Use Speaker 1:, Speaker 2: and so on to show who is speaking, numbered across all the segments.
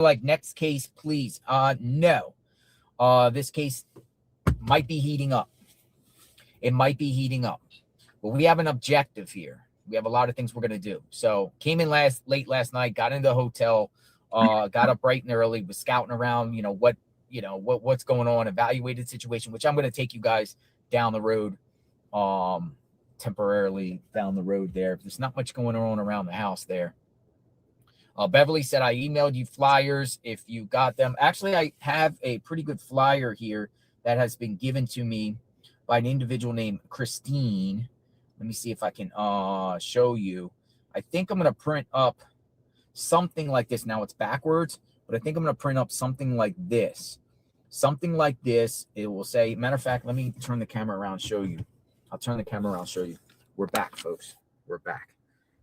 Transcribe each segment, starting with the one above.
Speaker 1: like, next case, please. No. This case might be heating up. It might be heating up. But we have an objective here. We have a lot of things we're going to do. So came in late last night, got into the hotel, got up bright and early, was scouting around, what's going on, evaluated the situation, which I'm going to take you guys down the road, temporarily down the road there. There's not much going on around the house there. Beverly said, I emailed you flyers if you got them. Actually, I have a pretty good flyer here that has been given to me by an individual named Christine. Let me see if I can show you. I think I'm going to print up something like this. Now it's backwards, but I think I'm going to print up something like this. Something like this. It will say, matter of fact, let me turn the camera around and show you. I'll turn the camera around and show you. We're back, folks. We're back.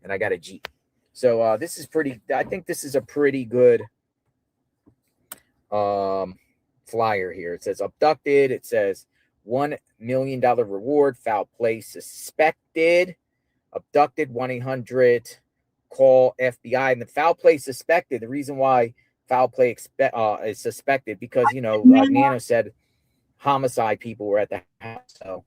Speaker 1: And I got a Jeep. So this is pretty, I think this is a pretty good flyer here. It says abducted. It says $1 million reward, foul play suspected, abducted, 1-800, call FBI. And the foul play suspected, the reason why foul play is suspected, because, Nano said homicide people were at the house. So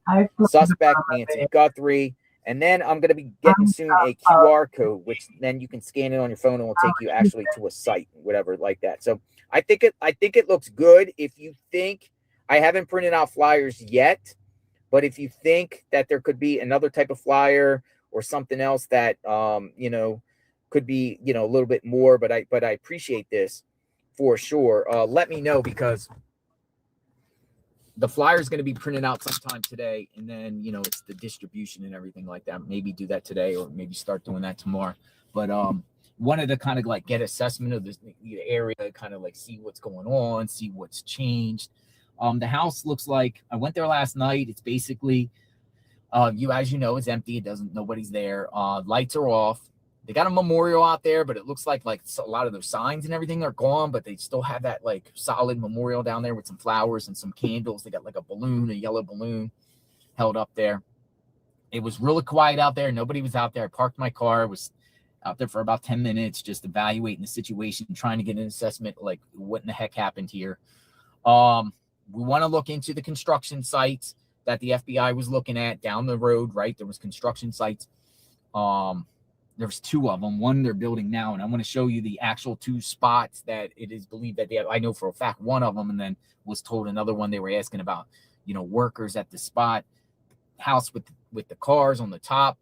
Speaker 1: suspect, Nancy Guthrie. And then I'm going to be getting soon a QR code, which then you can scan it on your phone and will take you actually to a site, whatever like that. So I think it looks good. If you think, I haven't printed out flyers yet, but if you think that there could be another type of flyer or something else that, could be, a little bit more, but I appreciate this for sure. Let me know, because the flyer is going to be printed out sometime today, and then, it's the distribution and everything like that. Maybe do that today, or maybe start doing that tomorrow. But wanted to kind of like get assessment of the area, kind of like see what's going on, see what's changed. The house looks like, I went there last night. It's basically, as you know, it's empty. Nobody's there. Lights are off. They got a memorial out there, but it looks like a lot of those signs and everything are gone, but they still have that like solid memorial down there with some flowers and some candles. They got like a yellow balloon held up there. It was really quiet out there. Nobody was out there. I parked my car, was out there for about 10 minutes, just evaluating the situation, trying to get an assessment, like what in the heck happened here. We want to look into the construction sites that the FBI was looking at down the road, right? There was construction sites. There's 2 of them. One they're building now, and I'm going to show you the actual 2 spots that it is believed that they have. I know for a fact one of them, and then was told another one. They were asking about, workers at the spot, house with the cars on the top.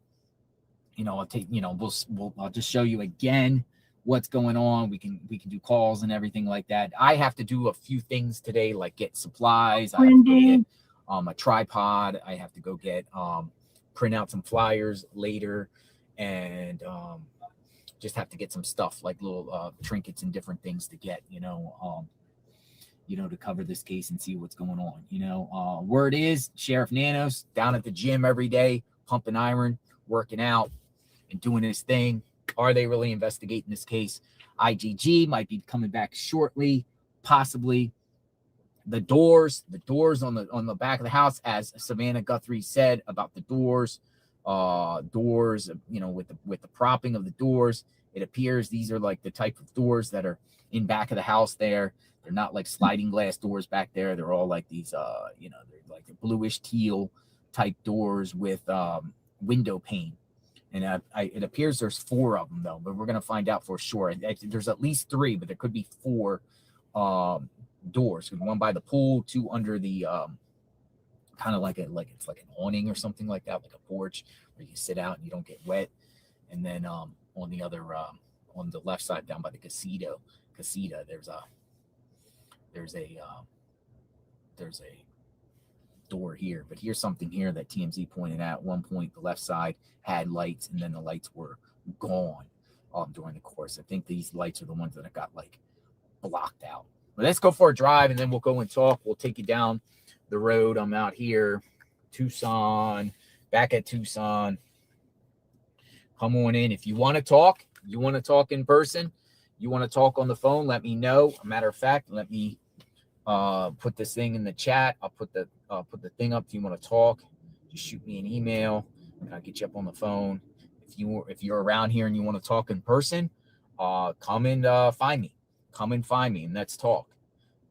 Speaker 1: I'll take, I'll just show you again what's going on. We can do calls and everything like that. I have to do a few things today, like get supplies. I have to go get a tripod. I have to go get print out some flyers later. And just have to get some stuff like little trinkets and different things to get, to cover this case and see what's going on. Word is Sheriff Nanos down at the gym every day, pumping iron, working out and doing his thing. Are they really investigating this case? IGG might be coming back shortly, possibly. The doors on the back of the house, as Savannah Guthrie said about the doors, with the propping of the doors, it appears these are like the type of doors that are in back of the house there. They're not like sliding glass doors back there. They're all like these, they're like a bluish teal type doors with window pane. And it appears there's 4 of them though, but we're going to find out for sure. There's at least 3, but there could be 4 doors. One by the pool, 2 under the kind of like it's like an awning or something like that, like a porch where you sit out and you don't get wet. And then on the other on the left side down by the casita, there's a door here. But here's something here that TMZ pointed out. At one point the left side had lights, and then the lights were gone during the course. I think these lights are the ones that got like blocked out. But let's go for a drive, and then we'll go and talk. We'll take you down the road. I'm out here, Tucson, back at Tucson. Come on in. If you want to talk in person, you want to talk on the phone, let me know. A matter of fact, let me put this thing in the chat. I'll put the thing up. If you want to talk, just shoot me an email and I'll get you up on the phone. If you're around here and you want to talk in person, come and find me. come and find me and let's talk.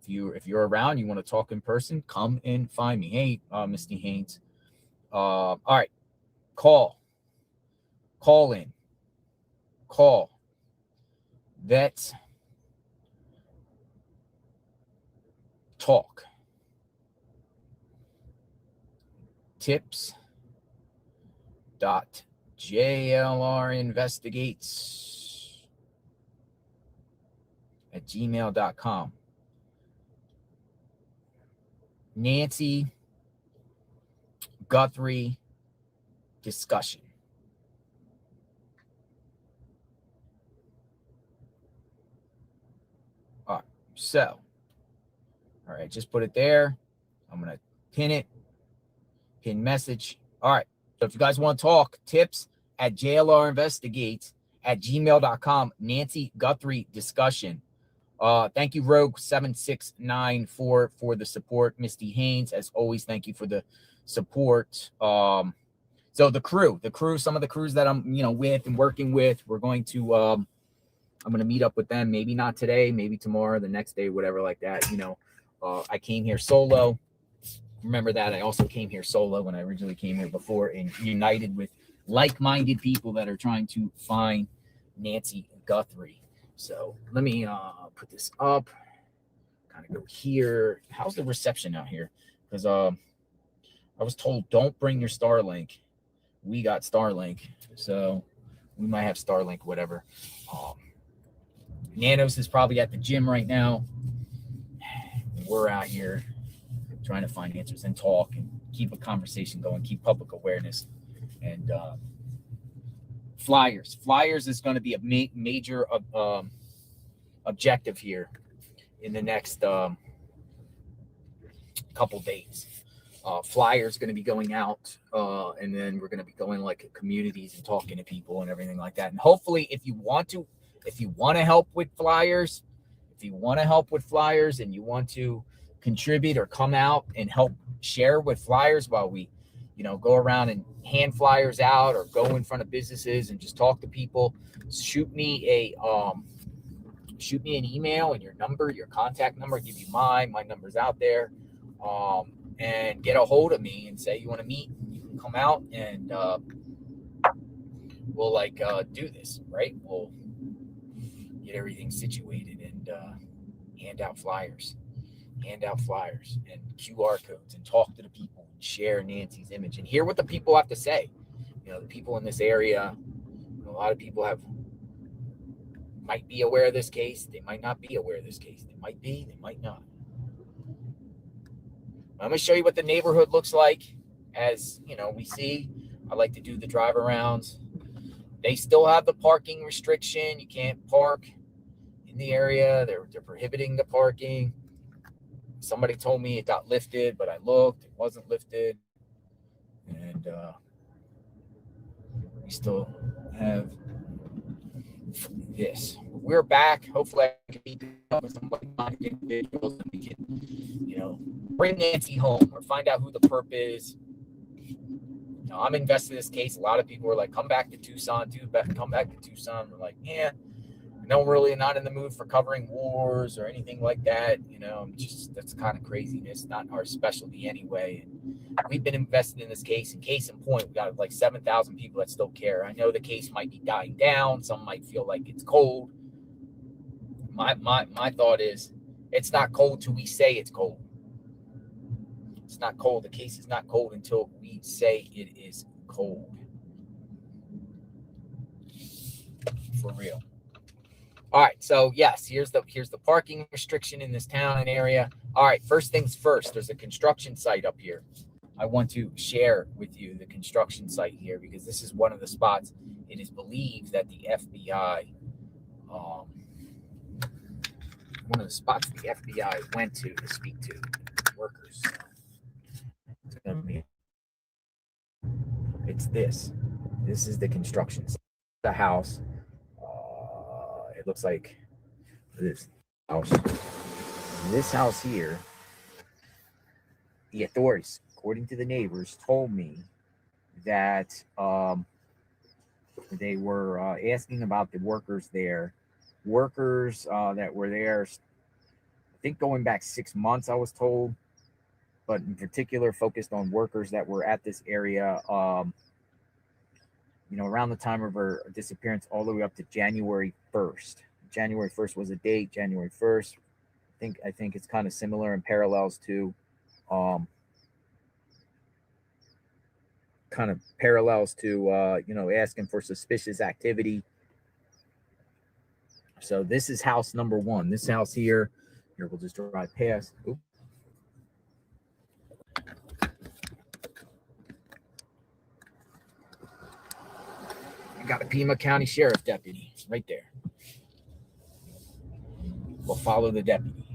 Speaker 1: If you're around, you want to talk in person, come and find me. Hey, Mr. Haynes. All right, call in, call. Let's talk. tips.jlrinvestigates@gmail.com. Nancy Guthrie discussion. All right, so, all right, just put it there. I'm going to pin it, pin message. All right, so if you guys want to talk, tips@jlrinvestigates@gmail.com. Nancy Guthrie discussion. Thank you, Rogue7694, for the support. Misty Haynes, as always, thank you for the support. So the crew, some of the crews that I'm, with and working with, we're going to, I'm going to meet up with them. Maybe not today, maybe tomorrow, the next day, whatever like that. I came here solo. Remember that I also came here solo when I originally came here before, and united with like-minded people that are trying to find Nancy Guthrie. So let me put this up, kind of go here. How's the reception out here? Because I was told don't bring your Starlink. We got Starlink, so we might have Starlink, whatever. Nanos is probably at the gym right now. We're out here trying to find answers and talk and keep a conversation going, keep public awareness. And flyers is going to be a major objective here in the next couple days. Flyers going to be going out, and then we're going to be going like communities and talking to people and everything like that. And hopefully, if you want to help with flyers, and you want to contribute or come out and help share with flyers while we, go around and hand flyers out or go in front of businesses and just talk to people, shoot me an email and your number, your contact number. Give you my number's out there, and get a hold of me and say you want to meet. You can come out and we'll do this, right? We'll get everything situated and hand out flyers and QR codes and talk to the people and share Nancy's image and hear what the people have to say. The people in this area, a lot of people might be aware of this case. They might not be aware of this case. They might be, they might not. I'm going to show you what the neighborhood looks like. As we see, I like to do the drive arounds. They still have the parking restriction. You can't park in the area. They're prohibiting the parking. Somebody told me it got lifted, but I looked, it wasn't lifted. And we still have this. We're back. Hopefully I can be with some like-minded individuals and we can, bring Nancy home or find out who the perp is. I'm invested in this case. A lot of people are like, come back to Tucson. We're like, yeah, I'm really not in the mood for covering wars or anything like that. That's kind of craziness, not our specialty anyway. And we've been invested in this case. And case in point, we got like 7,000 people that still care. I know the case might be dying down. Some might feel like it's cold. My thought is, it's not cold till we say it's cold. It's not cold. The case is not cold until we say it is cold. For real. All right, so yes, here's the parking restriction in this town and area. All right, first things first, there's a construction site up here. I want to share with you the construction site here because this is one of the spots. It is believed that the FBI, one of the spots the FBI went to speak to workers. It's this. This is the construction site. The house. It looks like this house. This house here, the authorities, according to the neighbors, told me that they were asking about the workers there workers that were there, I think going back 6 months, I was told, but in particular focused on workers that were at this area, around the time of her disappearance all the way up to January 1st. January 1st was a date, January 1st. I think it's kind of similar and parallels to asking for suspicious activity. So this is house number 1. This house here we'll just drive past. Oops. I got a Pima County Sheriff deputy right there. We'll follow the deputy.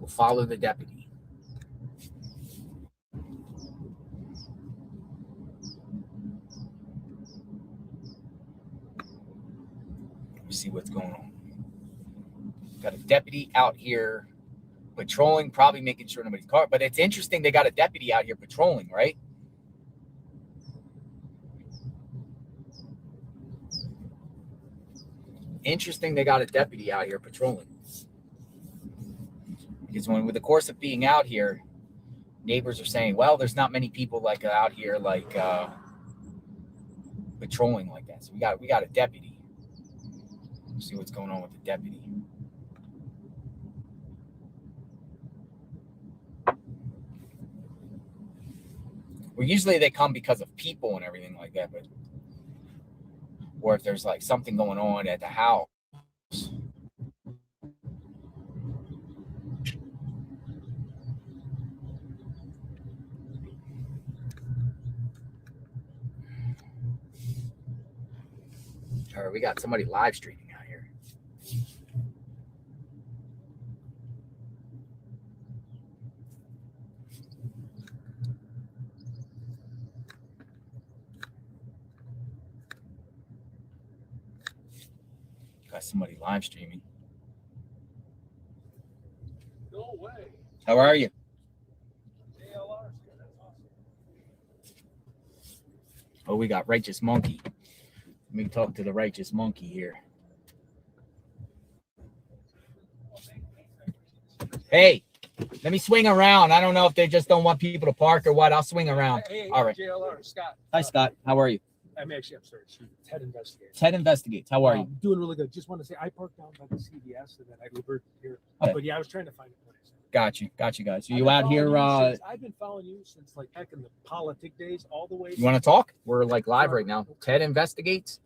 Speaker 1: Follow the deputy. Let's see what's going on. Got a deputy out here patrolling, probably making sure nobody's caught. But it's interesting they got a deputy out here patrolling, right? Interesting they got a deputy out here patrolling. Because with the course of being out here, neighbors are saying, well, there's not many people like out here like patrolling like that. So we got a deputy. Let's see what's going on with the deputy. Well, usually they come because of people and everything like that, but or if there's like something going on at the house. Or we got somebody live streaming out here. Got somebody live streaming.
Speaker 2: No way.
Speaker 1: How are you?
Speaker 2: JLR. That's awesome.
Speaker 1: Oh, we got Righteous Monkey. Let me talk to the Righteous Monkey here. Hey, let me swing around. I don't know if they just don't want people to park or what. I'll swing around.
Speaker 2: Hey,
Speaker 1: all right.
Speaker 2: JLR, Scott.
Speaker 1: Hi, Scott. How are you?
Speaker 2: I'm actually upstairs. Ted Investigates.
Speaker 1: Ted Investigates. How are you?
Speaker 2: Doing really good. Just want to say I parked down by the CVS and then I Ubered here.
Speaker 1: Okay.
Speaker 2: But yeah, I was trying to find a place.
Speaker 1: Got you, guys. Are you out here?
Speaker 2: I've been following you since like back in the politic days, all the way.
Speaker 1: You want to talk? We're like live right now. Ted Investigates.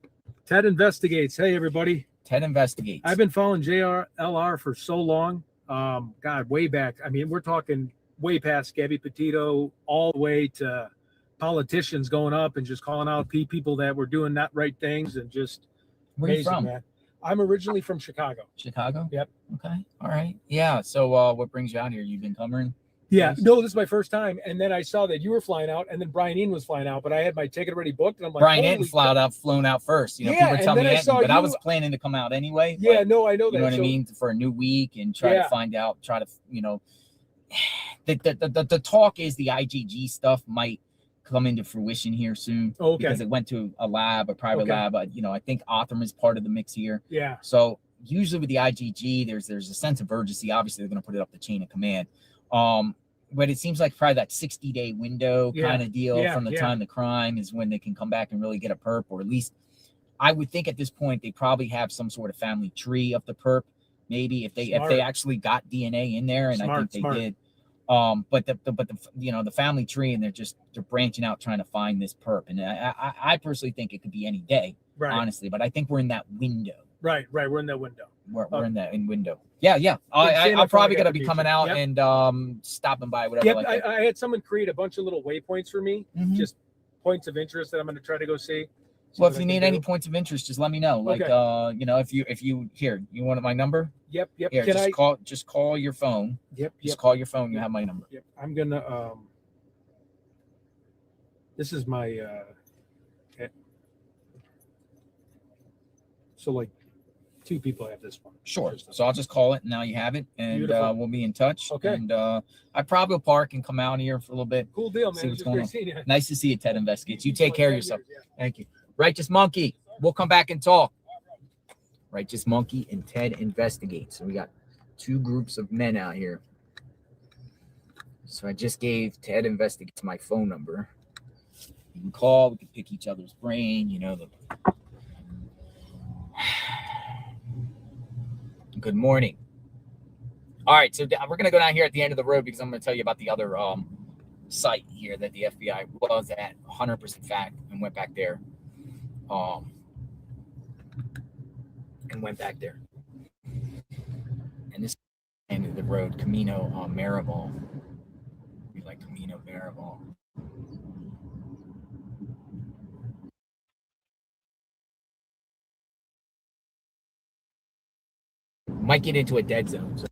Speaker 2: Ted Investigates. Hey, everybody.
Speaker 1: Ted Investigates.
Speaker 2: I've been following JLR for so long. God, way back. I mean, we're talking way past Gabby Petito, all the way to politicians going up and just calling out people that were doing not right things and just.
Speaker 1: Where are you from?
Speaker 2: Man. I'm originally from Chicago.
Speaker 1: Chicago?
Speaker 2: Yep.
Speaker 1: Okay. All right. Yeah. So what brings you out here? You've been covering?
Speaker 2: Yeah. No, this is my first time. And then I saw that you were flying out and then Brian Eaton was flying out, but I had my ticket already booked. And I'm like,
Speaker 1: Brian Eaton flown out first. You know, people tell me Eaton, but I was planning to come out anyway.
Speaker 2: Yeah,
Speaker 1: but,
Speaker 2: no, I know that.
Speaker 1: You know what I mean? For a new week and try to find out, the talk is the IgG stuff might come into fruition here soon.
Speaker 2: Oh, okay.
Speaker 1: Because it went to a private lab. I think Othram is part of the mix here.
Speaker 2: Yeah.
Speaker 1: So usually with the IgG, there's a sense of urgency. Obviously, they're going to put it up the chain of command. But it seems like probably that 60-day window kind of deal from the time the crime is when they can come back and really get a perp, or at least I would think at this point they probably have some sort of family tree of the perp. Maybe if they actually got DNA in there, and I think they did. But the family tree, and they're branching out trying to find this perp, and I personally think it could be any day, honestly. But I think we're in that window.
Speaker 2: Right. We're in that window.
Speaker 1: We're in that window. Yeah. I'm probably gonna be coming out and stopping by whatever.
Speaker 2: Yep. Like I had someone create a bunch of little waypoints for me, just points of interest that I'm going to try to go see.
Speaker 1: Well, if you need any points of interest, just let me know. Like, if you here, you want my number?
Speaker 2: Yep.
Speaker 1: Here, just call your phone.
Speaker 2: Yep.
Speaker 1: Just call your phone. You have my number.
Speaker 2: Yep. I'm gonna. This is my. So like, 2 people have this one.
Speaker 1: Sure. So I'll just call it. And now you have it, and we'll be in touch.
Speaker 2: Okay.
Speaker 1: And I probably will park and come out here for a little bit.
Speaker 2: Cool deal, man.
Speaker 1: See what's going on. Nice to see you, Ted Investigates. You take care of yourself. Thank you. Righteous Monkey, we'll come back and talk. Righteous Monkey and Ted investigate. So we got two groups of men out here. So I just gave Ted investigates my phone number. You can call, we can pick each other's brain, you know. Good morning. All right, so we're going to go down here at the end of the road because I'm going to tell you about the other site here that the FBI was at 100% fact and went back there. And this end of the road, Camino Maribel. Be like Camino Maribel. Might get into a dead zone. So.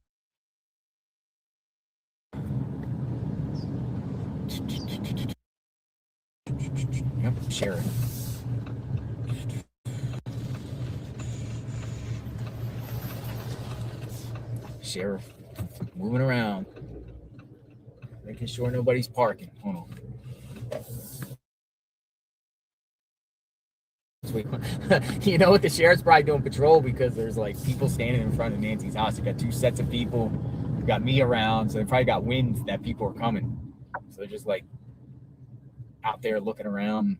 Speaker 1: Yep, sheriff. Sheriff moving around, making sure nobody's parking. Hold on. You know what? The sheriff's probably doing patrol because there's like people standing in front of Nancy's house. You got two sets of people. You got me around, so they probably got wind that people are coming. So they're just like out there looking around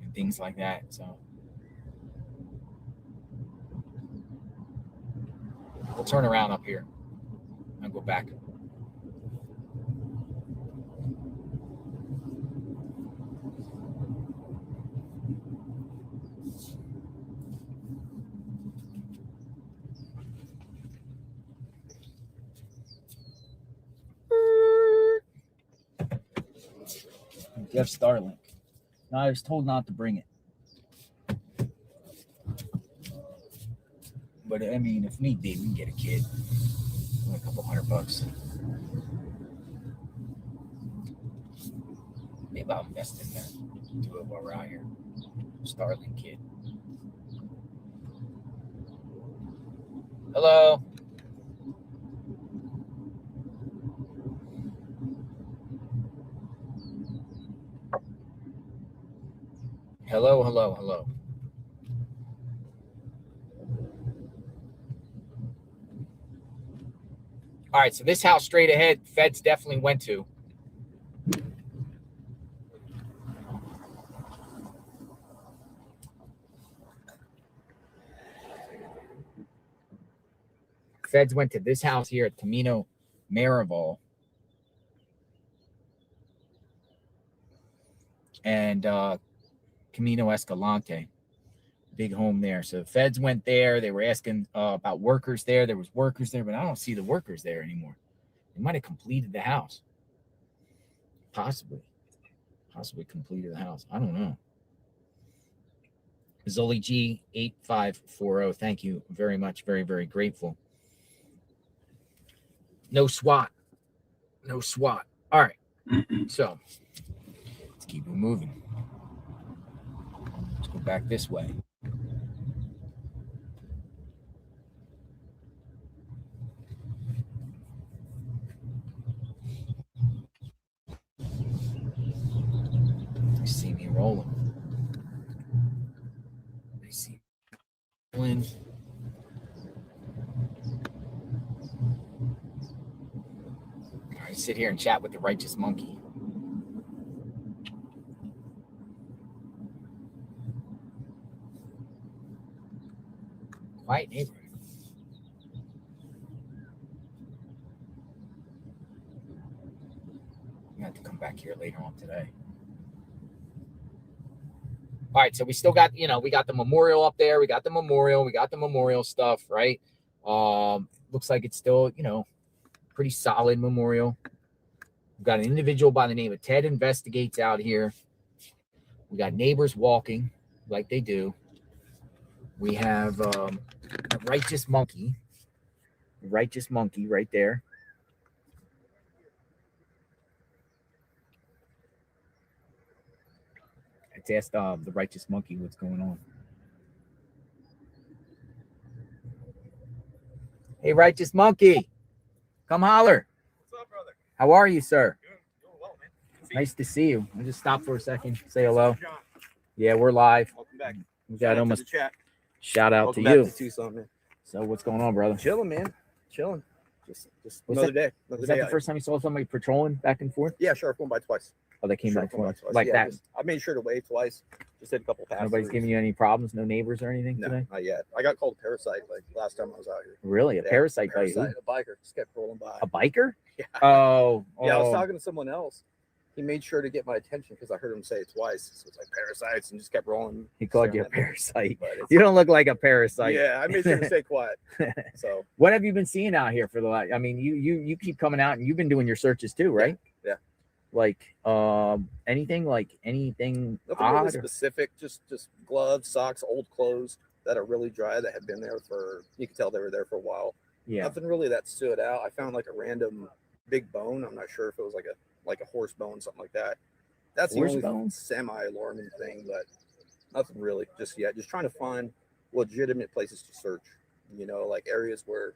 Speaker 1: and things like that. So we'll turn around up here and go back. Jeff Starlink. No, I was told not to bring it. But I mean, if need be, we can get a kid. A couple $100. Maybe I'll invest in that. Do it while we're out here. Starlink kid. Hello. Hello, hello, hello. All right, so this house straight ahead, feds definitely went to. Feds went to this house here at Camino Maribel. And Camino Escalante. Big home there. So feds went there. They were asking about workers there. There was workers there, but I don't see the workers there anymore. They might have completed the house. Possibly completed the house. I don't know. Zoli G 8540. Thank you very much. Very, very grateful. No SWAT. No SWAT. All right. So let's keep it moving. Let's go back this way. They see me rolling. They see me rolling. All right, sit here and chat with the righteous monkey. Quiet neighborhood. I have to come back here later on today. All right, so we still got, we got the memorial up there. We got the memorial stuff, right? Looks like it's still, pretty solid memorial. We've got an individual by the name of Ted Investigates out here. We got neighbors walking like they do. We have a righteous monkey right there. Let's ask the righteous monkey what's going on. Hey, righteous monkey, come holler.
Speaker 3: What's up, brother?
Speaker 1: How are you, sir?
Speaker 3: Doing well, man.
Speaker 1: Nice to see you. I just stopped for a second, say hello. Yeah, we're live.
Speaker 3: Welcome back.
Speaker 1: We got almost
Speaker 3: chat.
Speaker 1: shout out
Speaker 3: Welcome
Speaker 1: to
Speaker 3: back
Speaker 1: you.
Speaker 3: to Tucson, man.
Speaker 1: So what's going on, brother?
Speaker 3: Chilling, man. Chilling. Just
Speaker 1: Was
Speaker 3: another day. Another
Speaker 1: Was that
Speaker 3: day.
Speaker 1: the first time you saw somebody patrolling back and forth?
Speaker 3: Yeah, sure. I've gone by twice.
Speaker 1: Oh, they came
Speaker 3: Sure,
Speaker 1: back
Speaker 3: I've gone by
Speaker 1: twice.
Speaker 3: twice.
Speaker 1: Like
Speaker 3: Yeah,
Speaker 1: that.
Speaker 3: I made sure to wave twice. Just did a couple passes.
Speaker 1: Nobody's giving you any problems? No neighbors or anything
Speaker 3: No,
Speaker 1: today?
Speaker 3: not yet. I got called a parasite like last time I was out here.
Speaker 1: Really? A
Speaker 3: Yeah,
Speaker 1: parasite bite?
Speaker 3: Parasite, a biker just kept rolling by.
Speaker 1: A biker?
Speaker 3: Yeah.
Speaker 1: Oh.
Speaker 3: Yeah, I was talking to someone else. He made sure to get my attention because I heard him say it twice. So it's like parasites and just kept rolling.
Speaker 1: He called you a
Speaker 3: staring at me.
Speaker 1: parasite.
Speaker 3: But it's-
Speaker 1: You don't look like a parasite.
Speaker 3: Yeah, I made sure to stay quiet. So
Speaker 1: What have you been seeing out here for the last? I mean, you keep coming out and you've been doing your searches too, right?
Speaker 3: Yeah.
Speaker 1: Like anything
Speaker 3: nothing
Speaker 1: odd?
Speaker 3: really specific. Just gloves, socks, old clothes that are really dry that had been there for. You can tell they were there for a while.
Speaker 1: Yeah.
Speaker 3: Nothing really that stood out. I found like a random big bone. I'm not sure if it was like a horse bone, something like that. That's the
Speaker 1: Horse
Speaker 3: only
Speaker 1: bone?
Speaker 3: semi-alarming thing, but nothing really just yet. Just trying to find legitimate places to search. You know, like areas where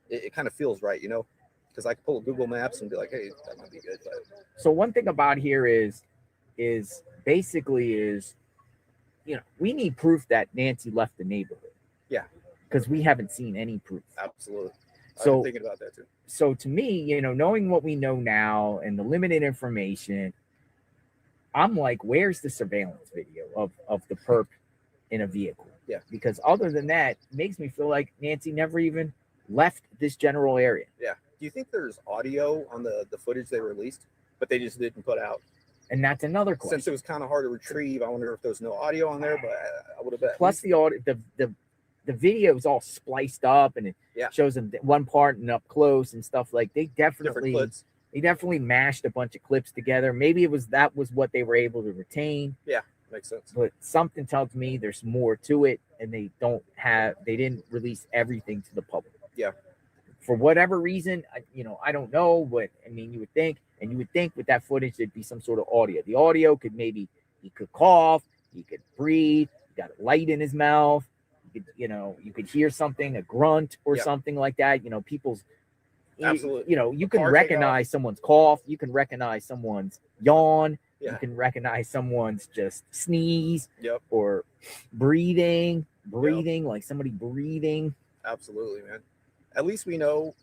Speaker 3: it kind of feels right. You know, because I can pull Google Maps and be like, hey, that might be good. But
Speaker 1: So one thing about here is basically we need proof that Nancy left the neighborhood.
Speaker 3: Yeah.
Speaker 1: Because we haven't seen any proof.
Speaker 3: absolutely, I've
Speaker 1: So
Speaker 3: been thinking about that too.
Speaker 1: so to me, knowing what we know now and the limited information, I'm like, where's the surveillance video of the perp in a vehicle?
Speaker 3: Yeah.
Speaker 1: Because other than that, it makes me feel like Nancy never even left this general area.
Speaker 3: Yeah. Do you think there's audio on the footage they released, but they just didn't put out?
Speaker 1: And that's another question.
Speaker 3: Since it was kind of hard to retrieve, I wonder if there's no audio on there, but I would have bet.
Speaker 1: Plus the audio, the video is all spliced up and it
Speaker 3: Yeah.
Speaker 1: shows them one part and up close and stuff. Like they
Speaker 3: different
Speaker 1: definitely
Speaker 3: clips.
Speaker 1: mashed a bunch of clips together. Maybe that was what they were able to retain,
Speaker 3: Makes sense.
Speaker 1: but something tells me there's more to it and they didn't release everything to the public.
Speaker 3: Yeah.
Speaker 1: For whatever reason, I don't know, but I mean, you would think with that footage there'd be some sort of audio. The audio could maybe he could cough, he could breathe, he got a light in his mouth. You could hear something, a grunt or
Speaker 3: Yeah.
Speaker 1: something like that. People's,
Speaker 3: Absolutely.
Speaker 1: You can
Speaker 3: car
Speaker 1: recognize someone's cough. You can recognize someone's yawn.
Speaker 3: Yeah.
Speaker 1: You can recognize someone's just sneeze
Speaker 3: Yep.
Speaker 1: or breathing, like somebody breathing.
Speaker 3: Absolutely, man. At least we know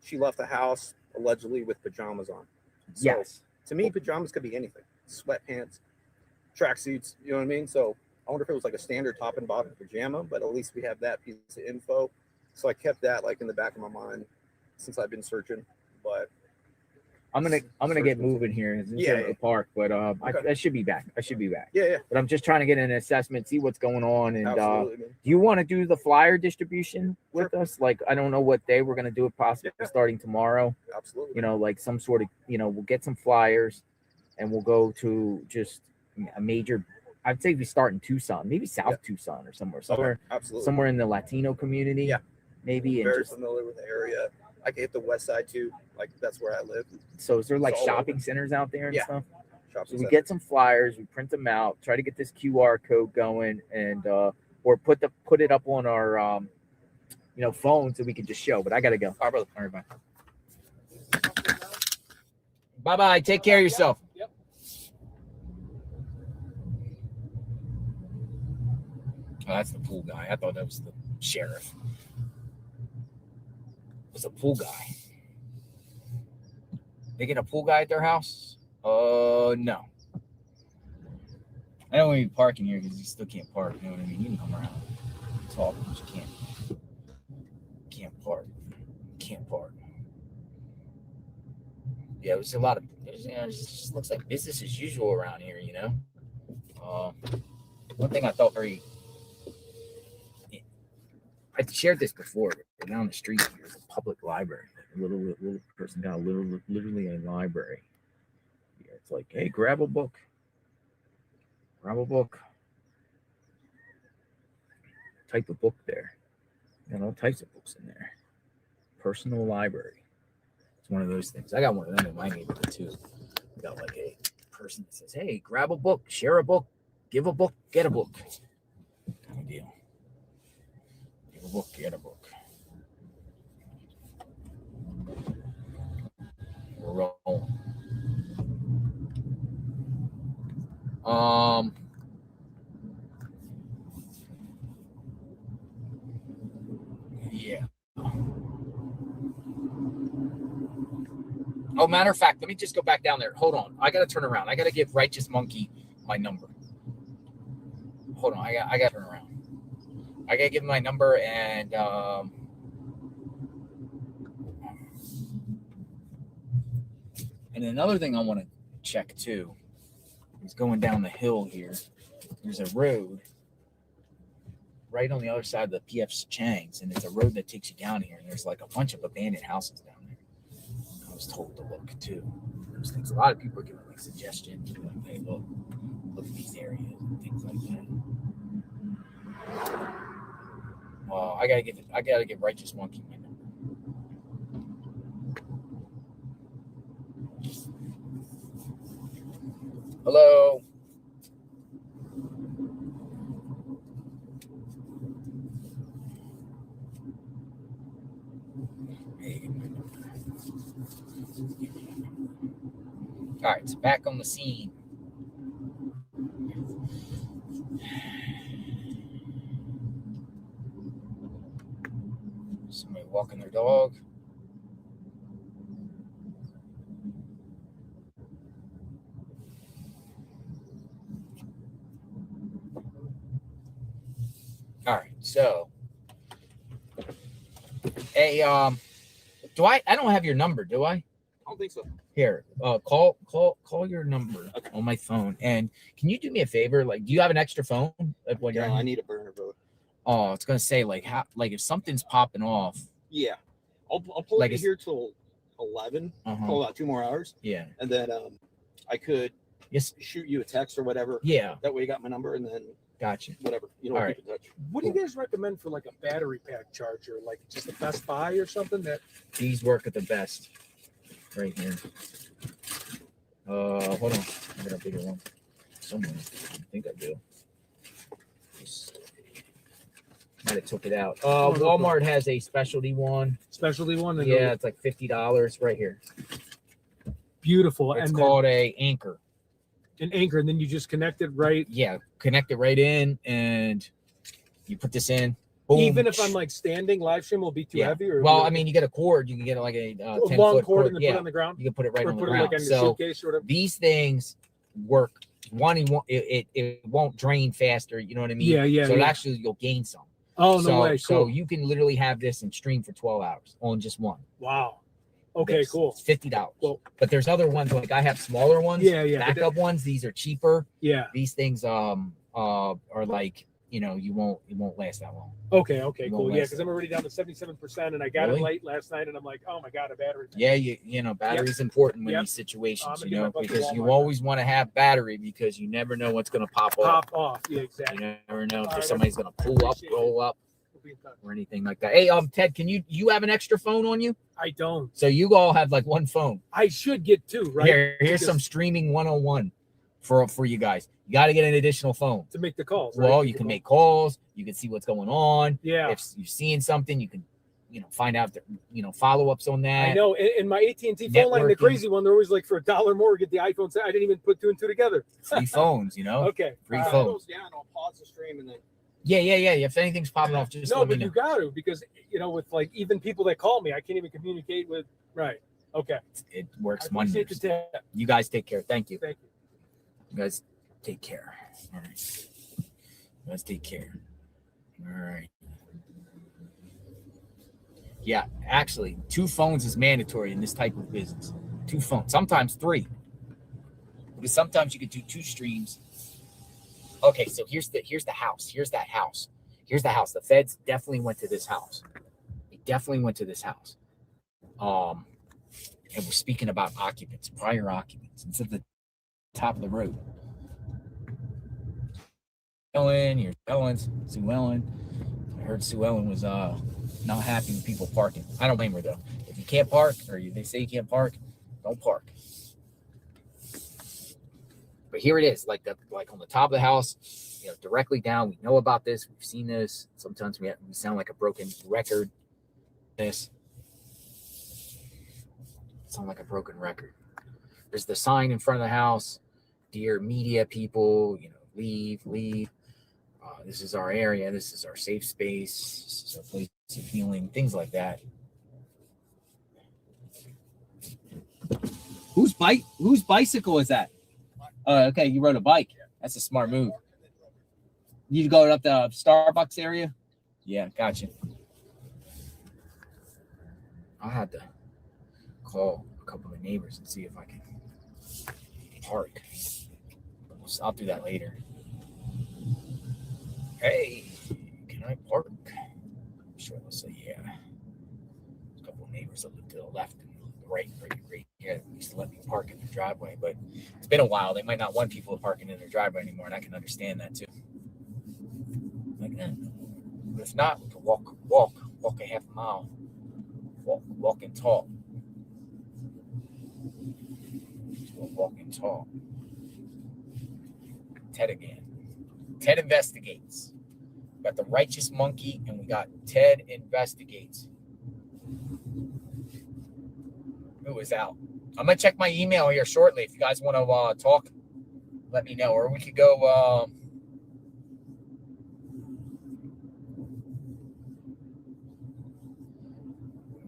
Speaker 3: she left the house allegedly with pajamas on. So,
Speaker 1: Yes.
Speaker 3: To me, pajamas could be anything. Sweatpants, tracksuits, you know what I mean? So I wonder if it was like a standard top and bottom pajama, but at least we have that piece of info. So I kept that like in the back of my mind since I've been searching. But
Speaker 1: I'm gonna get moving here in
Speaker 3: Yeah.
Speaker 1: the park, but
Speaker 3: Okay.
Speaker 1: I should be back.
Speaker 3: yeah,
Speaker 1: But I'm just trying to get an assessment, see what's going on, and
Speaker 3: absolutely, man.
Speaker 1: do you want to do the flyer distribution with us? Like, I don't know what day we're gonna do it, possibly
Speaker 3: Yeah.
Speaker 1: starting tomorrow.
Speaker 3: Absolutely.
Speaker 1: Like some sort of, we'll get some flyers, and we'll go to just a major. I'd say we start in Tucson, maybe South Tucson or somewhere
Speaker 3: Absolutely.
Speaker 1: somewhere in the Latino community.
Speaker 3: Yeah.
Speaker 1: Maybe. And
Speaker 3: Very
Speaker 1: just,
Speaker 3: familiar with the area. I can hit the west side too. Like that's where I live.
Speaker 1: so is there like
Speaker 3: It's all
Speaker 1: shopping
Speaker 3: over.
Speaker 1: centers out there and
Speaker 3: Yeah.
Speaker 1: stuff?
Speaker 3: Shopping
Speaker 1: So we
Speaker 3: center.
Speaker 1: get some flyers, we print them out, try to get this QR code going, and or put it up on our phone so we can just show. But I gotta go. All right, brother. All right, bye. Bye. Take care of yourself.
Speaker 2: Yep.
Speaker 1: Oh, that's the pool guy. I thought that was the sheriff. It was a pool guy. They get a pool guy at their house? No. I don't want to be parking here because you still can't park. You know what I mean? You can come around. Talk, but you can't park. Can't park. Yeah, it was a lot of. It just looks like business as usual around here. One thing I thought very. I shared this before. Down the street here's a public library. A little person got literally a library. Yeah, it's like, hey, grab a book. Type of book there. All types of books in there. Personal library. It's one of those things. I got one of them in my neighborhood too. Got like a person that says, hey, grab a book, share a book, give a book, get a book. Kind of deal. Give a book, get a book. We're rolling. Yeah. Oh, matter of fact, let me just go back down there. Hold on. I got to turn around. I got to give Righteous Monkey my number. Hold on. I got to turn around. I got to give him my number and another thing I want to check too is going down the hill here. There's a road right on the other side of the PF Chang's, and it's a road that takes you down here. And there's like a bunch of abandoned houses down there. I was told to look too. Those things. A lot of people are giving me suggestions. Like, hey, look at these areas and things like that. Well, I gotta give Righteous Monkey my number. Hello. All right, so back on the scene. Somebody walking their dog. All right, so hey, do I don't have your number, do I?
Speaker 3: I don't think so.
Speaker 1: Here, call your number on my phone. And can you do me a favor? Like, do you have an extra phone?
Speaker 3: Yeah, I need a burner phone.
Speaker 1: Oh, it's gonna say like if something's popping off.
Speaker 3: Yeah, I'll pull it here till 11. Pull about 2 more hours.
Speaker 1: Yeah,
Speaker 3: and then I could shoot you a text or whatever.
Speaker 1: Yeah,
Speaker 3: that way you got my number, and then
Speaker 1: gotcha.
Speaker 3: Whatever, you know, keep in touch.
Speaker 2: What do you guys recommend for like a battery pack charger, like just a Best Buy or something? That
Speaker 1: these work at the best. Right here. Hold on. I got a bigger one somewhere. I think I do. Might have took it out. Walmart has a specialty one.
Speaker 2: Specialty one?
Speaker 1: Yeah, it's like $50 right here.
Speaker 2: Beautiful.
Speaker 1: It's called a Anchor.
Speaker 2: An Anchor, and then you just connect it right.
Speaker 1: Yeah, connect it right in, and you put this in. Boom.
Speaker 2: Even if I'm like standing, live stream will be too heavy. Or
Speaker 1: well, I mean, you get a cord. You can get like a
Speaker 2: 10-foot cord and then put it on the ground.
Speaker 1: You can put it right on the
Speaker 2: put
Speaker 1: ground.
Speaker 2: It like on your
Speaker 1: so
Speaker 2: suitcase or whatever.
Speaker 1: These things work. One, it won't drain faster. You know what I mean?
Speaker 2: Yeah.
Speaker 1: So actually, you'll gain some.
Speaker 2: Oh, no way. Cool.
Speaker 1: So you can literally have this and stream for 12 hours on just one.
Speaker 2: Wow. Okay, cool.
Speaker 1: It's $50.
Speaker 2: Cool.
Speaker 1: But there's other ones, like I have smaller ones.
Speaker 2: Yeah.
Speaker 1: Backup ones. These are cheaper.
Speaker 2: Yeah.
Speaker 1: These things are like, you know, it won't last that long.
Speaker 2: Okay, cool. Yeah, because I'm already down to 77%, and I got it late last night, and I'm like, oh my god, a battery.
Speaker 1: Yeah, you know, battery's important in these situations, you know, because you always want to have battery because you never know what's going to pop off.
Speaker 2: Yeah, exactly.
Speaker 1: You never know if somebody's going to roll up, or anything like that. Hey, Ted, can you have an extra phone on you?
Speaker 2: I don't.
Speaker 1: So you all have like one phone.
Speaker 2: I should get two, right?
Speaker 1: Here's some streaming 101 for you guys. You got to get an additional phone
Speaker 2: to make the calls.
Speaker 1: Well, you can make calls. You can see what's going on.
Speaker 2: Yeah.
Speaker 1: If you're seeing something, you can, find out, follow-ups on that.
Speaker 2: I know. In my AT&T phone line, the crazy one, they're always like for $1 more, get the iPhone. I didn't even put 2 and 2 together.
Speaker 1: Free phones,
Speaker 2: Okay.
Speaker 1: Free phones.
Speaker 3: Yeah, and I'll pause the stream and then.
Speaker 1: Yeah. If anything's popping off, just let me know.
Speaker 2: You got to, because with like even people that call me, I can't even communicate with. Right. Okay.
Speaker 1: It works wonders. You guys take care. Thank you.
Speaker 2: Thank you.
Speaker 1: You guys take care. All right. You guys take care. All right. Yeah, actually, 2 phones is mandatory in this type of business. 2 phones, sometimes 3. Because sometimes you could do 2 streams. Okay, so here's the house. Here's that house. Here's the house. The feds definitely went to this house. They definitely went to this house. And we're speaking about occupants, prior occupants. It's at the top of the road. Ellen, Sue Ellen. I heard Sue Ellen was not happy with people parking. I don't blame her though. If you can't park, or they say you can't park, don't park. But here it is, like on the top of the house, directly down. We know about this. We've seen this. Sometimes we sound like a broken record. This sound like a broken record. There's the sign in front of the house. Dear media people, leave. This is our area. This is our safe space. This is our place of healing. Things like that. Whose bicycle is that? Okay, you rode a bike. That's a smart move. You go up the Starbucks area? Yeah, gotcha. I'll have to call a couple of neighbors and see if I can park. I'll do that later. Hey, can I park? I'm sure they'll say yeah. There's a couple of neighbors that live to the left and the right here. They used to let me park in their driveway, but it's been a while. They might not want people parking in their driveway anymore, and I can understand that too. Like, but if not, we can walk a half a mile, walk and talk. We'll walk and talk. Ted again. Ted investigates. We got the righteous monkey, and we got Ted investigates. Who is out? I'm gonna check my email here shortly. If you guys want to talk, let me know, or we could go.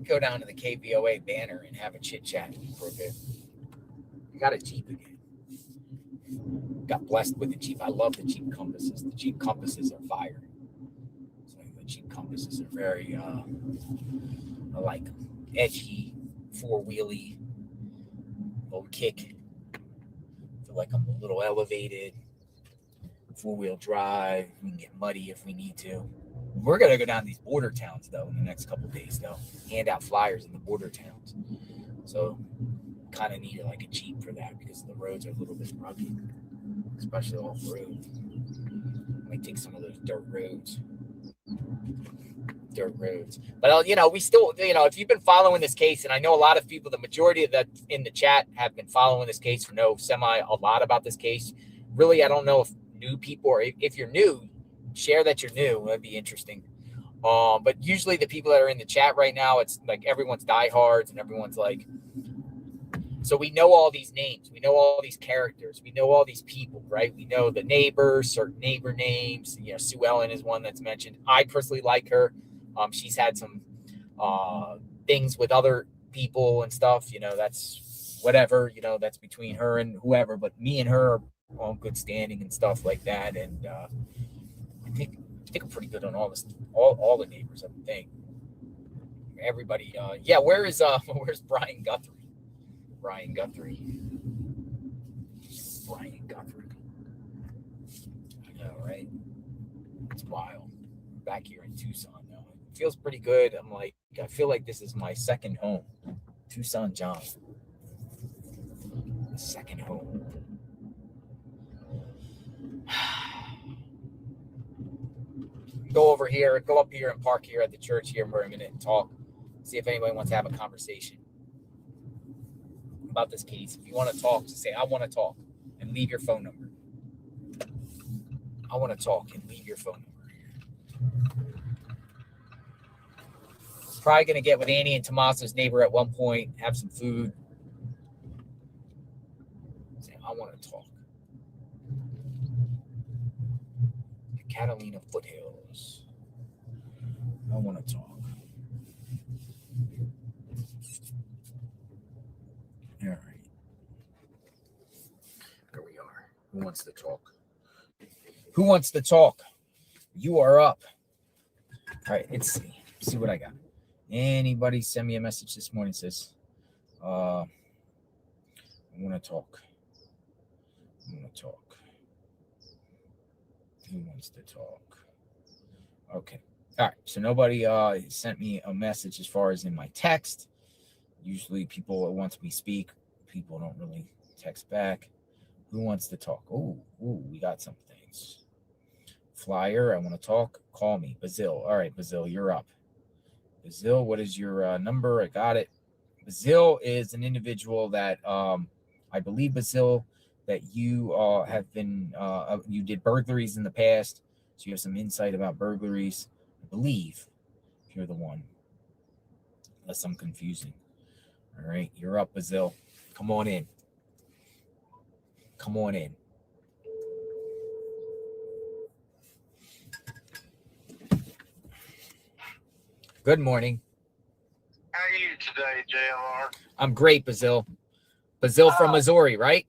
Speaker 1: Go down to the KBOA banner and have a chit chat for a bit. I got a Jeep again. Got blessed with the Jeep. I love the Jeep Compasses. The Jeep Compasses are fire. So the Jeep Compasses are very, I like them. Edgy, four-wheelie, low kick. Feel like I'm a little elevated. Four-wheel drive. We can get muddy if we need to. We're going to go down to these border towns, though, in the next couple of days, though. Hand out flyers in the border towns. So kind of need like a Jeep for that because the roads are a little bit rugged, especially off-road. Might take some of those dirt roads. But, we still, if you've been following this case, and I know a lot of people, the majority of that in the chat have been following this case or know a lot about this case. Really, I don't know if new people, or if you're new, share that you're new. That'd be interesting. But usually the people that are in the chat right now, it's like everyone's diehards and everyone's like, so we know all these names. We know all these characters. We know all these people, right? We know the neighbors, certain neighbor names. Sue Ellen is one that's mentioned. I personally like her. She's had some things with other people and stuff. That's whatever. That's between her and whoever. But me and her are on good standing and stuff like that. And I think I'm pretty good on all this, all the neighbors. I would think everybody. Where's Brian Guthrie? Brian Guthrie. I know, right? It's wild. I'm back here in Tucson now. It feels pretty good. I feel like this is my second home. Tucson, John. Second home. Go up here and park here at the church here for a minute and talk. See if anybody wants to have a conversation about this case. If you want to talk, just say, I want to talk, and leave your phone number. I want to talk and leave your phone number. Probably going to get with Annie and Tommaso's neighbor at one point, have some food. Say, I want to talk. The Catalina foothills. I want to talk. All right. Here we are. Who wants to talk? Who wants to talk? You are up. All right, let's see what I got. Anybody send me a message this morning says, I want to talk. Who wants to talk? Okay. All right. So nobody sent me a message as far as in my text. Usually people, once we speak, people don't really text back. Who wants to talk? Ooh, we got some things. Flyer, I want to talk. Call me. Bazil. All right, Bazil, you're up. Bazil, what is your number? I got it. Bazil is an individual that I believe, Bazil, that you have been, you did burglaries in the past. So you have some insight about burglaries. I believe you're the one. Unless I'm confusing. All right, you're up, Bazil. Come on in. Good morning.
Speaker 4: How are you today, JLR?
Speaker 1: I'm great, Bazil. Bazil from Missouri, right?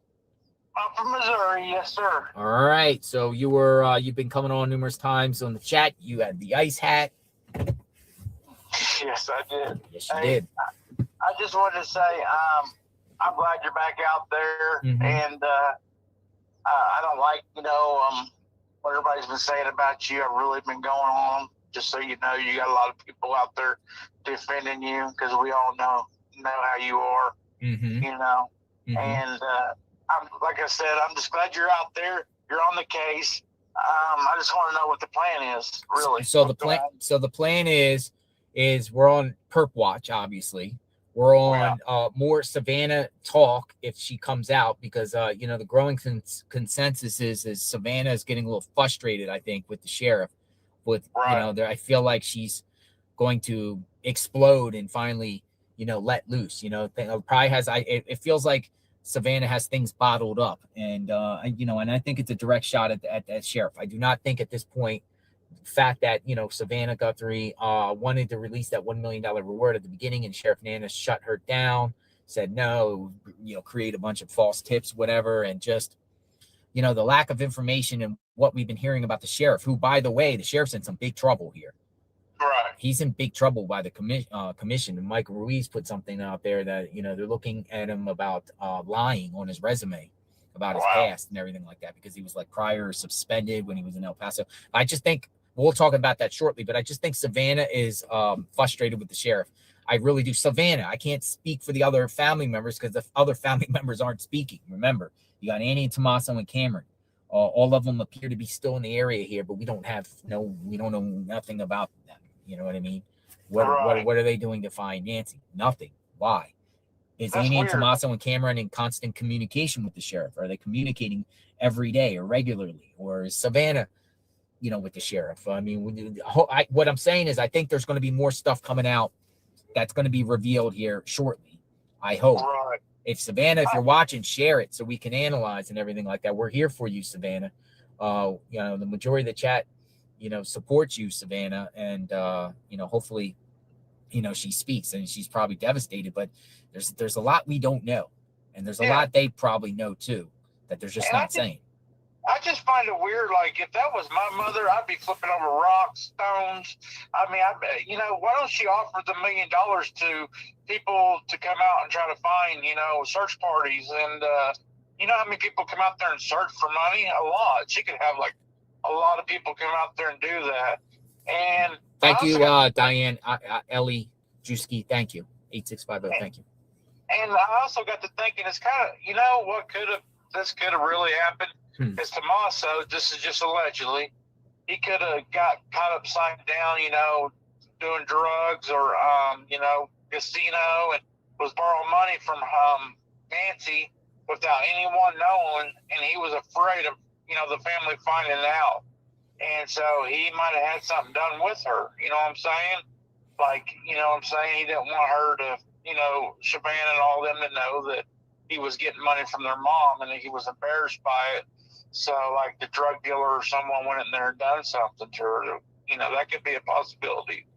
Speaker 4: I'm from Missouri, yes, sir.
Speaker 1: All right. So you've been coming on numerous times on the chat. You had the ice hat.
Speaker 4: Yes, I did.
Speaker 1: Yes, you did.
Speaker 4: I just wanted to say I'm glad you're back out there, and I don't like, what everybody's been saying about you. I've really been going on. Just so you know, you got a lot of people out there defending you because we all know how you are, and like I said, I'm just glad you're out there. You're on the case. I just want to know what the plan is, really.
Speaker 1: So the plan is we're on perp watch, obviously. We're on more Savannah talk if she comes out, because the growing consensus is Savannah is getting a little frustrated, I think, with the sheriff. I feel like she's going to explode and finally, let loose. Probably has. It feels like Savannah has things bottled up, and and I think it's a direct shot at that sheriff. I do not think at this point, the fact that Savannah Guthrie wanted to release that $1 million reward at the beginning, and Sheriff Nanos shut her down, said no, create a bunch of false tips, whatever, and just the lack of information and what we've been hearing about the sheriff, who, by the way, the sheriff's in some big trouble here.
Speaker 4: Right.
Speaker 1: He's in big trouble by the commission. And Mike Ruiz put something out there that, they're looking at him about lying on his resume about his past and everything like that, because he was like prior suspended when he was in El Paso. I just think we'll talk about that shortly, but I just think Savannah is frustrated with the sheriff. I really do. Savannah, I can't speak for the other family members because the other family members aren't speaking. Remember, you got Annie and Tommaso and Cameron. All of them appear to be still in the area here, but we don't know nothing about them. You know what I mean? What are they doing to find Nancy? Nothing. Why? Is Annie and Tommaso and Cameron in constant communication with the sheriff? Are they communicating every day or regularly? Or is Savannah, with the sheriff? I mean, what I'm saying is I think there's going to be more stuff coming out that's going to be revealed here shortly. I hope.
Speaker 4: Right.
Speaker 1: If Savannah, if you're watching, share it so we can analyze and everything like that. We're here for you, Savannah. The majority of the chat, supports you, Savannah, and hopefully, she speaks, and she's probably devastated. But there's a lot we don't know, and there's a lot they probably know too that they're just not saying.
Speaker 4: I just find it weird. Like, if that was my mother, I'd be flipping over rocks, stones. I mean, why don't she offer the $1 million to people to come out and try to find, search parties? And, how many people come out there and search for money? A lot. She could have, like, a lot of people come out there and do that. And
Speaker 1: thank you, Diane, Ellie, Juski. Thank you. 8650. Thank you.
Speaker 4: And I also got to thinking, it's kind of, this could have really happened. It's Tommaso. This is just allegedly. He could have got caught upside down, doing drugs or, casino, and was borrowing money from Nancy without anyone knowing, and he was afraid of, the family finding out. And so he might have had something done with her. You know what I'm saying? Like, He didn't want her to, Savannah and all them to know that he was getting money from their mom, and he was embarrassed by it. So, like, the drug dealer or someone went in there and done something to her. That could be a possibility.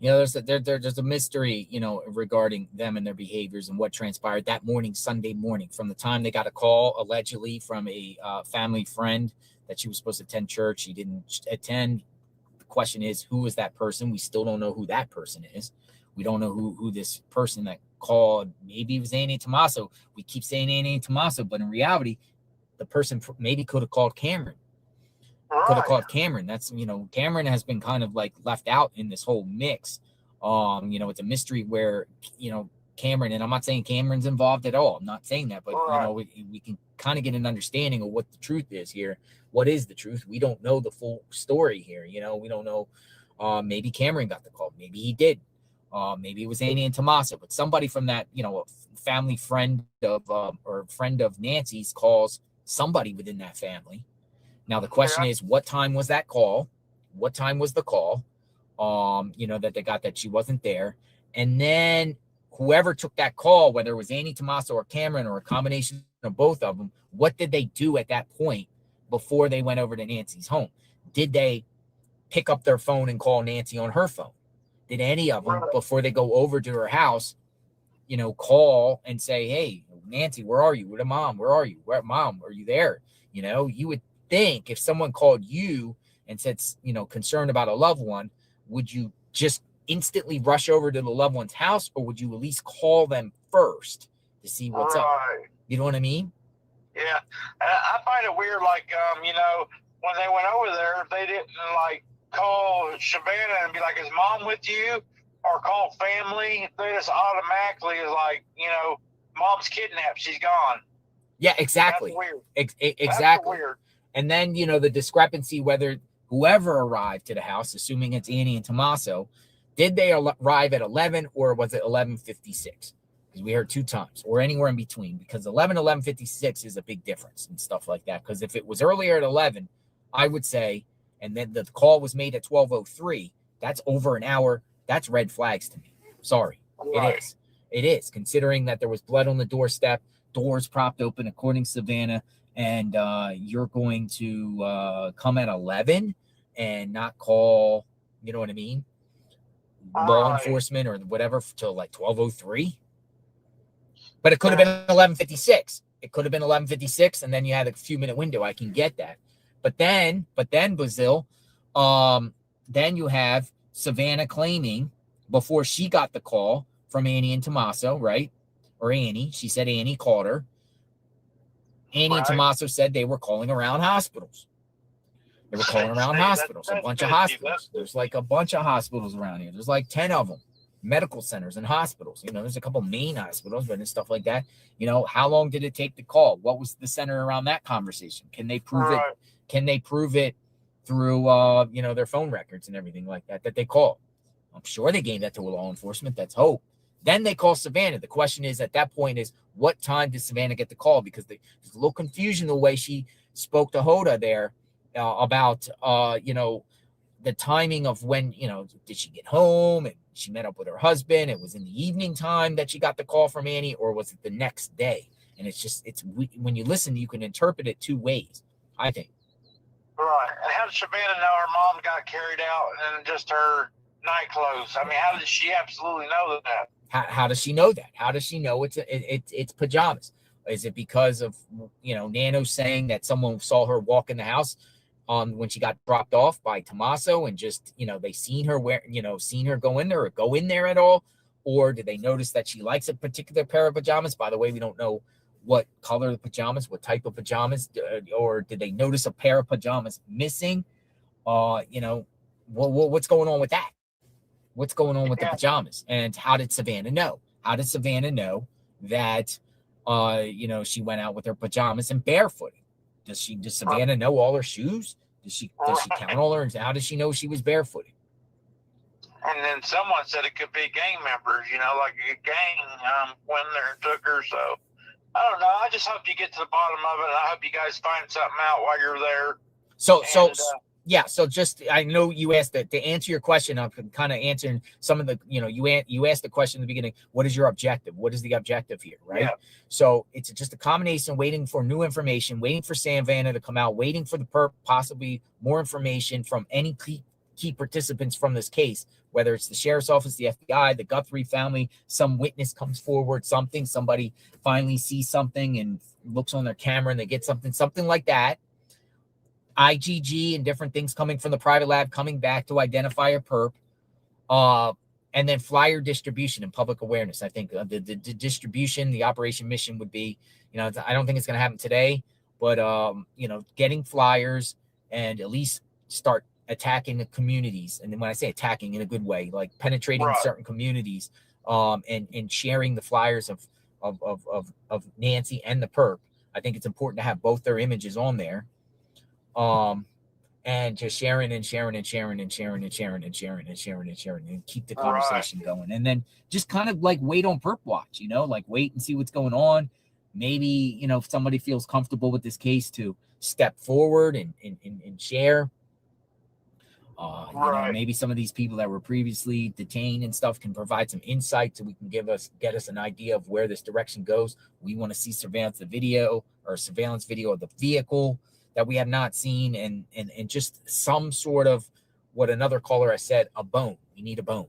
Speaker 1: There's a mystery, regarding them and their behaviors and what transpired that morning, Sunday morning, from the time they got a call allegedly from a family friend that she was supposed to attend church. She didn't attend. The question is, who is that person? We still don't know who that person is. We don't know who this person that called. Maybe it was Annie and Tommaso. We keep saying Annie and Tommaso, but in reality, the person maybe could have called Cameron. Could have called Cameron. That's, Cameron has been kind of like left out in this whole mix. It's a mystery where, Cameron, and I'm not saying Cameron's involved at all. I'm not saying that, but, we can kind of get an understanding of what the truth is here. What is the truth? We don't know the full story here. We don't know. Maybe Cameron got the call. Maybe he did. Maybe it was Annie and Tommaso, but somebody from that, a family friend of, or friend of Nancy's calls somebody within that family. Now, the question is, what time was that call? What time was the call? That they got that she wasn't there. And then whoever took that call, whether it was Annie, Tommaso, or Cameron, or a combination of both of them, what did they do at that point before they went over to Nancy's home? Did they pick up their phone and call Nancy on her phone? Did any of them, before they go over to her house, call and say, hey, Nancy, where are you? Where the mom? Where are you? Where, mom, are you there? You would think if someone called you and said, concerned about a loved one, would you just instantly rush over to the loved one's house, or would you at least call them first to see what's up? You know what I mean?
Speaker 4: Yeah. I find it weird, like, when they went over there, they didn't, like, call Savannah and be like, is mom with you? Or call family. They just automatically is like, mom's kidnapped. She's gone.
Speaker 1: Yeah, exactly.
Speaker 4: That's weird.
Speaker 1: Exactly.
Speaker 4: That's weird.
Speaker 1: And then, the discrepancy, whether whoever arrived to the house, assuming it's Annie and Tommaso, did they arrive at 11 or was it 11:56? Because we heard 2 times, or anywhere in between, because 11:56 is a big difference and stuff like that. Because if it was earlier at 11, I would say, and then the call was made at 12:03, that's over an hour. That's red flags to me. Sorry.
Speaker 4: Right.
Speaker 1: It is, considering that there was blood on the doorstep, doors propped open, according to Savannah, and you're going to come at 11 and not call, you know what I mean, law enforcement or whatever till like 12:03. But it could have been 11:56. It could have been 11:56, and then you had a few minute window. I can get that. But then Brazil, then you have Savannah claiming before she got the call from Annie and Tommaso, right? Or Annie. She said Annie called her. Annie and Tommaso said they were calling around hospitals. They were calling around hospitals, a bunch of hospitals. There's like a bunch of hospitals around here. There's like 10 of them, medical centers and hospitals. There's a couple main hospitals, but and stuff like that. How long did it take to call? What was the center around that conversation? Can they prove it? Can they prove it through, their phone records and everything like that they called? I'm sure they gave that to law enforcement. That's hope. Then they call Savannah. The question is, at that point, is what time did Savannah get the call? Because there's a little confusion the way she spoke to Hoda there about, the timing of when, did she get home and she met up with her husband? It was in the evening time that she got the call from Annie, or was it the next day? And it's when you listen, you can interpret it 2 ways, I think.
Speaker 4: Right. And how did Savannah know her mom got carried out in just her night clothes? I mean, how did she absolutely know that?
Speaker 1: How does she know that? How does she know it's pajamas? Is it because of, Nanos saying that someone saw her walk in the house when she got dropped off by Tommaso and just, they seen her go in there or go in there at all? Or did they notice that she likes a particular pair of pajamas? By the way, we don't know what color of pajamas, what type of pajamas, or did they notice a pair of pajamas missing? What's going on with that? What's going on with the pajamas? And how did Savannah know? How did Savannah know that, she went out with her pajamas and barefooted? Does Savannah know all her shoes? Does she count all her? How does she know she was barefooted?
Speaker 4: And then someone said it could be gang members, like a gang when they took her. So I don't know. I just hope you get to the bottom of it. And I hope you guys find something out while you're there. So just, I know you asked that to answer your question. I'm kind of answering some of the, you asked the question in the beginning, what is your objective? What is the objective here? Right. Yeah. So it's just a combination, waiting for new information, waiting for Savannah to come out, waiting for the perp, possibly more information from any key participants from this case, whether it's the sheriff's office, the FBI, the Guthrie family, some witness comes forward, somebody finally sees something and looks on their camera and they get something like that. IgG and different things coming from the private lab, coming back to identify a perp, and then flyer distribution and public awareness. I think the distribution, the operation mission would be, I don't think it's going to happen today, but, getting flyers and at least start attacking the communities. And then when I say attacking in a good way, like penetrating certain communities, and sharing the flyers of Nancy and the perp. I think it's important to have both their images on there. And just sharing and keep the conversation going. And then just kind of like wait on perp watch, like wait and see what's going on. Maybe, if somebody feels comfortable with this case to step forward and share. Maybe some of these people that were previously detained and stuff can provide some insight so we can get us an idea of where this direction goes. We want to see surveillance video of the vehicle that we have not seen, and just some sort of what another caller has said, a bone. We need a bone.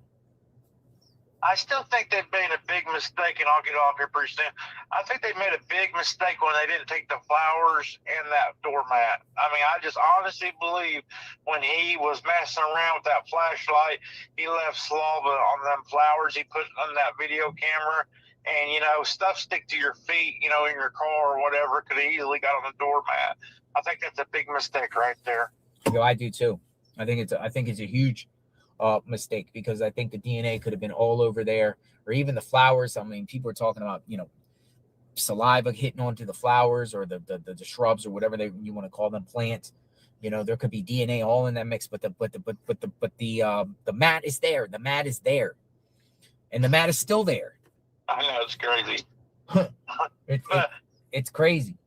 Speaker 4: I still think they made a big mistake, and I'll get off here pretty soon. I think they made a big mistake when they didn't take the flowers and that doormat. I mean, I just honestly believe when he was messing around with that flashlight, he left slobber on them flowers he put on that video camera. And, you know, stuff stick to your feet, you know, in your car or whatever, could have easily got on the doormat. I think that's a big mistake right there.
Speaker 1: Yo, I do too. I think it's a huge mistake, because I think the DNA could have been all over there, or even the flowers. I mean, people are talking about, you know, saliva hitting onto the flowers or the shrubs or whatever you want to call them, plants. You know, there could be DNA all in that mix, but the mat is there. The mat is there, and the mat is still there.
Speaker 4: I know, it's crazy.
Speaker 1: It's crazy.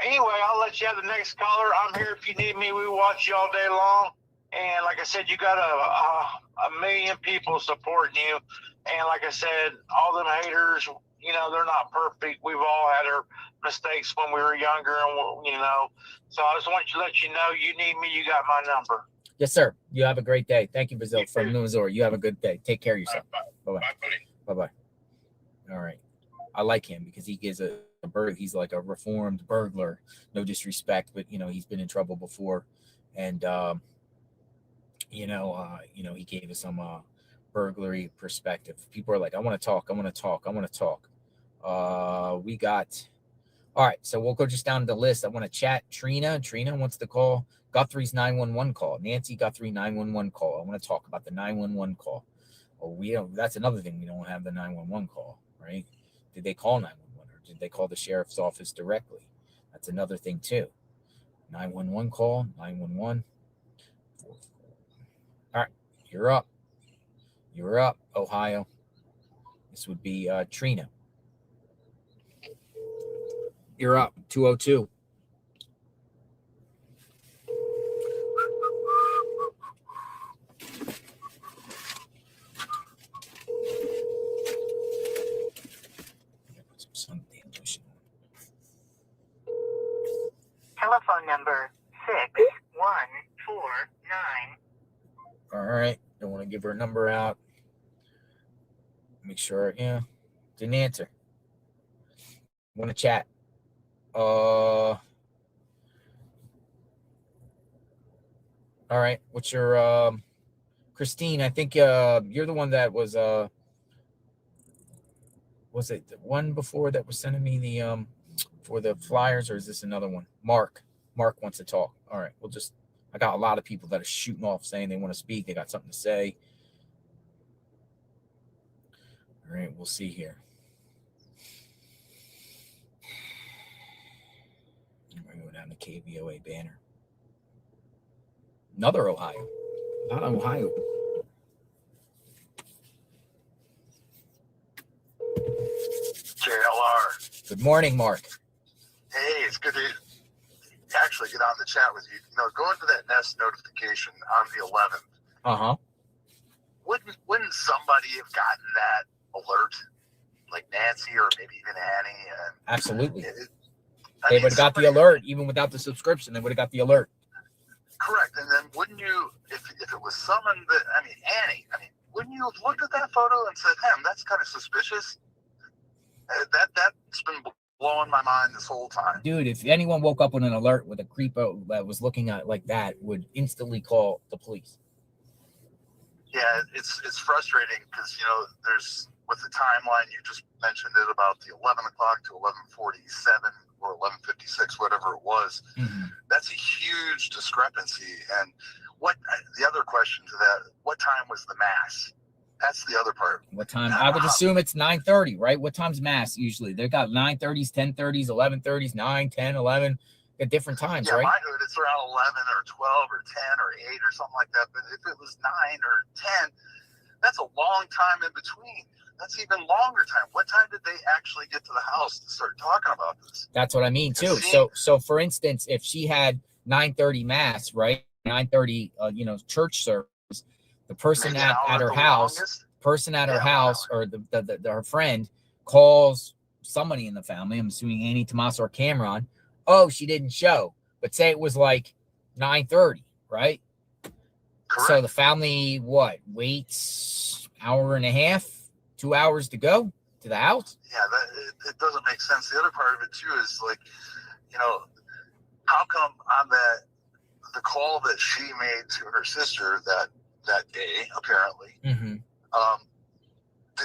Speaker 4: Anyway, I'll let you have the next caller. I'm here if you need me. We watch you all day long. And like I said, you got a million people supporting you. And like I said, all them haters, you know, they're not perfect. We've all had our mistakes when we were younger, and you know. So I just want to let you know, you need me, you got my number.
Speaker 1: Yes, sir. You have a great day. Thank you, Brazil, from Missouri. You have a good day. Take care of yourself. Bye-bye. Bye-bye. All right. I like him because he gives a bird. He's like a reformed burglar. No disrespect, but, you know, he's been in trouble before. And, he gave us some burglary perspective. People are like, I want to talk. We got, all right. So we'll go just down the list. I want to chat. Trina wants to call Guthrie's 911 call. Nancy Guthrie 911 call. I want to talk about the 911 call. Well, that's another thing. We don't have the 911 call, right? Did they call 911 or did they call the sheriff's office directly? That's another thing too. 911 call, 911. All right, you're up, Ohio. This would be Trina. You're up, 202.
Speaker 5: Telephone number 6149.
Speaker 1: All right. Don't want to give her a number out. Make sure. Yeah. Didn't answer. Want to chat. All right. What's your Christine? I think you're the one that was it the one before that was sending me the for the flyers, or is this another one? Mark wants to talk. All right. I got a lot of people that are shooting off saying they want to speak. They got something to say. All right, we'll see here. I'm going to go down the KVOA banner. Another Ohio. Not Ohio.
Speaker 6: JLR.
Speaker 1: Good morning, Mark.
Speaker 6: Hey, it's good to actually get on the chat with you. You know, going to that Nest notification on the 11th.
Speaker 1: Uh-huh.
Speaker 6: Wouldn't somebody have gotten that alert? Like Nancy or maybe even Annie?
Speaker 1: Absolutely. They would have got the alert even without the subscription. They would have got the alert.
Speaker 6: Correct. And then wouldn't you, if it was someone that, Annie, wouldn't you have looked at that photo and said, that's kind of suspicious? That's been blowing my mind this whole time.
Speaker 1: Dude, if anyone woke up with an alert with a creepo that was looking at like that, would instantly call the police.
Speaker 6: Yeah, it's frustrating because, you know, there's, with the timeline, you just mentioned it about the 11 o'clock to 11:47 or 11:56, whatever it was.
Speaker 1: Mm-hmm.
Speaker 6: That's a huge discrepancy. And the other question to that, what time was the mass? That's the other part.
Speaker 1: What time? I would assume it's 9:30, right? What time's mass usually? They've got 9:30s, 10:30s, 11:30s, 9, 10, 11 at different times, right?
Speaker 6: My hood, it's around 11 or 12 or 10 or 8 or something like that. But if it was 9 or 10, that's a long time in between. That's even longer time. What time did they actually get to the house to start talking about this?
Speaker 1: That's what I mean too. So for instance, if she had 9:30 mass, right? 9:30, church service. The person at her house, or her friend calls somebody in the family. I'm assuming Annie, Tommaso, or Cameron. Oh, she didn't show. But say it was like 9:30, right?
Speaker 6: Correct.
Speaker 1: So the family, waits hour and a half, 2 hours to go to the house.
Speaker 6: Yeah, it doesn't make sense. The other part of it too is like, how come on the call that she made to her sister that day, apparently, did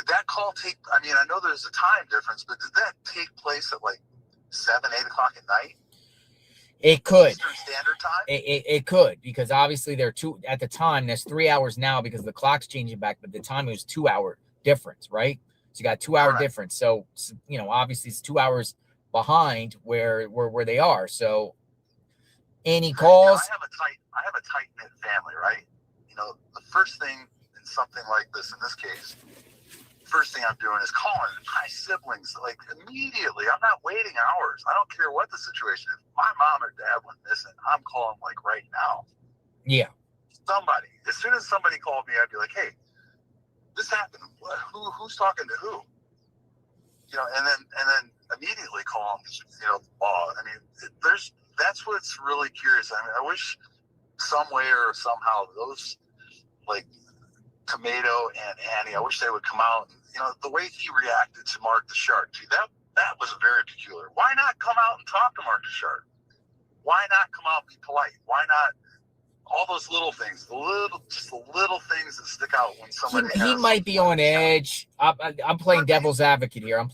Speaker 6: that call take? I mean, I know there's a time difference, but did that take place at like 7, 8 o'clock at night?
Speaker 1: It could.
Speaker 6: Eastern Standard Time?
Speaker 1: It could, because obviously they're at the time, there's 3 hours now because the clock's changing back, but at the time it was 2 hour difference, right? So you got 2 hour difference. So, obviously it's 2 hours behind where they are. So any calls?
Speaker 6: I have a tight knit family, right? The first thing in something like this, in this case, first thing I'm doing is calling my siblings, like immediately. I'm not waiting hours. I don't care what the situation is. If my mom or dad went missing, I'm calling like right now.
Speaker 1: Yeah.
Speaker 6: Somebody. As soon as somebody called me, I'd be like, hey, this happened. Who's talking to who? And then immediately call them. That's what's really curious. I mean, I wish some way or somehow those, like Tomato and Annie, I wish they would come out. The way he reacted to Mark the Shark, too, that was very peculiar. Why not come out and talk to Mark the Shark? Why not come out and be polite? Why not all those little things, the little things that stick out when somebody
Speaker 1: he might be on edge. I'm playing devil's advocate here. I'm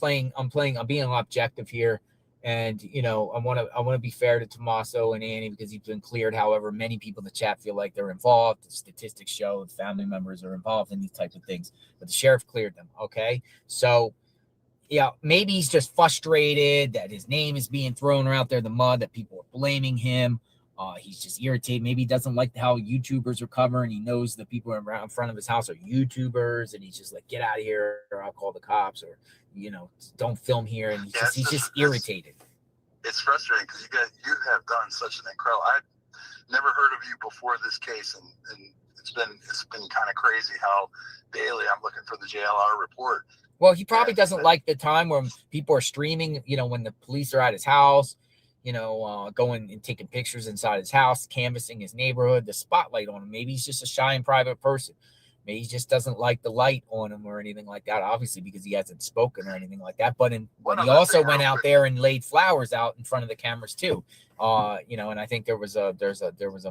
Speaker 1: being objective here. And, I want to be fair to Tommaso and Annie because he's been cleared. However, many people in the chat feel like they're involved. The statistics show the family members are involved in these types of things, but the sheriff cleared them. Okay. So, maybe he's just frustrated that his name is being thrown out there in the mud, that people are blaming him. He's just irritated. Maybe he doesn't like how YouTubers are covering. He knows the people around in front of his house are YouTubers, and he's just like, get out of here, or I'll call the cops, or don't film here. And he's just irritated.
Speaker 6: It's frustrating because you have done such an incredible. I've never heard of you before this case, and it's been kind of crazy how daily I'm looking for the JLR report.
Speaker 1: Well, he probably doesn't like the time when people are streaming. When the police are at his house. Going and taking pictures inside his house, canvassing his neighborhood, the spotlight on him. Maybe he's just a shy and private person. Maybe he just doesn't like the light on him or anything like that, obviously, because he hasn't spoken or anything like that. But he also went out there and laid flowers out in front of the cameras too. And I think there was a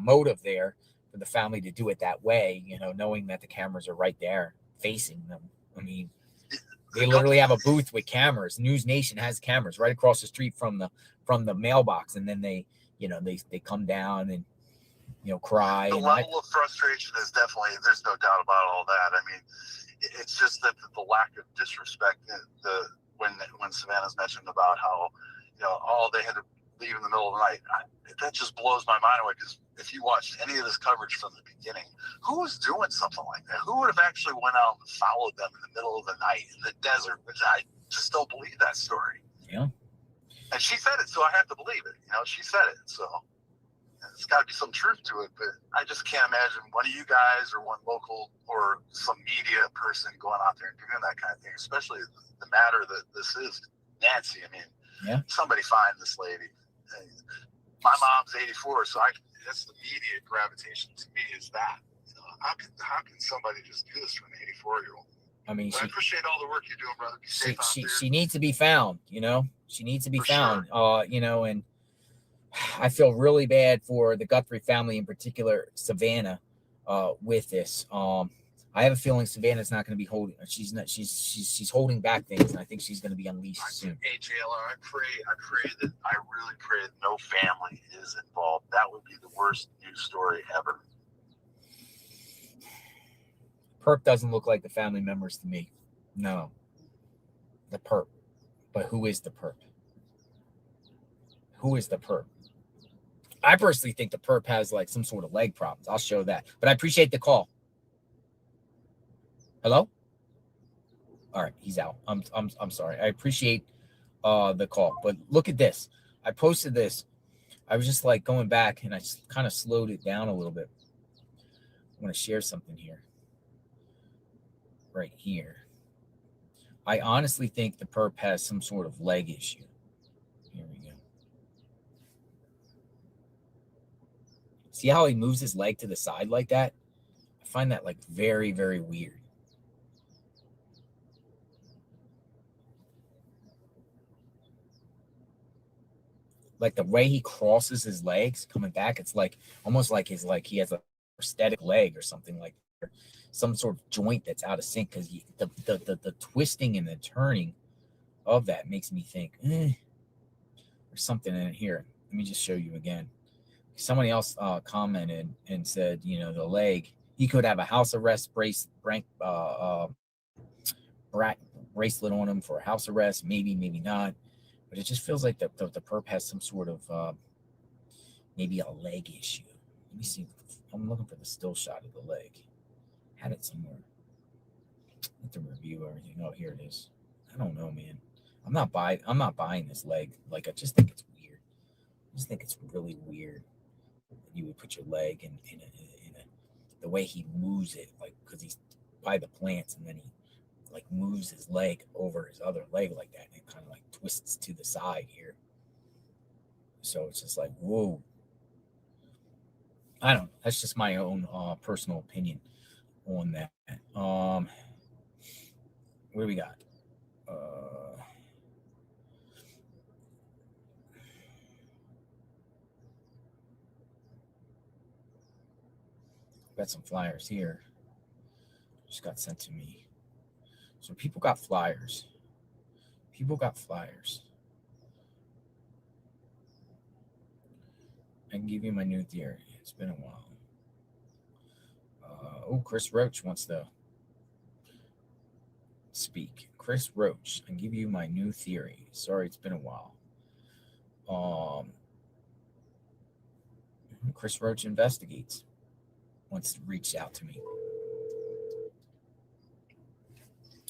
Speaker 1: motive there for the family to do it that way, knowing that the cameras are right there facing them. I mean, they literally have a booth with cameras. News Nation has cameras right across the street from the mailbox, and then they come down and cry.
Speaker 6: The level of frustration is definitely, there's no doubt about all that. I mean, it's just that the lack of disrespect. When Savannah's mentioned about how they had to leave in the middle of the night, that just blows my mind away. Because if you watched any of this coverage from the beginning, who was doing something like that? Who would have actually went out and followed them in the middle of the night in the desert? Which I just don't believe that story.
Speaker 1: Yeah.
Speaker 6: And she said it, so I have to believe it. She said it, so it's got to be some truth to it. But I just can't imagine one of you guys or one local or some media person going out there and doing that kind of thing, especially the matter that this is. Nancy, I mean, somebody find this lady. My mom's 84, so that's the immediate gravitation to me is that. How can somebody just do this to an 84-year-old?
Speaker 1: I mean,
Speaker 6: I appreciate all the work you're doing, brother.
Speaker 1: She needs to be found, She needs to be found, sure. And I feel really bad for the Guthrie family, in particular, Savannah, with this. I have a feeling Savannah's not going to be holding. She's holding back things, and I think she's going to be unleashed soon.
Speaker 6: Hey, JLR, I really pray that no family is involved. That would be the worst news story ever.
Speaker 1: Perp doesn't look like the family members to me. No. The perp. But who is the perp? Who is the perp? I personally think the perp has like some sort of leg problems. I'll show that. But I appreciate the call. Hello? All right, he's out. I'm sorry. I appreciate the call. But look at this. I posted this. I was just like going back and I just kind of slowed it down a little bit. I want to share something here. Right here. I honestly think the perp has some sort of leg issue. Here we go. See how he moves his leg to the side like that? I find that like very, very weird. Like the way he crosses his legs coming back, it's like almost like he has a prosthetic leg or something, like some sort of joint that's out of sync, because the twisting and the turning of that makes me think there's something in here. Let me just show you again. Somebody else commented and said, the leg, he could have a house arrest bracelet on him for a house arrest, maybe not, but it just feels like the perp has some sort of maybe a leg issue. Let me see. I'm looking for the still shot of the leg. Had it somewhere. Let the review everything. Oh, here it is. I don't know, man. I'm not buying this leg. Like, I just think it's weird. I just think it's really weird that you would put your leg in the way he moves it, like, because he's by the plants, and then he like moves his leg over his other leg like that, and it kind of like twists to the side here. So it's just like, whoa. I don't know. That's just my own personal opinion on that. What do we got? Got some flyers here. Just got sent to me. So people got flyers. I can give you my new theory. It's been a while. Chris Roach wants to speak. Chris Roach, I can give you my new theory. Sorry, it's been a while. Chris Roach Investigates wants to reach out to me.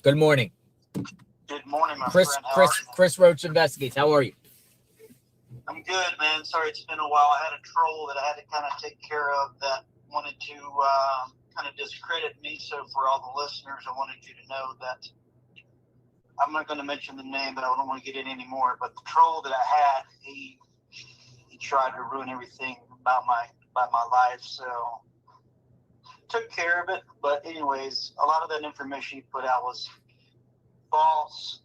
Speaker 1: Good morning.
Speaker 6: Good morning, my friend.
Speaker 1: Chris Roach Investigates. How are you?
Speaker 6: I'm good, man. Sorry, it's been a while. I had a troll that I had to kind of take care of that wanted to kind of discredit me. So for all the listeners, I wanted you to know that I'm not going to mention the name, but I don't want to get in anymore. But the troll that I had, he tried to ruin everything about my life. So took care of it. But anyways, a lot of that information he put out was false.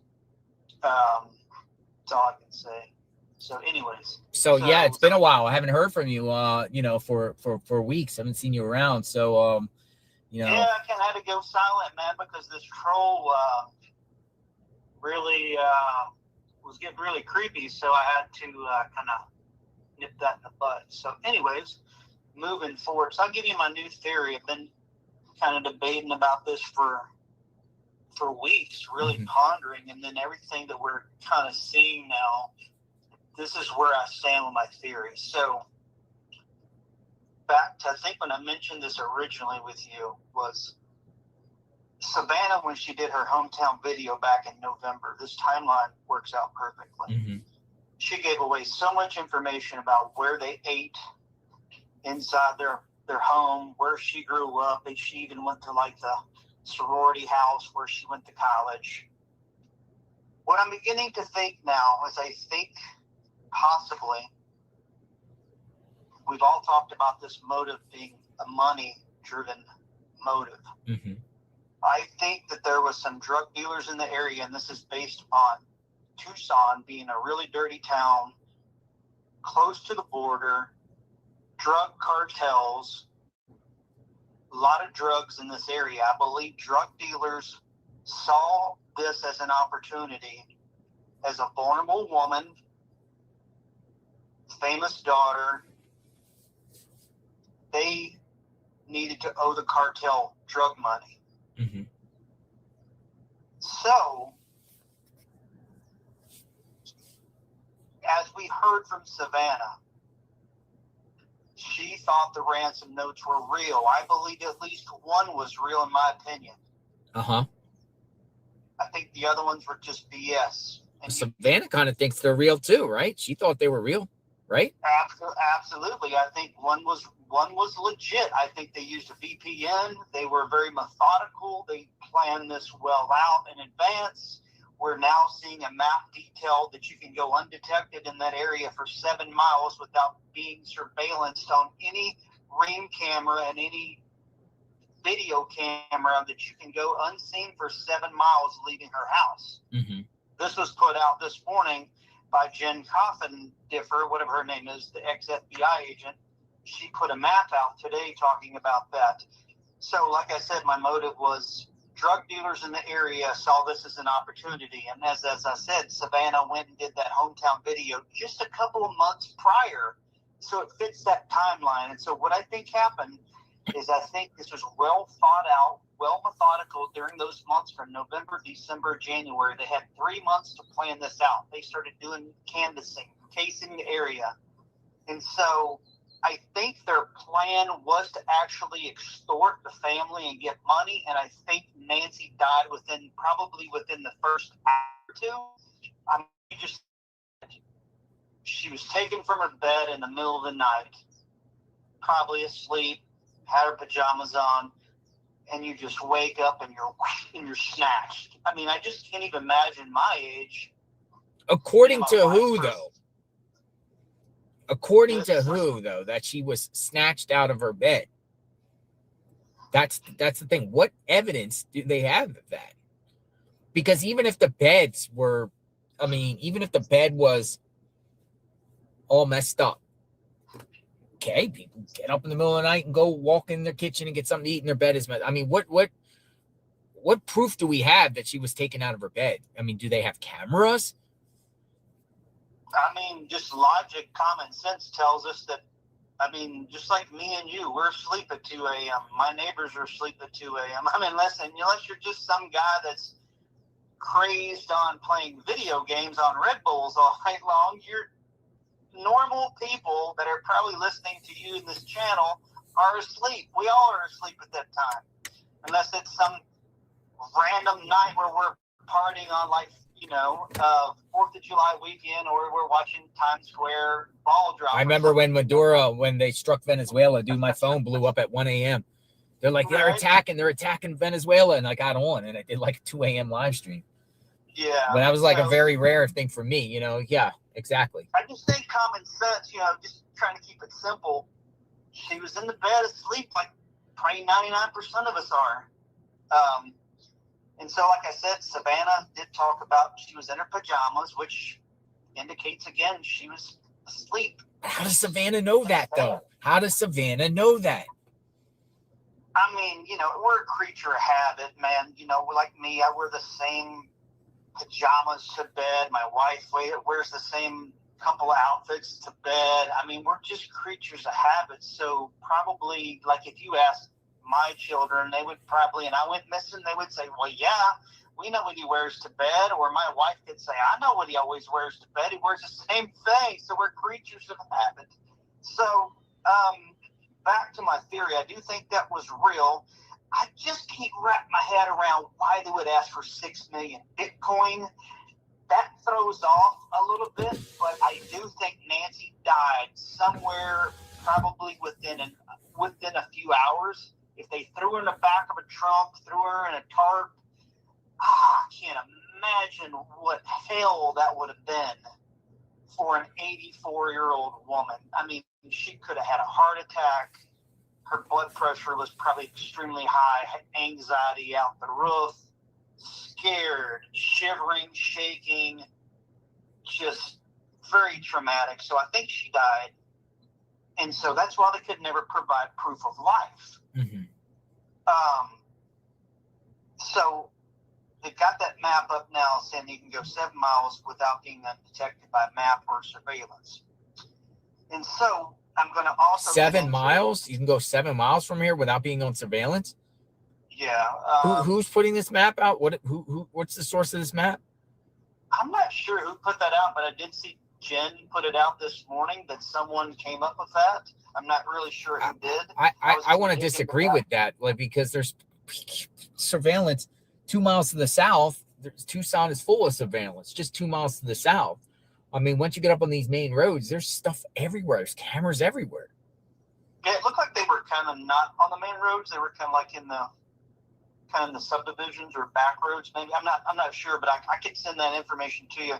Speaker 6: That's all I can say. So anyways.
Speaker 1: So yeah, it's been a while. I haven't heard from you, for weeks. I haven't seen you around. So,
Speaker 6: Yeah, I kind of had to go silent, man, because this troll really was getting really creepy. So I had to kind of nip that in the bud. So anyways, moving forward. So I'll give you my new theory. I've been kind of debating about this for weeks, really pondering, and then everything that we're kind of seeing now, this is where I stand with my theory. So back to, I think when I mentioned this originally with you, was Savannah, when she did her hometown video back in November. This timeline works out perfectly. She gave away so much information about where they ate inside their home, where she grew up, and she even went to like the sorority house where she went to college. What I'm beginning to think now is I think possibly, we've all talked about this motive being a money-driven motive. I think that there was some drug dealers in the area, and this is based on Tucson being a really dirty town, close to the border, drug cartels, a lot of drugs in this area. I believe drug dealers saw this as an opportunity, as a vulnerable woman, famous daughter. They needed to owe the cartel drug money. So, as we heard from Savannah, she thought the ransom notes were real. I believe at least one was real, in my opinion. I think the other ones were just BS. And
Speaker 1: Savannah kind of thinks they're real too, right? She thought they were real, right?
Speaker 6: Absolutely. I think one was legit. I think they used a VPN. They were very methodical. They planned this well out in advance. We're now seeing a map detail that you can go undetected in that area for 7 miles without being surveillanced on any ring camera and any video camera, that you can go unseen for 7 miles leaving her house. This was put out this morning
Speaker 5: by Jen Coffin Differ, whatever her name is, the ex-FBI agent. She put a map out today talking about that. So, like I said, my motive was drug dealers in the area saw this as an opportunity. And as I said, Savannah went and did that hometown video just a couple of months prior. So it fits that timeline. And so what I think happened is I think this was well thought out, well methodical during those months from November, December, January. They had 3 months to plan this out. They started doing canvassing, casing the area. And so I think their plan was to actually extort the family and get money. And I think Nancy died probably within the first hour or two. She was taken from her bed in the middle of the night, probably asleep, had her pajamas on, and you just wake up and you're snatched. I mean, I just can't even imagine my age.
Speaker 1: According to who, though? According to who, though, that she was snatched out of her bed? That's the thing. What evidence do they have of that? Because even if the beds were, even if the bed was all messed up, okay, people get up in the middle of the night and go walk in their kitchen and get something to eat, and their bed is messed. I mean, what proof do we have that she was taken out of her bed? I mean, do they have cameras?
Speaker 5: I mean, just logic, common sense tells us that, just like me and you, we're asleep at 2 a.m. My neighbors are asleep at 2 a.m. I mean, listen, unless you're just some guy that's crazed on playing video games on Red Bulls all night long, you're normal people that are probably listening to you in this channel are asleep. We all are asleep at that time. Unless it's some random night where we're partying on 4th of July weekend, or we're watching Times Square ball drop.
Speaker 1: I remember when Maduro, when they struck Venezuela, dude, my phone blew up at 1 a.m. They're like, they're attacking Venezuela. And I got on and I did like a 2 a.m. live stream.
Speaker 5: Yeah.
Speaker 1: But that was like a very rare thing for me, Yeah, exactly.
Speaker 5: I just think common sense, just trying to keep it simple. She was in the bed asleep like probably 99% of us are. And so, like I said, Savannah did talk about she was in her pajamas, which indicates, again, she was asleep.
Speaker 1: How does Savannah know that, though? How does Savannah know that?
Speaker 5: I mean, we're a creature of habit, man. Like me, I wear the same pajamas to bed. My wife wears the same couple of outfits to bed. I mean, we're just creatures of habit. So probably, like if you ask my children, they would probably, and I went missing, they would say, well, yeah, we know what he wears to bed. Or my wife could say, I know what he always wears to bed. He wears the same thing. So we're creatures of habit. So back to my theory, I do think that was real. I just can't wrap my head around why they would ask for 6 million Bitcoin. That throws off a little bit, but I do think Nancy died somewhere probably within a few hours. If they threw her in the back of a trunk, threw her in a tarp, I can't imagine what hell that would have been for an 84-year-old woman. I mean, she could have had a heart attack. Her blood pressure was probably extremely high, had anxiety out the roof, scared, shivering, shaking, just very traumatic. So I think she died. And so that's why they could never provide proof of life.
Speaker 1: Mm-hmm.
Speaker 5: So they got that map up now saying you can go 7 miles without being undetected by map or surveillance. And so I'm going to also
Speaker 1: 7 miles? You can go 7 miles from here without being on surveillance?
Speaker 5: Yeah.
Speaker 1: Who's putting this map out? What's the source of this map?
Speaker 5: I'm not sure who put that out, but I did see Jen put it out this morning that someone came up with that. I'm not really sure who did.
Speaker 1: I want to disagree with that, because there's surveillance 2 miles to the south. Tucson is full of surveillance, just 2 miles to the south. I mean, once you get up on these main roads, there's stuff everywhere. There's cameras everywhere.
Speaker 5: Yeah, it looked like they were kind of not on the main roads. They were kind of like in the subdivisions or back roads, maybe. I'm not sure, but I could send that information to you.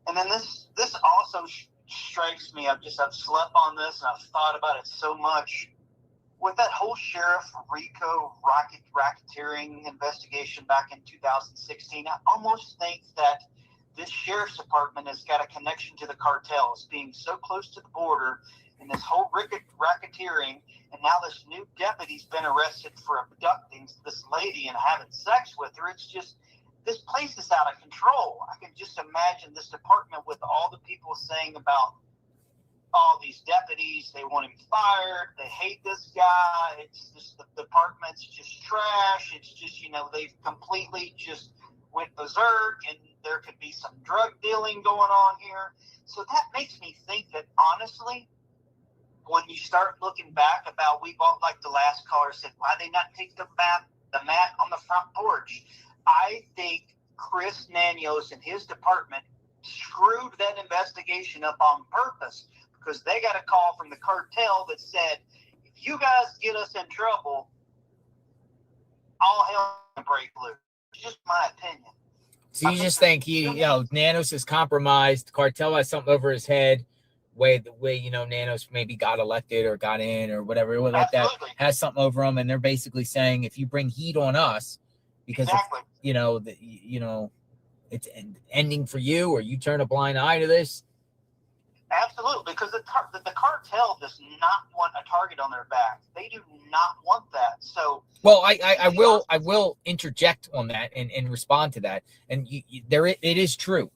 Speaker 5: And then this also strikes me. I've slept on this and I've thought about it so much. With that whole Sheriff Rico racketeering investigation back in 2016, I almost think that this sheriff's department has got a connection to the cartels, being so close to the border, and this whole racketeering. And now this new deputy's been arrested for abducting this lady and having sex with her. It's just, this place is out of control. I can just imagine this department with all the people saying about all these deputies, they want him fired, they hate this guy, it's just, the department's just trash, it's just, you know, they've completely just went berserk, and there could be some drug dealing going on here. So that makes me think that, honestly, when you start looking back about, we both, like the last caller said, why they not take the mat on the front porch? I think Chris Nanos and his department screwed that investigation up on purpose, because they got a call from the cartel that said, if you guys get us in trouble, all hell will break loose. Just my opinion.
Speaker 1: So you just think Nanos is compromised, cartel has something over his head, the way, you know, Nanos maybe got elected or got in or whatever, like
Speaker 5: Absolutely.
Speaker 1: that, has something over him, and they're basically saying, if you bring heat on us, because
Speaker 5: Exactly.
Speaker 1: it's ending for you, or you turn a blind eye to this.
Speaker 5: Absolutely, because the cartel does not want a target on their back. They do not want that. So,
Speaker 1: well, I will interject on that and respond to that. And it is true.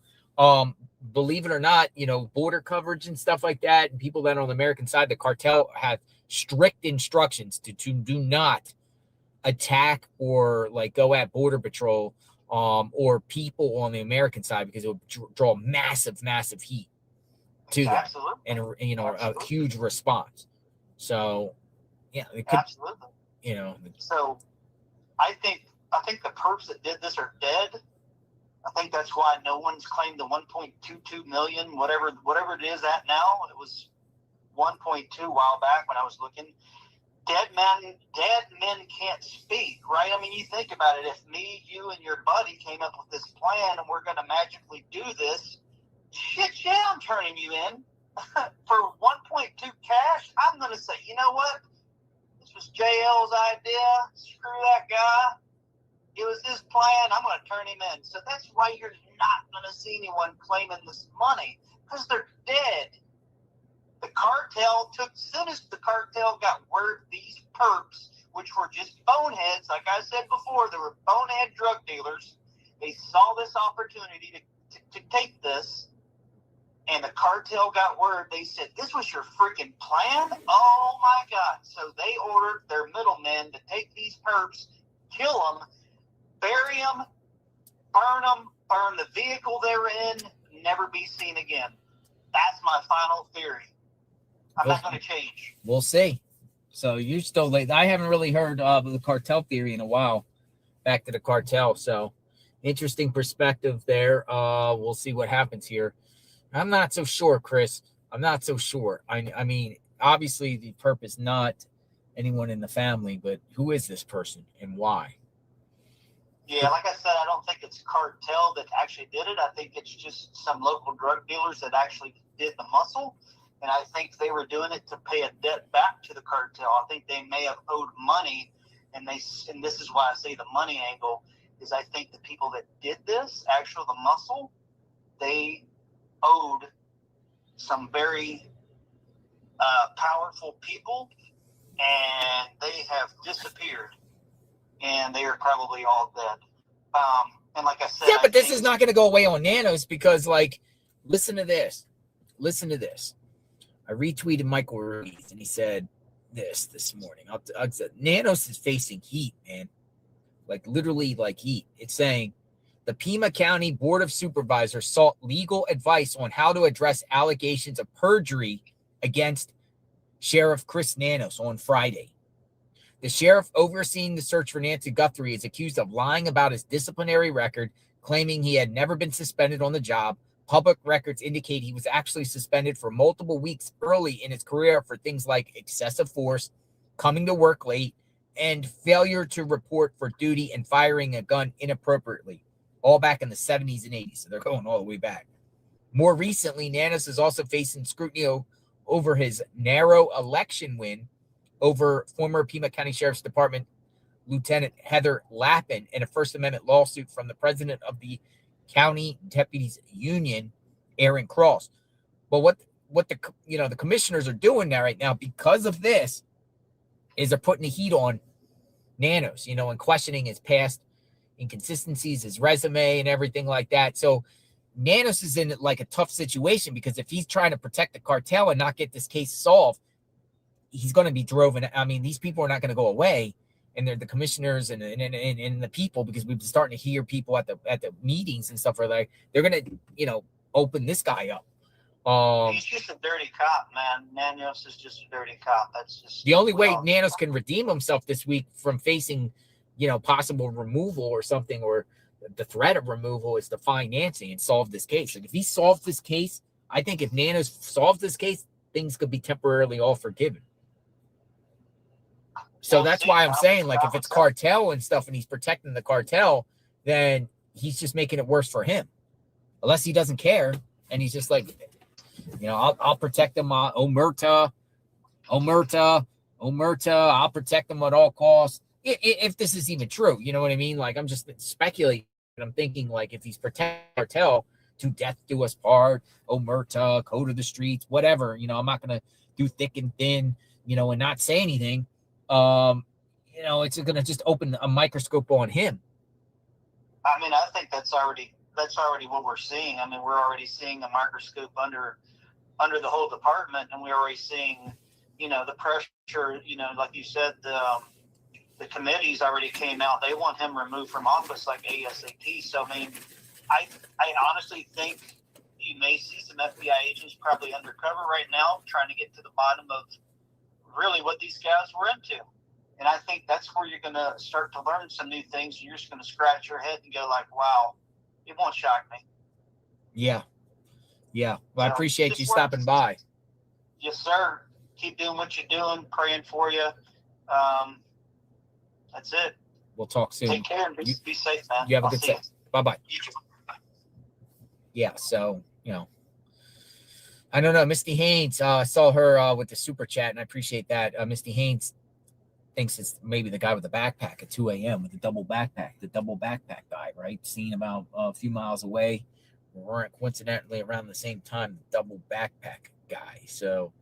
Speaker 1: Believe it or not, you know, border coverage and stuff like that, and people that are on the American side, the cartel have strict instructions to do not attack or like go at border patrol or people on the American side, because it will draw massive heat to them.
Speaker 5: absolutely.
Speaker 1: And you know, a huge response. So yeah, it could,
Speaker 5: Absolutely.
Speaker 1: you know.
Speaker 5: So I think the perps that did this are dead. I think that's why no one's claimed the 1.22 million, whatever it is at now. It was 1.2 a while back when I was looking. Dead men can't speak, right? I mean, you think about it. If me, you, and your buddy came up with this plan and we're going to magically do this, shit, yeah, I'm turning you in. For 1.2 cash, I'm going to say, you know what? This was JL's idea. Screw that guy. It was his plan. I'm going to turn him in. So that's why you're not going to see anyone claiming this money, because they're dead. The cartel as soon as the cartel got word these perps, which were just boneheads, like I said before, they were bonehead drug dealers. They saw this opportunity to take this, and the cartel got word. They said, this was your freaking plan? Oh, my God. So they ordered their middlemen to take these perps, kill them, bury them, burn the vehicle they were in, never be seen again. That's my final theory. I'm not going to change.
Speaker 1: We'll see. So you're still late. I haven't really heard of the cartel theory in a while. Back to the cartel. So interesting perspective there. We'll see what happens here. I'm not so sure, Chris. I'm not so sure. I mean, obviously the perp is not anyone in the family, but who is this person and why?
Speaker 5: Yeah, like I said, I don't think it's cartel that actually did it. I think it's just some local drug dealers that actually did the muscle. And I think they were doing it to pay a debt back to the cartel. I think they may have owed money, and this is why I say the money angle is I think the people that did this, the muscle, they owed some very powerful people, and they have disappeared, and they are probably all dead. And like I said,
Speaker 1: yeah, but this is not going to go away on Nanos, because, like, listen to this. I retweeted Michael Ruiz, and he said this morning. I said, Nanos is facing heat, man. Like, literally, like heat. It's saying, the Pima County Board of Supervisors sought legal advice on how to address allegations of perjury against Sheriff Chris Nanos on Friday. The sheriff overseeing the search for Nancy Guthrie is accused of lying about his disciplinary record, claiming he had never been suspended on the job. Public records indicate he was actually suspended for multiple weeks early in his career for things like excessive force, coming to work late, and failure to report for duty and firing a gun inappropriately, all back in the 70s and 80s. So they're going all the way back. More recently, Nanos is also facing scrutiny over his narrow election win over former Pima County Sheriff's Department Lieutenant Heather Lappin in a First Amendment lawsuit from the president of the County Deputies Union, Aaron Cross. But what the the commissioners are doing now right now because of this is they're putting the heat on Nanos, and questioning his past inconsistencies, his resume, and everything like that. So Nanos is in like a tough situation because if he's trying to protect the cartel and not get this case solved, he's going to be driven. I mean, these people are not going to go away, and they're the commissioners and the people, because we've been starting to hear people at the meetings and stuff where they're going to open this guy up.
Speaker 5: He's just a dirty cop, man. Nanos is just a dirty cop. That's just
Speaker 1: the only way Nanos can redeem himself this week from facing, possible removal or something, or the threat of removal, is to find Nancy and solve this case. And if he solves this case, I think if Nanos solves this case, things could be temporarily all forgiven. So that's why I'm saying, like, if it's cartel and stuff and he's protecting the cartel, then he's just making it worse for him. Unless he doesn't care and he's just like, I'll protect them. Omerta. I'll protect them at all costs. If this is even true, you know what I mean? Like, I'm just speculating. I'm thinking, like, if he's protecting cartel, to death do us part, Omerta, code of the streets, whatever. I'm not gonna do thick and thin, and not say anything. It's gonna just open a microscope on him.
Speaker 5: I mean, I think that's already what we're seeing. I mean, we're already seeing a microscope under the whole department, and we're already seeing, the pressure. Like you said, the committees already came out. They want him removed from office like ASAP. So I mean, I honestly think you may see some FBI agents probably undercover right now, trying to get to the bottom of really what these guys were into. And I think that's where you're going to start to learn some new things. You're just going to scratch your head and go like, wow, it won't shock me.
Speaker 1: Yeah. Well, I appreciate you stopping by.
Speaker 5: Yes, sir. Keep doing what you're doing. Praying for you. That's it.
Speaker 1: We'll talk soon.
Speaker 5: Take care and be safe, man.
Speaker 1: You have a good day. Bye-bye.
Speaker 5: You too.
Speaker 1: Yeah, so, I don't know. Misty Haynes, saw her with the super chat, and I appreciate that. Misty Haynes thinks it's maybe the guy with the backpack at 2 a.m. with the double backpack guy, right? Seen about a few miles away. Weren't coincidentally around the same time, the double backpack guy. So,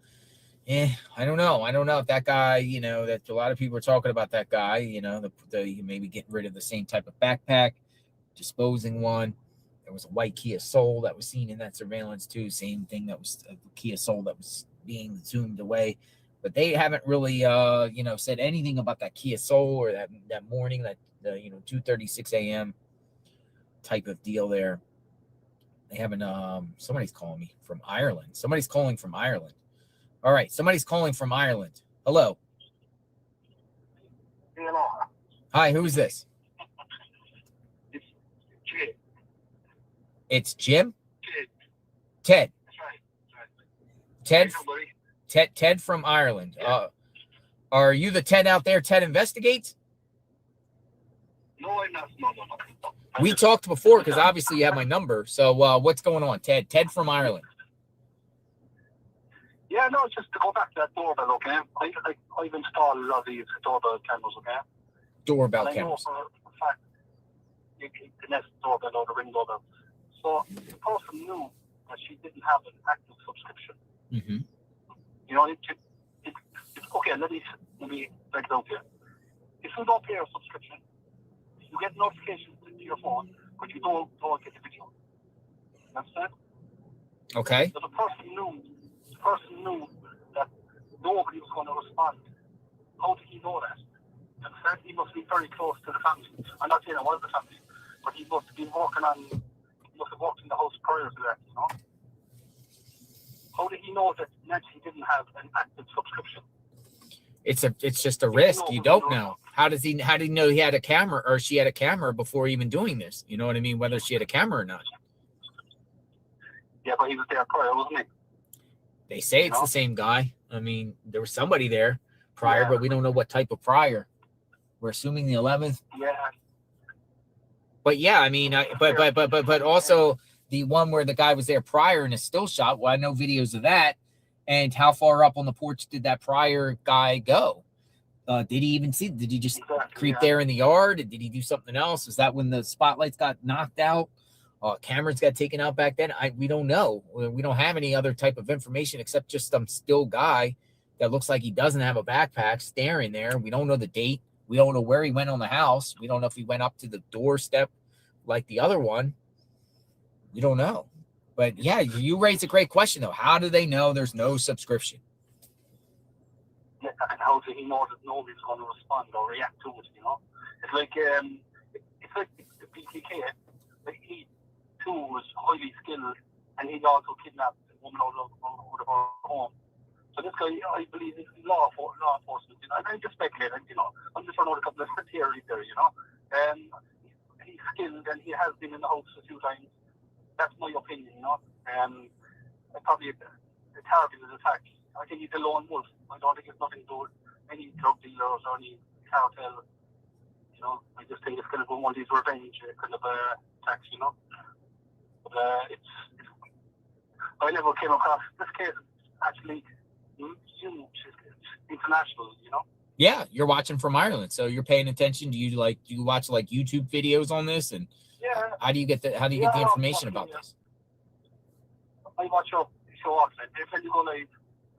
Speaker 1: I don't know. I don't know if that guy, that a lot of people are talking about that guy, the maybe getting rid of the same type of backpack, disposing one. There was a white Kia Soul that was seen in that surveillance too. Same thing, that was a Kia Soul that was being zoomed away. But they haven't really, said anything about that Kia Soul or that morning, that 2:36 a.m. type of deal there. They haven't. Somebody's calling me from Ireland. Somebody's calling from Ireland. All right, somebody's calling from Ireland. Hello.
Speaker 6: Hello.
Speaker 1: Hi, who's this?
Speaker 6: It's Jim.
Speaker 1: It's Jim?
Speaker 6: Ted.
Speaker 1: Ted.
Speaker 6: That's right.
Speaker 1: Ted from Ireland.
Speaker 6: Yeah.
Speaker 1: Are you the Ted out there, Ted Investigates?
Speaker 6: No, I'm not. No.
Speaker 1: We talked before because obviously you have my number. So what's going on, Ted? Ted from Ireland.
Speaker 6: Yeah, no, just to go back to that doorbell, okay? I've installed a lot of these doorbell cameras, okay?
Speaker 1: Doorbell
Speaker 6: and I know
Speaker 1: cameras.
Speaker 6: for a fact you can connect the doorbell or the ring doorbell. So the person knew that she didn't have an active subscription.
Speaker 1: Mm-hmm.
Speaker 6: Okay, let me break it down here. If you don't pay a subscription, you get notifications to your phone, but you don't get the video. You understand?
Speaker 1: Okay.
Speaker 6: So the person knew that nobody was going to respond. How did he know that? You understand? He must be very close to the family. I'm not saying it was the family, but he must have worked in the house prior to that, How did he know that Nancy didn't have an active subscription?
Speaker 1: It's just a risk. You don't know. How did he know he had a camera or she had a camera before even doing this? You know what I mean? Whether she had a camera or not.
Speaker 6: Yeah, but he was there prior, wasn't he?
Speaker 1: They say it's the same guy. I mean, there was somebody there prior, but we don't know what type of prior. We're assuming the 11th.
Speaker 6: Yeah.
Speaker 1: But yeah, I mean, but also the one where the guy was there prior and is still shot. Well, I know videos of that. And how far up on the porch did that prior guy go? Did he even see? Did he just creep there in the yard? Did he do something else? Is that when the spotlights got knocked out? Cameras got taken out back then. We don't know. We don't have any other type of information except just some still guy that looks like he doesn't have a backpack staring there. We don't know the date. We don't know where he went on the house. We don't know if he went up to the doorstep like the other one. We don't know. But yeah, you raised a great question though. How do they know there's no subscription?
Speaker 7: Yeah, and how do he know that nobody's going to respond or react to it? It's like the PKK. Like he too was highly skilled, and he also kidnapped a woman out of her home. So this guy, I believe, is law enforcement. I just speculate. I'm just throwing out a couple of theories there. He's skilled, and he has been in the house a few times. That's my opinion. Probably a targeted attack. I think he's a lone wolf. I don't think it's nothing to do with any drug dealers or any cartel. I just think it's going to go one of these revenge kind of attacks. But I never came across this case. Actually, huge. It's international.
Speaker 1: Yeah, you're watching from Ireland, so you're paying attention. Do you watch like YouTube videos on this, and how do you get the information about this?
Speaker 7: I watch your show often. If you go live,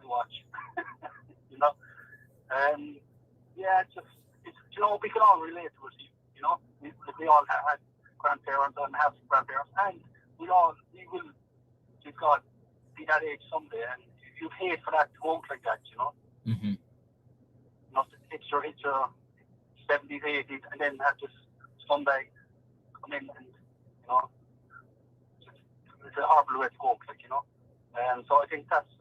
Speaker 7: I watch. And it's we can all relate to it. We all had grandparents and have grandparents, and we will, thank God, be that age someday, and you hate for that to work like that.
Speaker 1: Mm-hmm.
Speaker 7: Hit your 70s, 80s, and then have this scumbag come in and, it's a horrible way to go, And so I think that's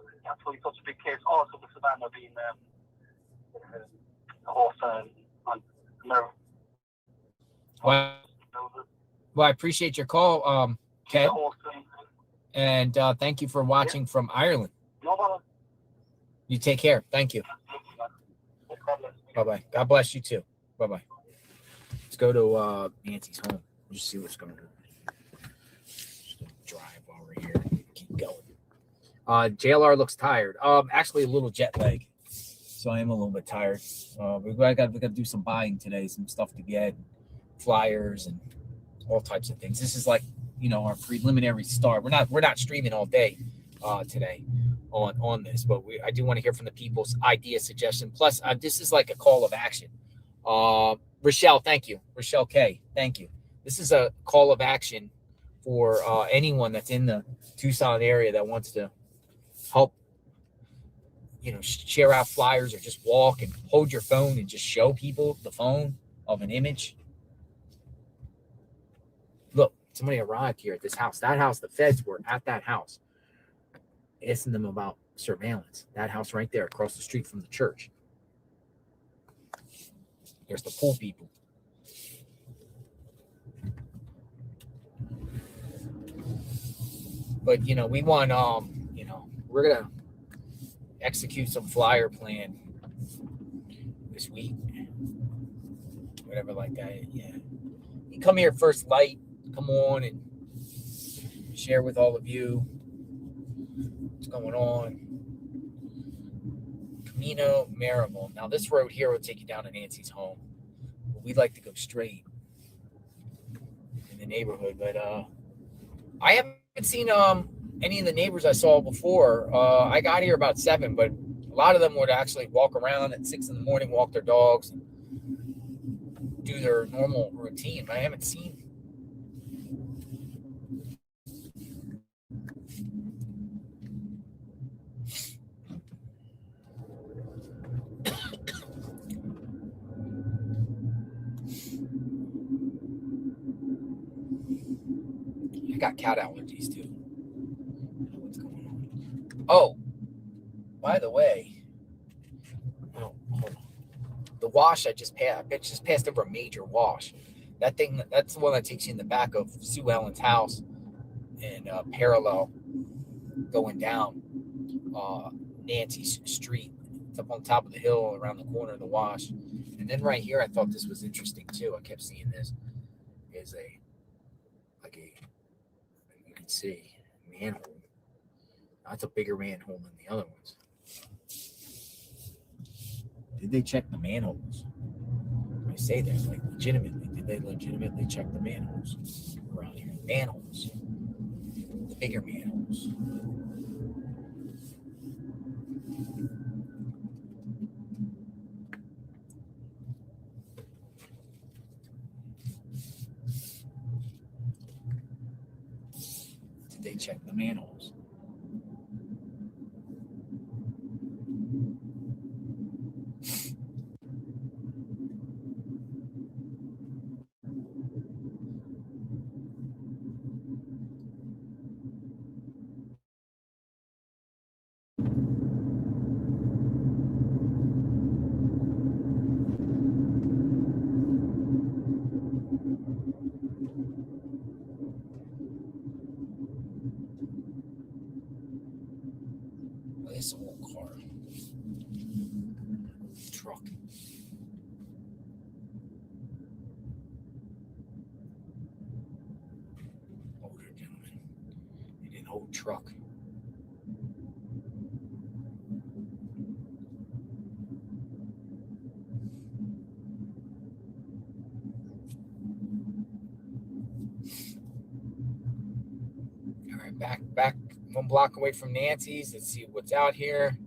Speaker 7: why it's such a big case. Also, with Savannah being a horse on America.
Speaker 1: Well, I appreciate your call, Ted. And thank you for watching from Ireland.
Speaker 7: No problem.
Speaker 1: You take care. Thank you. Bye-bye. God bless you too. Bye-bye. Let's go to Nancy's home. Just see what's going on. Just drive while we're here. Keep going. JLR looks tired. Actually a little jet lag. So I am a little bit tired. We got to do some buying today, some stuff to get, flyers and all types of things. This is like, our preliminary start. We're not streaming all day today on this, but I do want to hear from the people's idea suggestion. Plus, this is like a call of action. Rochelle, thank you. Rochelle K, thank you. This is a call of action for anyone that's in the Tucson area that wants to help, share out flyers or just walk and hold your phone and just show people the phone of an image. Look, somebody arrived here at this house. That house, the feds were at that house asking them about surveillance. That house right there across the street from the church. There's the pool people. But, we want, we're going to execute some flyer plan this week. Whatever like that. Yeah. You come here first light. Come on and share with all of you what's going on. Camino Marable. Now this road here will take you down to Nancy's home. But we'd like to go straight in the neighborhood. But I haven't seen any of the neighbors I saw before. I got here about 7, but a lot of them would actually walk around at 6 in the morning, walk their dogs, and do their normal routine. But I haven't seen I got cat allergies too. What's going on? Oh, by the way, hold on. The wash I just passed over a major wash. That's the one that takes you in the back of Sue Ellen's house and parallel going down Nancy's Street. It's up on top of the hill around the corner of the wash. And then right here, I thought this was interesting too. I kept seeing this is you can see manhole. That's a bigger manhole than the other ones. Did they check the manholes? I say that like legitimately. they legitimately check the manholes around here. Manholes. The bigger manholes. They check the manholes. This whole car. Truck. Older gentleman in an old truck. All right, back 1 block away from Nancy's. Let's see what's out here.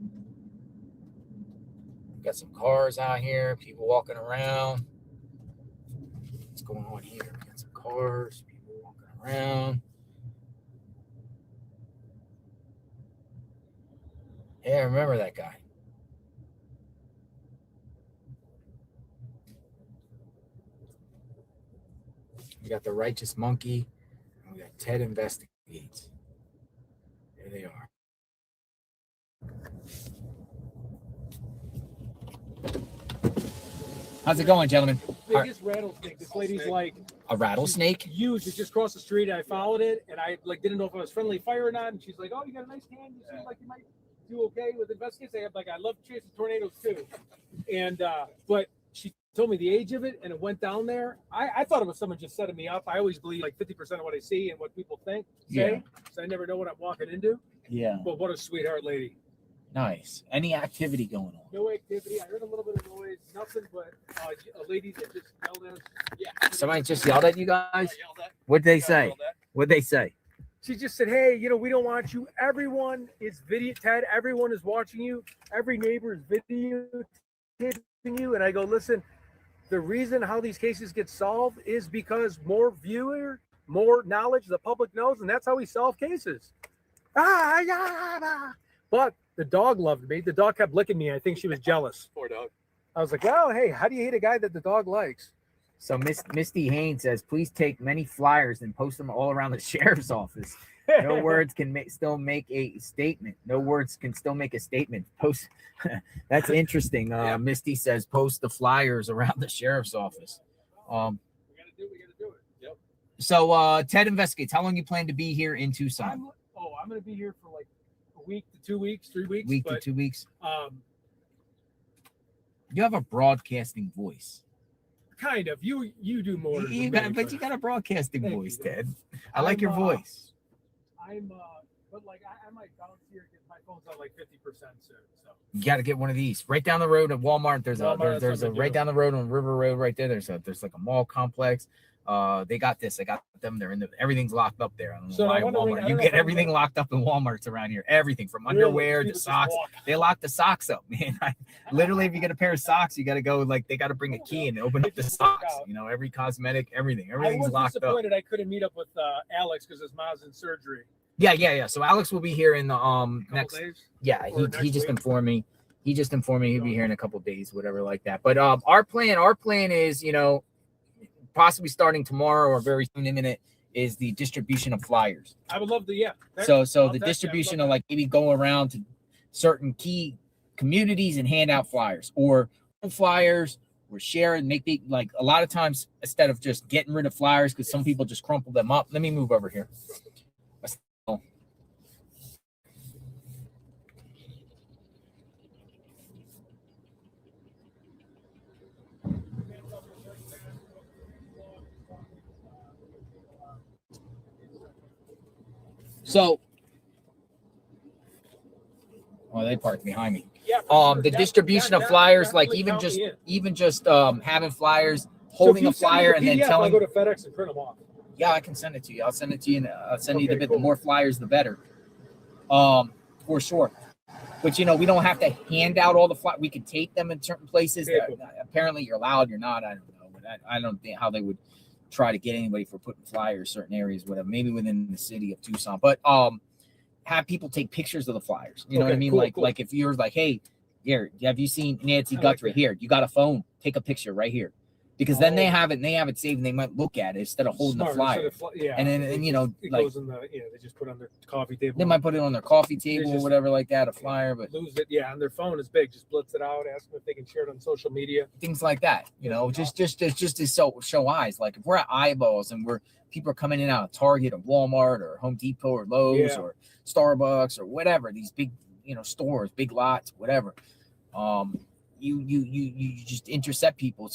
Speaker 1: We've got some cars out here, people walking around. What's going on here? We got some cars, people walking around. Yeah, I remember that guy. We got the Righteous Monkey, and we got Ted Investigates. There they are. How's it going, gentlemen?
Speaker 2: Biggest rattlesnake. This lady's like
Speaker 1: a rattlesnake.
Speaker 2: Huge. It just crossed the street. I followed it, and I like didn't know if I was friendly fire or not. And she's like, "Oh, you got a nice hand. You seem like you might do okay with investigating." I love chasing tornadoes too. And but she told me the age of it, and it went down there. I thought it was someone just setting me up. I always believe like 50% of what I see and what people think say. So I never know what I'm walking into.
Speaker 1: Yeah.
Speaker 2: But what a sweetheart lady.
Speaker 1: Nice. Any activity going on?
Speaker 2: No activity. I heard a little bit of noise. Nothing but a lady that just yelled at us. Yeah.
Speaker 1: Somebody just yelled at you guys? What'd they say? What'd they say?
Speaker 2: She just said, "Hey, we don't want you. Everyone is Ted. Everyone is watching you. Every neighbor is videotaping you." And I go, "Listen, the reason how these cases get solved is because more more knowledge the public knows, and that's how we solve cases." But the dog loved me. The dog kept licking me. I think she was jealous.
Speaker 3: Poor dog.
Speaker 2: I was like, "Oh, hey, how do you hate a guy that the dog likes?"
Speaker 1: So Misty Haynes says, please take many flyers and post them all around the sheriff's office. No words can still make a statement. No words can still make a statement. Post. That's interesting. Misty says, post the flyers around the sheriff's office.
Speaker 2: We gotta do it. Yep.
Speaker 1: So Ted Investigates. How long you plan to be here in Tucson?
Speaker 2: I'm gonna be here for like a week to 2 weeks, 3 weeks.
Speaker 1: To 2 weeks. You have a broadcasting voice.
Speaker 2: Kind of. You do more.
Speaker 1: But you got a broadcasting voice, Ted. I like your voice.
Speaker 2: But like I might bounce here because my phone's on like 50% soon. So
Speaker 1: you got to get one of these right down the road at Walmart. There's a right down the road on River Road right there. There's like a mall complex. They got this. I got them. They're everything's locked up there. I don't know why Walmart. You get everything locked up in Walmarts around here. Everything from underwear to socks. They lock the socks up, man. Literally, if you get a pair of socks, you got to go they got to bring a key and open up the socks. Every cosmetic, everything's locked up.
Speaker 2: I was disappointed I couldn't meet up with Alex because his mom's in surgery.
Speaker 1: Yeah. So Alex will be here in the next days? Yeah, he just informed me. He just informed me he'll be here in a couple of days, whatever like that. But our plan is, possibly starting tomorrow or very soon imminent is the distribution of flyers.
Speaker 2: I would love to,
Speaker 1: So the distribution of maybe go around to certain key communities and hand out flyers or flyers or share and make a lot of times instead of just getting rid of flyers because some people just crumple them up. Let me move over here. So, they parked behind me.
Speaker 2: Yeah,
Speaker 1: the distribution of flyers, like even just having flyers
Speaker 2: if
Speaker 1: holding
Speaker 2: you
Speaker 1: a
Speaker 2: send me
Speaker 1: flyer
Speaker 2: the
Speaker 1: and then
Speaker 2: PDF,
Speaker 1: telling.
Speaker 2: I'll go to FedEx and print them off.
Speaker 1: Yeah, I can send it to you. I'll send it to you, and I'll send you the
Speaker 2: Okay,
Speaker 1: bit.
Speaker 2: cool.
Speaker 1: The more flyers, the better. For sure. But we don't have to hand out all the flyers. We could tape them in certain places.
Speaker 2: Yeah, cool.
Speaker 1: Apparently, you're allowed. You're not. I don't know. But I don't think how they would try to get anybody for putting flyers certain areas, whatever. Maybe within the city of Tucson. But have people take pictures of the flyers. You know what I mean?
Speaker 2: Cool, cool.
Speaker 1: Like if you're like, hey, here, have you seen Nancy
Speaker 2: I like
Speaker 1: Guthrie?
Speaker 2: that.
Speaker 1: Here, you got a phone? Take a picture right here. Because then they have it and they have it saved and they might look at it instead of holding the flyer.
Speaker 2: Yeah.
Speaker 1: And then
Speaker 2: it
Speaker 1: like
Speaker 2: goes in the they just put it on their coffee table.
Speaker 1: they might put it on their coffee table or
Speaker 2: just-
Speaker 1: whatever like that, a flyer, but
Speaker 2: lose it. Yeah, on their phone is big. Just blitz it out. Ask them if they can share it on social media.
Speaker 1: things like that, just to show eyes. Like if we're at eyeballs and people are coming in and out of Target or Walmart or Home Depot or Lowe's or Starbucks or whatever, these big, stores, big lots, whatever. You just intercept people,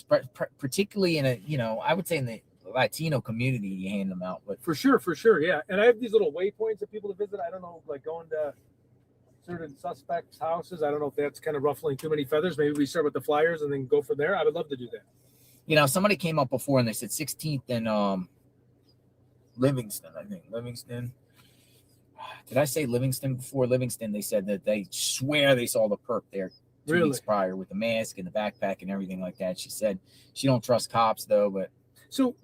Speaker 1: particularly in I would say in the Latino community, you hand them out. But
Speaker 2: For sure, yeah. And I have these little waypoints of people to visit. I don't know, like going to certain suspects' houses. I don't know if that's kind of ruffling too many feathers. Maybe we start with the flyers and then go from there. I would love to do that.
Speaker 1: Somebody came up before and they said 16th and Livingston, I think. Livingston. Did I say Livingston before? Livingston, they said that they swear they saw the perp there 2 weeks prior with the mask and the backpack and everything like that. She said she don't trust cops though, but
Speaker 2: So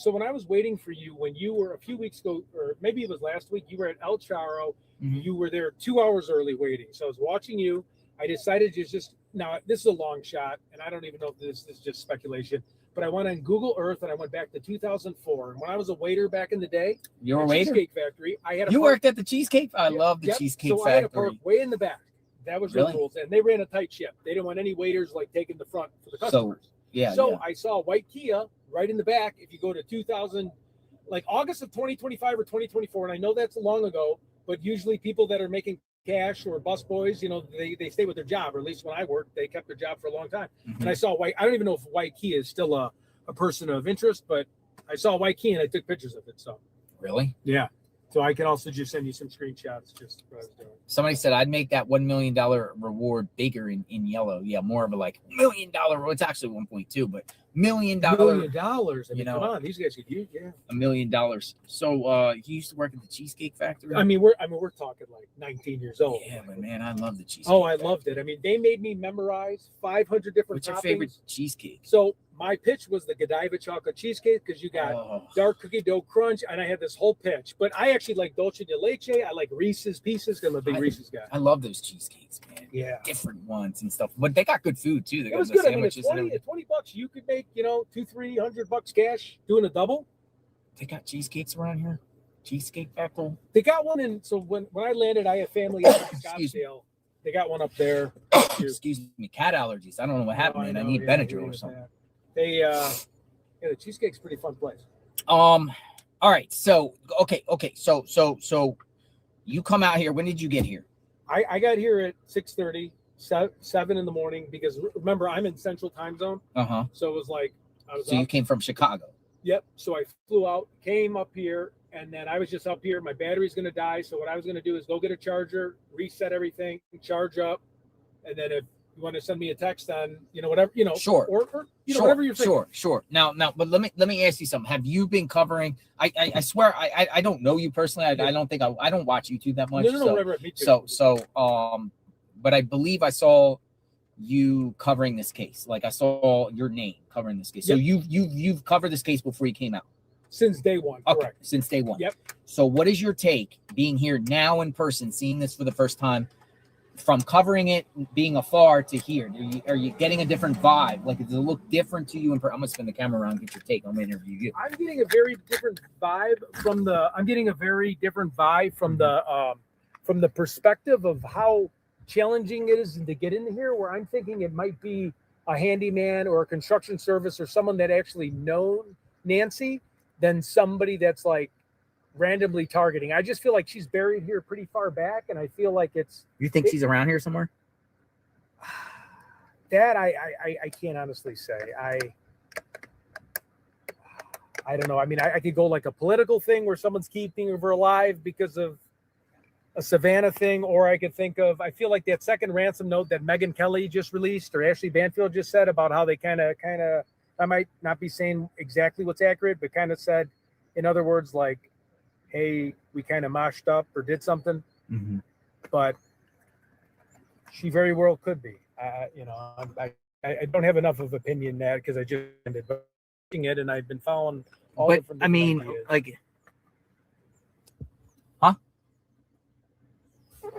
Speaker 2: when I was waiting for you, when you were a few weeks ago, or maybe it was last week, you were at El Charo.
Speaker 1: Mm-hmm.
Speaker 2: You were there 2 hours early waiting. So I was watching you. I decided to just now this is a long shot, and I don't even know if this is just speculation. But I went on Google Earth and I went back to 2004. And when I was a waiter back in the day,
Speaker 1: you're a waiter.
Speaker 2: Cheesecake Factory. I had
Speaker 1: you worked at the Cheesecake. I love the Cheesecake
Speaker 2: so
Speaker 1: Factory.
Speaker 2: I had a park way in the back. That was
Speaker 1: Really?
Speaker 2: the rules, and they ran a tight ship. They didn't want any waiters like taking the front for the customers. So I saw a white Kia right in the back. If you go to 2000, like August of 2025 or 2024, and I know that's long ago, but usually people that are making cash or bus boys, they stay with their job, or at least when I worked, they kept their job for a long time.
Speaker 1: Mm-hmm.
Speaker 2: And I saw white. I don't even know if white Kia is still a person of interest, but I saw a white Kia and I took pictures of it. So
Speaker 1: Really?
Speaker 2: yeah. So I can also just send you some screenshots. Just what I was doing.
Speaker 1: Somebody said I'd make that $1 million reward bigger in yellow. Yeah, more of a like $1 million. It's actually 1.2, but $1 million.
Speaker 2: $1 million. I mean, come on, these guys could use $1
Speaker 1: million. So he used to work at the Cheesecake Factory.
Speaker 2: I mean, we're talking like 19 years old.
Speaker 1: Yeah, but man, I love the cheesecake.
Speaker 2: Oh, I loved it. I mean, they made me memorize 500 different
Speaker 1: What's your
Speaker 2: toppings.
Speaker 1: favorite cheesecake?
Speaker 2: So my pitch was the Godiva chocolate cheesecake because you got dark cookie dough crunch, and I had this whole pitch. But I actually like dulce de leche. I like Reese's Pieces because I'm a big Reese's guy.
Speaker 1: I love those cheesecakes, man.
Speaker 2: Yeah,
Speaker 1: different ones and stuff. But they got good food too. They got
Speaker 2: it was
Speaker 1: the
Speaker 2: good. I mean,
Speaker 1: sandwiches and everything.
Speaker 2: at $20, you could make $200-300 cash doing a double.
Speaker 1: They got cheesecakes around here. Cheesecake Factory.
Speaker 2: They got one in. So when I landed, I have family in Scottsdale. They got one up there.
Speaker 1: Excuse me, cat allergies. I don't know what happened, man. I need Benadryl or something.
Speaker 2: They the Cheesecake's a pretty fun place.
Speaker 1: All right. So okay. So you come out here. When did you get here?
Speaker 2: I got here at 6:30, 7 in the morning, because remember I'm in Central Time Zone. So it was like
Speaker 1: So you came from Chicago.
Speaker 2: Yep. So I flew out, came up here, and then I was just up here. My battery's gonna die. So what I was gonna do is go get a charger, reset everything, charge up, and then if you want to send me a text on, whatever,
Speaker 1: sure,
Speaker 2: or whatever you're thinking.
Speaker 1: Sure. Now, but let me ask you something. Have you been covering? I swear I don't know you personally. I don't think I don't watch YouTube that much.
Speaker 2: No, whatever. Me too.
Speaker 1: So but I believe I saw you covering this case. Like I saw your name covering this case. So you've covered this case before you came out.
Speaker 2: Since day one.
Speaker 1: Okay,
Speaker 2: correct.
Speaker 1: Since day one.
Speaker 2: Yep.
Speaker 1: So what is your take being here now in person, seeing this for the first time? From covering it, being afar to here, are you getting a different vibe? Like, does it look different to you? I'm gonna spin the camera around, get your take. I'm gonna interview you.
Speaker 2: I'm getting a very different vibe from the from the perspective of how challenging it is to get in here. Where I'm thinking it might be a handyman or a construction service or someone that actually known Nancy than somebody that's like randomly targeting. I just feel like she's buried here pretty far back, and I feel like
Speaker 1: You think she's around here somewhere?
Speaker 2: That I can't honestly say. I don't know. I mean, I could go like a political thing where someone's keeping her alive because of a Savannah thing, or I could think of, I feel like that second ransom note that Megyn Kelly just released or Ashley Banfield just said about how they kind of I might not be saying exactly what's accurate, but kind of said, in other words, like, hey, we kind of moshed up or did something.
Speaker 1: Mm-hmm.
Speaker 2: But she very well could be. I don't have enough of opinion that because I just ended up watching it and I've been following all
Speaker 1: But
Speaker 2: different
Speaker 1: I mean,
Speaker 2: ideas.
Speaker 1: like, huh?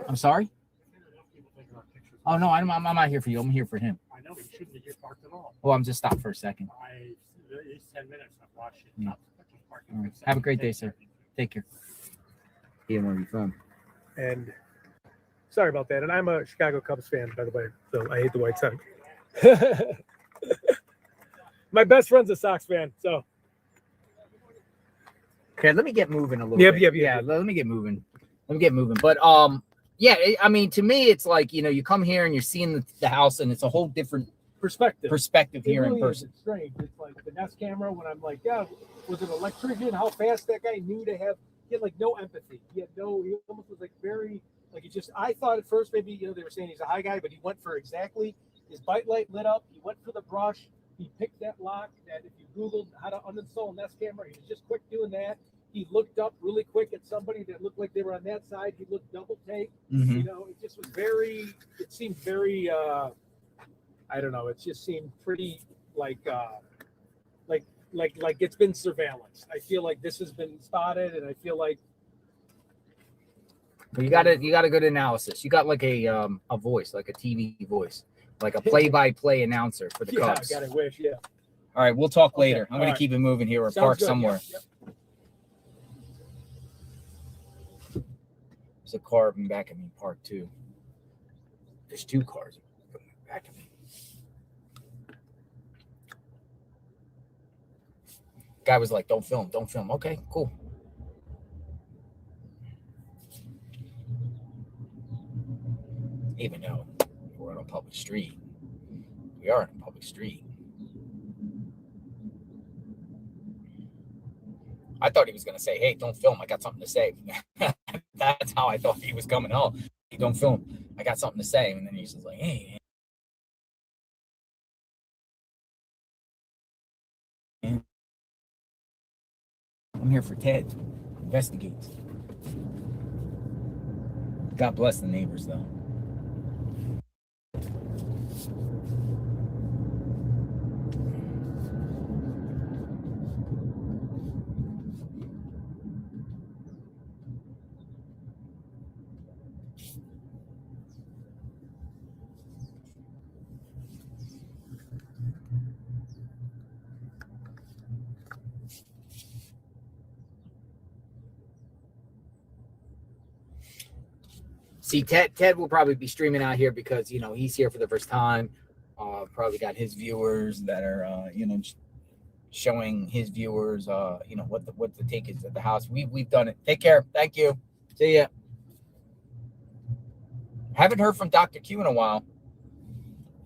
Speaker 1: I'm sorry. Oh no, I'm not here for you. I'm here for him.
Speaker 7: I know you shouldn't get parked at all.
Speaker 1: Well, I'm just stopped for a second.
Speaker 7: It's 10 minutes. I've watched it.
Speaker 1: Yeah. All right. Have a great day, sir. Take care. Yeah, where are you from?
Speaker 2: And sorry about that. And I'm a Chicago Cubs fan, by the way. So I hate the White Sox. My best friend's a Sox fan. So
Speaker 1: Okay, let me get moving a little
Speaker 2: Yep,
Speaker 1: bit.
Speaker 2: yep.
Speaker 1: Yeah, let me get moving. But yeah, I mean, to me, it's like, you come here and you're seeing the house, and it's a whole different
Speaker 2: perspective.
Speaker 1: here
Speaker 2: really
Speaker 1: in person.
Speaker 2: It's strange. It's like the Nest camera when I'm like, yeah, was it an electrician? How fast that guy knew to have. He had like no empathy. He almost was like very, like he just, I thought at first maybe, they were saying he's a high guy, but he went for exactly his bite light lit up. He went for the brush. He picked that lock that if you Googled how to uninstall a Nest camera, he was just quick doing that. He looked up really quick at somebody that looked like they were on that side. He looked double take.
Speaker 1: Mm-hmm.
Speaker 2: It just was very, it seemed very, I don't know. It just seemed pretty like it's been surveillance. I feel like this has been spotted, and I feel like
Speaker 1: You got a good analysis. You got like a voice, like a TV voice, like a play-by-play announcer for the Cubs.
Speaker 2: I gotta wish, yeah.
Speaker 1: All right, we'll talk later.
Speaker 2: Okay,
Speaker 1: I'm gonna keep it moving here or
Speaker 2: Sounds
Speaker 1: park
Speaker 2: good,
Speaker 1: somewhere.
Speaker 2: Yep.
Speaker 1: There's a car back at me parked too. There's two cars back at me. Guy was like, don't film. Okay, cool. Even though we're on a public street. We are on a public street. I thought he was going to say, hey, don't film. I got something to say. That's how I thought he was coming. Oh, hey, don't film. I got something to say. And then he's just like, hey. I'm here for Ted. Investigates. God bless the neighbors, though. See, Ted will probably be streaming out here because, he's here for the first time. Probably got his viewers that are, showing his viewers, what the take is at the house. We've done it. Take care. Thank you. See ya. Haven't heard from Dr. Q in a while.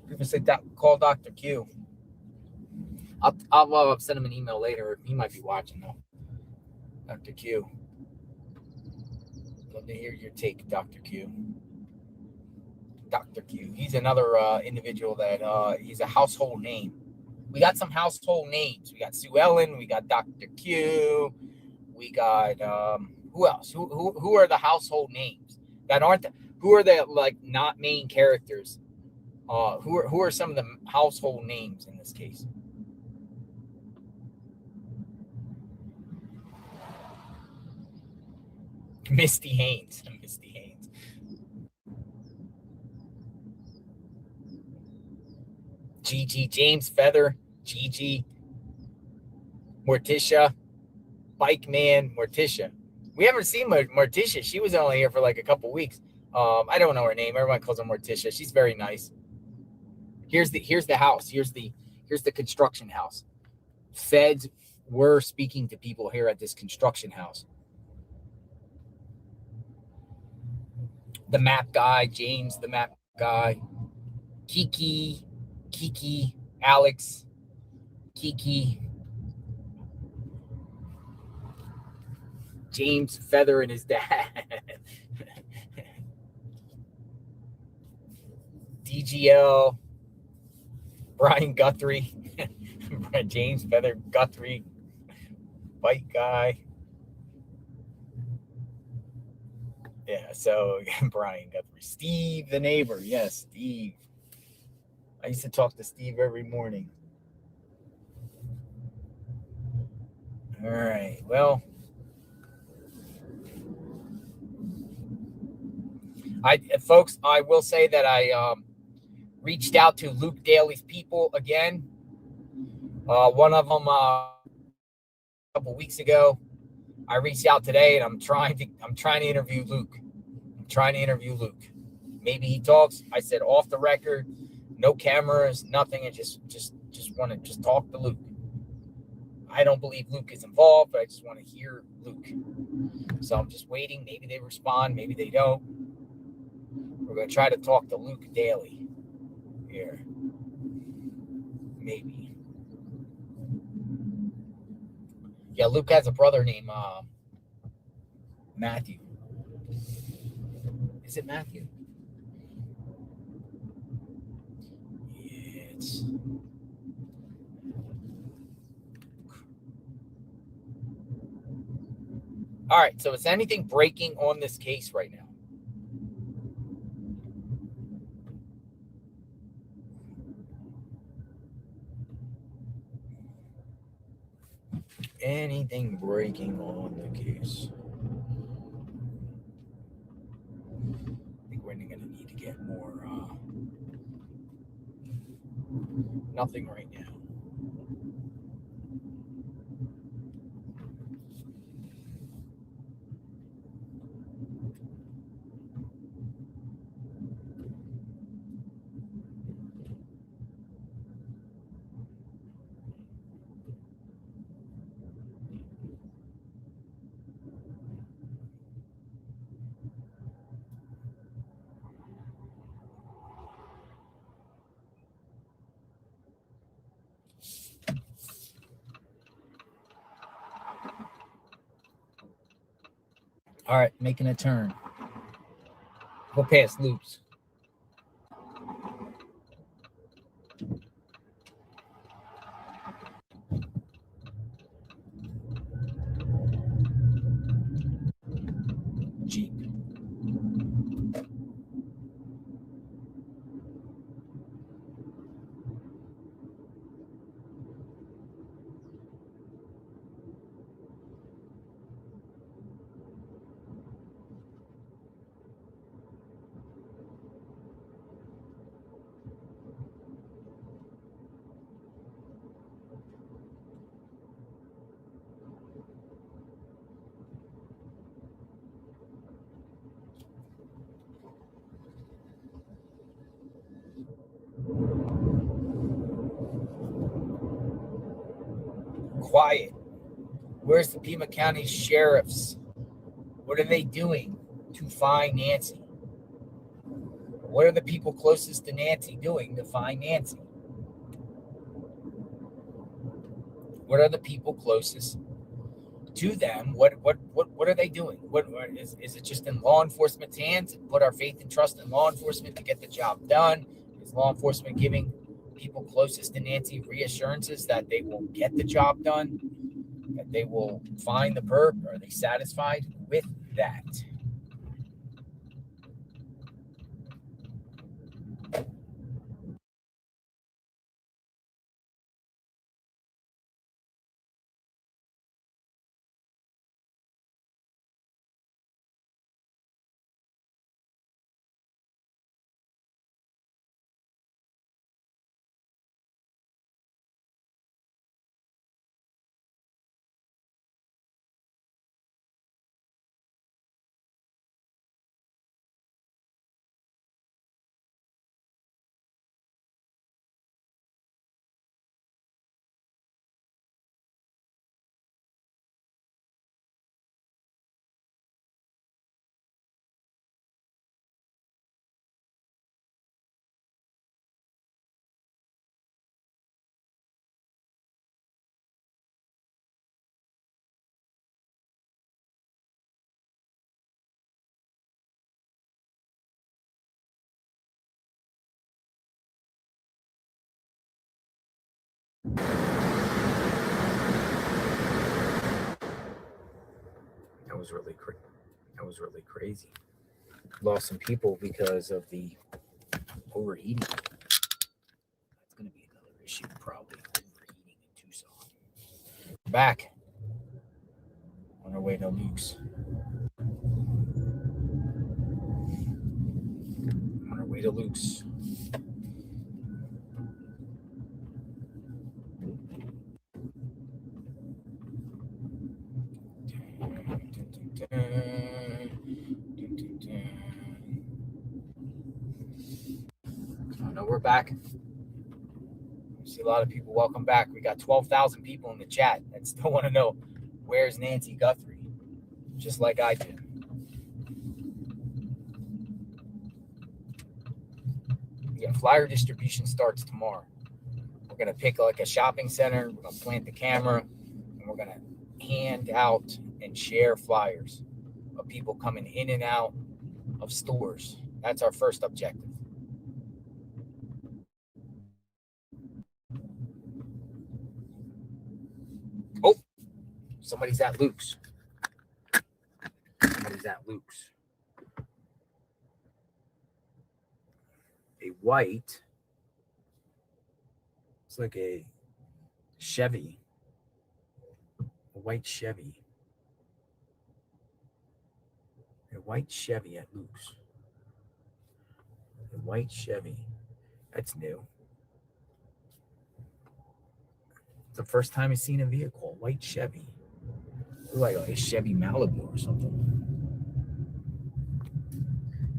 Speaker 1: People say call Dr. Q. I'll send him an email later. He might be watching though. Dr. Q. Love to hear your take, Dr. Q. Dr. Q. He's another individual that he's a household name. We got some household names. We got Sue Ellen. We got Dr. Q. We got who else? Who are the household names that aren't? Who are the not main characters? Who are some of the household names in this case? Misty Haynes. Gigi, James Feather, Gigi, Morticia, Bike Man, Morticia. We haven't seen Morticia. She was only here for like a couple weeks. I don't know her name. Everyone calls her Morticia. She's very nice. Here's the house. Here's the construction house. Feds were speaking to people here at this construction house. The map guy, James, the map guy, Kiki, Alex, Kiki, James Feather and his dad, DGL, Brian Guthrie, James Feather Guthrie, white guy. Yeah, so Brian Guthrie. Steve, the neighbor. Yes, Steve. I used to talk to Steve every morning. All right. Well, folks, I will say that I reached out to Luke Daly's people again. One of them a couple weeks ago. I reached out today, and I'm trying to interview Luke. Maybe he talks. I said off the record, no cameras, nothing, and just want to just talk to Luke. I don't believe Luke is involved, but I just want to hear Luke. So I'm just waiting. Maybe they respond. Maybe they don't. We're going to try to talk to Luke Daly here. Maybe. Yeah, Luke has a brother named Matthew. Is it Matthew? Yeah, it's... All right, so is anything breaking on this case right now? Anything breaking on the case? I think we're going to need to get more. Nothing right now. All right, making a turn. Go past Loops. Jeep. Quiet. Where's the Pima County sheriffs? What are they doing to find Nancy? What are the people closest to Nancy doing to find Nancy? What are the people closest to them? What are they doing? What is it just in law enforcement's hands? Put our faith and trust in law enforcement to get the job done? Is law enforcement giving people closest to Nancy reassurances that they will get the job done? That they will find the perp? Are they satisfied with that? was really crazy. Lost some people because of the overheating. That's going to be another issue, probably overheating in Tucson. Back on our way to Luke's. On our way to Luke's. Oh, no, we're back. I see a lot of people. Welcome back. We got 12,000 people in the chat that still want to know where's Nancy Guthrie, just like I did. Yeah, flyer distribution starts tomorrow. We're going to pick like a shopping center. We're going to plant the camera, and we're going to hand out and share flyers of people coming in and out of stores. That's our first objective. Oh, somebody's at Luke's. Somebody's at Luke's. A white, it's like a Chevy, a white Chevy. A white Chevy at Luke's. A white Chevy. That's new. It's the first time I've seen a vehicle, a white Chevy. Like a Chevy Malibu or something.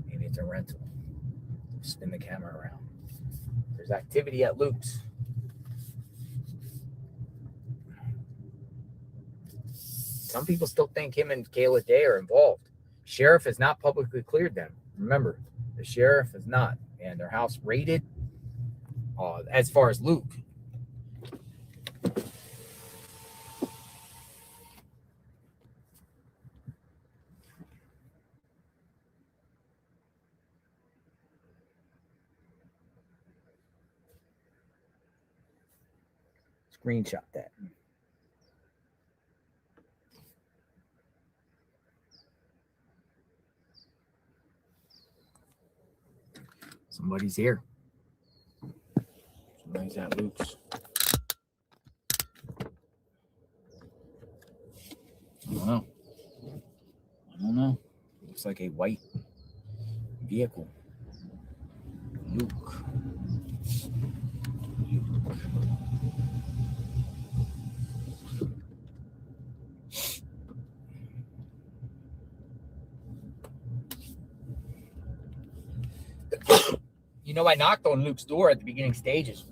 Speaker 1: Maybe it's a rental. Spin the camera around. There's activity at Luke's. Some people still think him and Kayla Day are involved. Sheriff has not publicly cleared them. Remember, the sheriff is not. And their house raided. As far as Luke. Screenshot that. Somebody's here. Somebody's at Luke's. I don't know. Looks like a white vehicle. Luke. You know, I knocked on Luke's door at the beginning stages.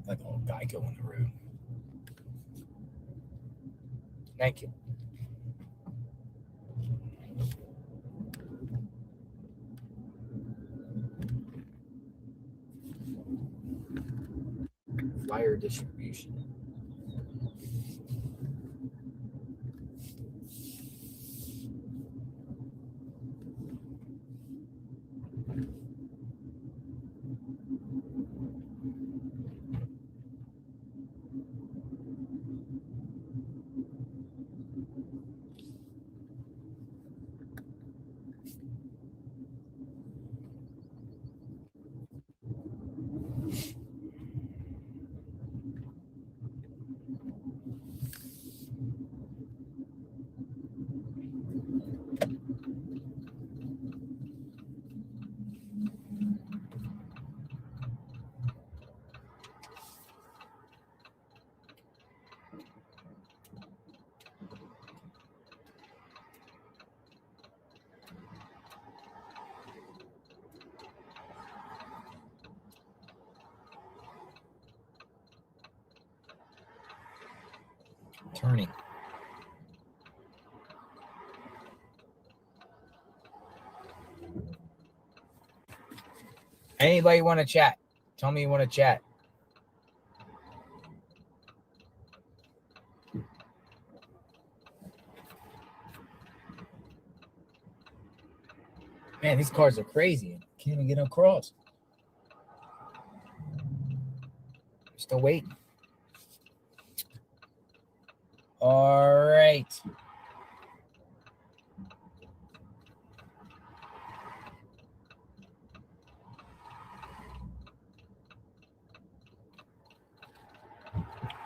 Speaker 1: Like a little Geico on the road. Thank you. Flyer distribution. Turning. Anybody want to chat? Tell me you want to chat. Man, these cars are crazy. Can't even get across. Still waiting. All right.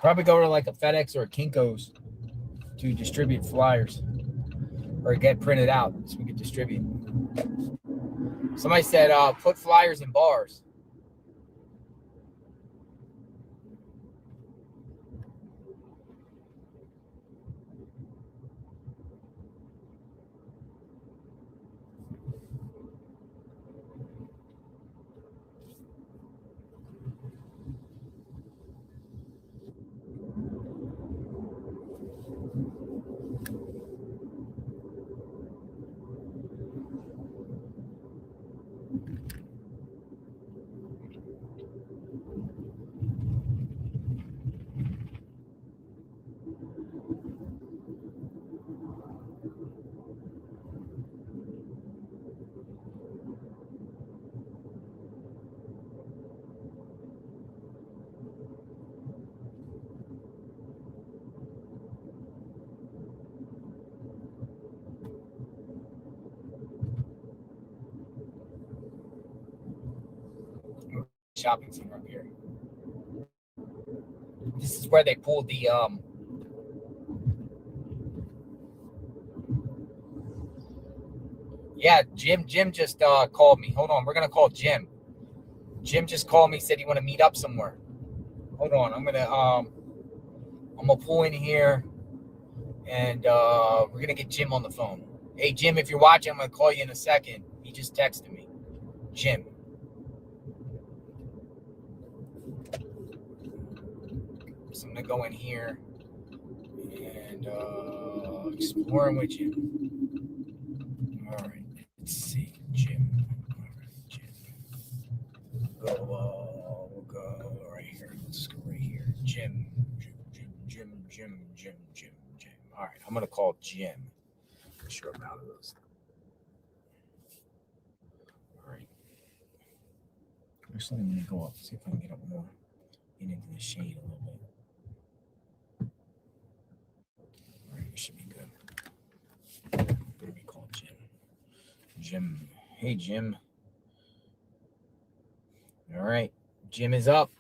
Speaker 1: Probably go to like a FedEx or a Kinko's to distribute flyers or get printed out so we can distribute. Somebody said put flyers in bars. Shopping center up here. This is where they pulled the yeah, Jim just called me. Hold on, we're gonna call Jim. Jim just called me, said he want to meet up somewhere. Hold on, I'm gonna pull in here and we're gonna get Jim on the phone. Hey Jim, if you're watching, I'm gonna call you in a second. He just texted me. Jim. So I'm gonna go in here and exploring with you. All right, let's see, Jim. All right, Jim. We'll go right here. Let's go right here. Jim. All right, I'm gonna call Jim. I'm sure I'm out of those. All right. Actually, I'm gonna go up. See if I can get up more. Get into the shade a little bit. All right, it should be good. Let me call Jim. Jim. Hey, Jim. All right. Jim is up.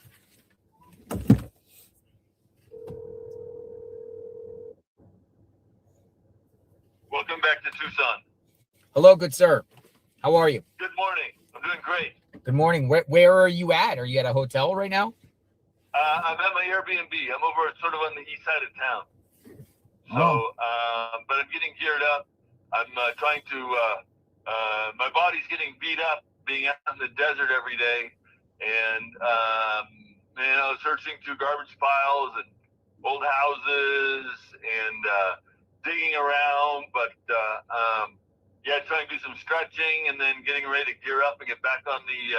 Speaker 6: Welcome back to Tucson.
Speaker 1: Hello, good sir. How are you?
Speaker 6: Good morning. I'm doing great.
Speaker 1: Good morning. Where are you at? Are you at a hotel right now?
Speaker 6: I'm at my Airbnb. I'm over sort of on the east side of town. So, but I'm getting geared up. I'm trying to, my body's getting beat up being out in the desert every day. And, searching through garbage piles and old houses and digging around. But, trying to do some stretching and then getting ready to gear up and get back on the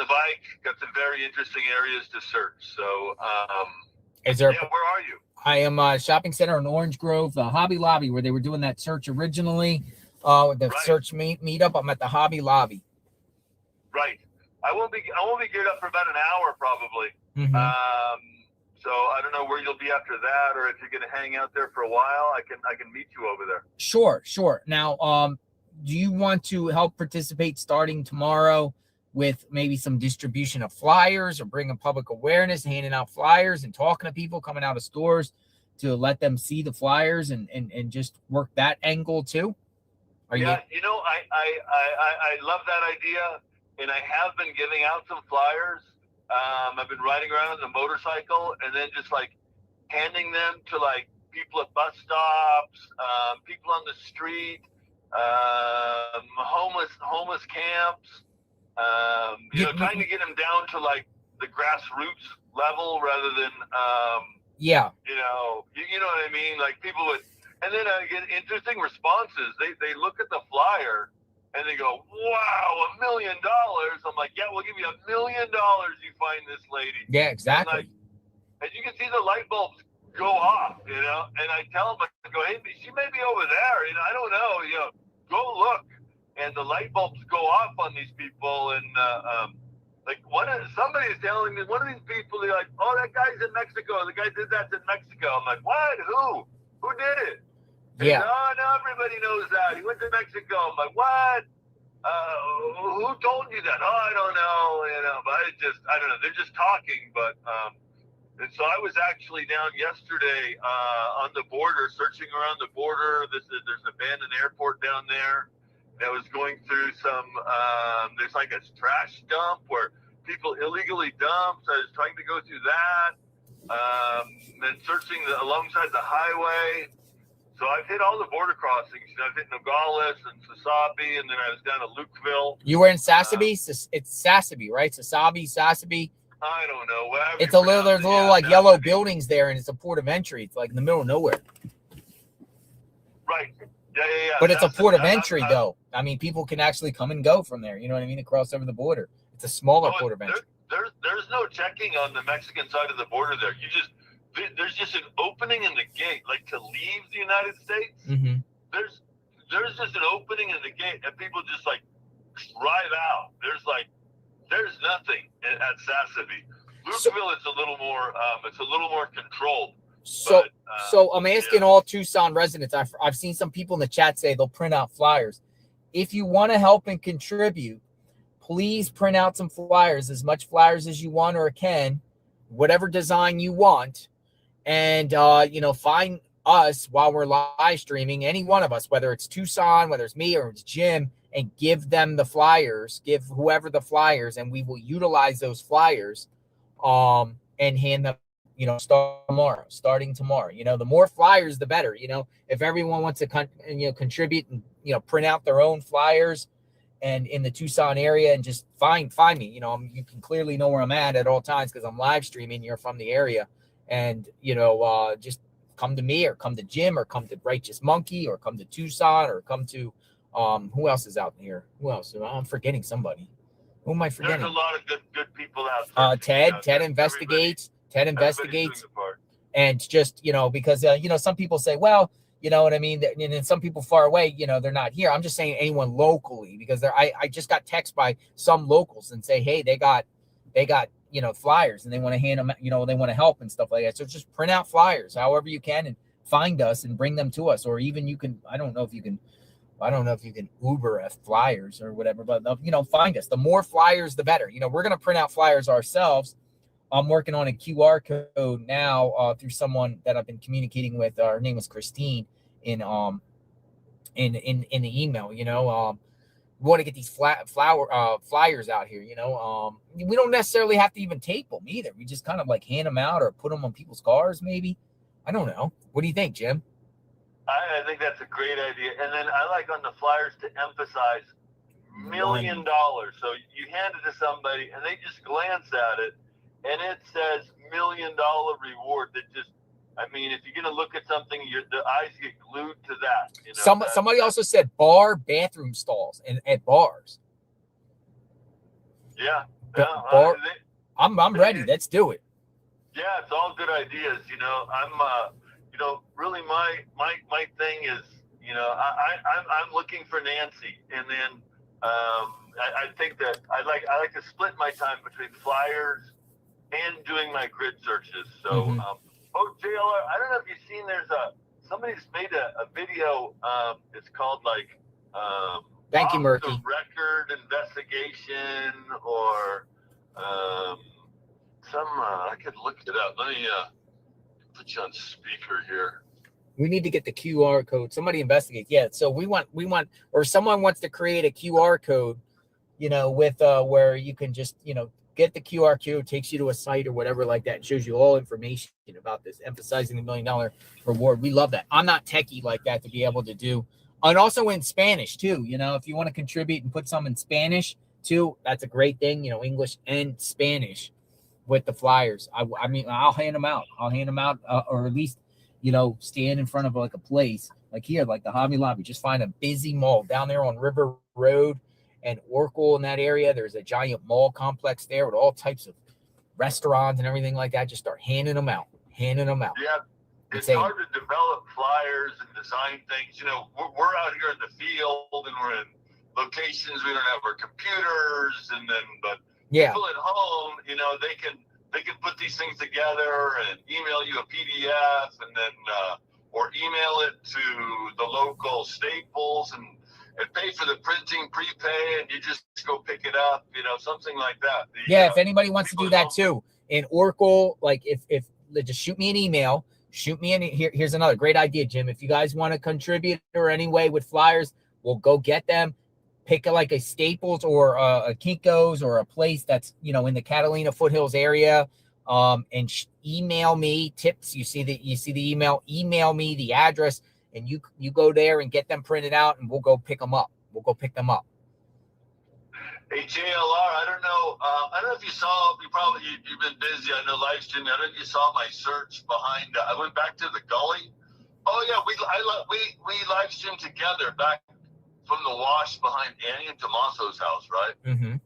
Speaker 6: bike. Got some very interesting areas to search. So, where are you?
Speaker 1: I am shopping center in Orange Grove, the Hobby Lobby, where they were doing that search originally. The search meetup. I'm at the Hobby Lobby.
Speaker 6: Right. I won't be geared up for about an hour probably.
Speaker 1: Mm-hmm.
Speaker 6: So I don't know where you'll be after that, or if you're going to hang out there for a while. I can meet you over there.
Speaker 1: Sure. Now, do you want to help participate starting tomorrow with maybe some distribution of flyers or bringing public awareness, handing out flyers and talking to people coming out of stores to let them see the flyers and just work that angle too?
Speaker 6: I love that idea, and I have been giving out some flyers. I've been riding around on the motorcycle and then just like handing them to like people at bus stops, people on the street, homeless camps, trying to get them down to like the grassroots level rather than, you know what I mean? Like people would, and then I get interesting responses. They look at the flyer and they go, wow, $1 million. I'm like, yeah, we'll give you $1 million. You find this lady.
Speaker 1: Yeah, exactly.
Speaker 6: And you can see the light bulbs go off, and I tell them, I go, hey, she may be over there. I don't know, go look.
Speaker 8: and the light bulbs go off on these people. And like somebody is telling me, one of these people, they're like, oh, that guy's in Mexico. The guy did that in Mexico. I'm like, what? Who did it?
Speaker 1: Yeah.
Speaker 8: Oh, no, everybody knows that. He went to Mexico. I'm like, what? Who told you that? Oh, I don't know. But I don't know. They're just talking. But and so I was actually down yesterday on the border, searching around the border. There's an abandoned airport down there that was going through some. There's like a trash dump where people illegally dump. So I was trying to go through that. Then searching alongside the highway. So I've hit all the border crossings. I've hit Nogales and Sasabe, and then I was down at Lukeville.
Speaker 1: You were in Sasabe? It's Sasabe, right? Sasabe.
Speaker 8: I don't know.
Speaker 1: There's little like yellow buildings there, and it's a port of entry. It's like in the middle of nowhere.
Speaker 8: Right. Yeah.
Speaker 1: But it's a port of entry, though. I mean, people can actually come and go from there. You know what I mean? Across over the border. It's a smaller port of entry.
Speaker 8: There's no checking on the Mexican side of the border there. There's just an opening in the gate, like to leave the United States.
Speaker 1: Mm-hmm.
Speaker 8: There's just an opening in the gate, and people just like drive out. There's nothing at Sasabe. Lukeville, it's a little more controlled.
Speaker 1: So I'm asking all Tucson residents. I've seen some people in the chat say they'll print out flyers. If you want to help and contribute, please print out some flyers, as much flyers as you want or can, whatever design you want. And, find us while we're live streaming, any one of us, whether it's Tucson, whether it's me or it's Jim, and give them the flyers, give whoever the flyers, and we will utilize those flyers and hand them, starting tomorrow. The more flyers, the better. If everyone wants to, contribute and, print out their own flyers and in the Tucson area and just find me, you can clearly know where I'm at all times because I'm live streaming. You're from the area. And, just come to me or come to Jim or come to Righteous Monkey or come to Tucson or come to, who else is out here? Who else? I'm forgetting somebody. Who am I forgetting?
Speaker 8: There's a lot of good people out there.
Speaker 1: Ted investigates. Ted investigates. And just, because, some people say, well, you know what I mean? And then some people far away, they're not here. I'm just saying anyone locally, because I just got text by some locals and say, hey, they got, flyers and they want to hand them, they want to help and stuff like that. So just print out flyers however you can and find us and bring them to us. Or even you can, I don't know if you can Uber flyers or whatever, but find us. The more flyers, the better. We're going to print out flyers ourselves. I'm working on a QR code now through someone that I've been communicating with. Her name was Christine in the email. We want to get these flyers out here. We don't necessarily have to even tape them either. We just kind of like hand them out or put them on people's cars. Maybe. I don't know. What do you think, Jim?
Speaker 8: I think that's a great idea. And then I like on the flyers to emphasize $1 million. So you hand it to somebody and they just glance at it and it says $1 million reward. That just, if you're going to look at something, the eyes get glued to that.
Speaker 1: Somebody also said bathroom stalls at bars.
Speaker 8: Yeah.
Speaker 1: I'm ready. Let's do it.
Speaker 8: Yeah, it's all good ideas. Really my thing is, I'm looking for Nancy, and then I think that I like to split my time between flyers and doing my grid searches. So, JLR, I don't know if you've seen. Somebody's made a video. It's called
Speaker 1: Thank you, Murky.
Speaker 8: The record investigation or I could look it up. Let me put you on speaker here.
Speaker 1: We need to get the QR code. Somebody investigate. Yeah. So we want, or someone wants to create a QR code, with where you can just, get the QR code, takes you to a site or whatever like that, and shows you all information about this, emphasizing the $1 million reward. We love that. I'm not techie like that to be able to do. And also in Spanish too, if you want to contribute and put some in Spanish too, that's a great thing, English and Spanish with the flyers. I'll hand them out. Or at least, stand in front of like a place like here, like the Hobby Lobby. Just find a busy mall down there on River Road and Oracle in that area. There's a giant mall complex there with all types of restaurants and everything like that. Just start handing them out.
Speaker 8: Yeah, it's hard to develop flyers and design things. We're out here in the field and we're in locations. We don't have our computers, and then but
Speaker 1: Yeah.
Speaker 8: people at home, you know, they can put these things together and email you a PDF, and then or email it to the local Staples and pay for the printing prepay, and you just go pick it up, you know, something like that.
Speaker 1: If anybody wants to do that too, in Oracle, like if just shoot me an email. Shoot me here's another great idea, Jim. If you guys want to contribute or any way with flyers, we'll go get them. Pick like a Staples or a Kinko's or a place that's, you know, in the Catalina Foothills area, and email me tips. You see the email me the address, and you go there and get them printed out, and we'll go pick them up.
Speaker 8: Hey, JLR, I don't know if you saw, you've been busy. I know live streaming. I don't know if you saw my search behind, I went back to the gully. Oh yeah, we live streamed together back from the wash behind Annie and Tommaso's house, right?
Speaker 1: Mm-hmm.
Speaker 8: And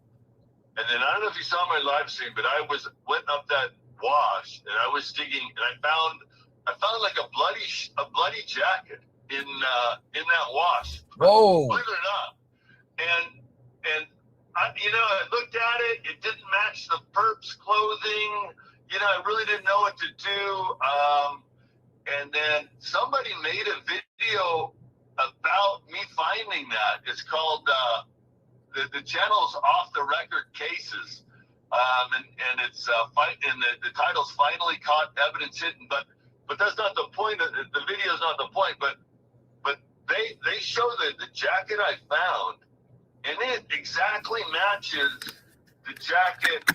Speaker 8: then I don't know if you saw my live stream, but I went up that wash and I was digging, and I found like a bloody jacket in that wash.
Speaker 1: Whoa!
Speaker 8: Believe it or not, and I looked at it. It didn't match the perp's clothing. You know, I really didn't know what to do. And then somebody made a video about me finding that. It's called the channel's Off the Record Cases, and it's and the title's Finally Caught Evidence Hidden. But that's not the point. The video's not the point. But they show the jacket I found. And it exactly matches the jacket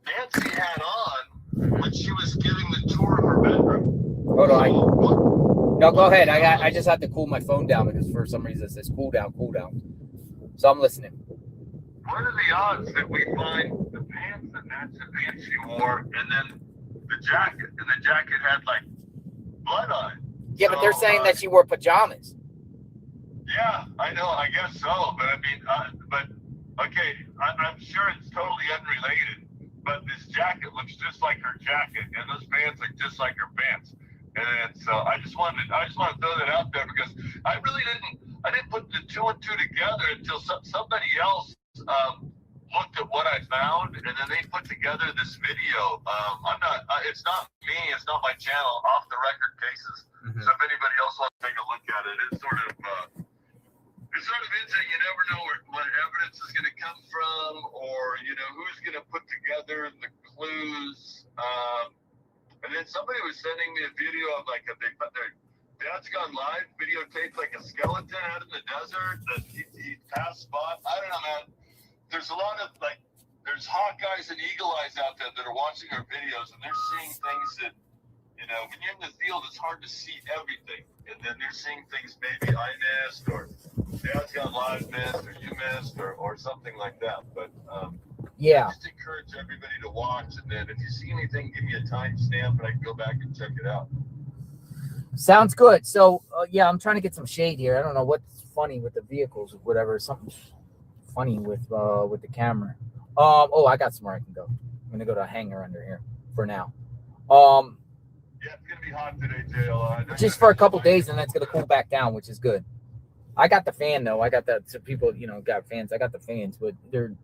Speaker 8: Nancy had on when she was giving the tour of her bedroom.
Speaker 1: Hold on. No, go ahead. I just had to cool my phone down because for some reason it says cool down. So I'm listening.
Speaker 8: What are the odds that we find the pants that Nancy wore, and then the jacket had like blood on it?
Speaker 1: Yeah, but they're saying that she wore pajamas.
Speaker 8: Yeah, I know. I guess so. But I mean, okay. I'm sure it's totally unrelated. But this jacket looks just like her jacket, and those pants look just like her pants. And so I just want to throw that out there because I didn't put the two and two together until somebody else looked at what I found, and then they put together this video. It's not me. It's not my channel. Off the Record Cases. Mm-hmm. So if anybody else wants to take a look at it, it's sort of interesting. You never know what evidence is going to come from, or who's going to put together the clues. And then somebody was sending me a video of like they put their Dad's Gone Live videotaped like a skeleton out in the desert that he passed by. I don't know, man. There's a lot of there's Hawkeyes and Eagle Eyes out there that are watching our videos, and they're seeing things that when you're in the field, it's hard to see everything. And then they're seeing things maybe I missed, or Dad's Gone Live missed, or you missed, or something like that. But
Speaker 1: yeah,
Speaker 8: I just encourage everybody to watch, and then if you see anything, give me a timestamp, and I can go back and check it out.
Speaker 1: Sounds good. So yeah, I'm trying to get some shade here. I don't know what's funny with the vehicles or whatever. Something funny with the camera. I got somewhere I can go. I'm gonna go to a hangar under here for now.
Speaker 8: Yeah, it's gonna be hot today, JL.
Speaker 1: Just for a couple days, and that's gonna cool back down, which is good. I got the fan though. I got that. So people, got fans. I got the fans, but they're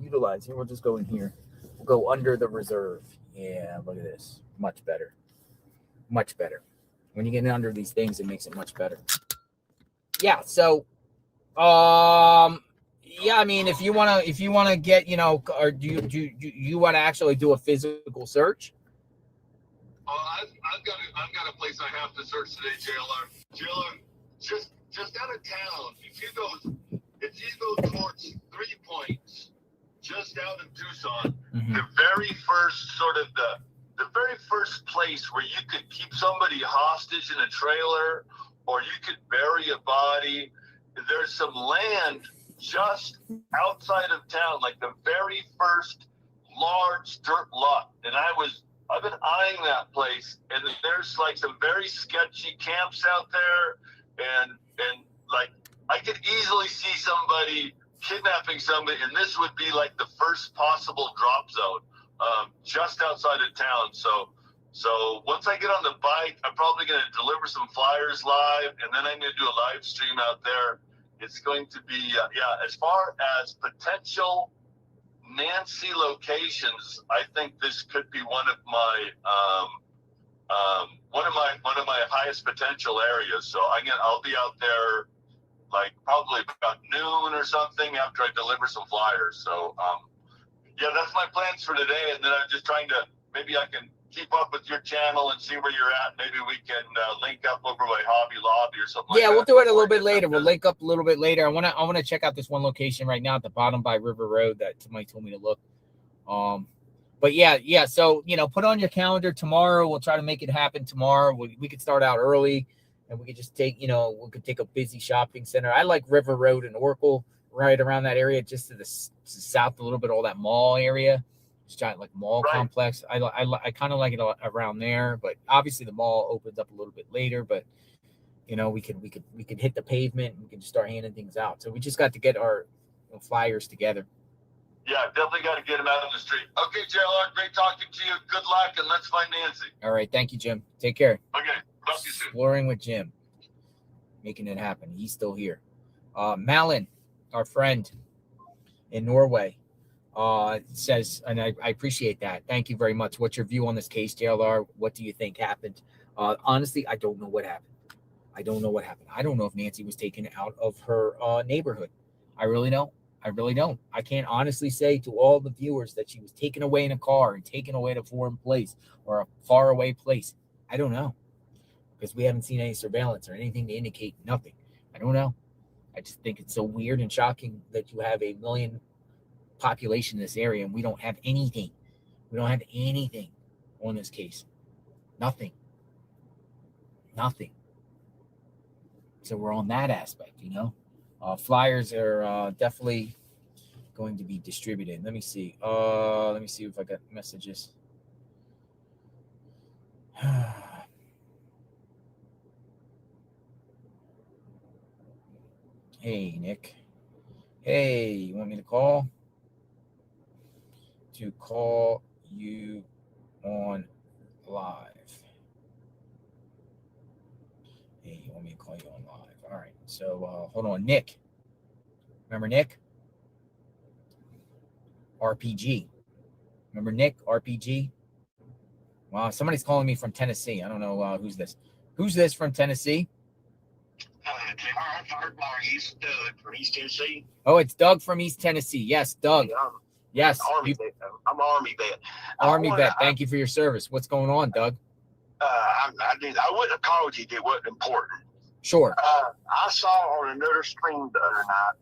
Speaker 1: utilized. Here, we'll just go in here. We'll go under the reserve. Yeah, look at this. Much better. Much better. When you get under these things, it makes it much better. Yeah. So, yeah. I mean, if you wanna get, or do you want to actually do a physical search?
Speaker 8: I've got a place I have to search today, JLR. JLR, just out of town. If you go towards 3 Points, just out in Tucson,
Speaker 1: mm-hmm.
Speaker 8: the very first place where you could keep somebody hostage in a trailer, or you could bury a body. There's some land just outside of town, like the very first large dirt lot, and I've been eyeing that place, and there's like some very sketchy camps out there, and like I could easily see somebody kidnapping somebody, and this would be like the first possible drop zone, just outside of town. So once I get on the bike, I'm probably going to deliver some flyers live, and then I'm going to do a live stream out there, It's going to be, as far as potential Nancy locations, I think this could be one of my highest potential areas. So I'll be out there like probably about noon or something after I deliver some flyers. So that's my plans for today. And then I'm just trying to, maybe I can keep up with your channel and see where you're at. Maybe we can link up over by Hobby Lobby or something.
Speaker 1: Yeah,
Speaker 8: like
Speaker 1: we'll
Speaker 8: that
Speaker 1: do it a little bit later. We'll link up a little bit later. I want to check out this one location right now at the bottom by River Road that somebody told me to look. But yeah. So, put on your calendar tomorrow. We'll try to make it happen tomorrow. We could start out early and we could just take, we could take a busy shopping center. I like River Road and Oracle, right around that area, just to the south, a little bit, all that mall area. It's giant like mall complex. I kind of like it around there, but obviously the mall opens up a little bit later, but we could hit the pavement and we can just start handing things out. So we just got to get our flyers together.
Speaker 8: Yeah, definitely got to get them out on the street. Okay, JLR, great talking to you. Good luck, and let's find Nancy.
Speaker 1: All right. Thank you, Jim. Take care.
Speaker 8: Okay. Talk to you soon.
Speaker 1: Exploring with Jim. Making it happen. He's still here. Malin, our friend in Norway, says, and I appreciate that. Thank you very much. What's your view on this case, JLR? What do you think happened? Honestly, I don't know what happened. I don't know if Nancy was taken out of her neighborhood. I really don't. I can't honestly say to all the viewers that she was taken away in a car and taken away to a foreign place or a faraway place. I don't know, because we haven't seen any surveillance or anything to indicate nothing. I don't know. I just think it's so weird and shocking that you have 1 million population in this area and we don't have anything. We don't have anything on this case. Nothing. So we're on that aspect, Flyers are definitely going to be distributed. Let me see. If I got messages. Hey, Nick. Hey, you want me to call? To call you on live. Hey, you want me to call you on live? All right. So hold on, Nick. Remember Nick? RPG. Remember Nick? RPG. Wow, somebody's calling me from Tennessee. I don't know who's this. Who's this from Tennessee?
Speaker 9: It's Doug from East Tennessee.
Speaker 1: Oh, it's Doug from East Tennessee. Yes, Doug. Yes.
Speaker 9: I'm Army vet.
Speaker 1: Army vet. Thank you for your service. What's going on, Doug?
Speaker 9: I wouldn't have called you if it wasn't important.
Speaker 1: Sure.
Speaker 9: I saw on another stream the other night,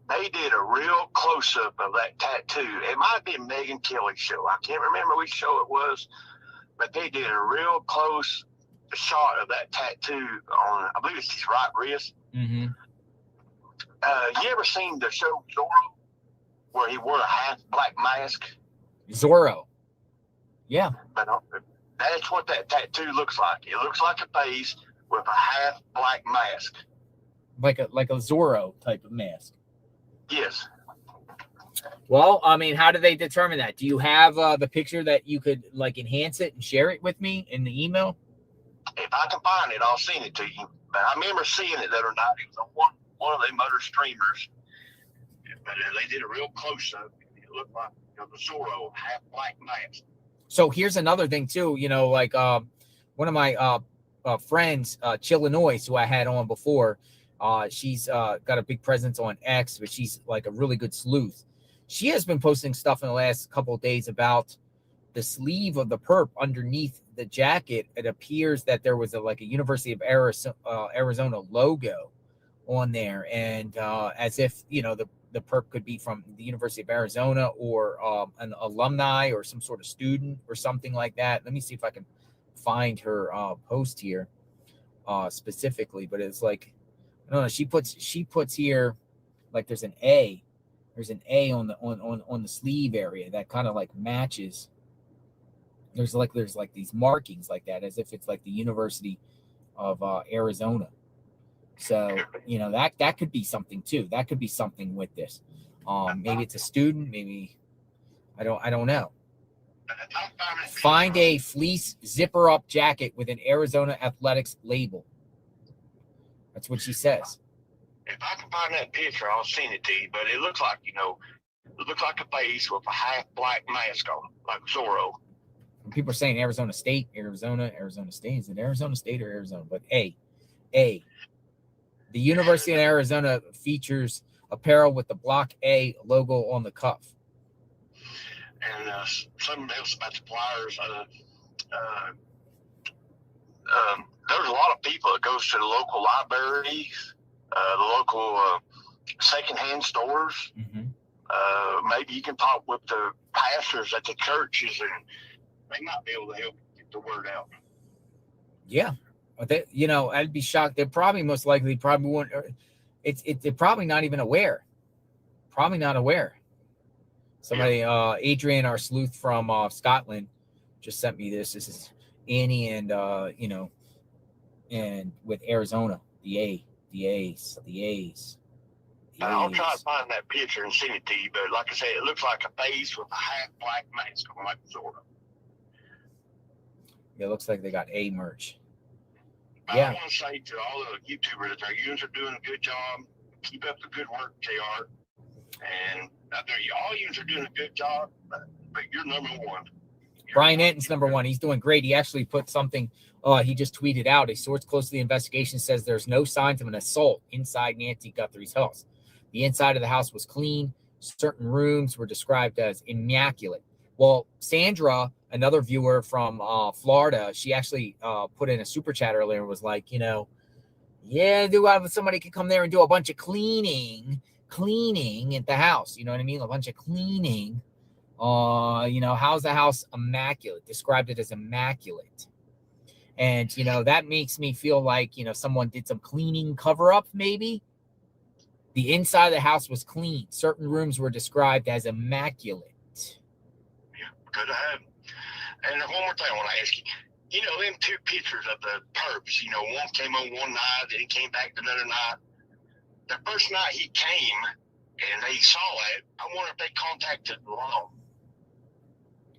Speaker 9: they did a real close-up of that tattoo. It might have been Megan Kelly's show. I can't remember which show it was, but they did a real close shot of that tattoo on, I believe it's his right wrist.
Speaker 1: Mm-hmm.
Speaker 9: You ever seen the show Zorro, where he wore a half black mask?
Speaker 1: Zorro. Yeah.
Speaker 9: But that's what that tattoo looks like. It looks like a face with a half black mask.
Speaker 1: Like a Zorro type of mask.
Speaker 9: Yes.
Speaker 1: Well, I mean, how do they determine that? Do you have the picture that you could enhance it and share it with me in the email?
Speaker 9: If I can find it, I'll send it to you. But I remember seeing it the other night. It was on one of them other streamers. But they did a real close-up. It looked like the Zorro half black mask.
Speaker 1: So here's another thing too. One of my friends, Chillinois, who I had on before, she's got a big presence on X, but she's like a really good sleuth. She has been posting stuff in the last couple of days about the sleeve of the perp underneath the jacket. It appears that there was a University of Arizona logo on there, and as if the perp could be from the University of Arizona or an alumni or some sort of student or something like that. Let me see if I can find her post here specifically, but it's I don't know. She puts here there's an A. There's an A on the sleeve area that kind of matches. There's these markings like that, as if it's the University of Arizona. So that could be something too. That could be something with this. Maybe it's a student. Maybe I don't know. Find a fleece zipper up jacket with an Arizona Athletics label. That's what she says.
Speaker 9: If I can find that picture, I'll send it to you. But it looks like, it looks like a face with a half black mask on, like Zorro.
Speaker 1: People are saying Arizona State. Is it Arizona State or Arizona? But the University of Arizona features apparel with the Block A logo on the cuff.
Speaker 9: And something else about the flyers. There's a lot of people that goes to the local libraries, the local secondhand stores.
Speaker 1: Mm-hmm.
Speaker 9: Maybe you can talk with the pastors at the churches, and they might be able to help get the word out.
Speaker 1: Yeah, I'd be shocked. They're probably most likely won't. They're probably not even aware. Probably not aware. Somebody, Adrian, our sleuth from Scotland, just sent me this. This is Annie and and with Arizona, the A's.
Speaker 9: I'll try to find that picture and send it to you. But like I said, it looks like a face with a half black mask on, like Zorro.
Speaker 1: Yeah, it looks like they got A merch.
Speaker 9: I want to say to all the YouTubers that you guys are doing a good job. Keep up the good work, JR. And out there, all you are doing a good job, but you're number one.
Speaker 1: Brian Enton's number one. He's doing great. He actually put something, he just tweeted out, a source close to the investigation says there's no signs of an assault inside Nancy Guthrie's house. The inside of the house was clean. Certain rooms were described as immaculate. Well, Sandra, another viewer from Florida, she actually put in a super chat earlier and was like, somebody could come there and do a bunch of cleaning at the house. You know what I mean? A bunch of cleaning. How's the house immaculate? Described it as immaculate. And, that makes me feel like, someone did some cleaning cover up, maybe. The inside of the house was clean. Certain rooms were described as immaculate.
Speaker 9: Yeah, good to have. And one more thing I want to ask you. Them two pictures of the perps, one came on one night, then he came back another night. The first night he came and they saw it, I wonder if they contacted the law.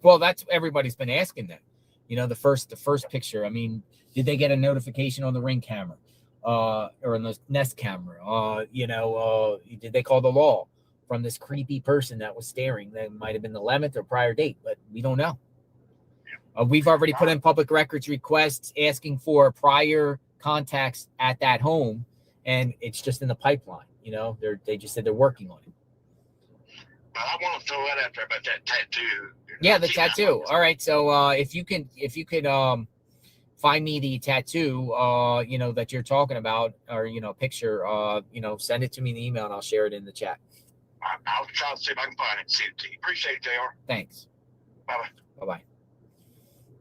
Speaker 1: Well, that's everybody's been asking that. The first picture. I mean, did they get a notification on the Ring camera, or on the Nest camera? Did they call the law from this creepy person that was staring? That might have been the 11th or prior date, but we don't know. We've already put in public records requests asking for prior contacts at that home, and it's just in the pipeline. They just said they're working on it.
Speaker 9: I want to throw that out there about that tattoo.
Speaker 1: Yeah, the tattoo. All right. So if you could find me the tattoo, that you're talking about, or picture, send it to me in the email and I'll share it in the chat.
Speaker 9: I'll try to see if I can find it and send it to you. Appreciate it, JR.
Speaker 1: Thanks.
Speaker 9: Bye-bye.
Speaker 1: Bye-bye.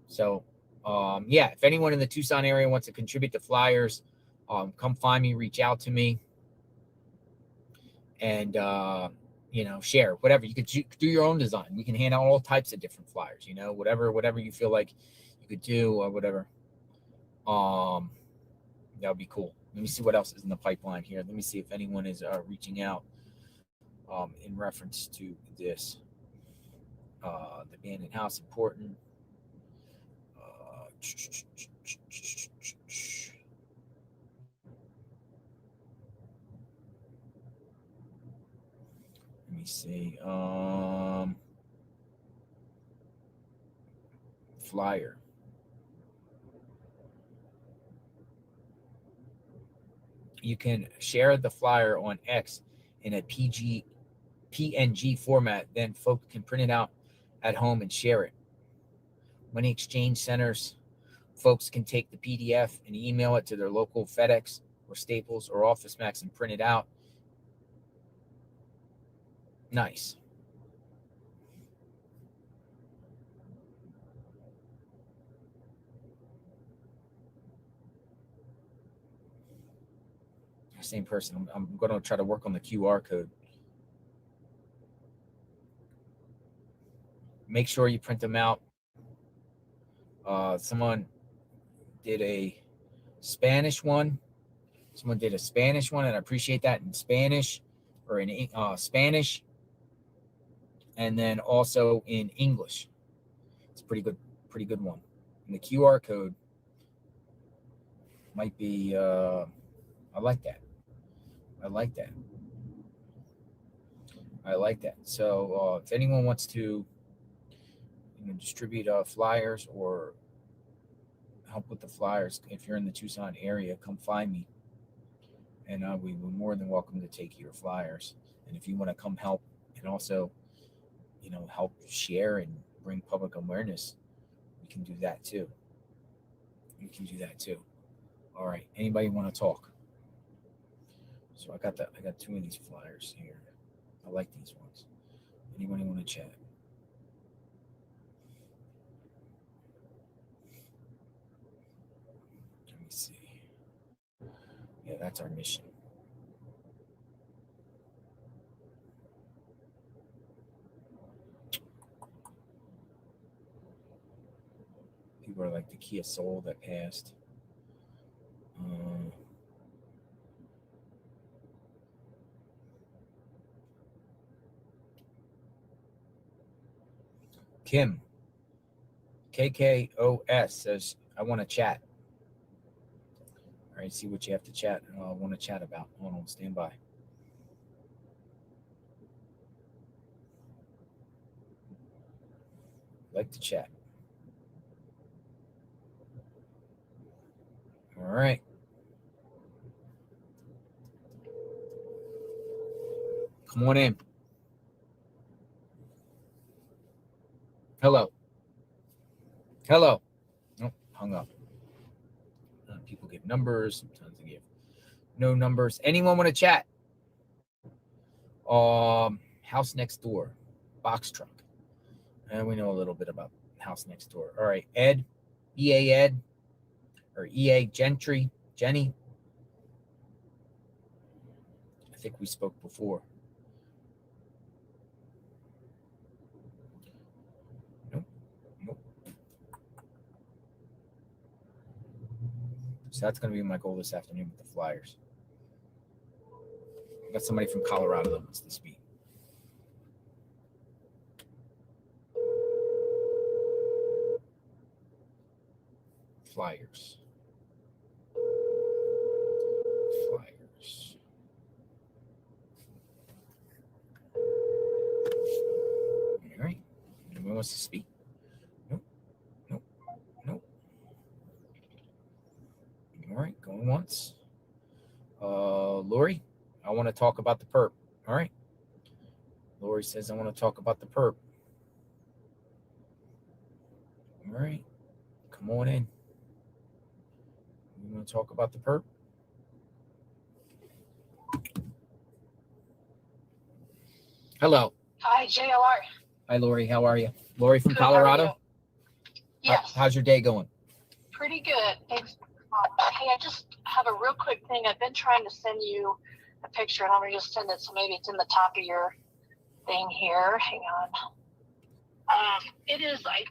Speaker 1: So, if anyone in the Tucson area wants to contribute to flyers, come find me, reach out to me, and share whatever. You could do your own design. We can hand out all types of different flyers, whatever you feel like you could do or whatever. That would be cool. Let me see what else is in the pipeline here. Let me see if anyone is reaching out in reference to this. The abandoned house, important. Let me see. Flyer. You can share the flyer on X in a PNG format. Then folks can print it out at home and share it. Money exchange centers, folks can take the PDF and email it to their local FedEx or Staples or Office Max and print it out. Nice. Same person. I'm going to try to work on the QR code. Make sure you print them out. Someone did a Spanish one. And I appreciate that in Spanish or in Spanish. And then also in English. It's pretty good one. And the QR code might be, I like that. I like that. So if anyone wants to distribute flyers or help with the flyers, if you're in the Tucson area, come find me. And we were more than welcome to take your flyers. And if you want to come help and also, help share and bring public awareness, we can do that too. All right. Anybody want to talk? So I got 2 of these flyers here. I like these ones. Anybody want to chat? Let me see. Yeah, that's our mission. People are like the Kia Soul that passed. Kim, KKOS says, I want to chat. All right, see what you have to chat. I want to chat about. Hold on, stand by. Like to chat. All right. Come on in. Hello. Oh, hung up. People give numbers. Sometimes they give no numbers. Anyone want to chat? House next door. Box truck. And we know a little bit about house next door. All right. Ed. EA Ed. Or EA Gentry. Jenny. I think we spoke before. Nope. So that's going to be my goal this afternoon with the flyers. I got somebody from Colorado that wants to speak. Flyers. All right. Anyone wants to speak? Nope. All right, going once. Lori, I want to talk about the perp. All right. Lori says I want to talk about the perp. All right. Come on in. You want to talk about the perp? Hello.
Speaker 10: Hi, JLR.
Speaker 1: Hi, Lori. How are you? Lori from
Speaker 10: Good,
Speaker 1: Colorado?
Speaker 10: Yes.
Speaker 1: How's your day going?
Speaker 10: Pretty good. Thanks. Hey, I just have a real quick thing. I've been trying to send you a picture, and I'm going to just send it so maybe it's in the top of your thing here. Hang on. It is, I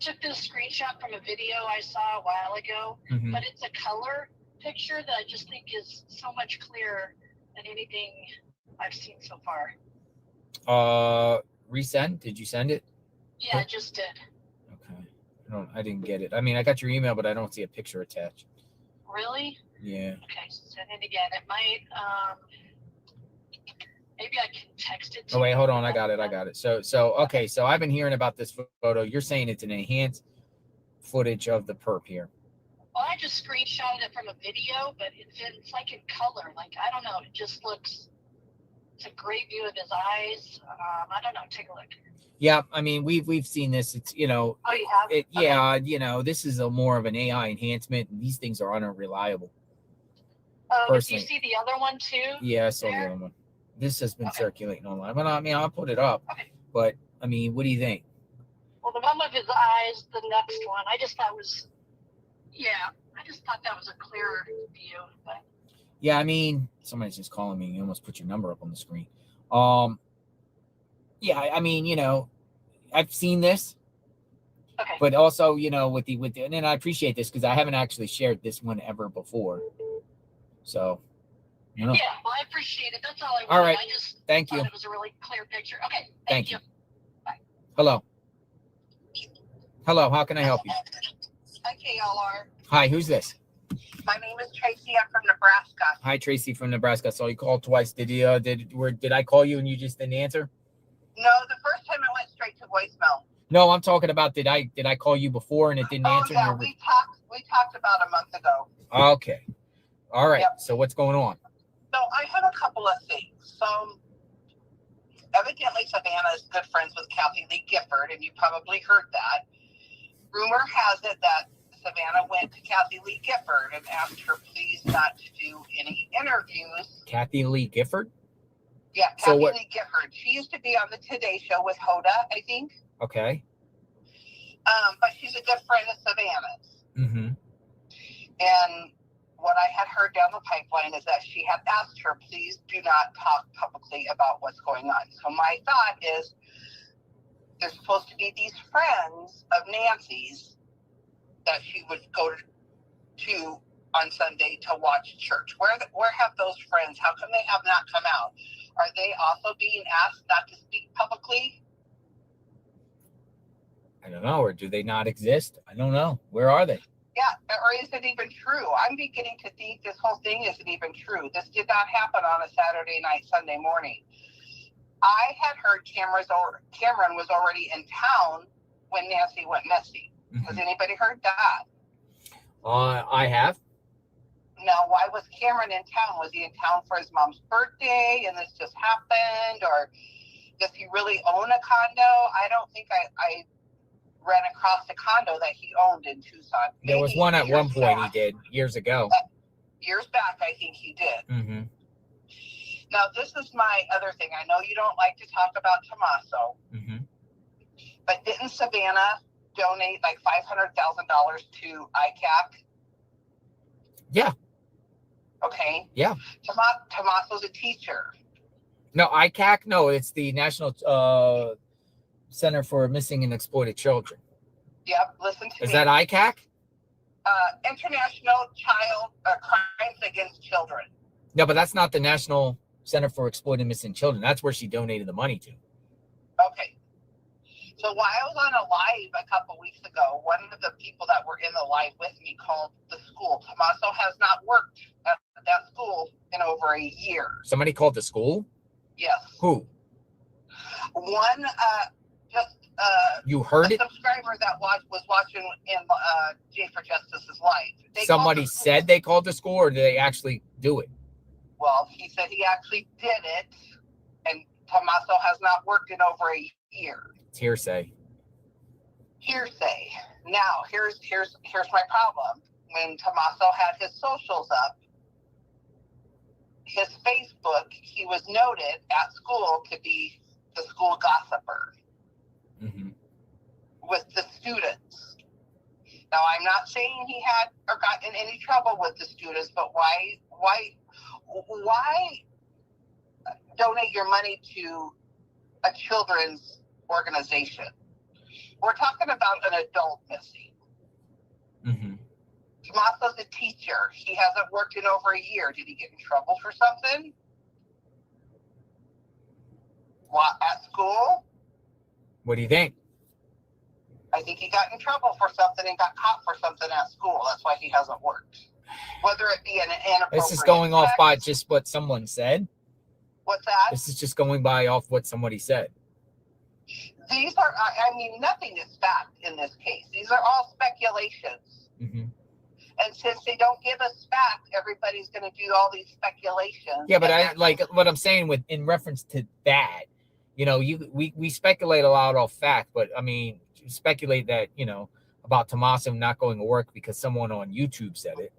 Speaker 10: took this screenshot from a video I saw a while ago, but it's a color picture that I just think is so much clearer than anything I've seen so far.
Speaker 1: Resend? Did you send it?
Speaker 10: Yeah, I just did.
Speaker 1: Okay. I didn't get it. I mean, I got your email, but I don't see a picture attached.
Speaker 10: Really?
Speaker 1: Yeah.
Speaker 10: Okay, send it again. It might, maybe I can text it to
Speaker 1: Oh, wait,
Speaker 10: you.
Speaker 1: hold on. I got it. So, okay. So I've been hearing about this photo. You're saying it's an enhanced footage of the perp here.
Speaker 10: Well, I just screenshotted it from a video, but it's like in color. Like, I don't know. It just looks, it's a great view of his eyes. I don't know. Take a look.
Speaker 1: Yeah, I mean, we've seen this. It's,
Speaker 10: Oh, you have?
Speaker 1: Yeah, this is a more of an AI enhancement. And these things are unreliable.
Speaker 10: Did you see the other one too?
Speaker 1: Yeah, I saw the other one. This has been circulating online. But I mean, I'll put it up.
Speaker 10: Okay.
Speaker 1: But I mean, what do you think?
Speaker 10: Well, the one with his eyes, the next one, I just thought that was a clearer view. But
Speaker 1: yeah, I mean, somebody's just calling me. You almost put your number up on the screen. Yeah, I mean, I've seen this.
Speaker 10: Okay.
Speaker 1: But also, with the and I appreciate this because I haven't actually shared this one ever before. So,
Speaker 10: yeah, well, I appreciate it. That's all I wanted.
Speaker 1: All right.
Speaker 10: I just
Speaker 1: Thank
Speaker 10: thought
Speaker 1: you.
Speaker 10: it was a really clear picture. Okay.
Speaker 1: Thank you.
Speaker 10: Bye.
Speaker 1: Hello, how can I help you?
Speaker 10: Hi, KLR.
Speaker 1: Hi, who's this?
Speaker 11: My name is Tracy. I'm from Nebraska.
Speaker 1: Hi, Tracy from Nebraska. So you called twice. Did I call you and you just didn't answer?
Speaker 11: No, the first time it went straight to voicemail.
Speaker 1: No, I'm talking about did I call you before and it didn't answer?
Speaker 11: Yeah, we talked about a month ago.
Speaker 1: Okay. All right. Yep. So what's going on?
Speaker 11: So I have a couple of things. So evidently Savannah is good friends with Kathy Lee Gifford, and you probably heard that. Rumor has it that Savannah went to Kathy Lee Gifford and asked her please not to do any interviews.
Speaker 1: Kathy Lee Gifford?
Speaker 11: Yeah, Kathy Lee Gifford. She used to be on the Today Show with Hoda, I think.
Speaker 1: Okay.
Speaker 11: But she's a good friend of Savannah's.
Speaker 1: Mm-hmm.
Speaker 11: And what I had heard down the pipeline is that she had asked her, please do not talk publicly about what's going on. So my thought is there's supposed to be these friends of Nancy's that she would go to on Sunday to watch church. Where have those friends? How come they have not come out? Are they also being asked not to speak publicly?
Speaker 1: I don't know. Or do they not exist? I don't know. Where are they?
Speaker 11: Yeah, or is it even true? I'm beginning to think this whole thing isn't even true. This did not happen on a Saturday night, Sunday morning. I had heard Cameron was already in town when Nancy went missing. Mm-hmm. Has anybody heard that?
Speaker 1: I have.
Speaker 11: Now, why was Cameron in town? Was he in town for his mom's birthday and this just happened? Or does he really own a condo? I don't think I ran across a condo that he owned in Tucson.
Speaker 1: There was one at one point he did years ago.
Speaker 11: Years back, I think he did.
Speaker 1: Mm-hmm.
Speaker 11: Now, this is my other thing. I know you don't like to talk about Tommaso, but didn't Savannah donate like $500,000 to ICAC?
Speaker 1: Yeah.
Speaker 11: Okay.
Speaker 1: Yeah.
Speaker 11: Tommaso's a teacher.
Speaker 1: No, ICAC? No, it's the National Center for Missing and Exploited Children.
Speaker 11: Yep, listen to me.
Speaker 1: Is that ICAC?
Speaker 11: International Child Crimes Against Children.
Speaker 1: No, but that's not the National Center for Exploited and Missing Children. That's where she donated the money to.
Speaker 11: Okay. So while I was on a live a couple weeks ago, one of the people that were in the live with me called the school. Tommaso has not worked at that school in over a year.
Speaker 1: Somebody called the school?
Speaker 11: Yes.
Speaker 1: Who?
Speaker 11: One,
Speaker 1: you heard it?
Speaker 11: Subscriber that was watching in J for Justice's live.
Speaker 1: Somebody said they called the school, or did they actually do it?
Speaker 11: Well, he said he actually did it, and Tommaso has not worked in over a year.
Speaker 1: It's hearsay.
Speaker 11: Hearsay. Now, here's my problem. When Tommaso had his socials up, his Facebook, he was noted at school to be the school gossiper with the students. Now, I'm not saying he had or got in any trouble with the students, but why donate your money to a children's organization? We're talking about an adult missing. Tommaso's a teacher. He hasn't worked in over a year. Did he get in trouble for something? What, at school?
Speaker 1: What do you think?
Speaker 11: I think he got in trouble for something and got caught for something at school. That's why he hasn't worked. Whether it be an inappropriate
Speaker 1: This is going off by just what someone said.
Speaker 11: What's that?
Speaker 1: This is just going by off what somebody said.
Speaker 11: These are, I mean, nothing is fact in this case. These are all speculations. And since they don't give us fact, everybody's going to do all these speculations.
Speaker 1: Yeah, but I like what I'm saying with in reference to that. You know, we speculate a lot off fact, but I mean, speculate that, you know, about Tommaso not going to work because someone on YouTube said it.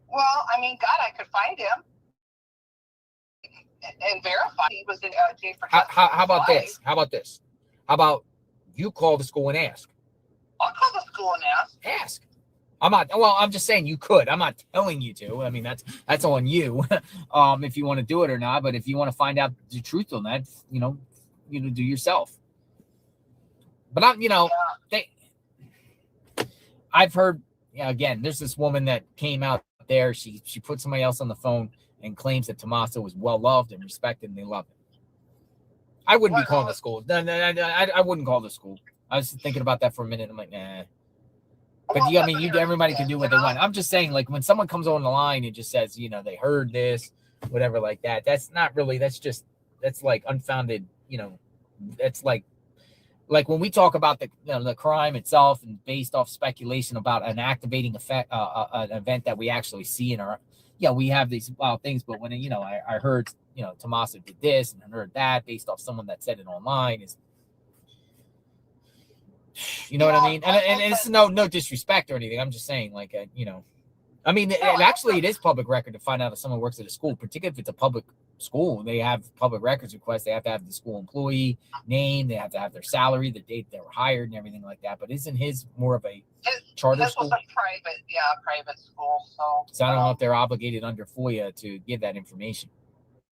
Speaker 11: Well, I mean, God, I could find him and verify he was in J for Justice.
Speaker 1: How about this? How about this? How about you call the school and ask?
Speaker 11: I'll call the school and ask.
Speaker 1: Ask. I'm just saying you could. I'm not telling you to. I mean, that's on you, if you want to do it or not. But if you want to find out the truth on that, you know, do yourself. But I've heard, again, there's this woman that came out there. She put somebody else on the phone and claims that Tommaso was well loved and respected, and they love him. I wouldn't be calling the school. I wouldn't call the school. I was thinking about that for a minute. I'm like, nah. But I mean, everybody can do what they want. I'm just saying, like, when someone comes on the line and just says, you know, they heard this, whatever, like that, that's not really, that's like unfounded, you know, that's like when we talk about the crime itself and based off speculation about an activating effect, an event that we actually see in our, we have these wild things, but when, you know, I heard, you know, Tommaso did this and I heard that based off someone that said it online is, you know what I mean? And it's no disrespect or anything. I'm just saying, like, you know, I mean, it is public record to find out if someone works at a school, particularly if it's a public school. They have public records requests. They have to have the school employee name. They have to have their salary, the date they were hired, and everything like that. But isn't his more of a charter school?
Speaker 11: This was a private school. So
Speaker 1: I don't know if they're obligated under FOIA to give that information.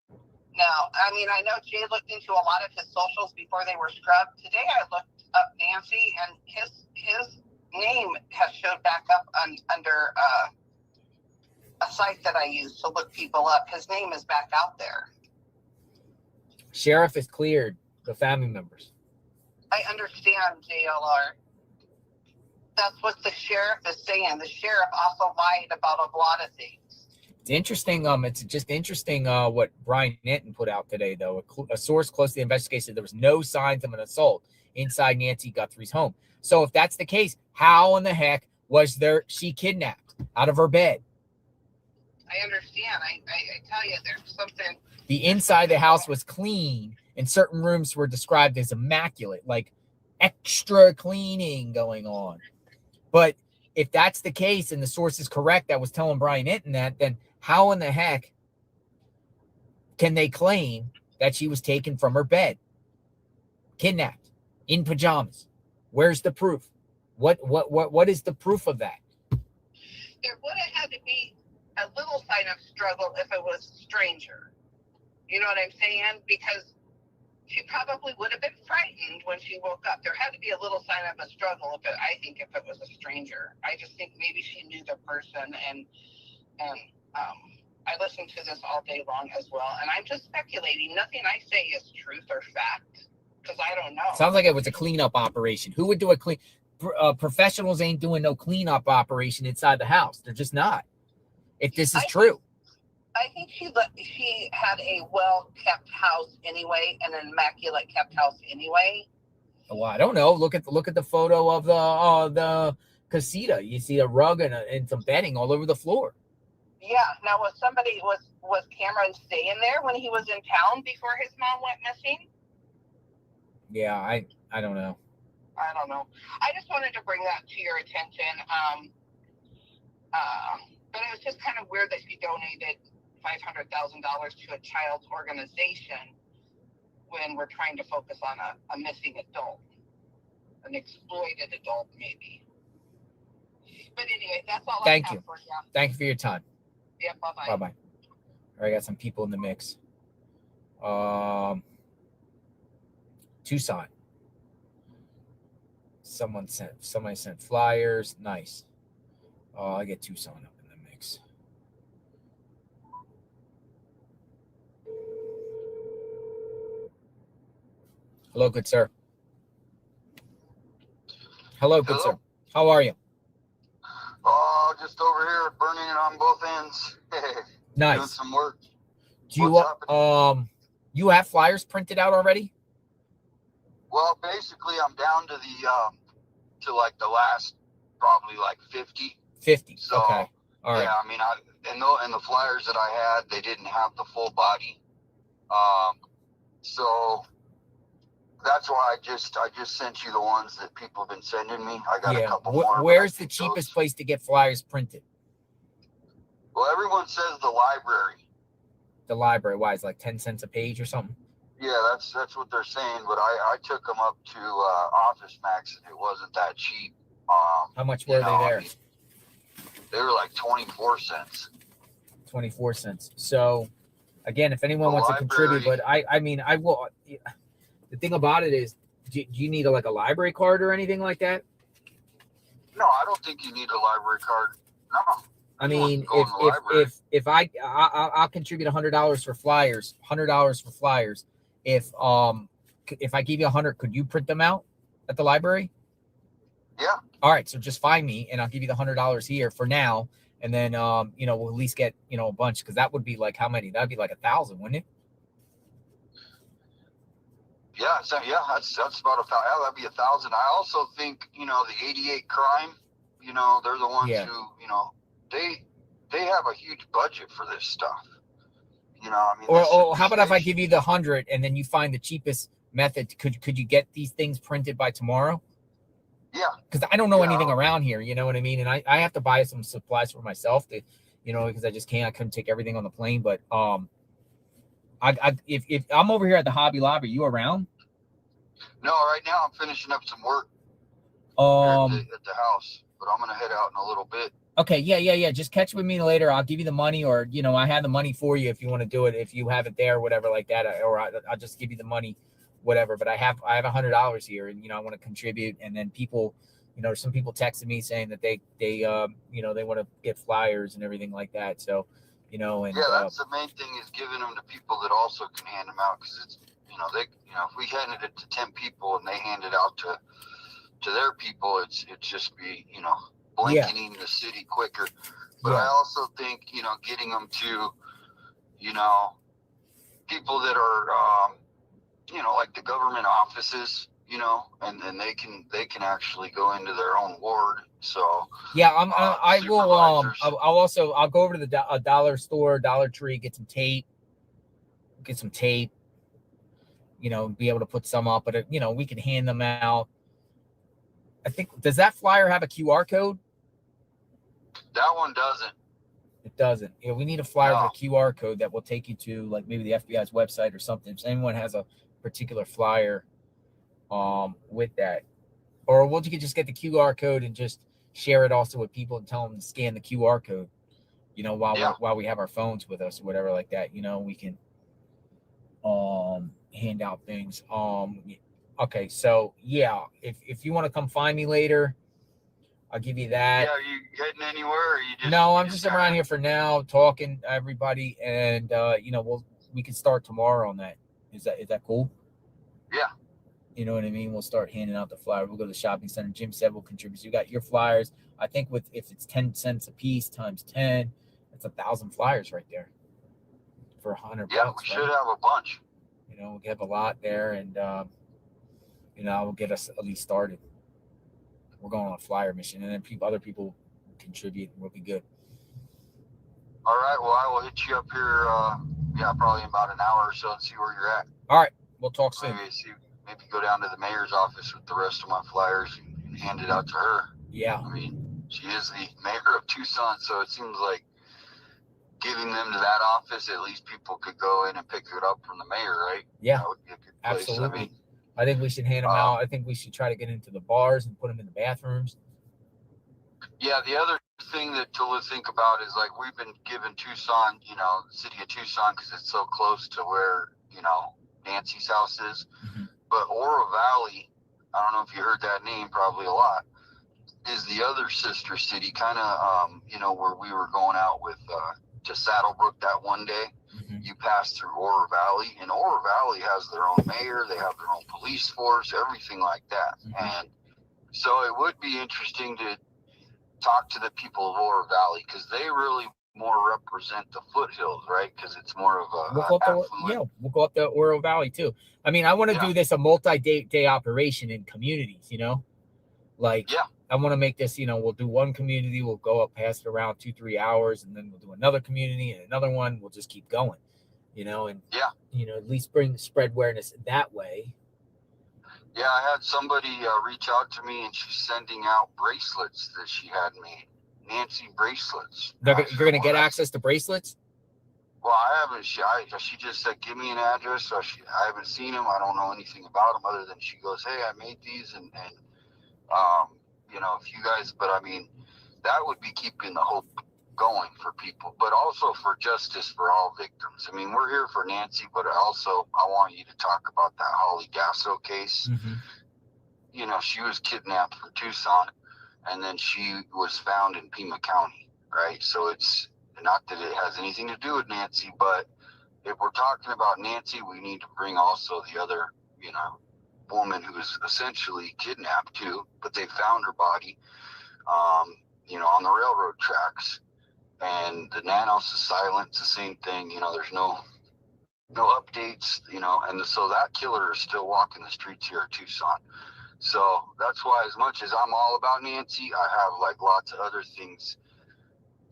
Speaker 11: No, I mean, I know Jay looked into a lot of his socials before they were scrubbed. Today I looked up Nancy, and his name has showed back up under a site that I use to look people up. His name is back out there.
Speaker 1: Sheriff has cleared the family members.
Speaker 11: I understand, JLR. That's what the sheriff is saying. The sheriff also lied about a lot of things.
Speaker 1: It's interesting. It's just interesting what Brian Nanton put out today, though. A source close to the investigation said there was no signs of an assault inside Nancy Guthrie's home. So if that's the case, how in the heck was she kidnapped out of her bed?
Speaker 11: I understand. I tell you, there's something.
Speaker 1: The inside of the house was clean, and certain rooms were described as immaculate, like extra cleaning going on. But if that's the case and the source is correct that was telling Brian Nanton that, then how in the heck can they claim that she was taken from her bed, kidnapped, in pajamas? Where's the proof? What is the proof of that?
Speaker 11: There would have had to be a little sign of struggle if it was a stranger. You know what I'm saying? Because she probably would have been frightened when she woke up. There had to be a little sign of a struggle if it was a stranger. I just think maybe she knew the person, and I listen to this all day long as well, and I'm just speculating. Nothing I say is truth or fact because I don't know.
Speaker 1: Sounds like it was a cleanup operation. Who would do a clean? Professionals ain't doing no cleanup operation inside the house. They're just not. If this is true.
Speaker 11: I think she had a well-kept house anyway, an immaculate kept house anyway.
Speaker 1: Well, I don't know. Look at the photo of the casita. You see a rug and some bedding all over the floor.
Speaker 11: Yeah. Now, was Cameron staying there when he was in town before his mom went missing?
Speaker 1: Yeah, I don't know.
Speaker 11: I don't know. I just wanted to bring that to your attention. But it was just kind of weird that she donated $500,000 to a child's organization when we're trying to focus on a missing adult, an exploited adult, maybe. But anyway, that's all I have for you.
Speaker 1: Thank you for your time.
Speaker 11: Yeah, bye-bye.
Speaker 1: Bye-bye. All right, got some people in the mix. Tucson. Somebody sent flyers. Nice. I get Tucson up in the mix. Hello, good sir. Hello, good sir. How are you?
Speaker 6: Oh, just over here burning it on both ends.
Speaker 1: Nice.
Speaker 6: Doing some work.
Speaker 1: Do you have flyers printed out already?
Speaker 6: Well, basically, I'm down to the the last probably like 50.
Speaker 1: 50.
Speaker 6: So,
Speaker 1: okay. All right.
Speaker 6: Yeah, I mean, in the flyers that I had, they didn't have the full body. So that's why I just sent you the ones that people have been sending me. I got a couple more.
Speaker 1: Where's the cheapest place to get flyers printed?
Speaker 6: Well, everyone says the library.
Speaker 1: The library. Why? It's like 10 cents a page or something?
Speaker 6: Yeah, that's what they're saying. But I took them up to Office Max, and it wasn't that cheap.
Speaker 1: How much were they there?
Speaker 6: I mean, they were like 24 cents.
Speaker 1: 24 cents. So, again, if anyone wants to contribute, but I mean, I will. The thing about it is, do you need a library card or anything like that?
Speaker 6: No, I don't think you need a library card. No.
Speaker 1: I mean, if I'll contribute $100 for flyers, $100 for flyers. If I give you 100, could you print them out at the library?
Speaker 9: Yeah.
Speaker 1: All right. So just find me and I'll give you the $100 here for now. And then, you know, we'll at least get, you know, a bunch, because that would be like how many? That'd be like 1,000, wouldn't it?
Speaker 9: Yeah, so that's about that'd be 1,000. I also think, you know, the 88 crime, you know, they're the ones who, you know, they have a huge budget for this stuff. You know, I mean,
Speaker 1: or how about if I give you the 100 and then you find the cheapest method? Could you get these things printed by tomorrow?
Speaker 9: Yeah,
Speaker 1: because I don't know anything around here, you know what I mean? And I have to buy some supplies for myself to, you know, because I couldn't take everything on the plane. But if I'm over here at the Hobby Lobby, you around?
Speaker 9: No, right now I'm finishing up some work at the house, but I'm gonna head out in a little bit.
Speaker 1: Okay, yeah. Just catch with me later. I'll give you the money, or, you know, I have the money for you if you want to do it, if you have it there, whatever like that, or I'll just give you the money, whatever. But I have $100 here, and, you know, I want to contribute. And then people, you know, some people texted me saying that they you know, they want to get flyers and everything like that. So, you know, and
Speaker 9: that's the main thing, is giving them to people that also can hand them out, because it's, you know, if we handed it to 10 people and they hand it out to their people, it's just be, you know, blanketing the city quicker. But I also think, you know, getting them to, you know, people that are, you know, like the government offices, you know, and then they can actually go into their own ward. So
Speaker 1: I will. I'll go over to the dollar store, Dollar Tree, get some tape. You know, be able to put some up, but, you know, we can hand them out. I think, does that flyer have a QR code?
Speaker 9: That one doesn't.
Speaker 1: It doesn't. You know, we need a flyer with a QR code that will take you to, like, maybe the FBI's website or something. If anyone has a particular flyer with that, or we'll just get the QR code and just share it also with people and tell them to scan the QR code, you know, while we have our phones with us or whatever like that. You know, we can hand out things. Okay, so yeah, if you want to come find me later, I'll give you that.
Speaker 9: Yeah, are you heading anywhere, or are you just?
Speaker 1: No, I'm just around here for now, talking to everybody, and you know, we can start tomorrow on that. Is that cool?
Speaker 9: Yeah.
Speaker 1: You know what I mean? We'll start handing out the flyer. We'll go to the shopping center. Jim said we'll contribute. You got your flyers. I think if it's 10 cents a piece times 10, that's 1,000 flyers right there for $100.
Speaker 9: Yeah, we should have a bunch.
Speaker 1: You know, we'll have a lot there, and you know, we'll get us at least started. We're going on a flyer mission, and then other people contribute, and we'll be good.
Speaker 9: All right. Well, I will hit you up here. Probably in about an hour or so, and see where you're at.
Speaker 1: All right. We'll talk soon.
Speaker 9: Maybe go down to the mayor's office with the rest of my flyers and hand it out to her.
Speaker 1: Yeah.
Speaker 9: I mean, she is the mayor of Tucson, so it seems like giving them to that office, at least people could go in and pick it up from the mayor, right?
Speaker 1: Yeah.
Speaker 9: That would be a good place.
Speaker 1: Absolutely.
Speaker 9: I mean,
Speaker 1: I think we should hand them out. I think we should try to get into the bars and put them in the bathrooms.
Speaker 9: Yeah, the other thing to think about is, like, we've been given Tucson, you know, the city of Tucson, because it's so close to where, you know, Nancy's house is.
Speaker 1: Mm-hmm.
Speaker 9: But Oro Valley, I don't know if you heard that name, probably a lot, is the other sister city, kind of, you know, where we were going out with to Saddlebrook that one day.
Speaker 1: Mm-hmm.
Speaker 9: You pass through Oro Valley, and Oro Valley has their own mayor, they have their own police force, everything like that.
Speaker 1: Mm-hmm.
Speaker 9: And so it would be interesting to talk to the people of Oro Valley, because they really more represent the foothills, right? Because it's more of a
Speaker 1: we'll go up to Oro Valley too. I mean, I want to do this a multi-day operation in communities, you know, like I want to make this, you know, we'll do one community, we'll go up past it around 2-3 hours, and then we'll do another community and another one. We'll just keep going, you know, and you know, at least spread awareness that way.
Speaker 9: Yeah, I had somebody reach out to me, and she's sending out bracelets that she had made. Nancy bracelets.
Speaker 1: You're going to get access to bracelets?
Speaker 9: Well, I haven't. She just said, give me an address. So I haven't seen them. I don't know anything about them, other than she goes, hey, I made these, and you know, if you guys, but I mean, that would be keeping the hope going for people, but also for justice for all victims. I mean, we're here for Nancy, but also I want you to talk about that Holly Gasso case.
Speaker 1: Mm-hmm.
Speaker 9: You know, she was kidnapped from Tucson, and then she was found in Pima County, right? So it's not that it has anything to do with Nancy, but if we're talking about Nancy, we need to bring also the other, you know,
Speaker 6: woman who was essentially kidnapped too, but they found her body, on the railroad tracks. And the Nanos is silent. It's the same thing. There's no updates, and so that killer is still walking the streets here at Tucson. So that's why, as much as I'm all about Nancy, I have like lots of other things.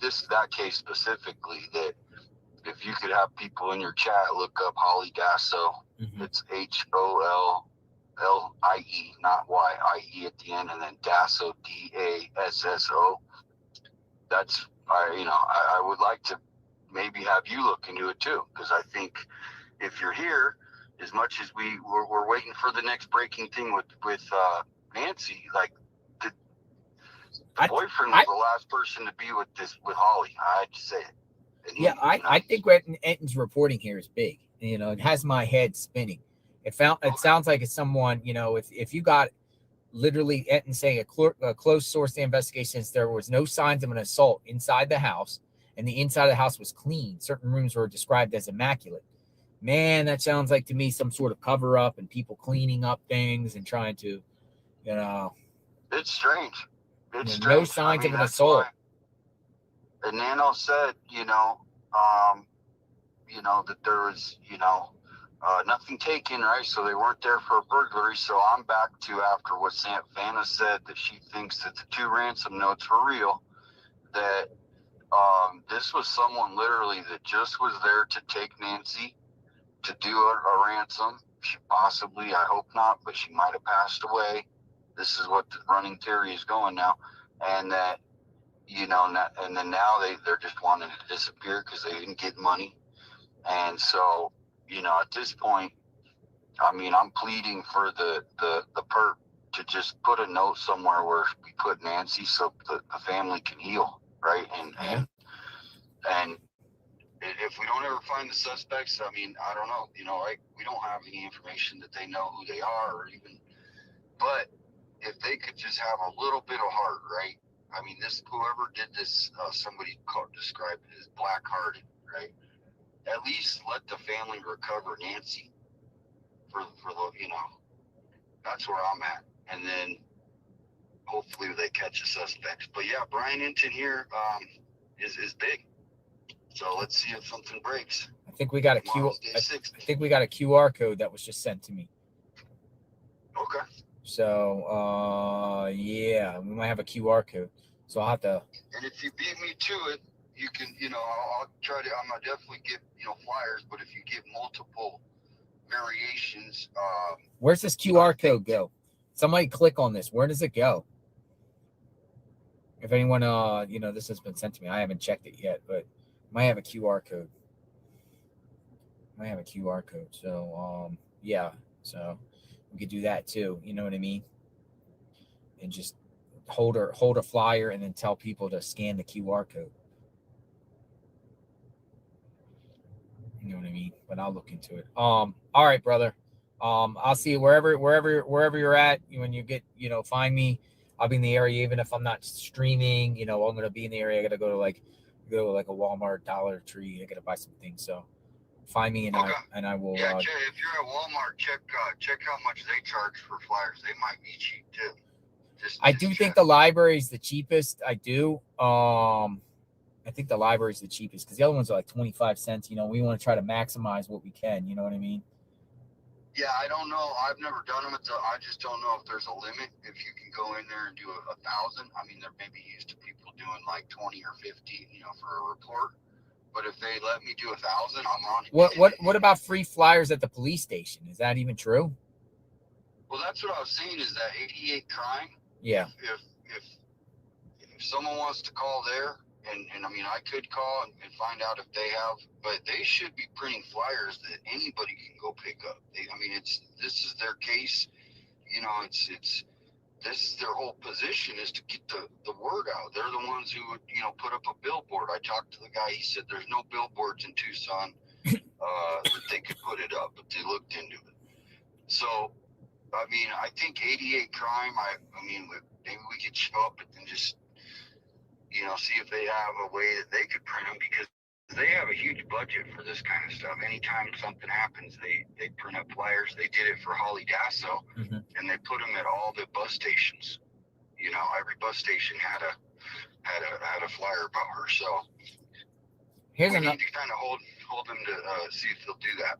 Speaker 6: That case specifically, that if you could have people in your chat look up Holly Dasso. Mm-hmm. It's HOLLIE, not YIE at the end, and then Dasso, DASSO. That's, I would like to maybe have you look into it too, because I think if you're here, as much as we're waiting for the next breaking thing with Nancy, like the boyfriend was the last person to be with Holly. I had to say it. And
Speaker 1: I think what Enton's reporting here is big. It has my head spinning. It sounds like it's someone, if you got literally Enton saying a close source to the investigation, since there was no signs of an assault inside the house and the inside of the house was clean. Certain rooms were described as immaculate. Man, that sounds like to me some sort of cover up and people cleaning up things and trying to,
Speaker 6: It's strange. It's strange.
Speaker 1: No signs of an assault.
Speaker 6: And Nano said, that there was, nothing taken, right? So they weren't there for a burglary. So I'm back to after what Vanna said, that she thinks that the 2 ransom notes were real, that this was someone literally that just was there to take Nancy to do a ransom. She possibly, I hope not, but she might have passed away. This is what the running theory is going now. And that, and then now they're just wanting to disappear because they didn't get money. And so, at this point, I'm pleading for the perp to just put a note somewhere where we put Nancy so the family can heal, right? And if we don't ever find the suspects, I don't know, we don't have any information that they know who they are or even, but if they could just have a little bit of heart, right? Whoever did this, somebody described it as black-hearted, right? At least let the family recover Nancy for that's where I'm at. And then hopefully they catch the suspects. But yeah, Brian Enton here is big. So let's see if something breaks.
Speaker 1: I think we got a QR code that was just sent to me.
Speaker 6: Okay.
Speaker 1: So we might have a QR code. So I'll have to.
Speaker 6: And if you beat me to it, you can, I'll try to. I'm gonna definitely get flyers. But if you get multiple variations,
Speaker 1: where's this QR code go? Somebody click on this. Where does it go? If anyone, this has been sent to me. I haven't checked it yet, but might have a QR code. So, so we could do that too. You know what I mean? And just hold a flyer and then tell people to scan the QR code. You know what I mean? But I'll look into it. All right, brother. I'll see you wherever you're at. When you get, find me. I'll be in the area, even if I'm not streaming. I'm gonna be in the area. I gotta go to a Walmart, Dollar Tree. I gotta buy some things. So find me and I will.
Speaker 6: Yeah, if you're at Walmart, check how much they charge for flyers. They might be cheap too.
Speaker 1: I do think the library is the cheapest. I do. I think the library is the cheapest because the other ones are like 25 cents. We want to try to maximize what we can. You know what I mean?
Speaker 6: Yeah, I don't know. I've never done them. I just don't know if there's a limit. If you can go in there and do 1,000. They're maybe used to people doing like 20 or 50, for a report. But if they let me do 1,000, I'm on it.
Speaker 1: What about free flyers at the police station? Is that even true?
Speaker 6: Well, that's what I was saying. Is that 88 crime?
Speaker 1: Yeah.
Speaker 6: If someone wants to call there, and I could call and find out if they have, but they should be printing flyers that anybody can go pick up. This is their case. This is their whole position, is to get the word out. They're the ones who would, put up a billboard. I talked to the guy. He said there's no billboards in Tucson that they could put it up, but they looked into it. So, I think 88 crime. Maybe we could show up and just, see if they have a way that they could print them, because
Speaker 12: They have a huge budget for this kind of stuff. Anytime something happens, they print up flyers. They did it for Holly Dasso, and they put them at all the bus stations. You know, every bus station had a flyer about her. So
Speaker 1: Here's
Speaker 12: we
Speaker 1: another.
Speaker 12: need to kind of hold them to see if they'll do that.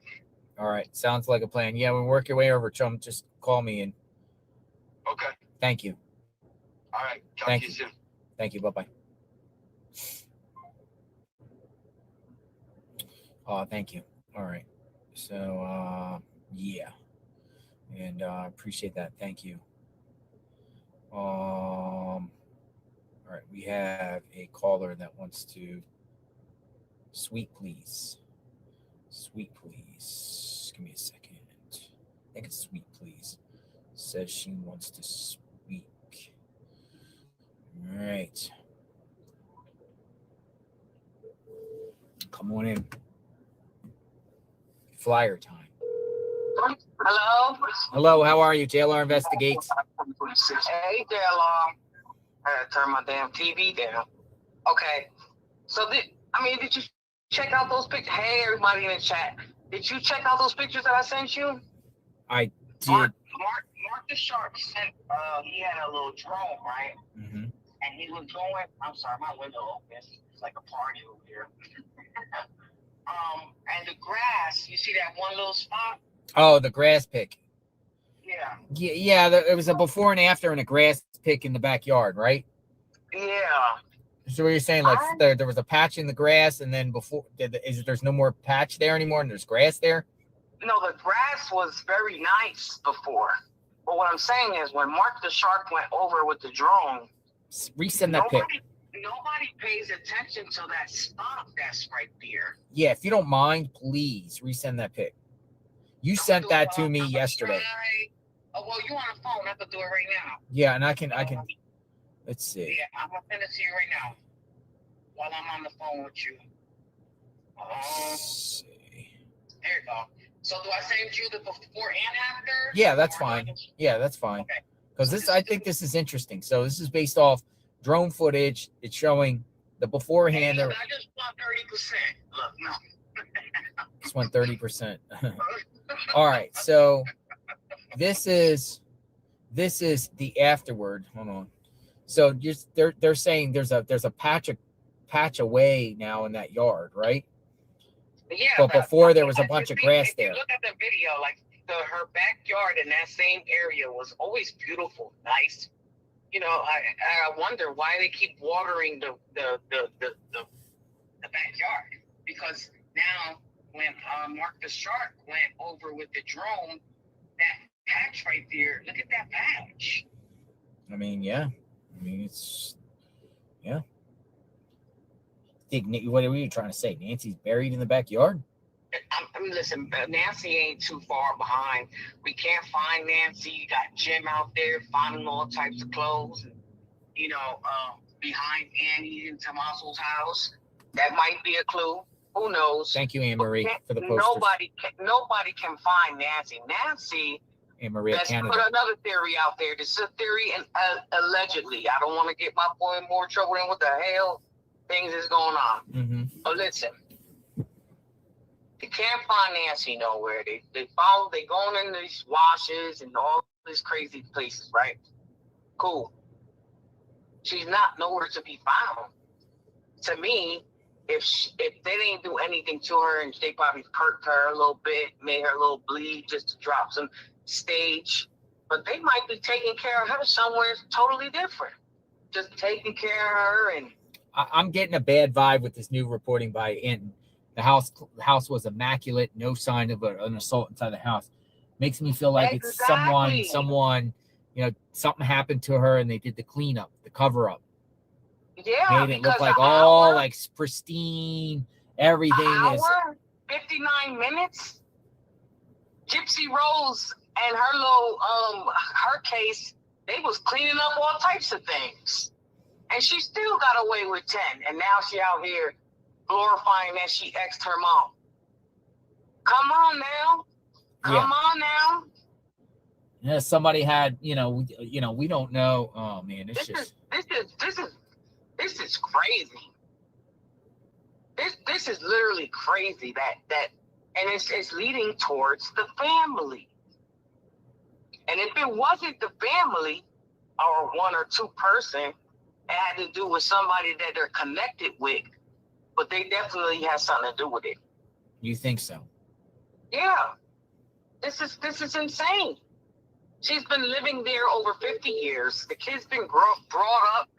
Speaker 1: All right, sounds like a plan. Yeah, when we work your way over, chum, just call me and.
Speaker 12: Okay.
Speaker 1: Thank you.
Speaker 12: All right. Talk to you soon.
Speaker 1: Thank you. Bye-bye. Thank you. All right. So, yeah. And appreciate that. Thank you. All right. We have a caller that wants to. Sweet, please. Sweet, please. Give me a second. I think it's sweet, please. Says she wants to speak. All right. Come on in. Flyer time.
Speaker 13: Hello?
Speaker 1: Hello, how are you? JLR Investigates.
Speaker 13: Hey, JLR. I had to turn my damn TV down. Okay. So, did you check out those pictures? Hey, everybody in the chat. Did you check out those pictures that I sent you?
Speaker 1: I did.
Speaker 13: Mark the Shark sent, he had a little drone, right?
Speaker 1: Mm-hmm.
Speaker 13: And he was going, I'm sorry, my window open. It's like a party over here. And the grass, you see that one little spot?
Speaker 1: Oh, the grass pick.
Speaker 13: Yeah.
Speaker 1: Yeah, it was a before and after in a grass pick in the backyard, right?
Speaker 13: Yeah.
Speaker 1: So what you're saying, like there was a patch in the grass, and then there's no more patch there anymore, and there's grass there?
Speaker 13: No, the grass was very nice before. But what I'm saying is when Mark the Shark went over with the drone,
Speaker 1: resend that pic.
Speaker 13: Nobody pays attention to that spot that's right there.
Speaker 1: Yeah, if you don't mind, please resend that pic. You sent that to me yesterday.
Speaker 13: Oh, well, you on the phone. I could do it right now.
Speaker 1: Yeah, and I can. Let's see.
Speaker 13: Yeah, I'm gonna send it to you right now while I'm on the phone with you.
Speaker 1: Let's see.
Speaker 13: There you go. So do I send you the before and after?
Speaker 1: Yeah, that's fine. Yeah, that's fine. Because I think this is interesting. So this is based off drone footage. It's showing the beforehand.
Speaker 13: Hey, look, I just won 30%. Look, no.
Speaker 1: Just went 30%. All right, so this is the afterward. Hold on. So just they're saying there's a patch away now in that yard, right?
Speaker 13: Yeah,
Speaker 1: but before there was a bunch of grass there.
Speaker 13: If you look at the video, like her backyard in that same area was always beautiful, nice. You know, I wonder why they keep watering the backyard, because now when Mark the Shark went over with the drone, that patch right there, look at that patch.
Speaker 1: I mean, yeah. I mean, it's, yeah. What are you trying to say? Nancy's buried in the backyard?
Speaker 13: I mean, listen, Nancy ain't too far behind. We can't find Nancy. You got Jim out there finding all types of clothes, you know, behind Annie and Tommaso's house. That might be a clue. Who knows?
Speaker 1: Thank you, Anne Marie, for the posters.
Speaker 13: Nobody can find Nancy. Nancy.
Speaker 1: Anne Marie,
Speaker 13: let's
Speaker 1: Canada.
Speaker 13: put another theory out there. This is a theory, and allegedly. I don't want to get my boy in more trouble than what the hell things is going on.
Speaker 1: Mm-hmm.
Speaker 13: But listen, you can't find Nancy nowhere. They going in these washes and all these crazy places, right? Cool. She's not nowhere to be found. To me, if they didn't do anything to her and they probably perked her a little bit, made her a little bleed just to drop some stage, but they might be taking care of her somewhere totally different. Just taking care of her. And
Speaker 1: I'm getting a bad vibe with this new reporting by Anton. The house was immaculate, no sign of an assault inside the house. Makes me feel like it's someone, you know, something happened to her and they did the cleanup, the cover up.
Speaker 13: Yeah,
Speaker 1: made it look like all like pristine, everything is
Speaker 13: 59 minutes. Gypsy Rose and her little her case, they was cleaning up all types of things. And she still got away with 10. And now she out here glorifying that she exed her mom. Come on now. Come on now.
Speaker 1: Yeah, somebody had, we don't know. Oh man, this is crazy.
Speaker 13: This This is literally crazy and it's leading towards the family. And if it wasn't the family or one or two person, it had to do with somebody that they're connected with, but they definitely have something to do with it.
Speaker 1: You think so?
Speaker 13: Yeah. This is insane. She's been living there over 50 years. The kid's been brought up,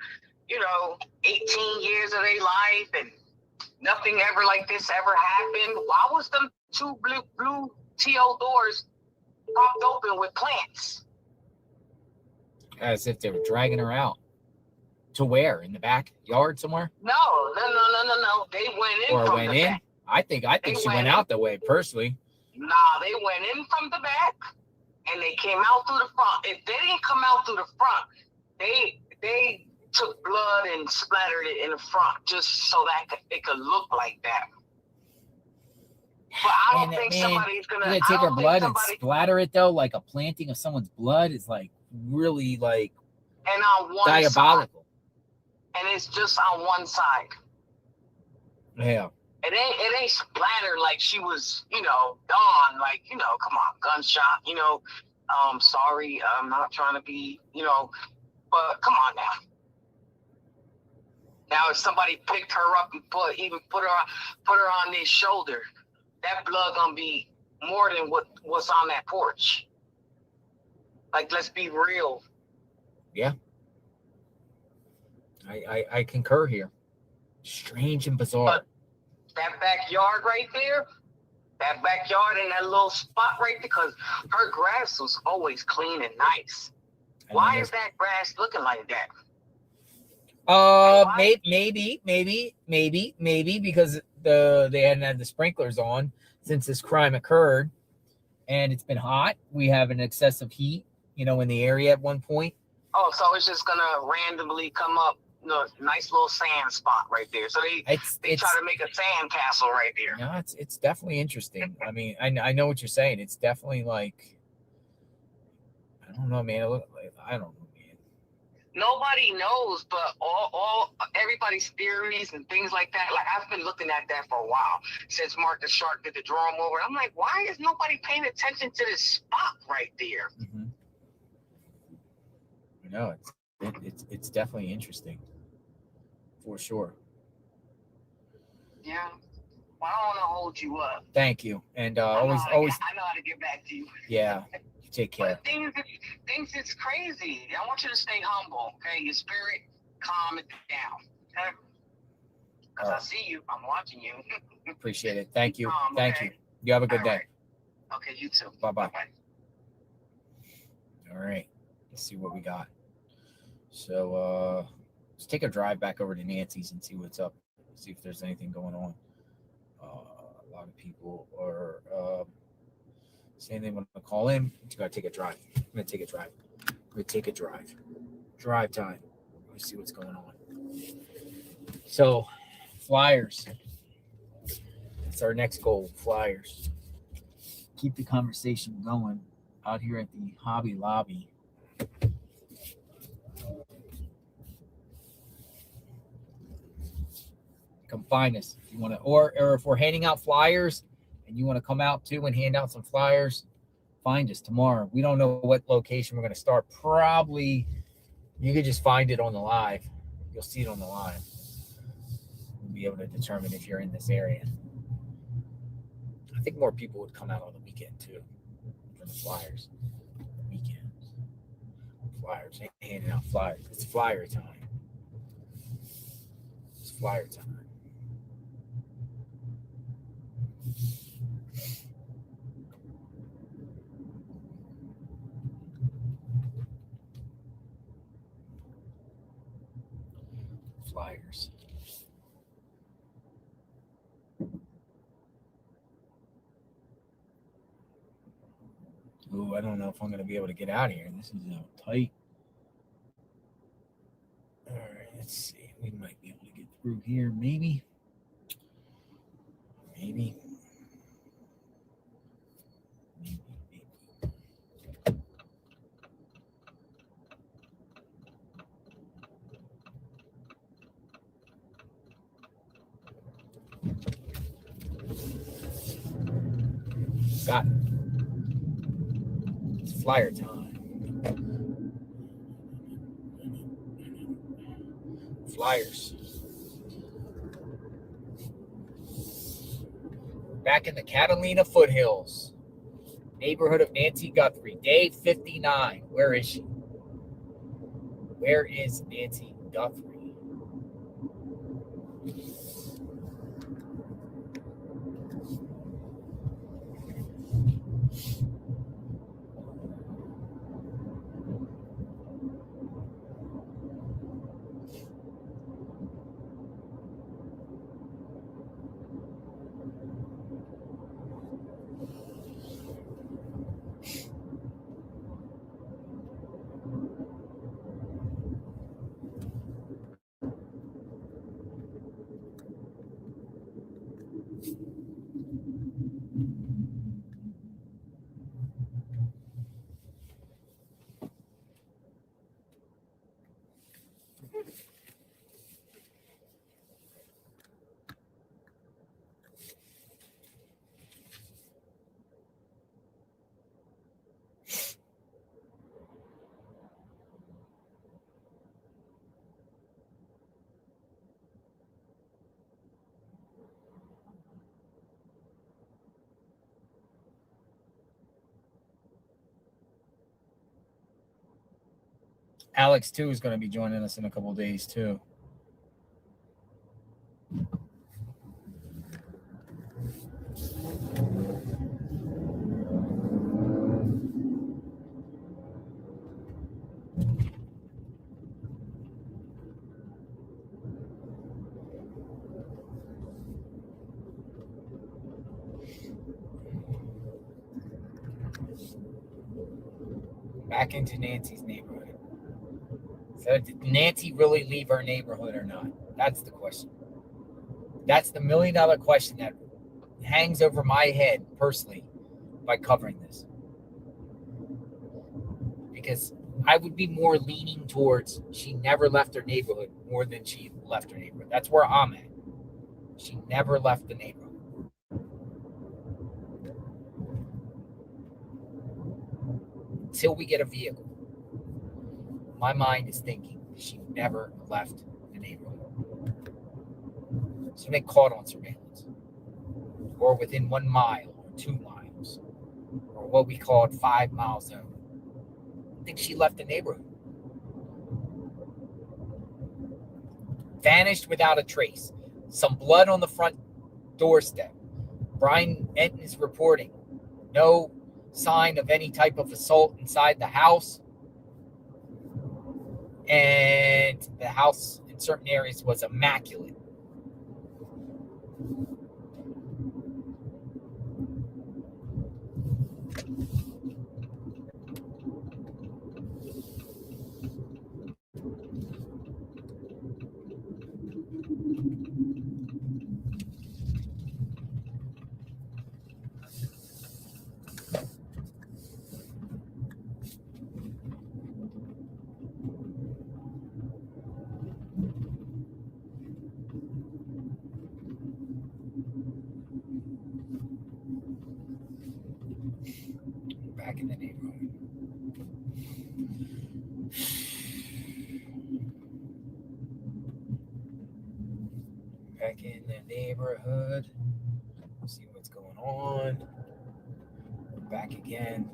Speaker 13: 18 years of their life, and nothing ever like this ever happened. Why was them two blue TO doors propped open with plants?
Speaker 1: As if they were dragging her out. To where? In the backyard somewhere?
Speaker 13: No. They went in
Speaker 1: or
Speaker 13: from
Speaker 1: went
Speaker 13: the
Speaker 1: in?
Speaker 13: back.
Speaker 1: I think she went out that way, personally.
Speaker 13: Nah, they went in from the back, and they came out through the front. If they didn't come out through the front, they took blood and splattered it in the front just so that it could look like that. But I don't think somebody's gonna
Speaker 1: take her blood and splatter it though, like a planting of someone's blood is like really like
Speaker 13: and on one
Speaker 1: diabolical.
Speaker 13: Side, and it's just on one side.
Speaker 1: Yeah.
Speaker 13: It ain't splattered like she was, gone, like, come on, gunshot, sorry, I'm not trying to be, but come on now. Now if somebody picked her up and put her on their shoulder, that blood gonna be more than what's on that porch. Like, let's be real.
Speaker 1: Yeah. I concur here. Strange and bizarre.
Speaker 13: But that backyard right there, that backyard and that little spot right there, because her grass was always clean and nice. Why is that grass looking like that?
Speaker 1: Maybe because they hadn't had the sprinklers on since this crime occurred, and it's been hot. We have an excessive heat, in the area at one point.
Speaker 13: Oh, so it's just gonna randomly come up. Nice little sand spot right there. So they try to make a sand castle right there.
Speaker 1: No, it's definitely interesting. I mean, I know what you're saying. It's definitely like, I don't know, man. I don't know, man.
Speaker 13: Nobody knows, but all everybody's theories and things like that. Like, I've been looking at that for a while since Mark the Shark did the drum over. I'm like, why is nobody paying attention to this spot right there?
Speaker 1: Mm-hmm. No, it's definitely interesting. For sure.
Speaker 13: Yeah. Well, I don't want to hold you up.
Speaker 1: Thank you. And always.
Speaker 13: I know how to get back to you.
Speaker 1: Yeah. You take care.
Speaker 13: But things it's crazy. I want you to stay humble, okay? Your spirit, calm it down, okay? Because I see you. I'm watching you.
Speaker 1: Appreciate it. Thank you. Thank you. You have a good day.
Speaker 13: Right. Okay, you too.
Speaker 1: Bye-bye. All right. Let's see what we got. So, let's take a drive back over to Nancy's and see what's up. See if there's anything going on. A lot of people are saying they want to call in. You got to take a drive. I'm going to take a drive. Drive time. Let's see what's going on. So, Flyers. That's our next goal, Flyers. Keep the conversation going out here at the Hobby Lobby. Come find us if you want to, or if we're handing out flyers and you want to come out too and hand out some flyers, find us tomorrow. We don't know what location we're going to start. Probably you could just find it on the live. You'll see it on the live. We'll be able to determine if you're in this area. I think more people would come out on the weekend too for the flyers. Weekends. Flyers. Handing out flyers. It's flyer time. It's flyer time. Flyers. Ooh, I don't know if I'm going to be able to get out of here. This is tight. All right, let's see. We might be able to get through here, maybe. Maybe. Got it. It's flyer time. Flyers. Back in the Catalina foothills. Neighborhood of Nancy Guthrie. Day 59. Where is she? Where is Nancy Guthrie? Alex, too, is going to be joining us in a couple of days, too. Back into Nancy's neighborhood. So did Nancy really leave her neighborhood or not? That's the question. That's the $1 million question that hangs over my head personally by covering this. Because I would be more leaning towards she never left her neighborhood more than she left her neighborhood. That's where I'm at. She never left the neighborhood. Until we get a vehicle. My mind is thinking she never left the neighborhood. So they caught on surveillance. Or within 1 mile or 2 miles. Or what we called 5 mile zone. I think she left the neighborhood. Vanished without a trace. Some blood on the front doorstep. Brian Enton is reporting. No sign of any type of assault inside the house. And the house in certain areas was immaculate. Back in the neighborhood. Back in the neighborhood. See what's going on. Back again.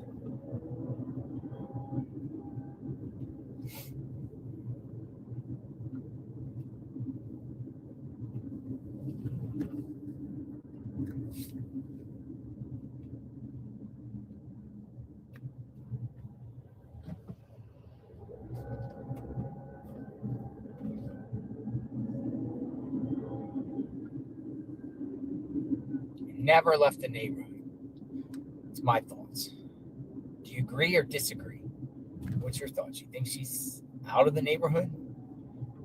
Speaker 1: Never left the neighborhood. It's my thoughts. Do you agree or disagree? What's your thoughts? You think she's out of the neighborhood?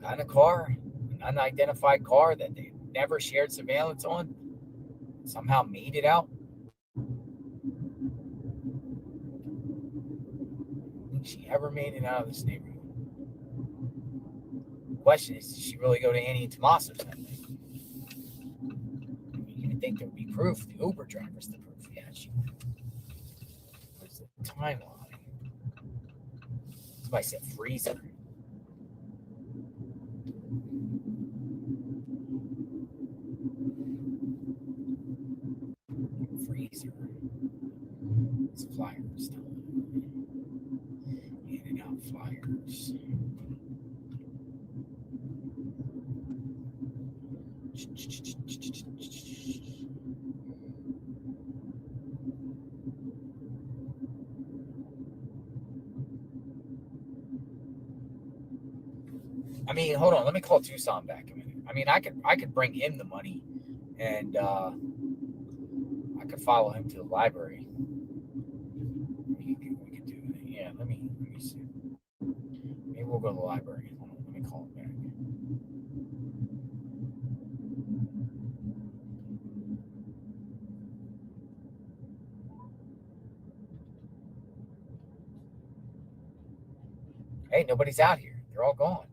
Speaker 1: Got in a car? An unidentified car that they never shared surveillance on? Somehow made it out? Think she ever made it out of this neighborhood? The question is, did she really go to Annie and Tommaso's that night? You would think there would be proof. The Uber driver's the proof. Yeah. statute? Where's the timeline? Somebody said freezer. Freezer. It's flyers. Handing out flyers. I mean, hold on. Let me call Tucson back a minute. I mean, I could bring him the money, and I could follow him to the library. We could do that. Yeah. Let me see. Maybe we'll go to the library. Hold on, let me call him back. Hey, nobody's out here. They're all gone.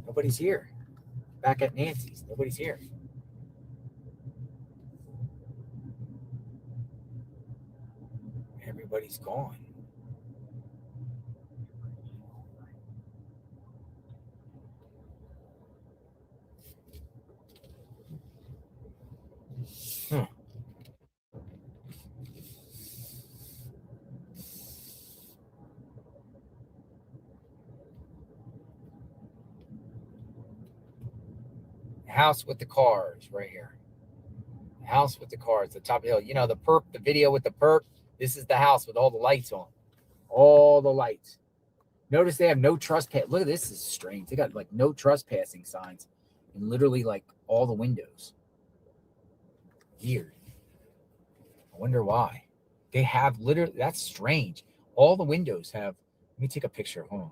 Speaker 1: Nobody's here. Back at Nancy's. Nobody's here. Everybody's gone. House with the cars right here. The house with the cars, the top of the hill. You know, the perp, the video with the perp. This is the house with all the lights on. All the lights. Notice they have no trespass. Look at this. This is strange. They got like no trespassing signs in literally like all the windows. Weird. I wonder why. They have literally, that's strange. All the windows have, let me take a picture. Hold on.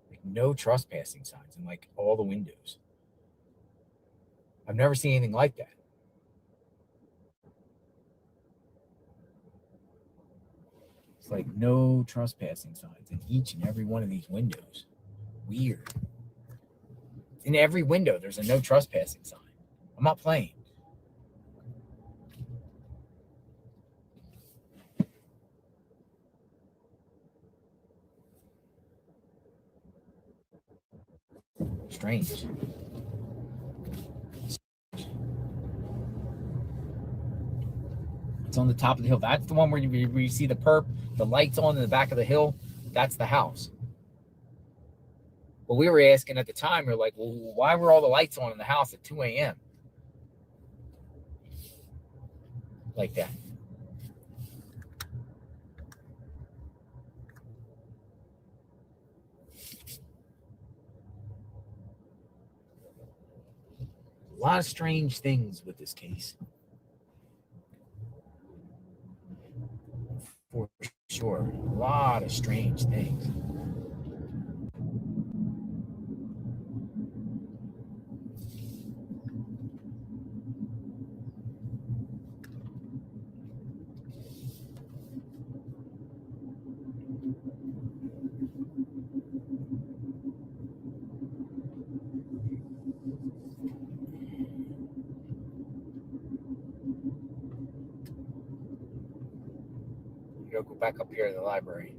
Speaker 1: Like no trespassing signs in like all the windows. I've never seen anything like that. It's like no trespassing signs in each and every one of these windows. Weird. In every window, there's a no trespassing sign. I'm not playing. Strange. It's on the top of the hill. That's the one where you see the perp, the lights on in the back of the hill. That's the house. But we were asking at the time, we were like, well, why were all the lights on in the house at 2 a.m.? Like that. A lot of strange things with this case. For sure. A lot of strange things. Go back up here to the library.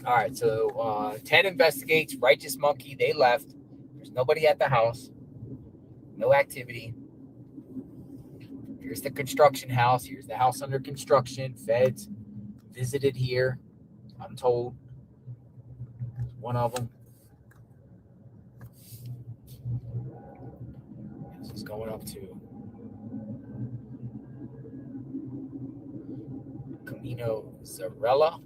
Speaker 1: All right, so 10 investigates, Righteous Monkey, they left. There's nobody at the house. No activity. Here's the construction house. Here's the house under construction. Feds visited here, I'm told. One of them. This is going up to Camino Zarella.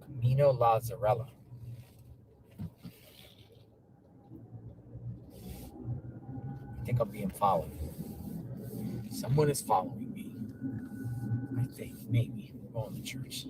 Speaker 1: Camino La Zarella. I think I'm being followed. Someone is following me. I think, maybe. We're going to church.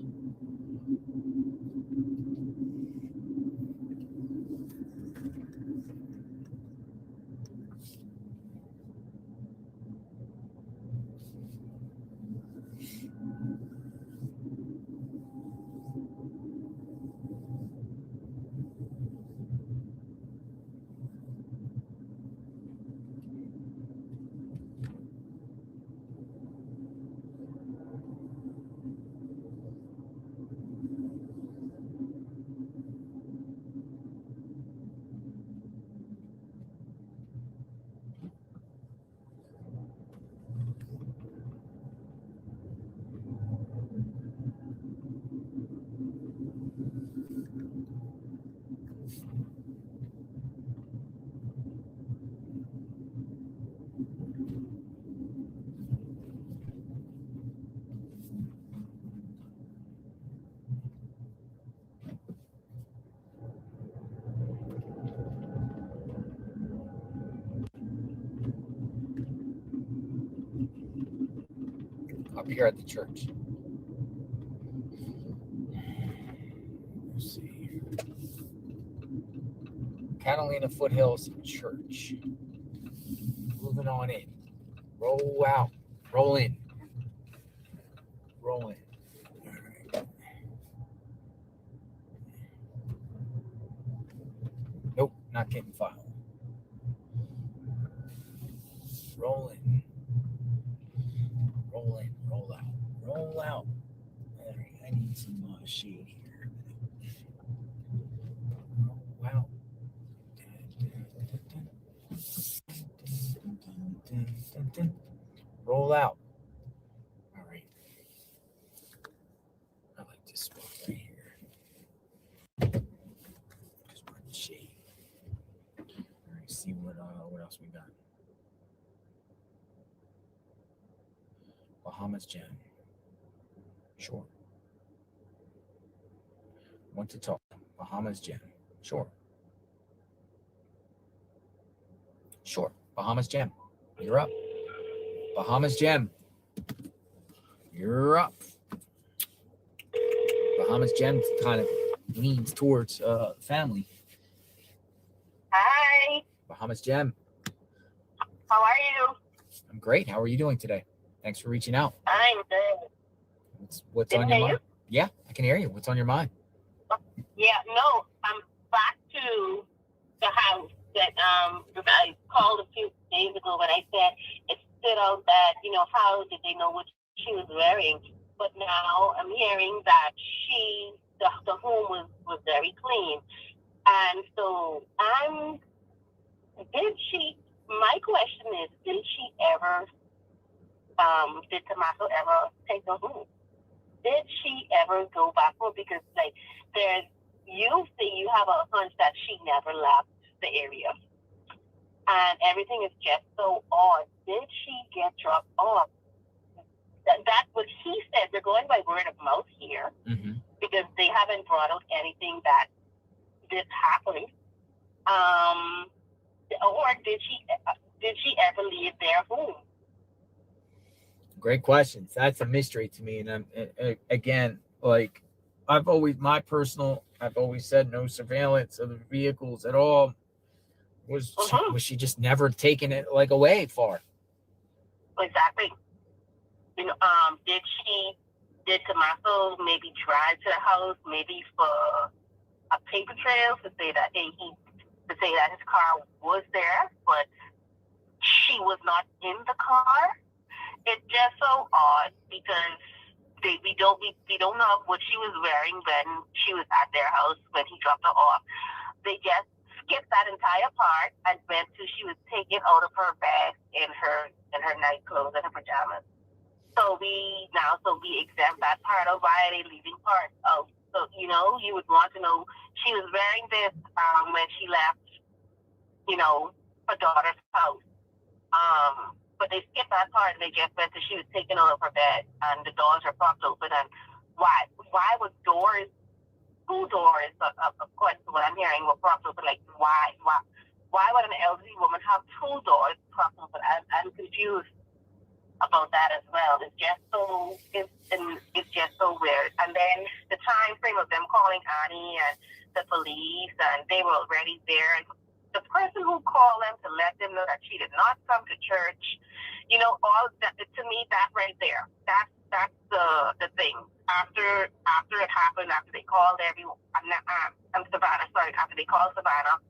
Speaker 1: up here at the church. Let's see here. Catalina Foothills Church. Moving on in. Roll out. Roll in. Roll in. All right. Nope, not getting filed. Roll in. Roll in. Roll out. Roll out. All right, I need some shade here. Roll out. Roll out. All right. I like this spot right here. Just put the shade. All right. See what else we got. Bahamas Gem. Sure. Want to talk. Bahamas Gem. Sure. Sure. Bahamas Gem. You're up. Bahamas Gem. You're up. Bahamas Gem kind of leans towards family.
Speaker 11: Hi.
Speaker 1: Bahamas Gem.
Speaker 11: How are you?
Speaker 1: I'm great. How are you doing today? Thanks for reaching out.
Speaker 11: I'm good.
Speaker 1: What's on your mind? Yeah, I can hear you. What's on your mind?
Speaker 11: Yeah, no, I'm back to the house that I called a few days ago when I said it stood out that, how did they know what she was wearing? But now I'm hearing that the home was very clean. And so my question is, did Tommaso ever take her home? Did she ever go back home? Because you have a hunch that she never left the area. And everything is just so odd. Did she get dropped off? That's what he said. They're going by word of mouth here, because they haven't brought out anything that this happened. Or did she ever leave their home?
Speaker 1: Great questions. That's a mystery to me. And again, like I've always said no surveillance of the vehicles at all. Was she just never taking it away far?
Speaker 11: Exactly. Did Tommaso maybe drive to the house maybe for a paper trail to say that his car was there, but she was not in the car? It's just so odd because we don't know what she was wearing when she was at their house when he dropped her off. They just skipped that entire part and went to she was taken out of her bag in her night clothes and her pajamas. So we exempt that part of why are they leaving parts out. So you would want to know she was wearing this when she left, her daughter's house. But they skipped that part and they just went to she was taken out of her bed and the doors are propped open. And why was doors? Two doors, of course, what I'm hearing, were propped open. Like, why would an elderly woman have two doors propped open? I'm confused about that as well. It's just so weird. And then the time frame of them calling Annie and the police, and they were already there. And the person who called them to let them know that she did not come to church, all that, to me, that right there, that's the thing. After it happened, after they called everyone, Savannah, sorry, after they called Savannah,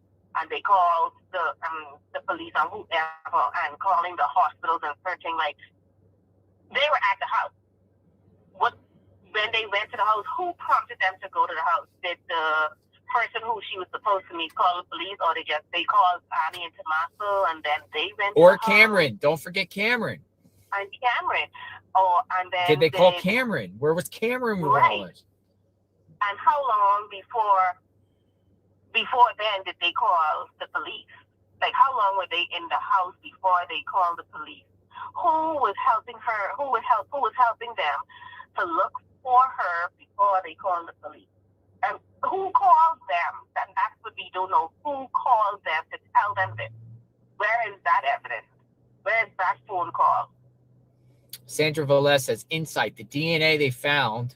Speaker 11: and they called the police on whoever, and calling the hospitals and searching, they were at the house. When they went to the house, who prompted them to go to the house? Did the person who she was supposed to meet call the police, or they called Annie and Tommaso, and then they went
Speaker 1: or to Cameron? Don't forget Cameron.
Speaker 11: And Cameron. Oh, and then
Speaker 1: did they call Cameron? Where was Cameron with all this?
Speaker 11: And how long before then did they call the police? How long were they in the house before they called the police? Who was helping her? Who was helping them to look for her before they called the police? And who called them? And that's what we don't know. Who called them to tell them this? Where is that evidence? Where is that phone call?
Speaker 1: Sandra Velez says, insight, the DNA they found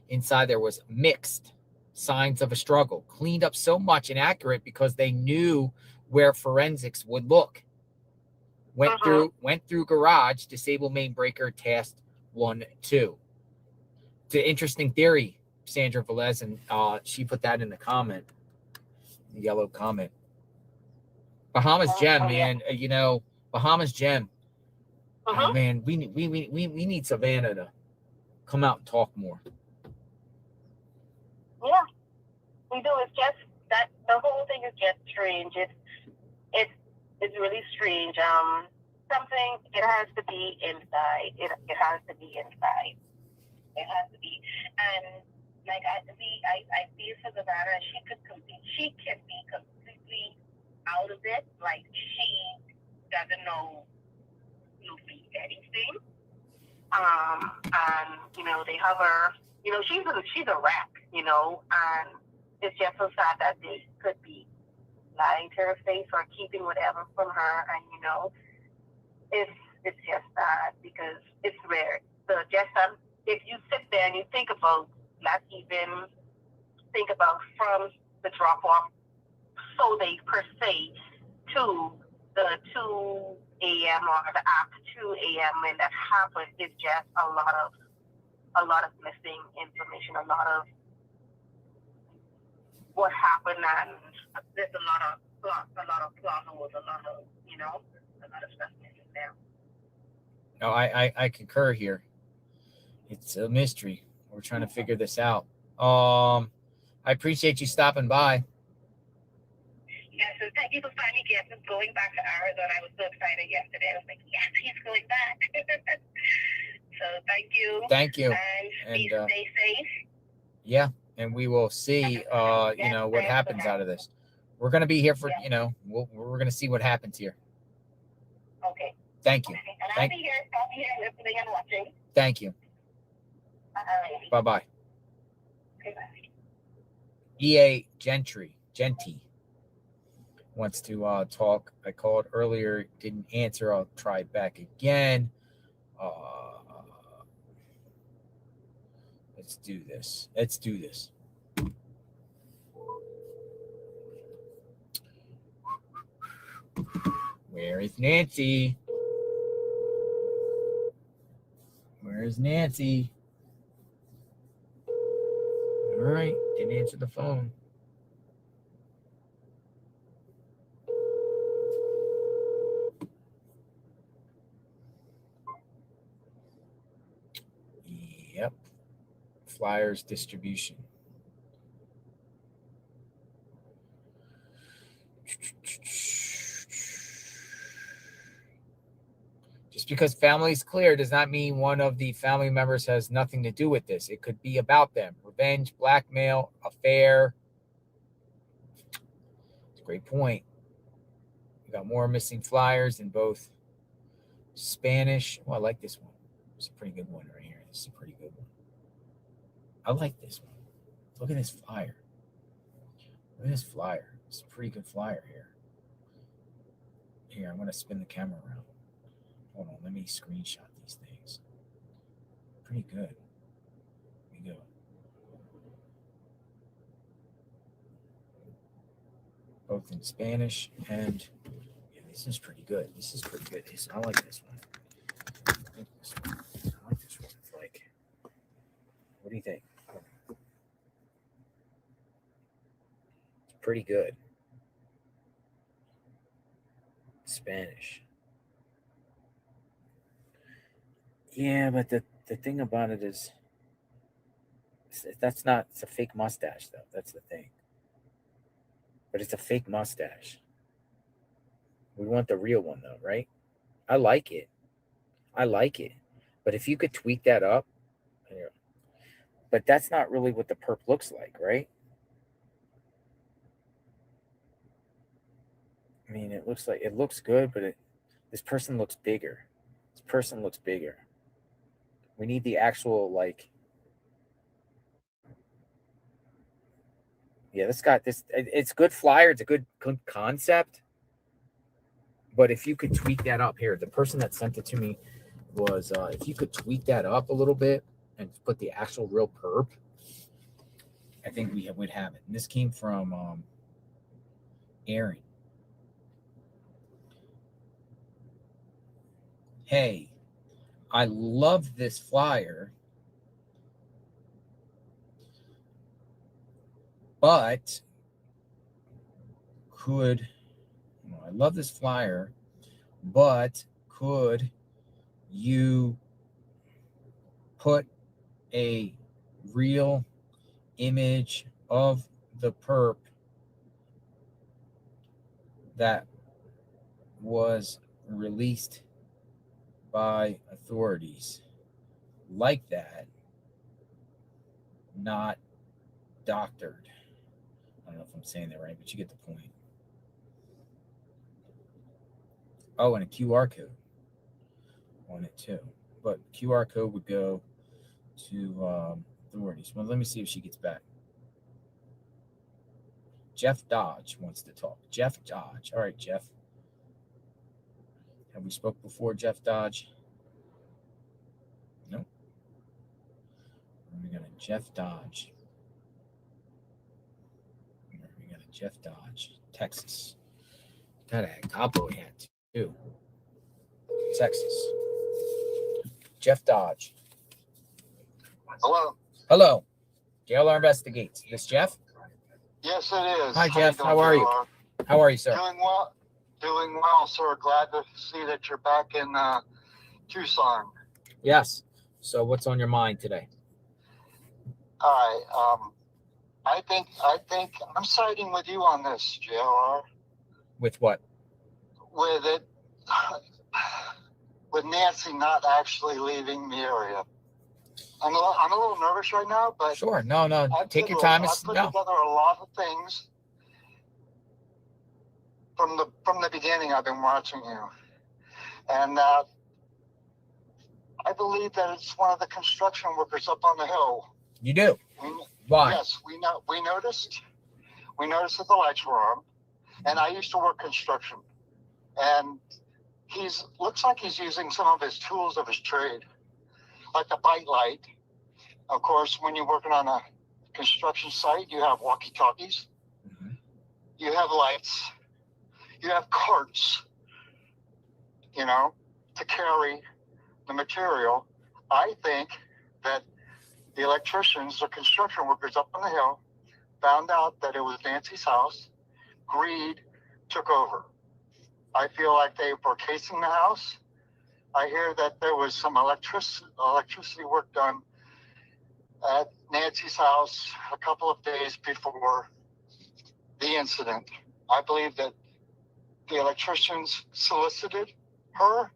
Speaker 1: inside there was mixed, signs of a struggle, cleaned up so much and accurate because they knew where forensics would look. Went through garage, disable main breaker, task 1, 2. It's an interesting theory, Sandra Velez, and she put that in the comment, the yellow comment. Bahamas Gem, man, Bahamas Gem. Oh, man, we need Savannah to come out and talk more.
Speaker 14: Yeah, we do. It's just that the whole thing is just strange. It's really strange. Something, it has to be inside. It has to be inside. It has to be. And like I feel for Savannah, she can be completely out of it. Like she doesn't know anything. And they have her. She's a wreck. And it's just so sad that they could be lying to her face or keeping whatever from her. And it's just sad because it's rare. So just if you sit there and you think about, not even think about from the drop off, so they per se to the 2 a.m. or the after 2 a.m. when that happened, it's just a lot of missing information, a lot of what happened, and there's a lot of plot holes, a lot of stuff missing there.
Speaker 1: No, I concur here. It's a mystery. We're trying to figure this out. I appreciate you stopping by.
Speaker 14: Yeah, so thank you for finally going back to Arizona. I was so excited yesterday. I was like, yes, he's going back. So thank you.
Speaker 1: Thank you.
Speaker 14: And stay safe.
Speaker 1: Yeah, and we will see, what happens out of this. We're going to be here for, we're going to see what happens here.
Speaker 14: Okay.
Speaker 1: Thank you.
Speaker 14: Okay. And I'll be here listening and watching.
Speaker 1: Thank you. Bye-bye.
Speaker 14: Okay, bye.
Speaker 1: EA Genty wants to talk. I called earlier, didn't answer. I'll try back again. Let's do this. Where is Nancy? All right, didn't answer the phone. Yep. Flyers distribution. Just because family is clear does not mean one of the family members has nothing to do with this. It could be about them. Revenge, blackmail, affair. It's a great point. We got more missing flyers in both Spanish. Oh, I like this one. It's a pretty good one right here. This is a pretty good one. I like this one. Look at this flyer. It's a pretty good flyer here. Here, I'm going to spin the camera around. Hold on, let me screenshot these things. Pretty good. Here we go. Both in Spanish and this is pretty good. I like this one. It's like, what do you think? It's pretty good. Spanish. Yeah, but the thing about it is it's a fake mustache though. That's the thing. But it's a fake mustache. We want the real one though, right? I like it. But if you could tweak that up, but that's not really what the perp looks like, right? I mean, it looks good, but this person looks bigger. We need the actual, like, yeah, it's good flyer. It's a good concept. But if you could tweak that up here, the person that sent it to me was if you could tweak that up a little bit and put the actual real perp, I think we would have it. And this came from Aaron. Hey, I love this flyer, but could you put a real image of the perp that was released by authorities like that, not doctored? I don't know if I'm saying that right, but you get the point. Oh, and a QR code on it too. But QR code would go to authorities. Well, let me see if she gets back. Jeff Dodge wants to talk. Jeff Dodge. All right, Jeff. Have we spoke before, Jeff Dodge? Nope. We got a Jeff Dodge. We got a Jeff Dodge, Texas. Got a cowboy hat too. Texas. Jeff Dodge.
Speaker 15: Hello.
Speaker 1: Hello. JLR Investigates. This Jeff?
Speaker 15: Yes, it is.
Speaker 1: Hi, Jeff.
Speaker 15: How
Speaker 1: How are you? How are you, sir?
Speaker 15: Doing well. Doing well, sir. Glad to see that you're back in Tucson.
Speaker 1: Yes. So what's on your mind today?
Speaker 15: All right. I think I'm siding with you on this, JLR.
Speaker 1: With what?
Speaker 15: With it, with Nancy not actually leaving the area. I'm a little nervous right now, but
Speaker 1: sure. No. Take your time.
Speaker 15: I put together a lot of things from the beginning. I've been watching you, and I believe that it's one of the construction workers up on the hill.
Speaker 1: You do? Why?
Speaker 15: Yes, we noticed. We noticed that the lights were on, and I used to work construction, and looks like he's using some of his tools of his trade, like the bite light. Of course, when you're working on a construction site, you have walkie-talkies, you have lights, you have carts, to carry the material. I think that the electricians or construction workers up on the hill found out that it was Nancy's house. Greed took over. I feel like they were casing the house. I hear that there was some electricity work done at Nancy's house a couple of days before the incident. I believe that the electricians solicited her,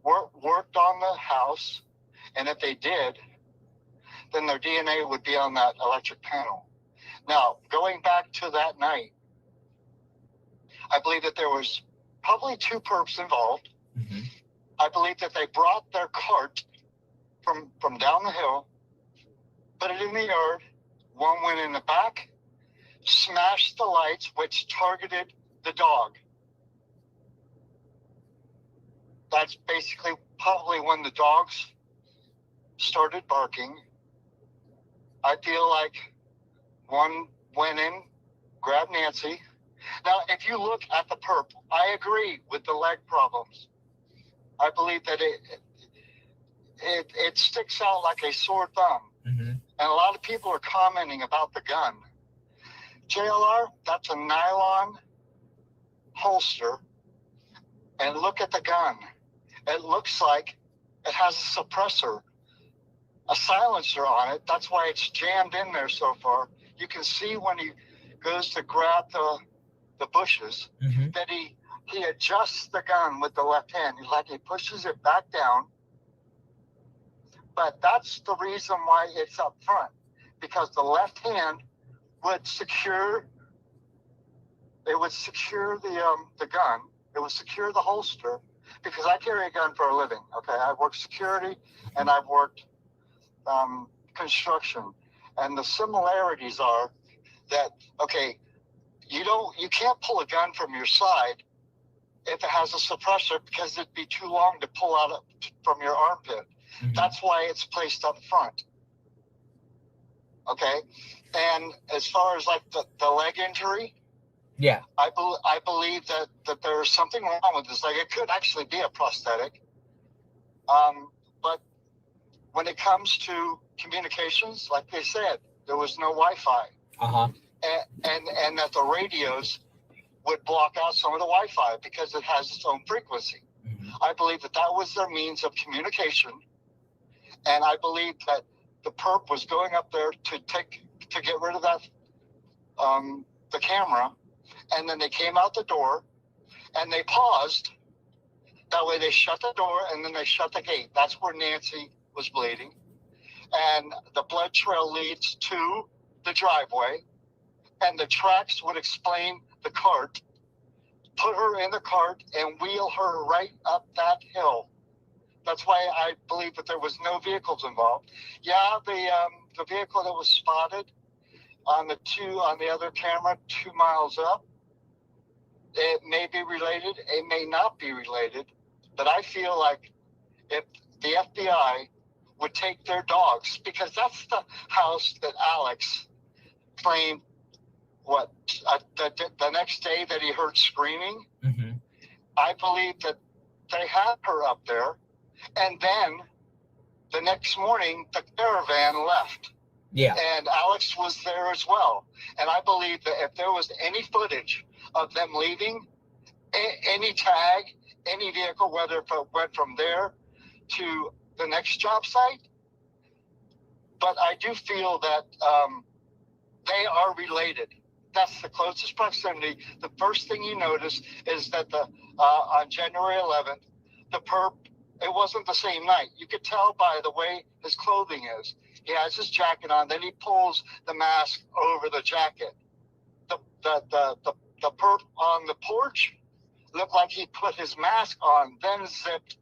Speaker 15: worked on the house, and if they did, then their DNA would be on that electric panel. Now, going back to that night, I believe that there was probably 2 perps involved. I believe that they brought their cart from down the hill, put it in the yard. One went in the back, smashed the lights, which targeted the dog. That's basically probably when the dogs started barking. I feel like one went in, grabbed Nancy. Now, if you look at the perp, I agree with the leg problems. I believe that it sticks out like a sore thumb. And a lot of people are commenting about the gun. JLR, that's a nylon holster. And look at the gun. It looks like it has a suppressor, a silencer on it. That's why it's jammed in there so far. You can see when he goes to grab the bushes that he adjusts the gun with the left hand. He pushes it back down. But that's the reason why it's up front, because the left hand would secure the gun. It would secure the holster, because I carry a gun for a living. Okay, I've worked security and I've worked construction, and the similarities are that you can't pull a gun from your side if it has a suppressor, because it'd be too long to pull out from your armpit.
Speaker 1: Mhm.
Speaker 15: That's why it's placed up front. Okay, and as far as like the leg injury,
Speaker 1: Yeah.
Speaker 15: I believe that there's something wrong with his leg. It could actually be a prosthetic. But when it comes to communications, like they said, there was no Wi-Fi.
Speaker 1: Uh-huh.
Speaker 15: And that the radios would block out some of the Wi-Fi because it has its own frequency.
Speaker 1: Mhm.
Speaker 15: I believe that was their means of communication. And I believe that the perp was going up there to get rid of that, the camera. And then they came out the door and they paused. That way they shut the door and then they shut the gate. That's where Nancy was bleeding. And the blood trail leads to the driveway. And the tracks would explain the cart, put her in the cart and wheel her right up that hill. That's why I believe that there was no vehicles involved. Yeah, the vehicle that was spotted on the other camera 2 miles up, it may be related, it may not be related, but I feel like if the FBI would take their dogs, because that's the house that Alex claimed the next day that he heard screaming.
Speaker 1: Mhm.
Speaker 15: I believe that they had her up there, and then the next morning the caravan left.
Speaker 1: Yeah.
Speaker 15: And Alex was there as well. And I believe that if there was any footage of them leaving, any tag, any vehicle, whether it went from there to the next job site, but I do feel that they are related. That's the closest proximity. The first thing you notice is that on January 11th, the perp, it wasn't the same night. You could tell by the way his clothing is. He has his jacket on, then he pulls the mask over the jacket. The perp on the porch looked like he put his mask on, then zipped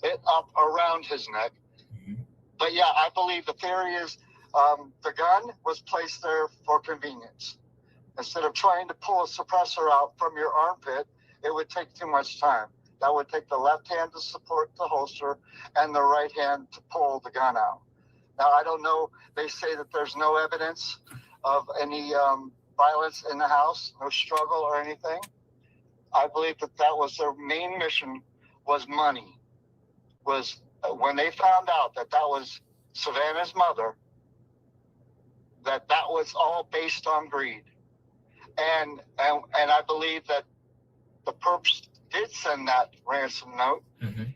Speaker 15: it up around his neck.
Speaker 1: Mhm.
Speaker 15: But yeah, I believe the theory is the gun was placed there for convenience. Instead of trying to pull a suppressor out from your armpit, it would take too much time. That would take the left hand to support the holster and the right hand to pull the gun out. Now, I don't know. They say that there's no evidence of any violence in the house, no struggle or anything. I believe that was their main mission, was money. Was when they found out that was Savannah's mother, that was all based on greed. And I believe that the perps did send that ransom note,
Speaker 1: Mhm.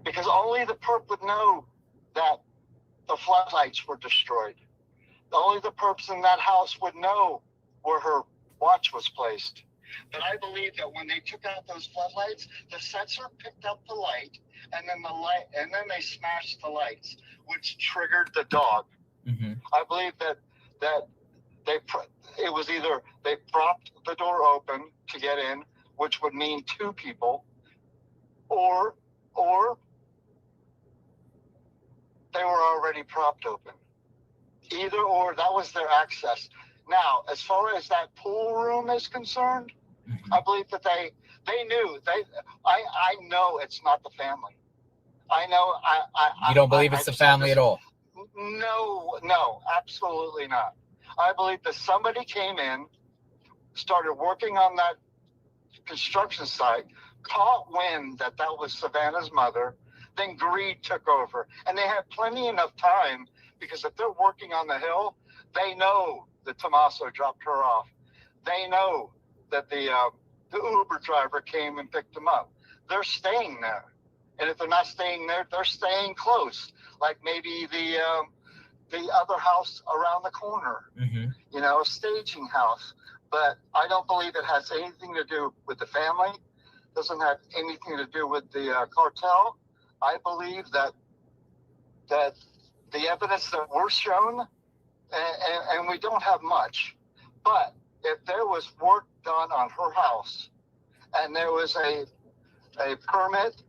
Speaker 15: because only the perp would know that the floodlights were destroyed. Only the perps in that house would know where her watch was placed. But I believe that when they took out those floodlights, the sensor picked up the light, and then they smashed the lights, which triggered the dog.
Speaker 1: Mhm.
Speaker 15: I believe that it was either they propped the door open to get in, which would mean two people, or they were already propped open. Either or, that was their access. Now, as far as that pool room is concerned,
Speaker 1: Mhm.
Speaker 15: I believe that they knew. I know it's not the family. I know.
Speaker 1: You don't believe it's the family at all?
Speaker 15: No, absolutely not. I believe that somebody came in, started working on that construction site, caught wind that was Savannah's mother, then greed took over. And they had plenty enough time, because if they're working on the hill, they know that Tommaso dropped her off. They know that the Uber driver came and picked them up. They're staying there. And if they're not staying there, they're staying close, like maybe the other house around the corner,
Speaker 1: Mhm.
Speaker 15: a staging house. But I don't believe it has anything to do with the family. Doesn't have anything to do with the cartel. I believe that the evidence that we're shown, and we don't have much, but if there was work done on her house, and there was a permit,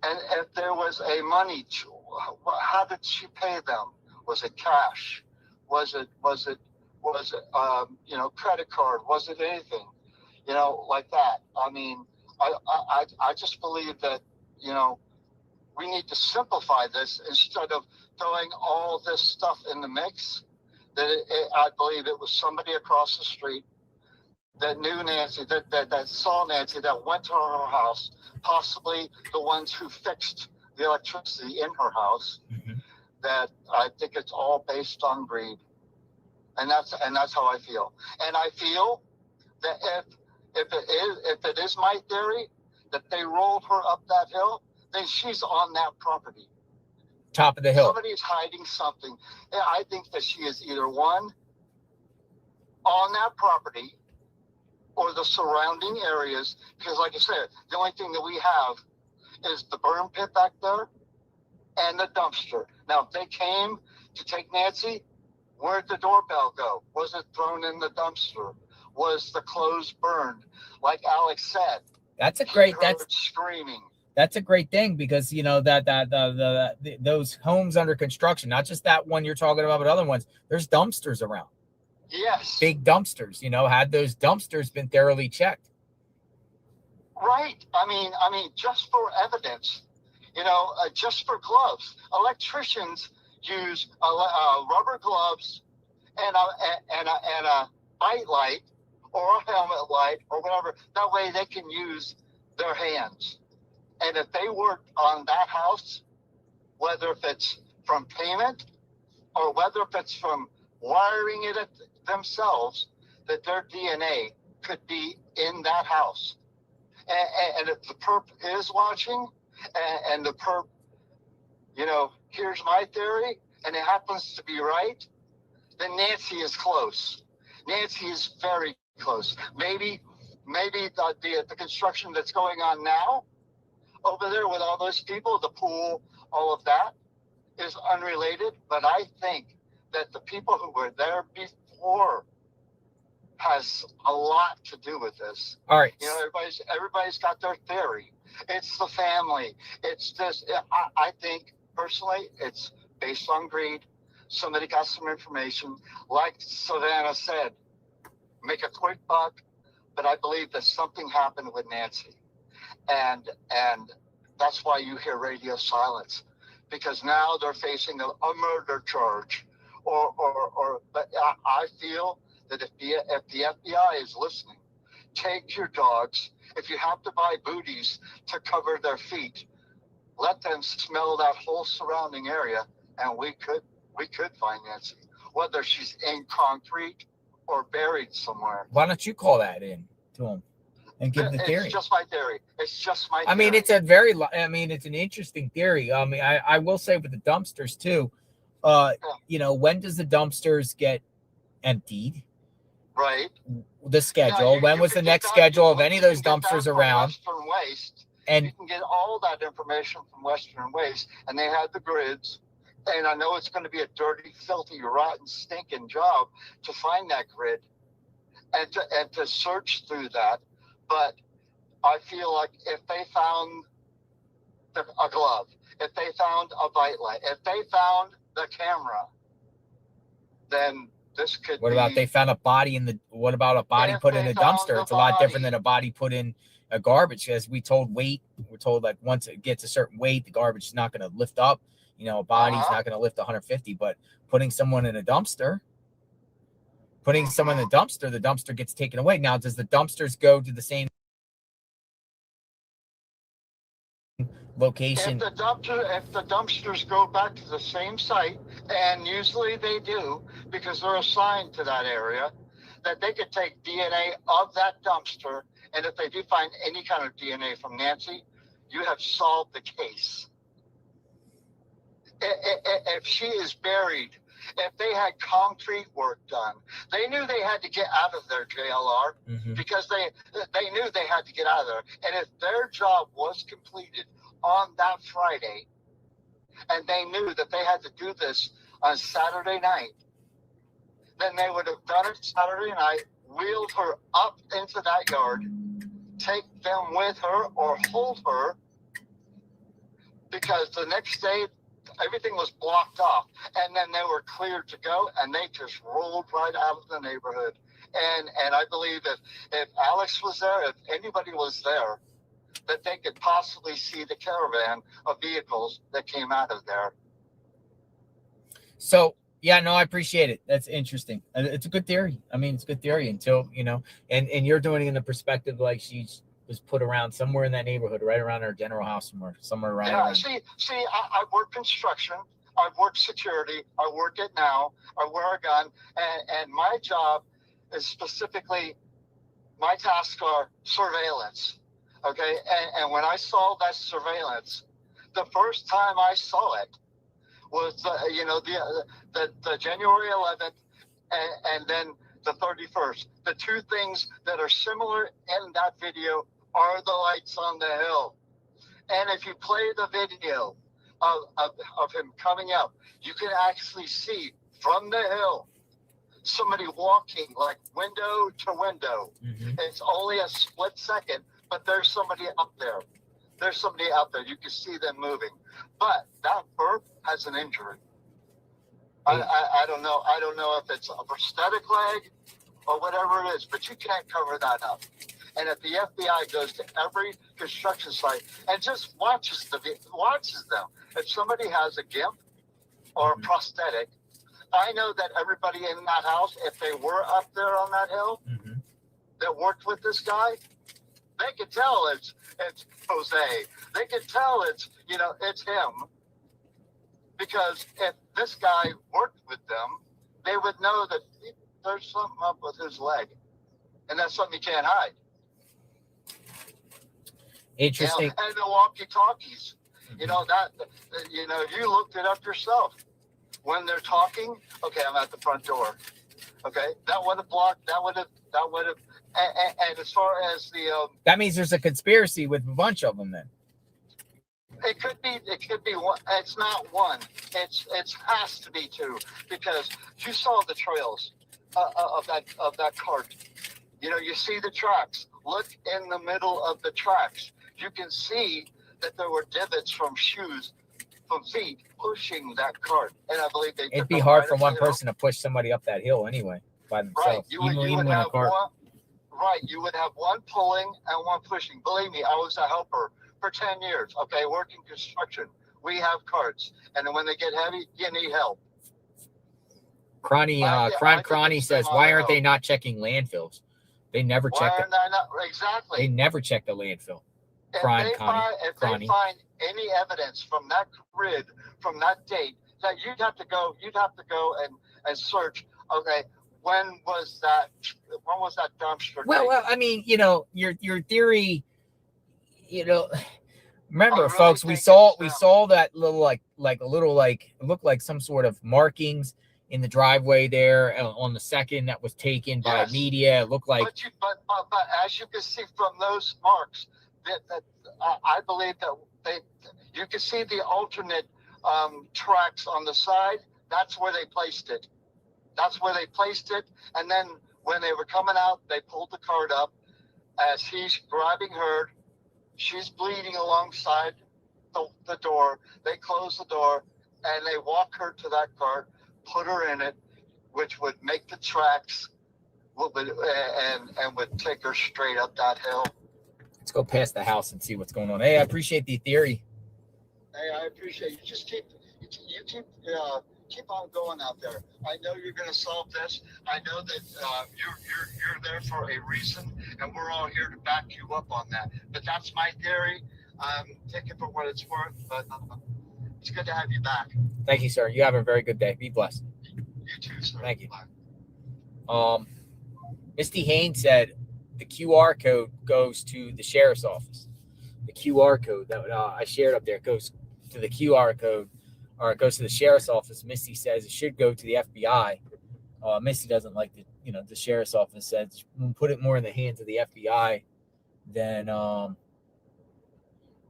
Speaker 15: and if there was a money, how did she pay them? Was it cash? Was it credit card? Was it anything, like that? I mean, I just believe that, you know, we need to simplify this instead of throwing all this stuff in the mix. I believe it was somebody across the street that knew Nancy, that saw Nancy, that went to her house, possibly the ones who fixed the electricity in her house.
Speaker 1: Mm-hmm.
Speaker 15: That I think it's all based on greed, and that's how I feel. And I feel that if it is my theory that they rolled her up that hill, then she's on that property.
Speaker 1: Top of the hill.
Speaker 15: Somebody's hiding something. And I think that she is either one on that property or the surrounding areas, because like I said, the only thing that we have is the burn pit back there and the dumpster. Now, if they came to take Nancy, where'd the doorbell go? Was it thrown in the dumpster? Was the clothes burned? Like Alex said,
Speaker 1: that's
Speaker 15: screaming.
Speaker 1: That's a great thing, because you know that those homes under construction, not just that one you're talking about, but other ones, there's dumpsters around.
Speaker 15: Yes.
Speaker 1: Big dumpsters. You know, had those dumpsters been thoroughly checked.
Speaker 15: Right. I mean, just for evidence, you know, just for gloves. Electricians use rubber gloves and a bite light or a helmet light or whatever. That way they can use their hands. And if they work on that house, whether if it's from payment or whether if it's from wiring it themselves, that their DNA could be in that house. And if the perp is watching and the perp, you know, here's my theory, and it happens to be right, then Nancy is close. Nancy is very close. Maybe the construction that's going on now over there with all those people, the pool, all of that is unrelated. But I think that the people who were there before has a lot to do with this.
Speaker 1: All right.
Speaker 15: You know, everybody's got their theory. It's the family. It's this. I think personally, it's based on greed. Somebody got some information, like Savannah said, make a quick buck. But I believe that something happened with Nancy, and that's why you hear radio silence, because now they're facing a murder charge, or. But I feel that if the FBI is listening, take your dogs. If you have to buy booties to cover their feet, let them smell that whole surrounding area, and we could find Nancy, whether she's in concrete or buried somewhere.
Speaker 1: Why don't you call that in to him and give the theory?
Speaker 15: It's just my theory.
Speaker 1: I mean, it's it's an interesting theory. I mean, I will say with the dumpsters too, you know, when does the dumpsters get emptied?
Speaker 15: Right.
Speaker 1: The schedule. When was the next schedule of any of those dumpsters around?
Speaker 15: Western Waste.
Speaker 1: And
Speaker 15: you can get all that information from Western Waste, and they had the grids. And I know it's going to be a dirty, filthy, rotten, stinking job to find that grid and to search through that. But I feel like if they found a glove, if they found a bite light, if they found the camera, then this could
Speaker 1: what about they found a body in the, what about a body put in a dumpster? It's a lot different than a body put in a garbage. As we're told like once it gets a certain weight, the garbage is not going to lift up. You know, a body's not going to lift 150, but putting someone in a dumpster, the dumpster gets taken away. Now, does the dumpsters go to the same location?
Speaker 15: If the dumpsters go back to the same site, and usually they do because they're assigned to that area, that they could take DNA of that dumpster, and if they do find any kind of DNA from Nancy, you have solved the case. If she is buried, if they had concrete work done, they knew they had to get out of their JLR because they knew they had to get out of there. And if their job was completed on that Friday, and they knew that they had to do this on Saturday night, then they would have done it Saturday night, wheeled her up into that yard, take them with her or hold her, because the next day everything was blocked off, and then they were cleared to go, and they just rolled right out of the neighborhood. And I believe if Alex was there, if anybody was there, that they could possibly see the caravan of vehicles that came out of there.
Speaker 1: So, yeah, no, I appreciate it. That's interesting. It's a good theory. I mean, it's a good theory until, you know, and you're doing it in the perspective like she was put around somewhere in that neighborhood, right around her general house, somewhere around.
Speaker 15: Yeah, I work construction. I work security. I work it now. I wear a gun. And my job is specifically, my tasks are surveillance. Okay. And when I saw that surveillance, the first time I saw it was, the January 11th and then the 31st. The two things that are similar in that video are the lights on the hill. And if you play the video of him coming out, you can actually see from the hill somebody walking like window to window. Mm-hmm. It's only a split second, but there's somebody up there. There's somebody out there. You can see them moving. But that bird has an injury. I don't know. I don't know if it's a prosthetic leg or whatever it is, but you can't cover that up. And if the FBI goes to every construction site and just watches them, if somebody has a gimp or a prosthetic, I know that everybody in that house, if they were up there on that hill that worked with this guy, they could tell it's Jose. They could tell it's him. Because if this guy worked with them, they would know that there's something up with his leg. And that's something you can't hide.
Speaker 1: Interesting.
Speaker 15: And the walkie-talkies. You looked it up yourself. When they're talking, okay, I'm at the front door. Okay, that would have blocked. That would have. And as far as the
Speaker 1: that means there's a conspiracy with a bunch of them then.
Speaker 15: It could be one. It's not one. It has to be two, because you saw the trails of that cart. You see the tracks. Look in the middle of the tracks. You can see that there were divots from feet pushing that cart. And I believe
Speaker 1: it'd be hard for one person to push somebody up that hill anyway by themselves.
Speaker 15: Right. You would have one pulling and one pushing. Believe me, I was a helper for 10 years. Okay, working construction. We have carts, and then when they get heavy, you need help.
Speaker 1: Crony says, why aren't they not checking landfills? They never check it.
Speaker 15: Exactly.
Speaker 1: They never check the landfill.
Speaker 15: If they find any evidence from that grid, from that date, that you'd have to go and search. Okay, when was that dumpster?
Speaker 1: Well, I mean, your theory. Remember, folks, we saw that little it looked like some sort of markings in the driveway there on the second that was taken by media. It looked like.
Speaker 15: But as you can see from those marks, that I believe that you can see the alternate tracks on the side. That's where they placed it. And then when they were coming out, they pulled the cart up as he's grabbing her. She's bleeding alongside the door. They close the door and they walk her to that cart, put her in it, which would make the tracks and would take her straight up that hill.
Speaker 1: Let's go past the house and see what's going on. Hey, I appreciate the theory.
Speaker 15: Hey, I appreciate you. Just keep on going out there. I know you're going to solve this. I know that you're there for a reason, and we're all here to back you up on that. But that's my theory. Take it for what it's worth. But it's good to have you back.
Speaker 1: Thank you, sir. You have a very good day. Be blessed.
Speaker 15: You too, sir.
Speaker 1: Thank you. Bye. Misty Haynes said the QR code goes to the sheriff's office. The QR code that I shared up there goes to the QR code, or it goes to the sheriff's office. Misty says it should go to the FBI. Misty doesn't like the sheriff's office says put it more in the hands of the FBI than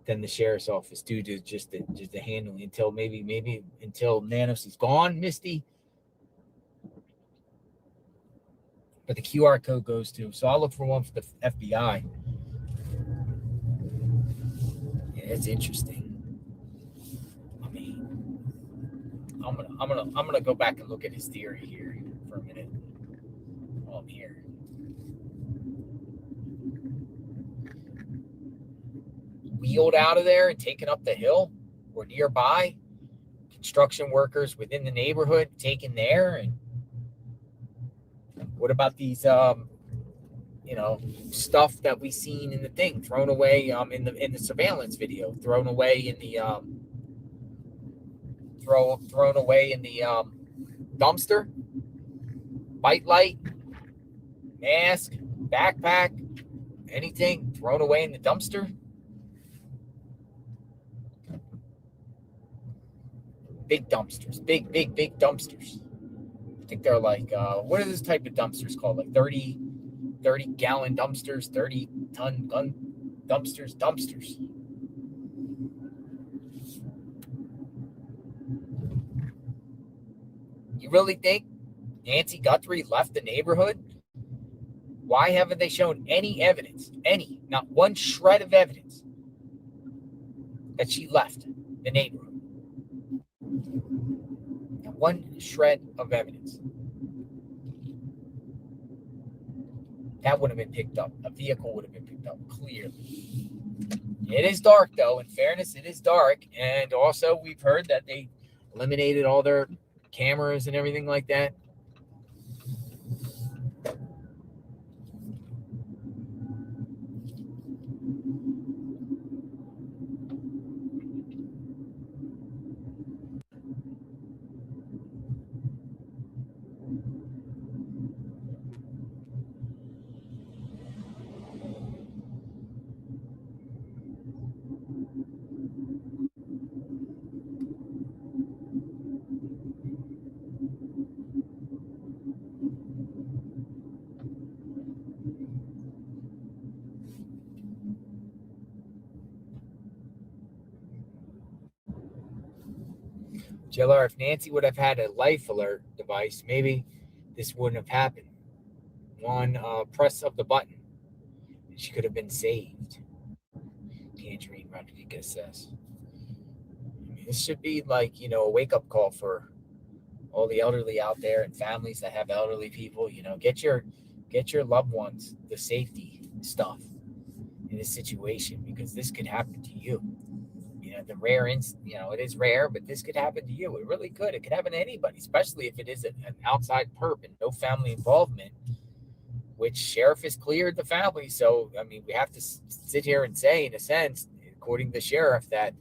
Speaker 1: the sheriff's office due to just the handling until maybe until Nanos is gone, Misty. But the QR code goes to, so I'll look for one for the FBI. Yeah, it's interesting. I mean, I'm gonna go back and look at his theory here for a minute while I'm here. wheeled out of there and taken up the hill or nearby. Construction workers within the neighborhood taken there. And what about these, stuff that we seen in the thing thrown away in the surveillance video, thrown away in the thrown away in the dumpster, bite light, mask, backpack, anything thrown away in the dumpster. Big dumpsters, big dumpsters. I think they're like, what are this type of dumpsters called? Like 30 gallon dumpsters, 30 ton gun dumpsters. You really think Nancy Guthrie left the neighborhood? Why haven't they shown any evidence, not one shred of evidence that she left the neighborhood? Not one shred of evidence. That would have been picked up. A vehicle would have been picked up, clearly. It is dark, though. In fairness, it is dark. And also, we've heard that they eliminated all their cameras and everything like that. JLR, if Nancy would have had a life alert device, maybe this wouldn't have happened. One press of the button, and she could have been saved. Tangerine Rodriguez says. I mean, this should be like, a wake-up call for all the elderly out there and families that have elderly people. Get your loved ones the safety stuff in this situation, because this could happen to you. The rare it is rare, but this could happen to you. It really could. It could happen to anybody, especially if it is an outside perp and no family involvement, which sheriff has cleared the family. So, I mean, we have to sit here and say, in a sense, according to the sheriff, that,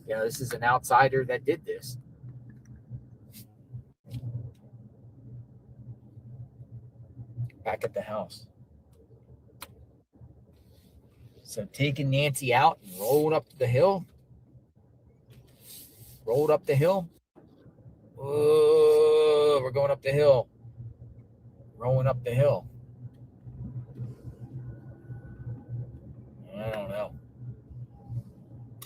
Speaker 1: this is an outsider that did this. Back at the house. So taking Nancy out and rolling up the hill. Rolled up the hill. Oh, we're going up the hill. Rolling up the hill. I don't know.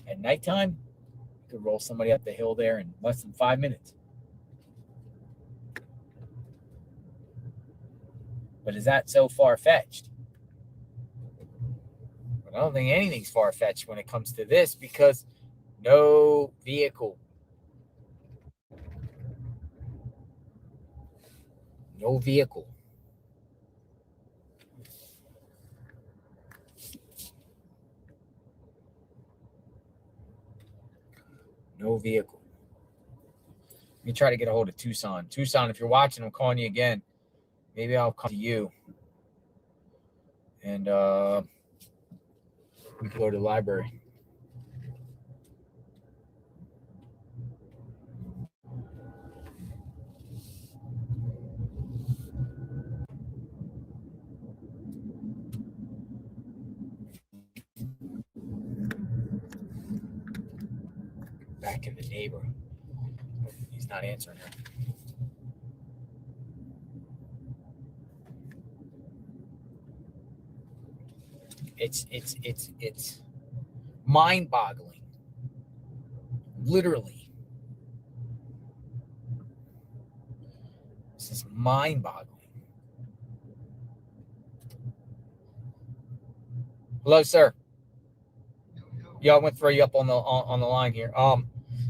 Speaker 1: At nighttime, you could roll somebody up the hill there in less than 5 minutes. But is that so far-fetched? I don't think anything's far-fetched when it comes to this, because no vehicle. No vehicle. No vehicle. Let me try to get a hold of Tucson. Tucson, if you're watching, I'm calling you again. Maybe I'll come to you. And we can go to the library. Back in the neighbor. He's not answering her. It's mind-boggling. Literally. This is mind-boggling. Hello, sir. Yeah, I'm gonna throw you up on the line here.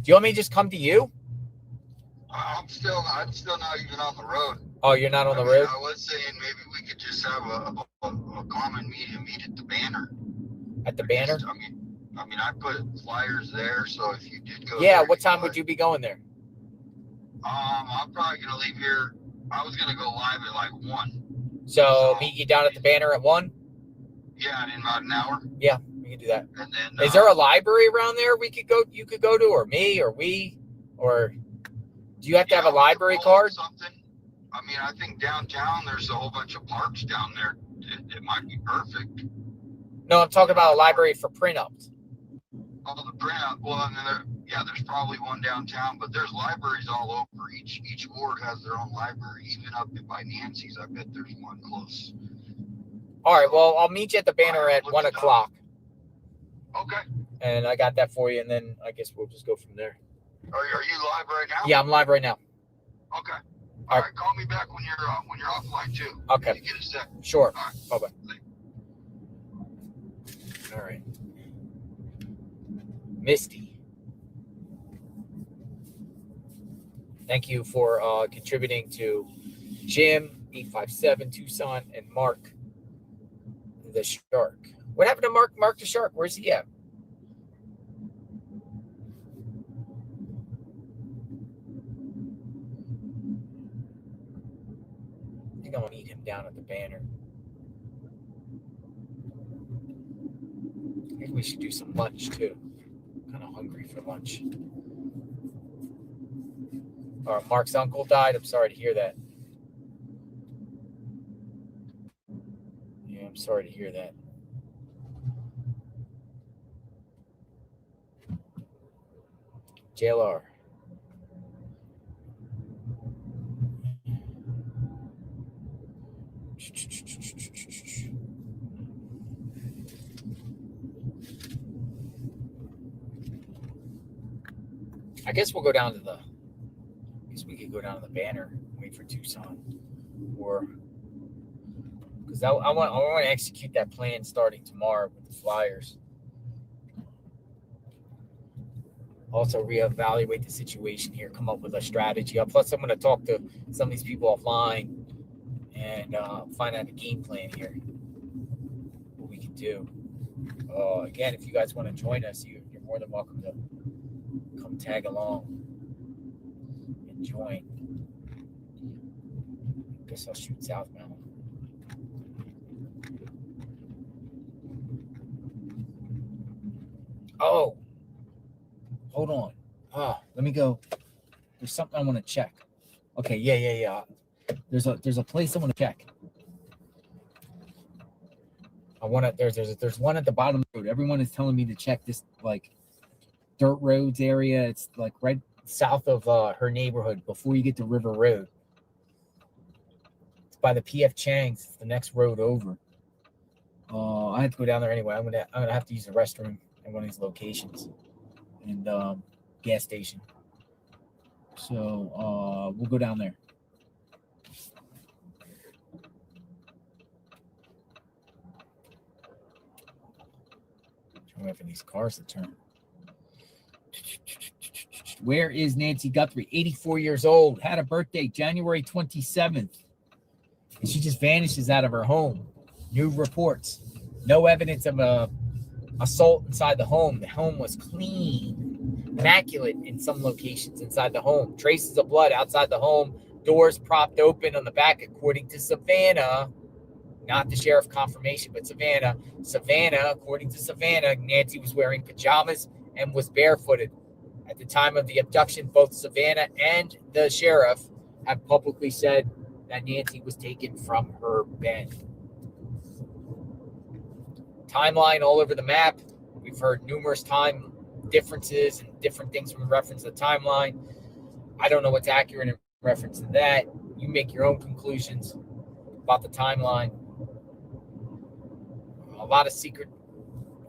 Speaker 1: Do you want me to just come to you?
Speaker 12: I'm still not even on the road.
Speaker 1: Oh, you're not on the road?
Speaker 12: I was saying maybe we could just have a common meet at the banner.
Speaker 1: At the banner?
Speaker 12: I mean, I put flyers there, so if you did go
Speaker 1: Yeah,
Speaker 12: there,
Speaker 1: what time would you be going there?
Speaker 12: I'm probably going to leave here. I was going to go live at like 1.
Speaker 1: So meet you down at the banner at 1?
Speaker 12: Yeah, in about an hour.
Speaker 1: Yeah, we can do that.
Speaker 12: And then,
Speaker 1: is there a library around there you could go to, or me, or we, or do you have to have a library card?
Speaker 12: Something. I mean, I think downtown there's a whole bunch of parks down there. It might be perfect.
Speaker 1: No, I'm talking about a library for print-ups.
Speaker 12: Oh, the printout. Well, and there's probably one downtown, but there's libraries all over. Each ward has their own library. Even up by Nancy's, I bet there's one close.
Speaker 1: All right, well, I'll meet you at the banner at 1 o'clock.
Speaker 12: Okay.
Speaker 1: And I got that for you, and then I guess we'll just go from there.
Speaker 12: Are you live right now?
Speaker 1: Yeah, I'm live right now.
Speaker 12: Okay. All right. Call me back when you're offline too.
Speaker 1: Okay.
Speaker 12: You get a sec.
Speaker 1: Sure.
Speaker 12: All right.
Speaker 1: Bye-bye. All right. Misty. Thank you for contributing to Jim, 857 Tucson, and Mark the Shark. What happened to Mark the Shark? Where's he at? I think I'm going to meet him down at the banner. I think we should do some lunch, too. I'm kind of hungry for lunch. Mark's uncle died. I'm sorry to hear that. Yeah, I'm sorry to hear that. JLR. I guess we'll go down to we could go down to the banner, wait for Tucson, or because I want to execute that plan starting tomorrow with the flyers. Also reevaluate the situation here, come up with a strategy. Plus, I'm going to talk to some of these people offline and find out a game plan here, what we can do. Again, if you guys want to join us, you're more than welcome to come tag along and join. Guess I'll shoot southbound. Oh, hold on. Let me go. There's something I want to check. Okay, yeah. There's a place I want to check. There's one at the bottom of the road. Everyone is telling me to check this like dirt roads area. It's like right south of her neighborhood before you get to River Road. It's by the PF Chang's. It's the next road over. I have to go down there anyway. I'm gonna have to use the restroom at one of these locations and gas station. So we'll go down there. Trying to wait for these cars to turn. Where is Nancy Guthrie? 84 years old. Had a birthday January 27th. And she just vanishes out of her home. New reports. No evidence of a assault inside the home. The home was clean, immaculate in some locations inside the home. Traces of blood outside the home. Doors propped open on the back, according to Savannah. Not the sheriff confirmation, but Savannah. According to Savannah, Nancy was wearing pajamas and was barefooted. At the time of the abduction, both Savannah and the sheriff have publicly said that Nancy was taken from her bed. Timeline all over the map. We've heard numerous time differences and different things from reference to the timeline. I don't know what's accurate in reference to that. You make your own conclusions about the timeline. A lot of secret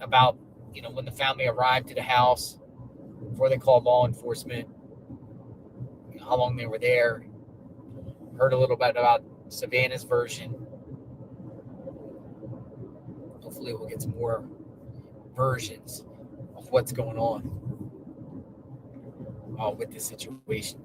Speaker 1: about, when the family arrived to the house, before they called law enforcement, how long they were there. Heard a little bit about Savannah's version. Hopefully we'll get some more versions of what's going on with this situation.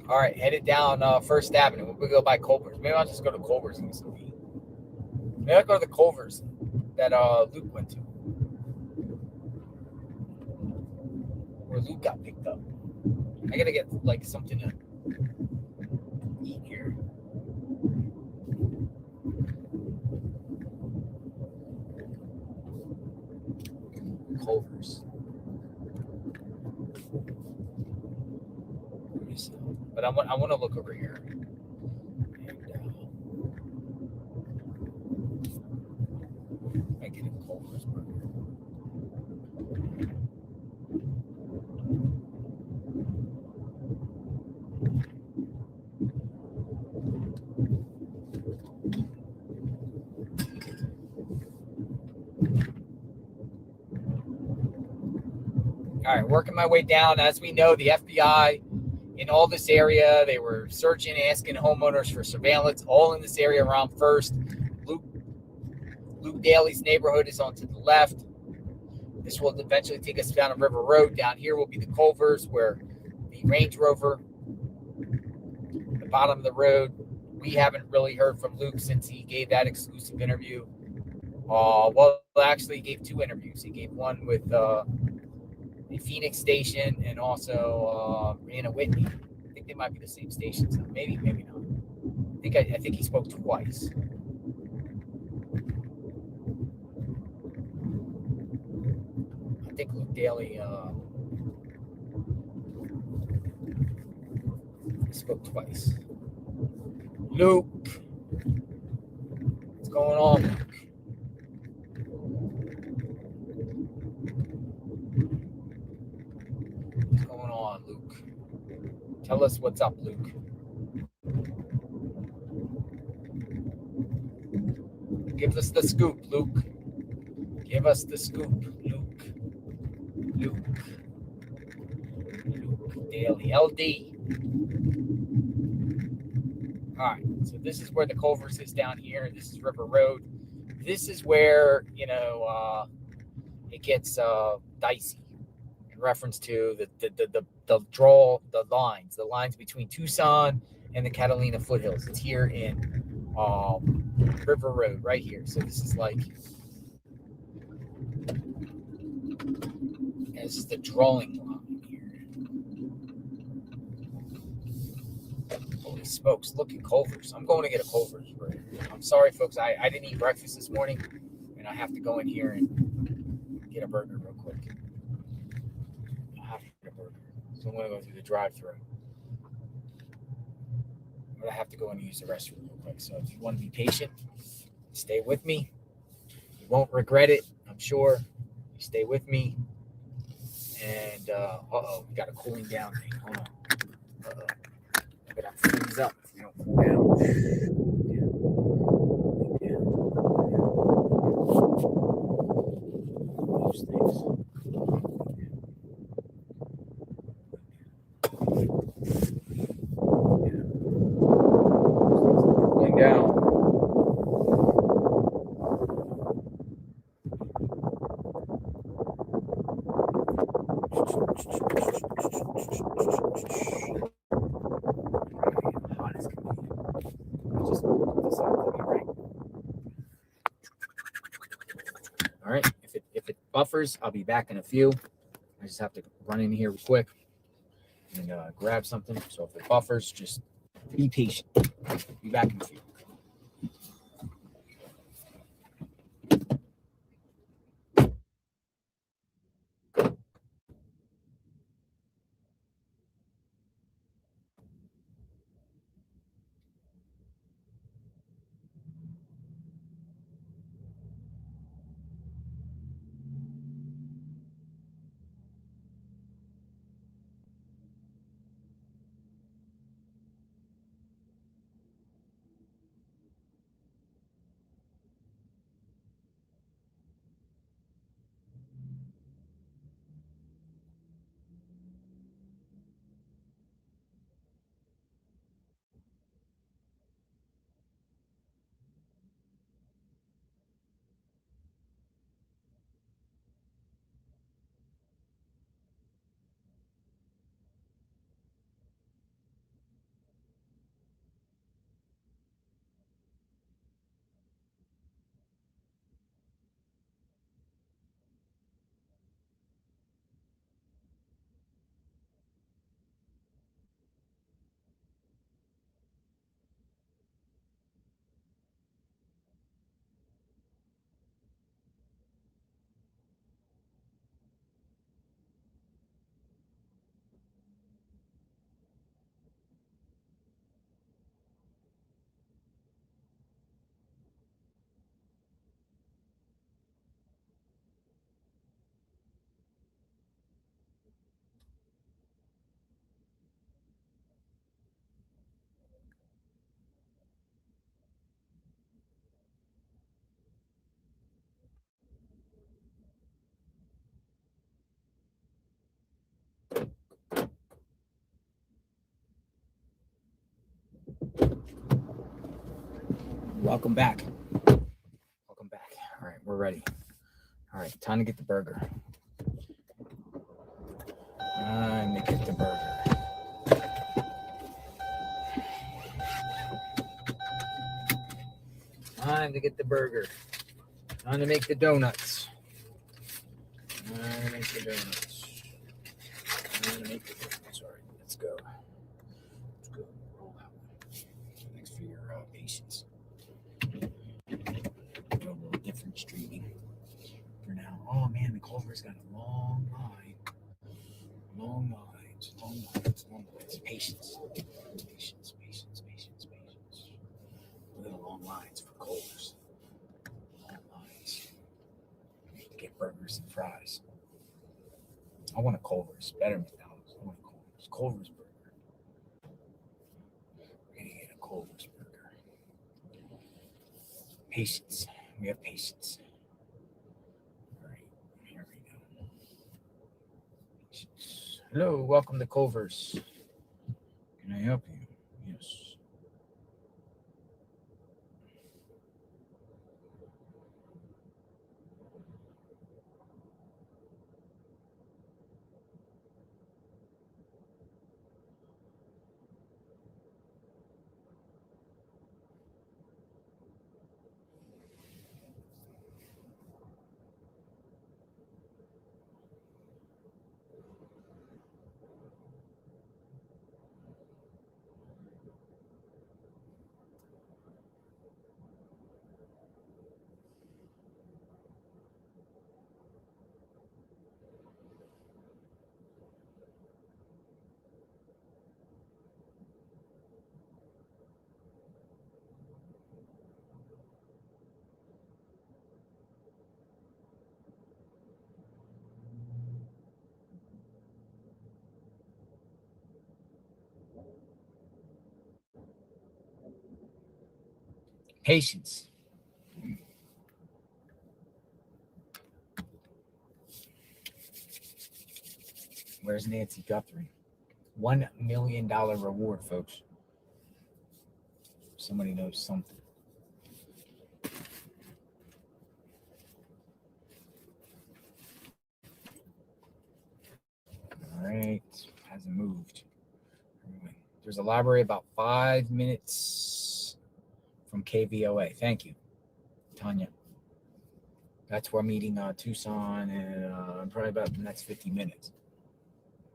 Speaker 1: All right, headed down First Avenue. We'll go by Culver's. Maybe I'll just go to Culver's and get some meat. Maybe I'll go to the Culver's that Luke went to. Where Luke got picked up. I gotta get like something to eat here. Culver's. But I want to look over here. And I get a Culver's burger. All right, working my way down. As we know, the FBI in all this area, they were searching, asking homeowners for surveillance, all in this area around First. Luke Daly's neighborhood is on to the left. This will eventually take us down a river road. Down here will be the Culver's, where the Range Rover, the bottom of the road. We haven't really heard from Luke since he gave that exclusive interview. Well, actually, he gave 2 interviews. He gave one with the Phoenix station and also Anna Whitney. I think they might be the same stations. Maybe not. I think he spoke twice. I think Luke Daly spoke twice. Luke, what's going on, Luke? What's going on, Luke? Tell us what's up, Luke. Give us the scoop, Luke. Give us the scoop, Luke. Luke Daly, LD. All right, so this is where the Culver's is down here. This is River Road. This is where, it gets dicey in reference to the lines between Tucson and the Catalina foothills. It's here in River Road right here. So this is this is the drawing line here. Holy smokes, look at Culver's. I'm going to get a Culver's burger. I'm sorry, folks. I didn't eat breakfast this morning, and I have to go in here and get a burger real quick. I have to get a burger. So I'm going to go through the drive-thru. But I have to go in and use the restroom real quick. So if you want to be patient, stay with me. You won't regret it, I'm sure. You stay with me. And, we got a cooling down thing. Hold on. But I'm freeze up if we don't cool down. Those things. Cooling down. All right, if it buffers, I'll be back in a few. I just have to run in here real quick and grab something. So if it buffers, just be patient. Be back in a few. welcome back. Welcome back. All right, we're ready. All right, time to get the burger. Time to get the burger. Time to get the burger. Time to make the donuts. Time to make the donuts. Time to make the donuts. All right, let's go. Let's go. Roll out. Thanks for your patience. Do a little different streaming for now. Oh man, the Culver's got a long line. Long lines. Long lines. Long lines. Patience. Patience. Patience. Patience. Patience. Look at the long lines for Culver's. Long lines. To get burgers and fries. I want a Culver's. Better McDonald's. I want a Culver's. Culver's burger. We're gonna get a Culver's burger. Patience. We have patience. All right. Here we go. Patience. Hello. Welcome to Culver's. Can I help you? Yes. Patience. Where's Nancy Guthrie? $1 million reward, folks. Somebody knows something. All right. Hasn't moved. There's a library about 5 minutes from KVOA. Thank you, Tanya. That's where I'm meeting Tucson in probably about the next 50 minutes.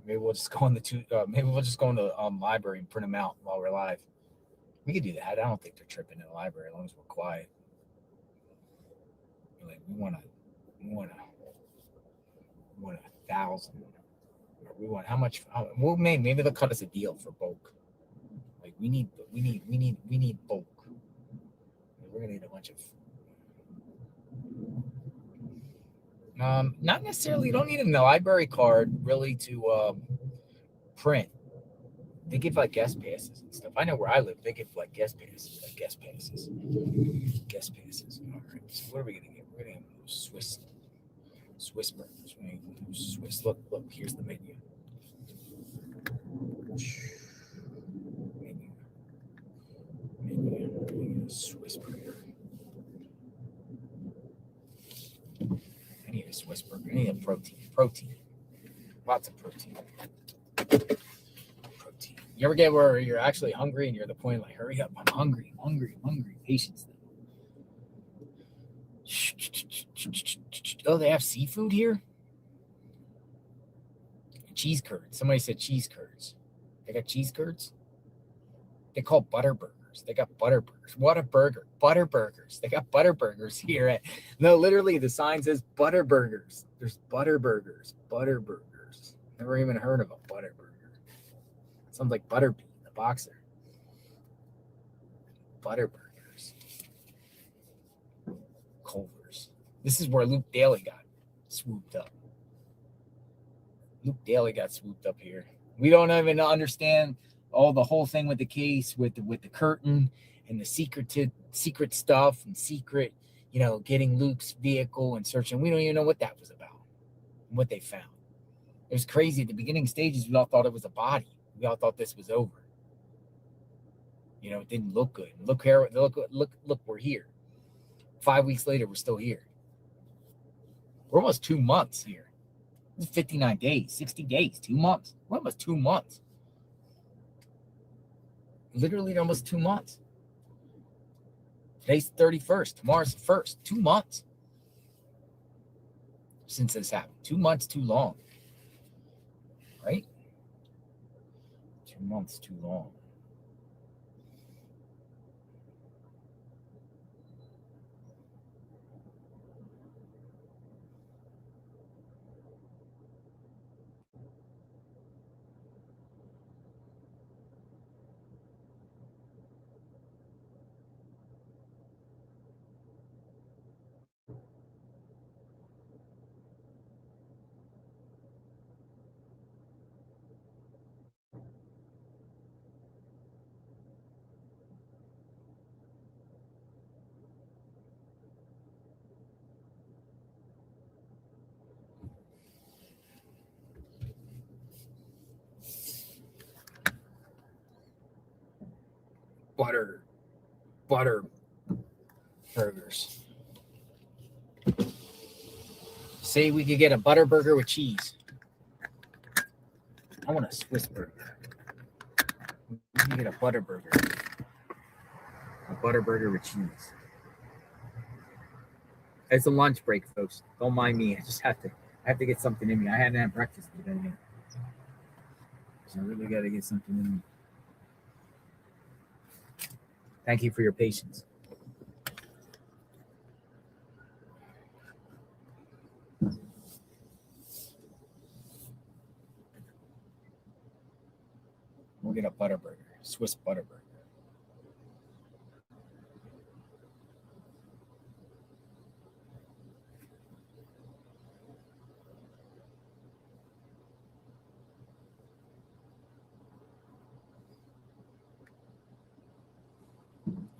Speaker 1: Maybe we'll just go in the library and print them out while we're live. We could do that. I don't think they're tripping in the library as long as we're quiet. Like we want 1,000. We want how much? Well, maybe they'll cut us a deal for bulk. Like we need bulk. We're gonna need a bunch of. Not necessarily. You don't need a library card really to print. They give like guest passes and stuff. I know where I live. They give like guest passes. Guest passes. All right. So what are we gonna get? We're gonna get Swiss burgers. Swiss. Look. Here's the menu. Menu. Swiss burger. I need a Swiss burger. I need a protein. Lots of protein. You ever get where you're actually hungry and you're at the point like, hurry up, I'm hungry. Patience. Oh, they have seafood here? Cheese curds. Somebody said cheese curds. They got cheese curds? They call butter burgers. They got butter burgers. What a burger. Butter burgers. They got butter burgers here. No, literally the sign says butter burgers. There's butter burgers. Never even heard of a butter burger. Sounds like Butterbean, the boxer. Butter burgers. Culver's. This is where Luke Daly got swooped up. Here. We don't even understand the whole thing with the case, with the curtain and the secret stuff and secret, getting Luke's vehicle and searching. We don't even know what that was about and what they found. It was crazy. At the beginning stages, we all thought it was a body. We all thought this was over. You know, it didn't look good. Look here, look, we're here. 5 weeks later, we're still here. We're almost 2 months here. It's 59 days, 60 days, 2 months. We're almost 2 months. Literally almost 2 months. Today's 31st. Tomorrow's the 1st. 2 months since this happened. 2 months too long. Right? 2 months too long. Butter burgers. Say we could get a butter burger with cheese. I want a Swiss burger. We can get a butter burger. A butter burger with cheese. It's a lunch break, folks. Don't mind me. I have to get something in me. I hadn't had breakfast today. So I really got to get something in me. Thank you for your patience. We'll get a butter burger, Swiss butter burger.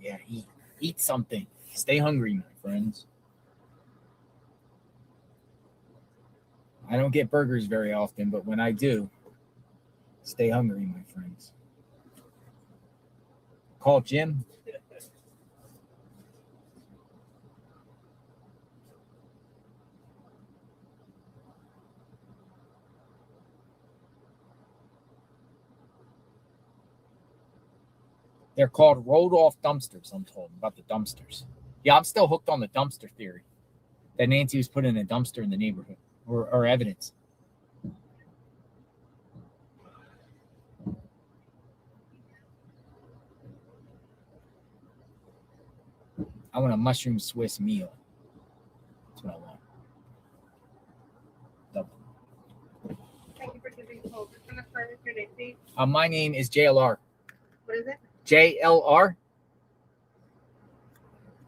Speaker 1: Yeah, eat something. Stay hungry, my friends. I don't get burgers very often, but when I do, stay hungry, my friends. Call Jim. They're called rolled off dumpsters, I'm told, about the dumpsters. Yeah, I'm still hooked on the dumpster theory that Nancy was putting a dumpster in the neighborhood or evidence. I want a mushroom Swiss meal. That's what I want. Double.
Speaker 14: Thank you for giving hope. I'm going to start with your name, please.
Speaker 1: My name is JLR.
Speaker 14: What is it?
Speaker 1: JLR.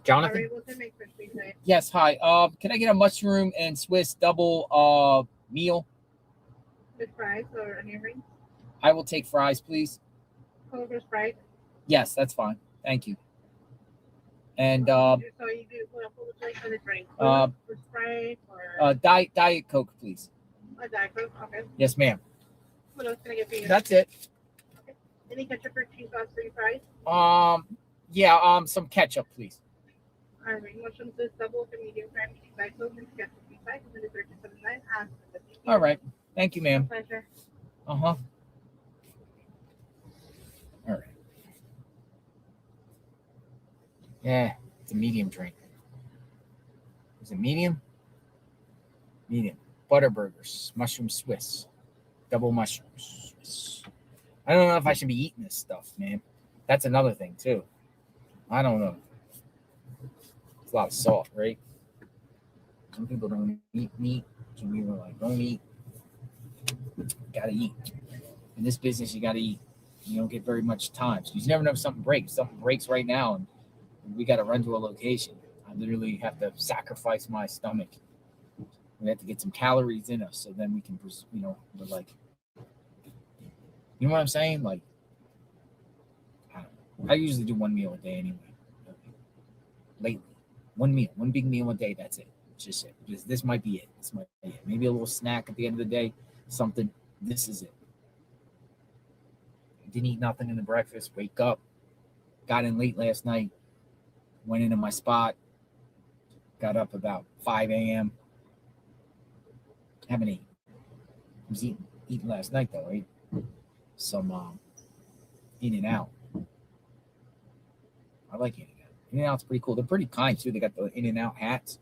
Speaker 1: Jonathan?
Speaker 14: Sorry, what's your name, please?
Speaker 1: Yes, hi. Can I get a mushroom and Swiss double meal?
Speaker 14: With fries or onion rings?
Speaker 1: I will take fries, please.
Speaker 14: Over Sprite?
Speaker 1: Yes, that's fine. Thank you. And
Speaker 14: so you do what would you like for the drink? For Sprite or
Speaker 1: Diet Coke, please.
Speaker 14: a Diet Coke? Okay.
Speaker 1: Yes, ma'am.
Speaker 14: What else can I get for you?
Speaker 1: That's it.
Speaker 14: Okay. Any ketchup or cheese sauce for your fries?
Speaker 1: Yeah, some ketchup, please.
Speaker 14: All right, mushrooms is double for medium fry, Diet Coke, and ketchup $5, and it's $13.79.
Speaker 1: All right. Thank you, ma'am.
Speaker 14: Pleasure.
Speaker 1: Uh-huh. All right. Yeah, it's a medium drink. Is it medium? Medium. Butter burgers, mushroom Swiss, double mushrooms Swiss. I don't know if I should be eating this stuff, man. That's another thing, too. I don't know. It's a lot of salt, right? Some people don't eat meat. Some people are like, don't eat. Gotta eat. In this business, you gotta eat. You don't get very much time. So you never know if something breaks. Something breaks right now, and we got to run to a location. I literally have to sacrifice my stomach. We have to get some calories in us, so then we can, we're like, you know what I'm saying? Like, I don't know. I usually do one meal a day anyway. Lately, one meal, one big meal a day. That's it. It's just it. This might be it. This might be it. Maybe a little snack at the end of the day. Something. This is it. I didn't eat nothing in the breakfast. Wake up. got in late last night, went into my spot, got up about 5 a.m. Haven't eaten. I was eating last night though. I ate some In-N-Out. I like In-N-Out. In-N-Out's pretty cool. They're pretty kind too. They got the In-N-Out hats.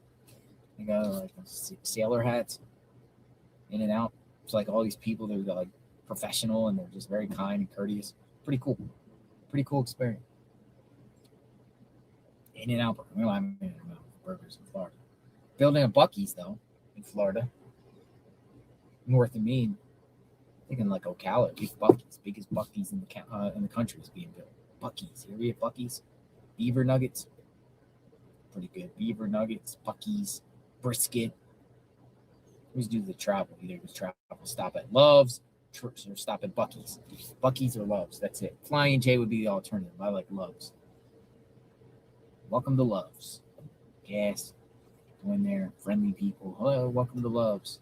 Speaker 1: They got like sailor hats. In-N-Out. It's like all these people that are like professional and they're just very kind and courteous. Pretty cool. Pretty cool experience. In-N-Out burger. We don't have In-N-Out burgers in Florida. Building a Buc-ee's though in Florida. North of me, thinking like Ocala, big Buc-ee's, biggest Buc-ee's in the country is being built. Buc-ee's, here we have Buc-ee's, beaver nuggets, pretty good. Beaver nuggets, Buc-ee's, brisket. Always do the travel. Either just travel, stop at Love's, or stop at Buc-ee's. Buc-ee's or Love's. That's it. Flying J would be the alternative. I like Love's. Welcome to Love's. Gas. Go in there. Friendly people. Hello, welcome to Love's.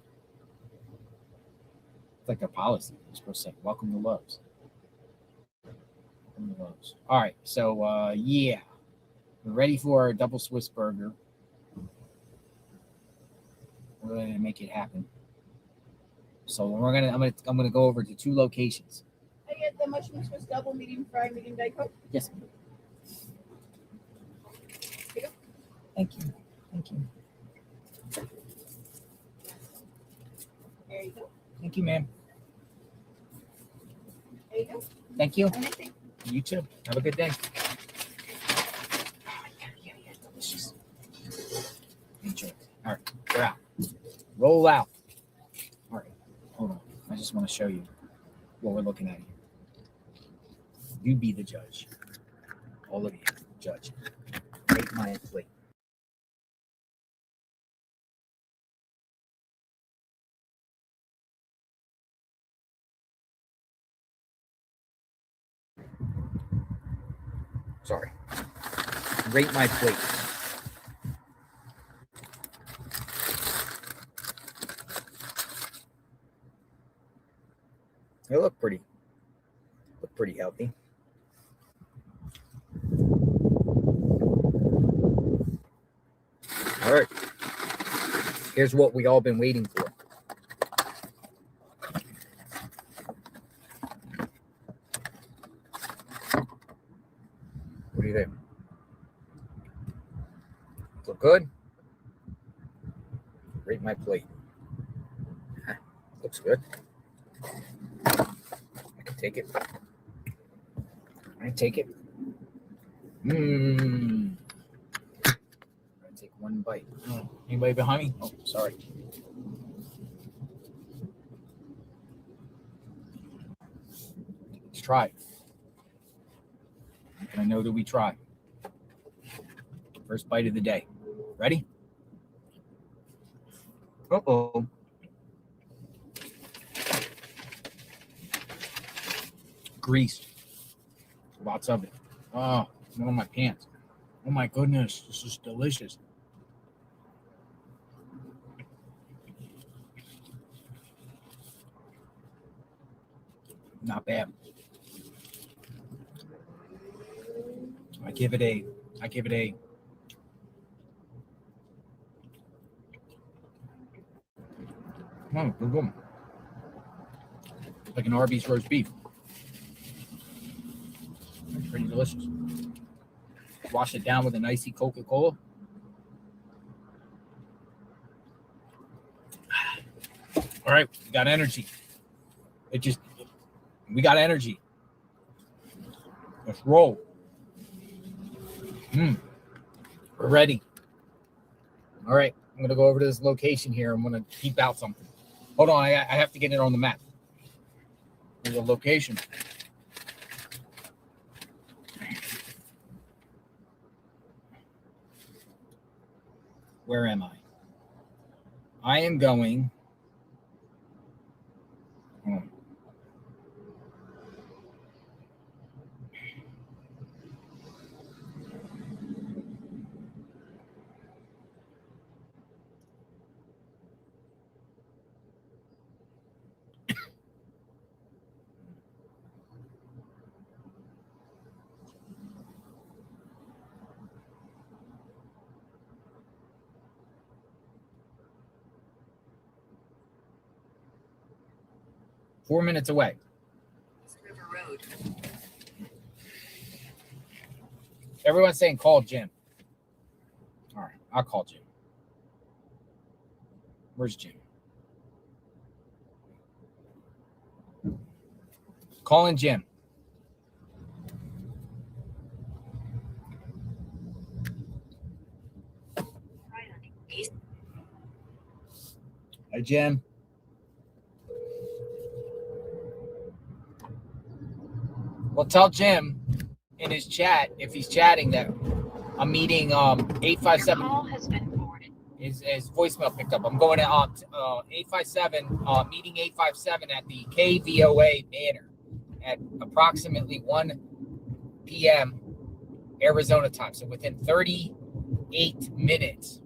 Speaker 1: It's like their policy. They're supposed to say, welcome to Love's. Welcome to Love's. All right. So, yeah. We're ready for our double Swiss burger. We're going to make it happen. So I'm gonna go over to 2 locations.
Speaker 16: I get the mushroom Swiss double, medium fry, medium Diet Coke.
Speaker 1: Yes.
Speaker 16: Here you go.
Speaker 1: Thank you. Thank you.
Speaker 16: There you go.
Speaker 1: Thank you, ma'am.
Speaker 16: There you go.
Speaker 1: Thank you.
Speaker 16: Anything.
Speaker 1: You too. Have a good day. Yeah, delicious. Enjoy. All right, we're out. Roll out. All right, hold on. I just want to show you what we're looking at here. You be the judge. All of you, judge. Take my plate. Sorry. Rate my plate. They look pretty healthy. All right. Here's what we all been waiting for. What do you think? Look good? Rate my plate. Looks good. I can take it. I take it. I take one bite. Oh, anybody behind me? Oh, sorry. Let's try it. I know that we try. First bite of the day. Ready? Uh-oh. Grease. Lots of it. Oh, it's on my pants. Oh my goodness, this is delicious. Not bad. I give it a good one. Like an Arby's roast beef. It's pretty delicious. Wash it down with an icy Coca-Cola. All right, we got energy. We got energy. Let's roll. We're ready. All right, I'm gonna go over to this location here. I'm gonna keep out something. Hold on, I have to get it on the map. There's a location. Where am I? I am going. 4 minutes away.
Speaker 17: River Road.
Speaker 1: Everyone's saying call Jim. All right, I'll call Jim. Where's Jim? Calling Jim. Hi, Jim. Well, tell Jim in his chat, if he's chatting, that I'm meeting 857.
Speaker 10: Your call has been forwarded.
Speaker 1: His voicemail picked up. I'm going to 857, meeting 857 at the KVOA Manor at approximately 1 p.m. Arizona time. So within 38 minutes,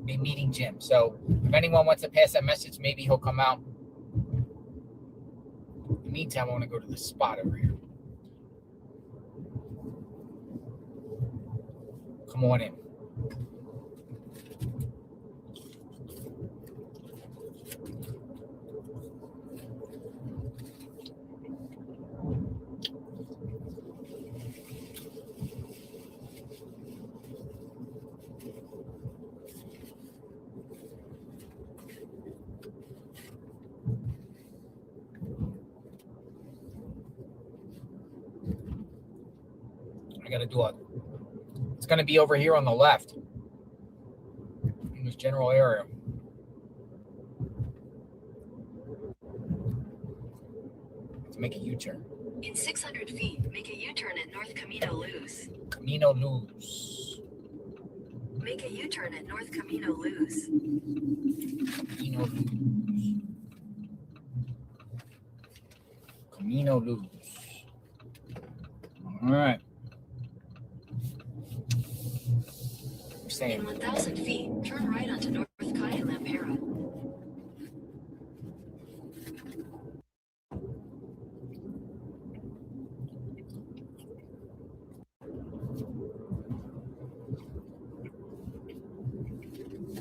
Speaker 1: be meeting Jim. So if anyone wants to pass that message, maybe he'll come out. In the meantime, I want to go to the spot over here. Come on in. I got to do it. It's going to be over here on the left in this general area. To make a U-turn.
Speaker 17: In 600 feet, make a U-turn at North Camino Luz.
Speaker 1: Camino Luz.
Speaker 17: Make a U-turn at North Camino Luz.
Speaker 1: Camino Luz. Camino Luz. All right.
Speaker 17: In 1,000 feet, turn right onto North Calle Lampera.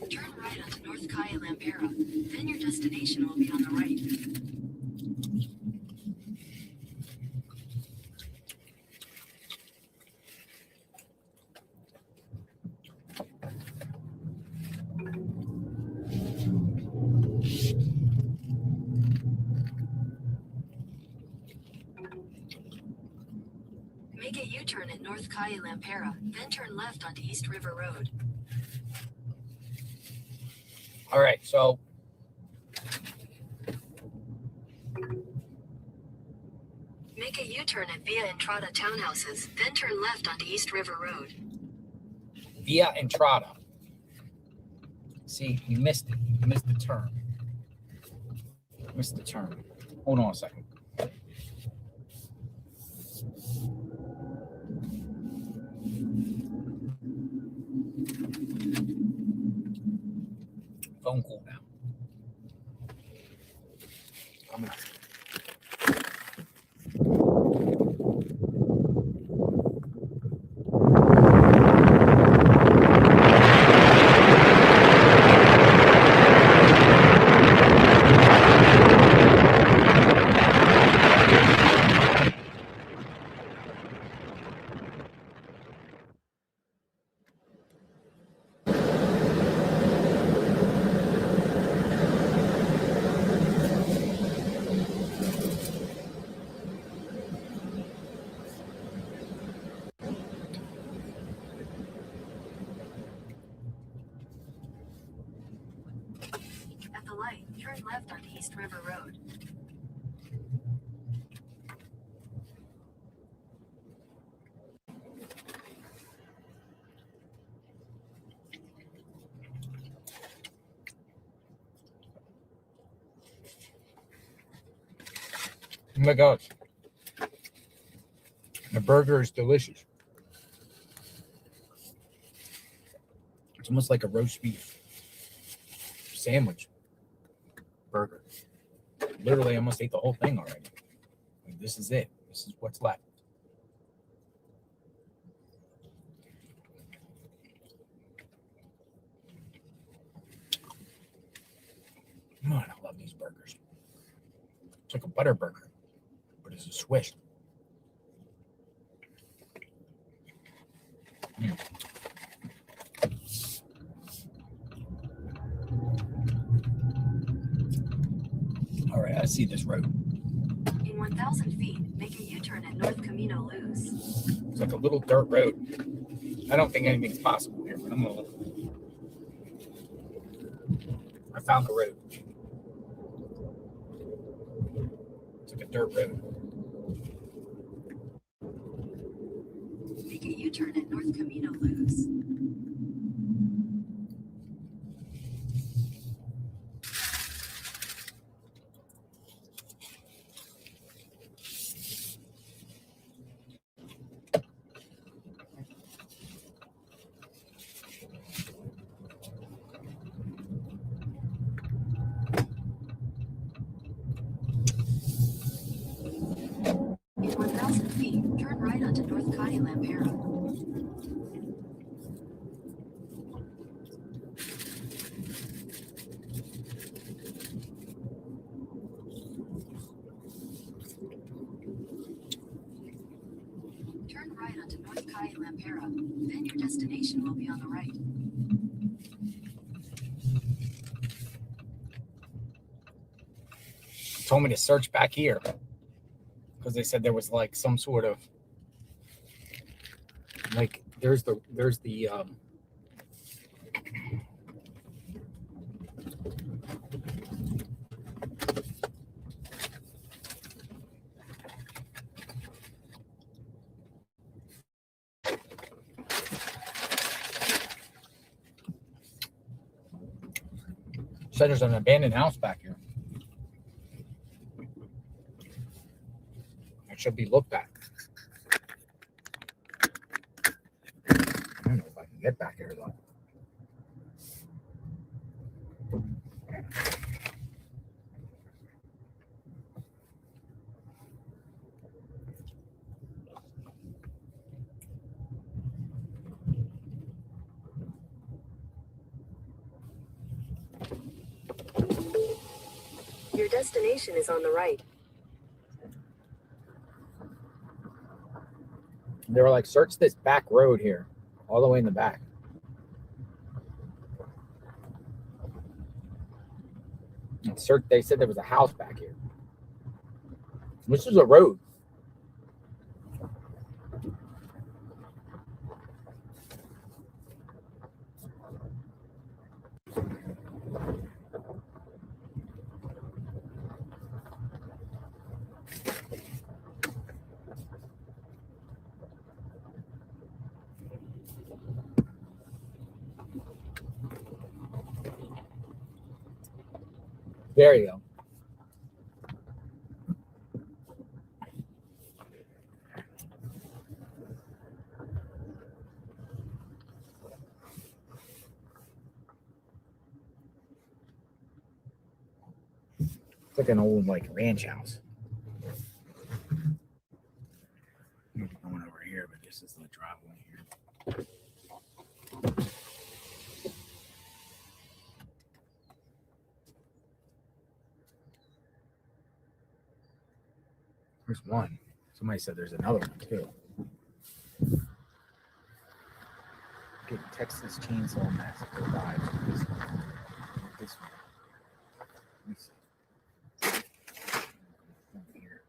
Speaker 17: Turn right onto North Calle Lampera. Then your destination will be on the right. Make a U-turn at North Calle Lampera, then turn left onto East River Road.
Speaker 1: All right, so
Speaker 17: Make a U-turn at Via Entrada Townhouses, then turn left onto East River Road.
Speaker 1: Via Entrada. See, you missed it. You missed the turn. Missed the turn. Hold on a second. Phone call now. Coming up.
Speaker 17: At the light, turn left onto East River Road.
Speaker 1: Oh my gosh. The burger is delicious. It's almost like a roast beef sandwich burger. Literally almost ate the whole thing already. Like, this is it. This is what's left. Man, I love these burgers. It's like a butter burger, but it's a swish. All right, I see this road.
Speaker 17: In 1,000 feet, make a U-turn at North Camino Luz.
Speaker 1: It's like a little dirt road. I don't think anything's possible here, but I'm gonna look. I found the road. It's like a dirt road.
Speaker 17: Make a U-turn at North Camino Luz. In 1,000 feet, turn right onto North Calle Lampera. Turn right onto North Calle Lampera. Then your destination will be on the right.
Speaker 1: Told me to search back here because they said there was like some sort of like there's the said there's an abandoned house back here. It should be looked at. I don't know if I can get back here though.
Speaker 17: Your destination is on the right.
Speaker 1: They were like, search this back road here, all the way in the back. And search. They said there was a house back here. This is a road. There you go. It's like an old like ranch house. I'm going over here, but this is the driveway here. There's one. Somebody said there's another one too. Getting Texas Chainsaw Massacre vibes. This one. Let me see. Over here.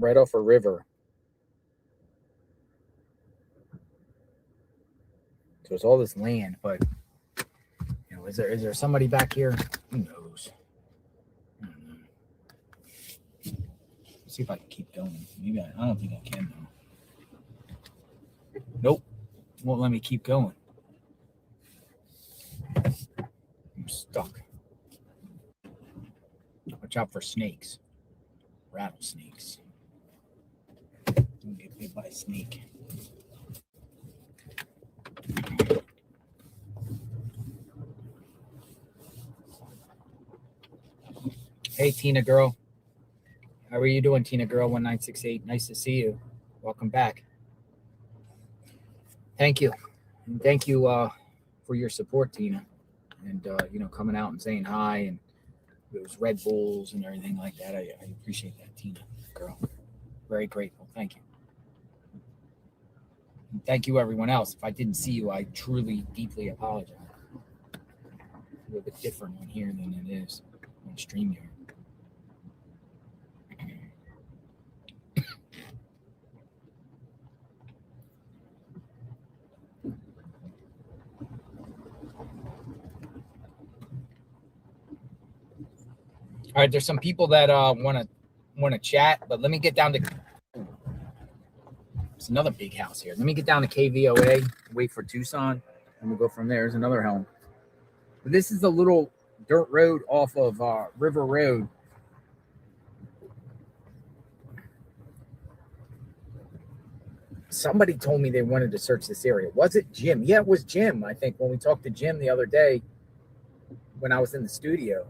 Speaker 1: Right off a river. So it's all this land, but you know, is there somebody back here? Who knows? I don't know. Let's see if I can keep going. Maybe I don't think I can though. Nope. Won't let me keep going. I'm stuck. Watch out for snakes. Rattlesnakes. Don't get bit by a snake. Hey, Tina girl. How are you doing, Tina girl 1968? Nice to see you. Welcome back. Thank you. And thank you for your support, Tina. And, coming out and saying hi and those Red Bulls and everything like that. I appreciate that, Tina girl. Very grateful. Thank you. And thank you, everyone else. If I didn't see you, I truly, deeply apologize. It's a little bit different on here than it is on StreamYard. All right, there's some people that want to chat, but let me get down to. It's another big house here. Let me get down to KVOA, wait for Tucson, and we'll go from there. There's another home. But this is a little dirt road off of River Road. Somebody told me they wanted to search this area. Was it Jim? Yeah, it was Jim. I think when we talked to Jim the other day when I was in the studio.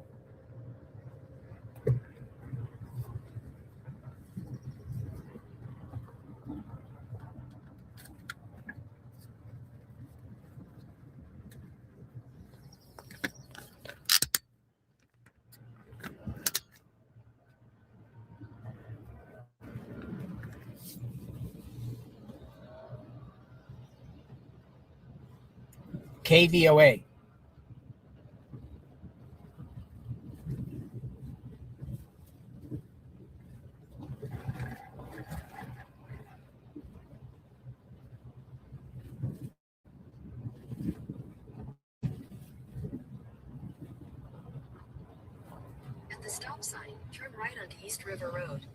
Speaker 1: KVOA.
Speaker 17: At the stop sign, turn right onto East River Road.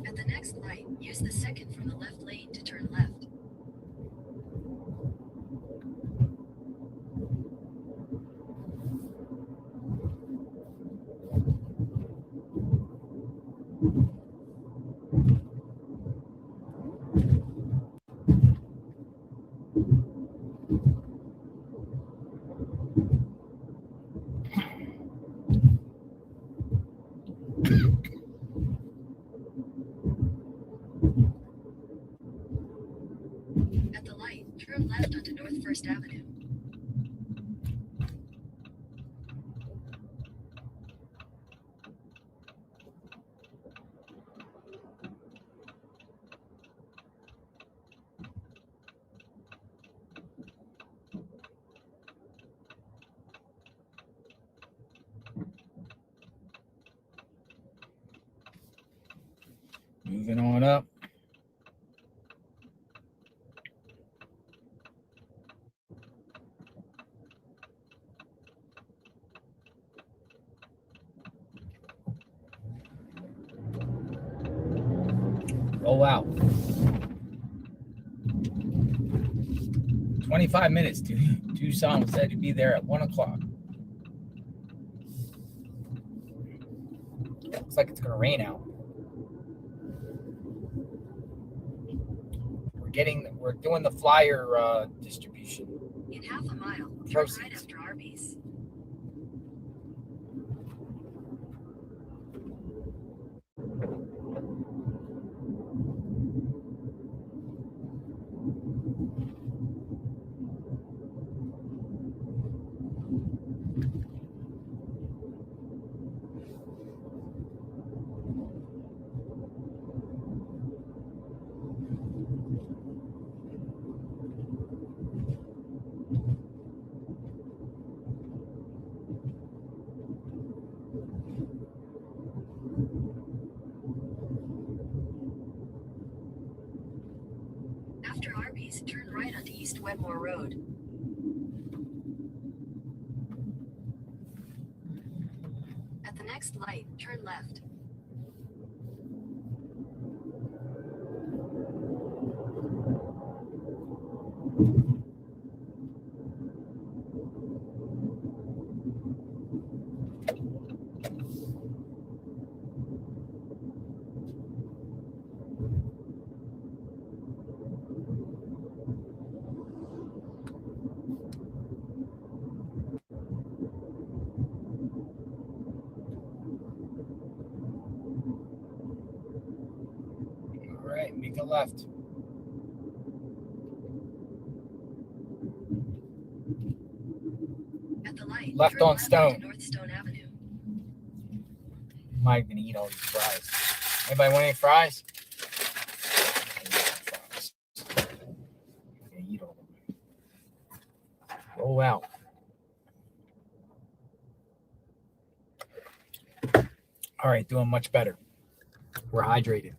Speaker 17: At the next light, use the second from the left lane to turn left. At the light, turn left onto North First Avenue.
Speaker 1: Moving on up. Roll out. 25 minutes. Tucson said to be there at 1 o'clock. Looks like it's going to rain out. We're doing the flyer distribution.
Speaker 17: In half a mile, turn right after Arby's. After Arby's, turn right onto East Wetmore Road. the next light, turn left.
Speaker 1: All right, make a left.
Speaker 17: At the light,
Speaker 1: Left
Speaker 17: turn
Speaker 1: on
Speaker 17: left
Speaker 1: Stone.
Speaker 17: onto North Stone Avenue.
Speaker 1: I'm not gonna eat all these fries. Anybody want any fries? I'm gonna eat all of them. Roll out. All right, doing much better. We're hydrated.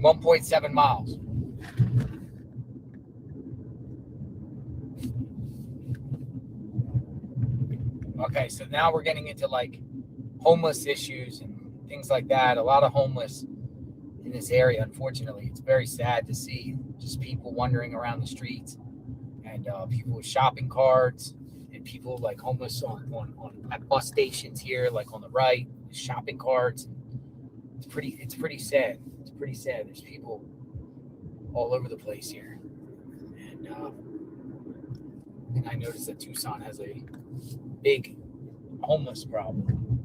Speaker 1: $1.7 miles. Okay, so now we're getting into like homeless issues and things like that. A lot of homeless in this area, unfortunately. It's very sad to see just people wandering around the streets and people with shopping carts and find people like homeless on at bus stations here, like on the right, shopping carts. It's pretty sad. It's pretty sad. There's people all over the place here. And I noticed that Tucson has a big homeless problem.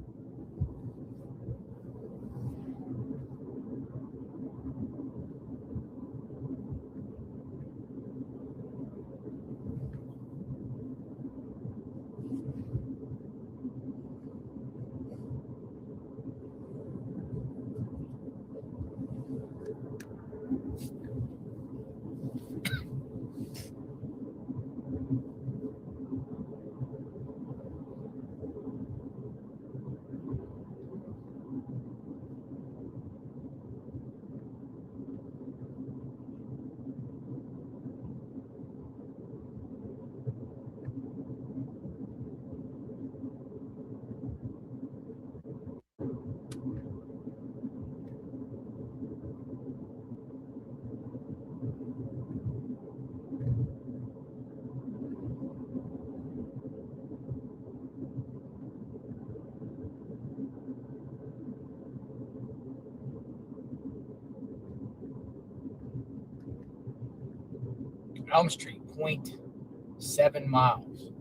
Speaker 1: Elm Street, 0.7 miles.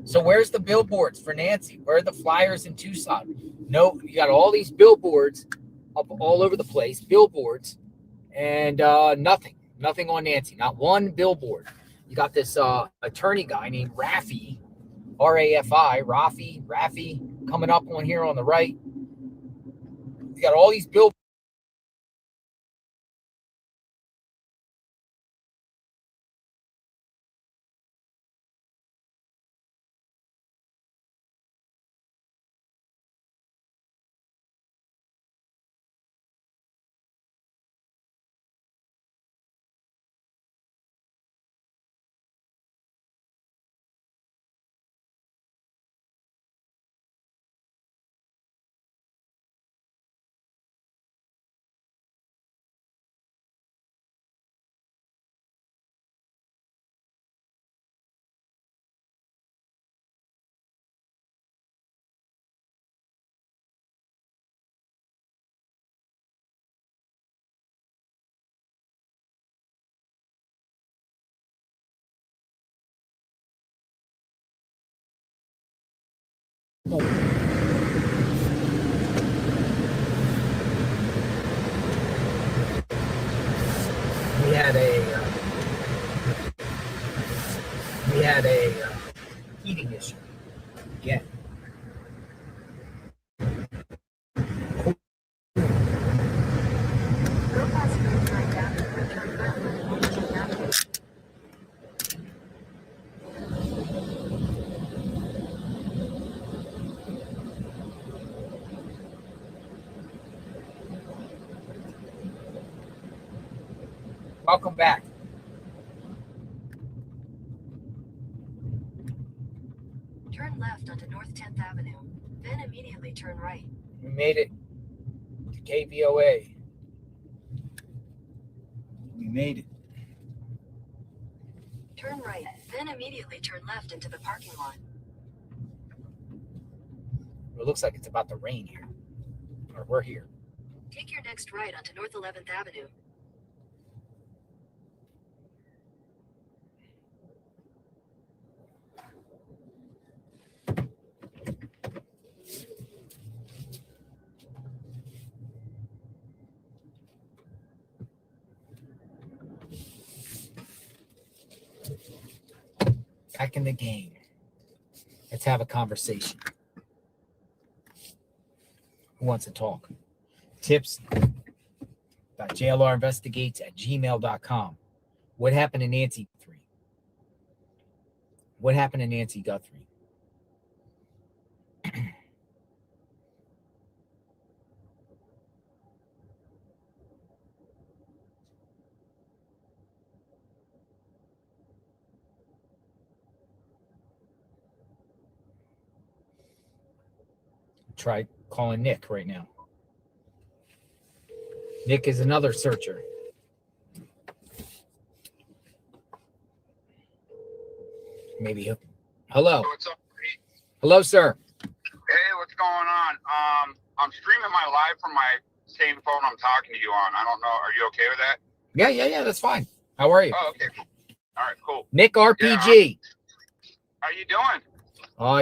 Speaker 1: So where's the billboards for Nancy? Where are the flyers in Tucson? No, you got all these billboards up all over the place, billboards, and nothing on Nancy, not one billboard. You got this attorney guy named Rafi, Rafi, coming up on here on the right. You got all these billboards. We had a heating issue again. Welcome back.
Speaker 17: Turn left onto North 10th Avenue, then immediately turn right.
Speaker 1: We made it to KVOA. We made it.
Speaker 17: Turn right, then immediately turn left into the parking lot.
Speaker 1: It looks like it's about to rain here. Or we're here.
Speaker 17: Take your next right onto North 11th Avenue.
Speaker 1: Back in the game. Let's have a conversation. Who wants to talk? Tips.jlrinvestigates@gmail.com. What happened to Nancy Guthrie? What happened to Nancy Guthrie? Try calling Nick right now. Nick is another searcher. Maybe Hello.
Speaker 18: What's up?
Speaker 1: Hello, sir.
Speaker 18: Hey, what's going on? I'm streaming my live from my same phone I'm talking to you on. I don't know. Are you okay with that?
Speaker 1: Yeah. That's fine. How are you?
Speaker 18: Oh, okay. Cool. All right, cool.
Speaker 1: Nick RPG.
Speaker 18: Yeah, how you doing?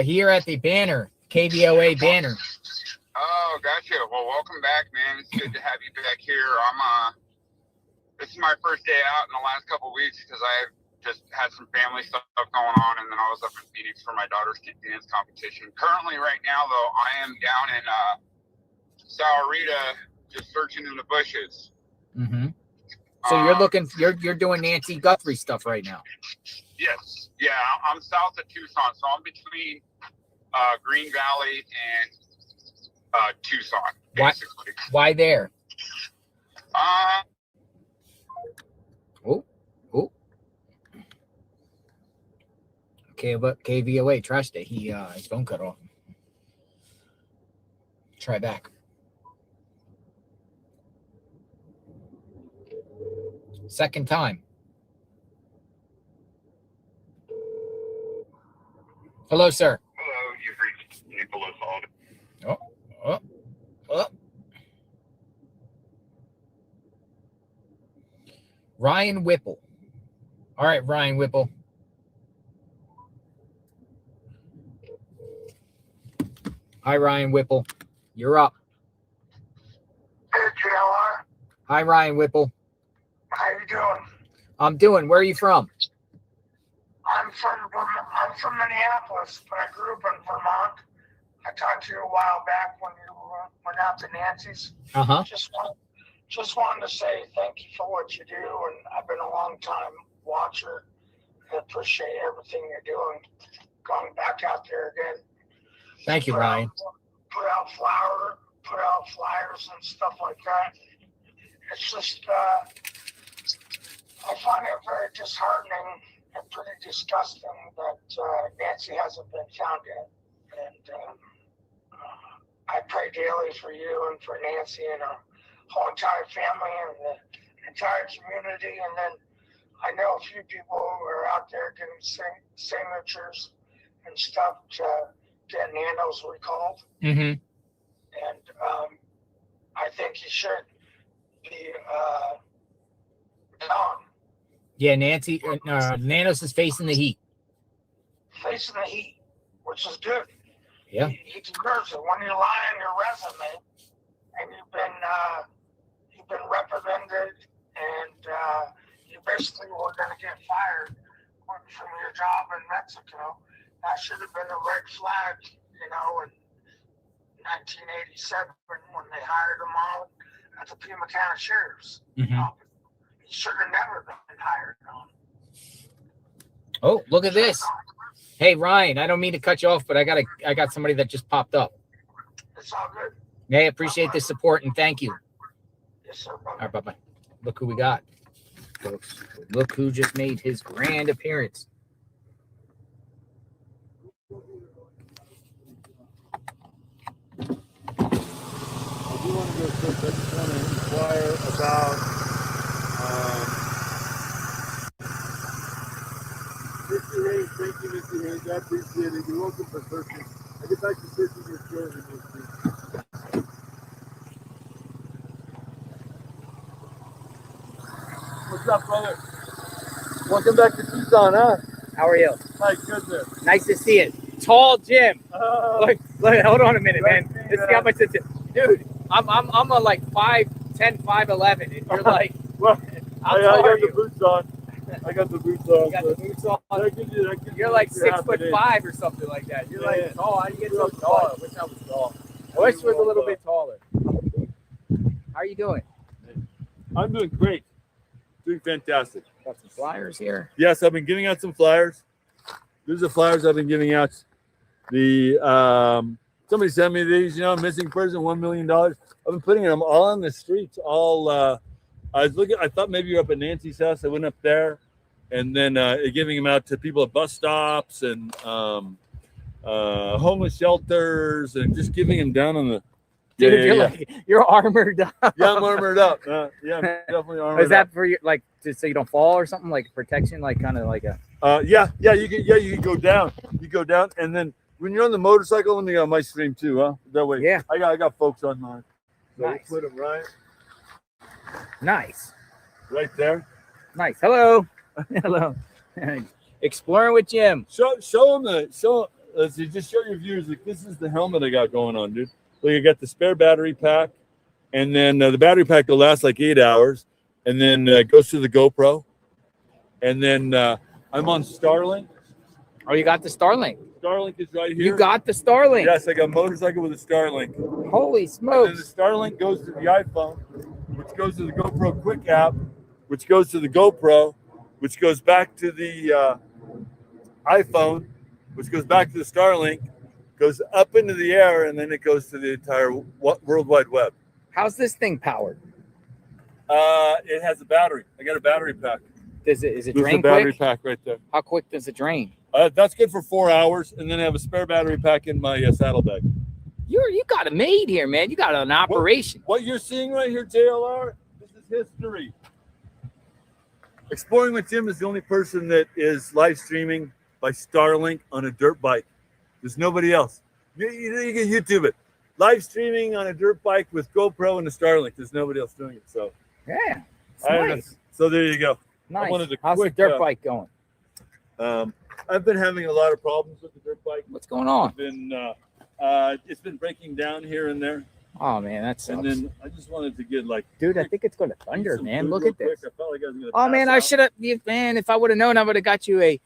Speaker 1: Here at the banner, KVOA banner.
Speaker 18: Oh, gotcha. Well, welcome back, man. It's good to have you back here. This is my first day out in the last couple of weeks because I just had some family stuff going on, and then I was up in Phoenix for my daughter's dance competition. Currently, right now, though, I am down in Sahuarita, just searching in the bushes.
Speaker 1: Mm-hmm. So you're doing Nancy Guthrie stuff right now.
Speaker 18: Yes. Yeah, I'm south of Tucson, so I'm between Green Valley and Tucson, basically.
Speaker 1: Why there? Okay, but KVOA trashed it. His phone cut off. Try back. Second time. Hello, sir.
Speaker 18: Hello, you've reached Nicholas Alden.
Speaker 1: Oh. Ryan Whipple. All right, Ryan Whipple. Hi, Ryan Whipple. You're up.
Speaker 19: Hey, JLR.
Speaker 1: Hi, Ryan Whipple.
Speaker 19: How you doing?
Speaker 1: I'm doing. Where are you from?
Speaker 19: I'm from Minneapolis, but I grew up in Vermont. I talked to you a while back when you went out to Nancy's.
Speaker 1: Uh-huh.
Speaker 19: Just wanted to say thank you for what you do, and I've been a long time watcher. I appreciate everything you're doing. Going back out there again.
Speaker 1: Thank you, Ryan.
Speaker 19: Put out flyers and stuff like that. It's just I find it very disheartening and pretty disgusting that Nancy hasn't been found yet. And I pray daily for you and for Nancy and her whole entire family and the entire community. And then I know a few people who are out there getting signatures and stuff to get Nanos recalled.
Speaker 1: Mm-hmm.
Speaker 19: And I think he should be gone.
Speaker 1: Yeah, Nancy. Nanos is facing the heat.
Speaker 19: Facing the heat, which is good.
Speaker 1: Yeah.
Speaker 19: He deserves it. When you lie on your resume and you've been reprimanded and you basically were going to get fired from your job in Mexico, that should have been a red flag, in 1987 when they hired him on at the Pima County Sheriff's.
Speaker 1: Mm-hmm.
Speaker 19: He should have never been hired on.
Speaker 1: Oh, look at this. Hey, Ryan, I don't mean to cut you off, but I got somebody that just popped up.
Speaker 19: It's all good.
Speaker 1: Hey, I appreciate the support and thank you.
Speaker 19: Yes, sir.
Speaker 1: All right, bye-bye. Look who we got, folks. Look who just made his grand appearance.
Speaker 20: I do want to go first. I just want to inquire about 50 Hayes. Thank you, Mr. Hayes. I appreciate it. You're welcome for searching. I get back to searching your show in this week. What's up, brother? Welcome back to Tucson, huh?
Speaker 1: How are you?
Speaker 20: Hi, good there.
Speaker 1: Nice to see you. Tall Jim. Look, hold on a minute, man. Let's see how much it's. Dude, I'm on like 5'10", 5'11", and you're like,
Speaker 20: well, I got the boots on. I got the boots on.
Speaker 1: You got the boots on. You're like 6'5" or something like that. You're like tall. How do you get so tall? I wish I was tall. I wish I was a little bit taller. How are you doing?
Speaker 20: I'm doing great. Doing fantastic.
Speaker 1: Got some flyers here.
Speaker 20: Yes, I've been giving out some flyers. These are flyers I've been giving out. The somebody sent me these, missing person, $1 million. I've been putting them all on the streets. All I thought maybe you're up at Nancy's house. I went up there, and then giving them out to people at bus stops and homeless shelters, and just giving them down on the.
Speaker 1: Dude, you're armored up.
Speaker 20: Yeah, I'm armored up. Yeah, I'm definitely armored up.
Speaker 1: Is that for you, like, so you don't fall or something, like protection, like kind of like a?
Speaker 20: You can go down. You go down, and then when you're on the motorcycle, let me get on my stream too, huh? That way,
Speaker 1: yeah.
Speaker 20: I got folks on mine. So
Speaker 1: Nice.
Speaker 20: we'll put them right there.
Speaker 1: Nice. Hello. Hello. Exploring with Jim.
Speaker 20: Show them let's see, just show your viewers like this is the helmet I got going on, dude. So you got the spare battery pack, and then the battery pack will last like 8 hours, and then goes to the GoPro, and then I'm on Starlink.
Speaker 1: Oh, you got the Starlink.
Speaker 20: Starlink is right here.
Speaker 1: You got the Starlink.
Speaker 20: Yes, I got a motorcycle with a Starlink.
Speaker 1: Holy smokes.
Speaker 20: And then the Starlink goes to the iPhone, which goes to the GoPro Quick app, which goes to the GoPro, which goes back to the iPhone, which goes back to the Starlink, goes up into the air, and then it goes to the entire World Wide Web.
Speaker 1: How's this thing powered?
Speaker 20: It has a battery. I got a battery pack.
Speaker 1: Is it
Speaker 20: There's
Speaker 1: drain
Speaker 20: a battery
Speaker 1: quick?
Speaker 20: pack right there.
Speaker 1: How quick does it drain?
Speaker 20: That's good for 4 hours, and then I have a spare battery pack in my saddlebag.
Speaker 1: You got it made here, man. You got an operation.
Speaker 20: What you're seeing right here, JLR, this is history. Exploring with Jim is the only person that is live streaming by Starlink on a dirt bike. There's nobody else. You can YouTube it. Live streaming on a dirt bike with GoPro and a Starlink. There's nobody else doing it. So
Speaker 1: yeah, it's
Speaker 20: nice. So there you go.
Speaker 1: Nice.
Speaker 20: I wanted to
Speaker 1: How's the dirt bike going?
Speaker 20: I've been having a lot of problems with the dirt bike.
Speaker 1: What's going on?
Speaker 20: It's been breaking down here and there.
Speaker 1: Oh man, that sucks.
Speaker 20: And then I just wanted to get like,
Speaker 1: dude, I think it's going to thunder, man. Look at this.
Speaker 20: I felt like I was gonna
Speaker 1: Oh man, I should have. Man, if I would have known, I would have got you a.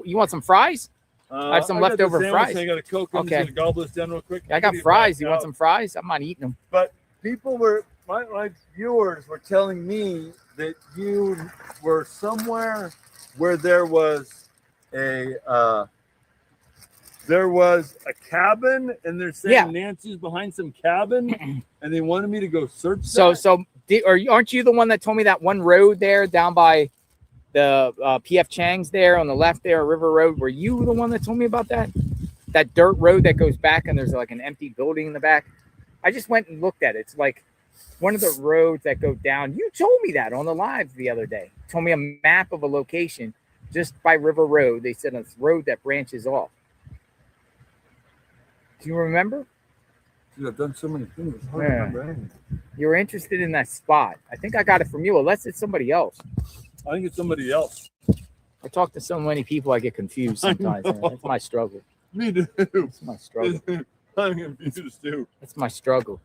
Speaker 1: You want some fries? I have some leftover fries.
Speaker 20: I got a Coke. I'm just gonna gobble this down real quick.
Speaker 1: I got fries. You want some fries? I'm not eating them.
Speaker 20: But people my viewers were telling me that you were somewhere where there was a cabin, and they're saying Nancy's behind some cabin, and they wanted me to go search.
Speaker 1: Aren't you the one that told me that one road there down by the PF Chang's there on the left there, River Road? Were you the one that told me about that? That dirt road that goes back and there's like an empty building in the back. I just went and looked at it. It's like one of the roads that go down. You told me that on the live the other day. You told me a map of a location just by River Road. They said it's a road that branches off. Do you remember?
Speaker 20: Dude, I've done so many things. It's hard to remember anything.
Speaker 1: You were interested in that spot. I think I got it from you, unless it's somebody else.
Speaker 20: I think it's somebody else.
Speaker 1: I talk to so many people, I get confused sometimes. That's my struggle.
Speaker 20: Me too.
Speaker 1: It's my struggle.
Speaker 20: I'm confused too.
Speaker 1: It's my struggle.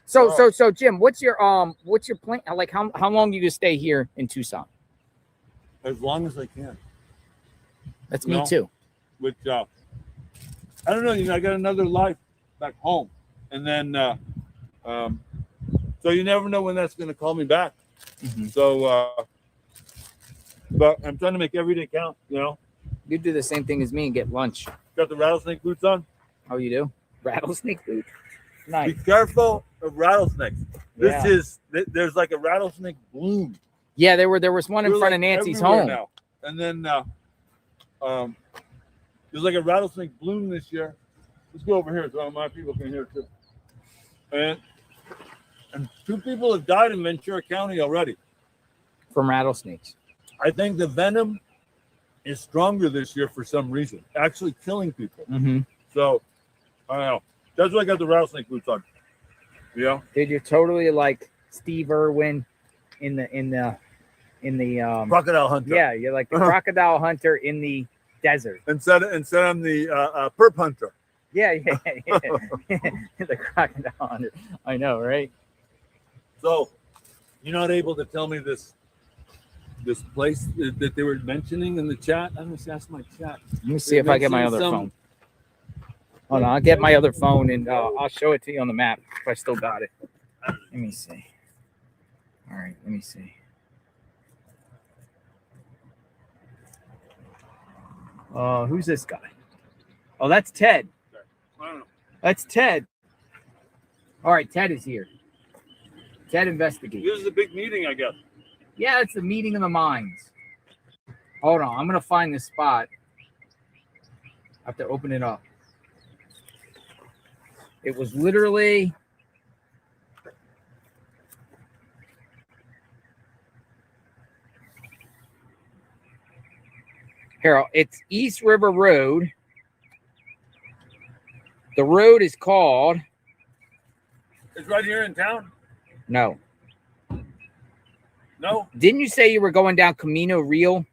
Speaker 1: So Jim, what's your plan? Like how long do you stay here in Tucson?
Speaker 20: As long as I can.
Speaker 1: That's me too.
Speaker 20: With I don't know, I got another life back home. And then so you never know when that's gonna call me back.
Speaker 1: Mm-hmm.
Speaker 20: So but I'm trying to make every day count, You
Speaker 1: do the same thing as me and get lunch.
Speaker 20: Got the rattlesnake boots on?
Speaker 1: Oh, you do? Rattlesnake boots? Nice.
Speaker 20: Be careful of rattlesnakes. There's like a rattlesnake bloom.
Speaker 1: Yeah, there was one in front of Nancy's home.
Speaker 20: Now. And then there's like a rattlesnake bloom this year. Let's go over here so my people can hear it too. And 2 people have died in Ventura County already.
Speaker 1: From rattlesnakes.
Speaker 20: I think the venom is stronger this year for some reason, actually killing people.
Speaker 1: Mm-hmm.
Speaker 20: So, I don't know. That's why I got the rattlesnake boots on. Yeah.
Speaker 1: Dude, you're totally like Steve Irwin in the
Speaker 20: crocodile hunter.
Speaker 1: Yeah, you're like the crocodile hunter in the desert.
Speaker 20: Instead I'm the perp hunter.
Speaker 1: Yeah. The crocodile hunter. I know, right?
Speaker 20: So, you're not able to tell me this place that they were mentioning in the chat. I'm going to ask my chat.
Speaker 1: Let me see if I get my other phone. Hold on, I'll get my other phone and I'll show it to you on the map if I still got it. Let me see. All right, let me see. Who's this guy? Oh, that's Ted. That's Ted. All right, Ted is here. Ted Investigator.
Speaker 20: This is a big meeting, I guess.
Speaker 1: Yeah, it's a meeting of the minds. Hold on, I'm going to find this spot. I have to open it up. It was literally... Here, it's East River Road. The road is called.
Speaker 20: It's right here in town.
Speaker 1: No.
Speaker 20: No.
Speaker 1: Didn't you say you were going down Camino Real?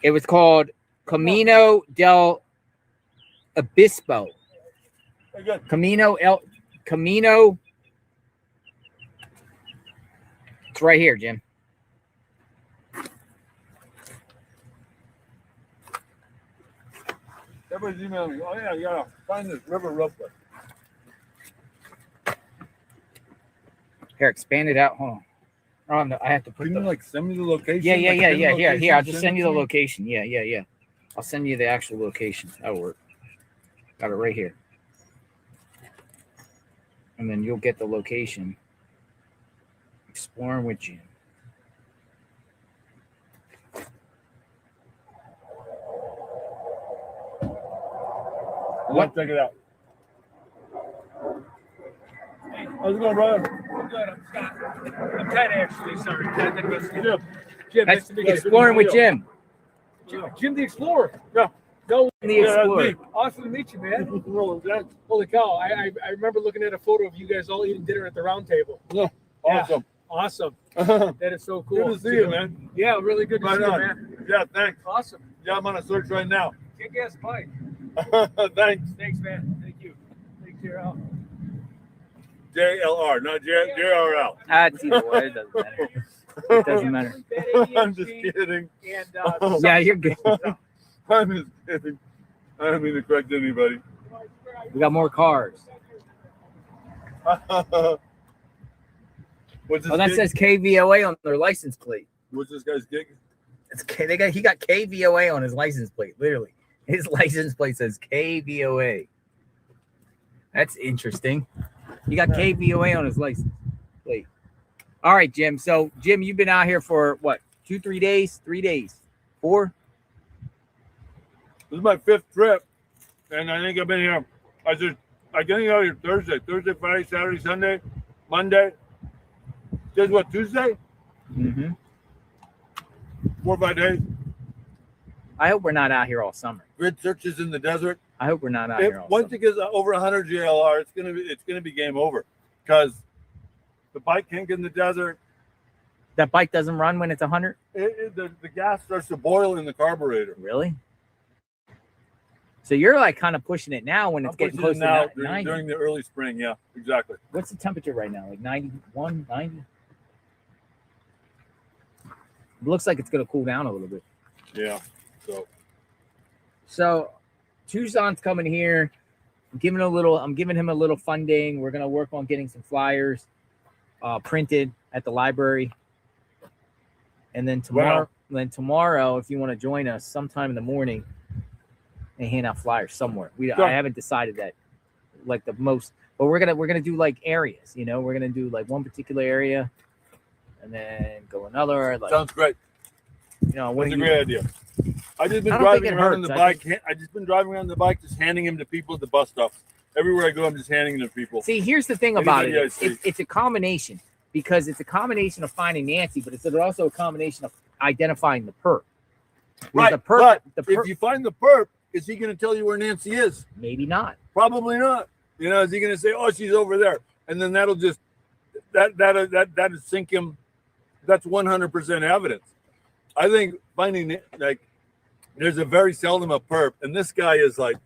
Speaker 1: It was called Camino del Obispo. Camino. It's right here, Jim.
Speaker 20: Everybody's emailing me. Oh yeah, you gotta find this river real quick.
Speaker 1: Here, expand it out. Hold on. I have to put.
Speaker 20: Can you like send me the location?
Speaker 1: Yeah.
Speaker 20: Location,
Speaker 1: Here, I'll just send you the location. Yeah. I'll send you the actual location. That'll work. Got it right here. And then you'll get the location. Exploring with Jim.
Speaker 20: What? Check it out. How's it going, brother?
Speaker 2: Good. I'm Scott. I'm Ted, actually. Sorry, Ted. Jim.
Speaker 1: That's Exploring with Jim.
Speaker 2: Jim the Explorer.
Speaker 20: Yeah.
Speaker 2: No,
Speaker 1: the Explorer.
Speaker 2: Awesome to meet you, man. Holy cow! I remember looking at a photo of you guys all eating dinner at the round table.
Speaker 20: Yeah. Awesome.
Speaker 2: Awesome. That is so cool.
Speaker 20: Good to see you, man.
Speaker 2: Yeah, really good to see you, man.
Speaker 20: Yeah, thanks.
Speaker 2: Awesome.
Speaker 20: Yeah, I'm on a search right now.
Speaker 2: Kick ass bike.
Speaker 20: Thanks.
Speaker 2: Thanks, man. Thank you. Thanks, JRL.
Speaker 20: JLR, not JRL.
Speaker 1: It's either way. It doesn't matter. It doesn't matter.
Speaker 20: I'm just kidding.
Speaker 2: And,
Speaker 1: yeah, you're good.
Speaker 20: I'm just kidding. I don't mean to correct anybody.
Speaker 1: We got more cars.
Speaker 20: What's this
Speaker 1: that
Speaker 20: gig?
Speaker 1: says KVOA on their license plate.
Speaker 20: What's this guy's gig?
Speaker 1: He got KVOA on his license plate. Literally, his license plate says KVOA. That's interesting. He got KVOA on his license plate. All right, Jim. So, Jim, you've been out here for what? 2-3 days? 3 days? 4?
Speaker 20: This is my 5th trip, and I think I've been here. I getting out here Thursday, Friday, Saturday, Sunday, Monday. Today's what, Tuesday?
Speaker 1: Mm-hmm.
Speaker 20: 4 or 5 days.
Speaker 1: I hope we're not out here all summer.
Speaker 20: Grid searches in the desert.
Speaker 1: I hope we're not out here all
Speaker 20: Once
Speaker 1: summer.
Speaker 20: it gets over 100 JLR, it's gonna be game over, because the bike can't get in the desert.
Speaker 1: That bike doesn't run when it's 100?
Speaker 20: The gas starts to boil in the carburetor.
Speaker 1: Really? So you're like kind of pushing it now when it's getting close to 90.
Speaker 20: During the early spring. Yeah, exactly.
Speaker 1: What's the temperature right now? Like 91, 90? It looks like it's going to cool down a little bit.
Speaker 20: Yeah.
Speaker 1: So Tucson's coming here. I'm giving him a little funding. We're going to work on getting some flyers printed at the library. And then tomorrow, if you want to join us sometime in the morning, and hand out flyers somewhere. I haven't decided that, like the most, but we're gonna do like areas. We're gonna do like one particular area, and then go another. Like,
Speaker 20: sounds great.
Speaker 1: That's
Speaker 20: a great idea. I just been driving around on the bike. I just been driving around the bike, just handing them to people at the bus stops. Everywhere I go, I'm just handing them to people.
Speaker 1: See, here's the thing about it. It's a combination, because it's a combination of finding Nancy, but it's also a combination of identifying the perp.
Speaker 20: Right. But if you find the perp, is he going to tell you where Nancy is?
Speaker 1: Maybe not.
Speaker 20: Probably not. Is he going to say, "Oh, she's over there," and then that'll just that'll sink him. That's 100% evidence. I think finding there's a very seldom a perp, and this guy is like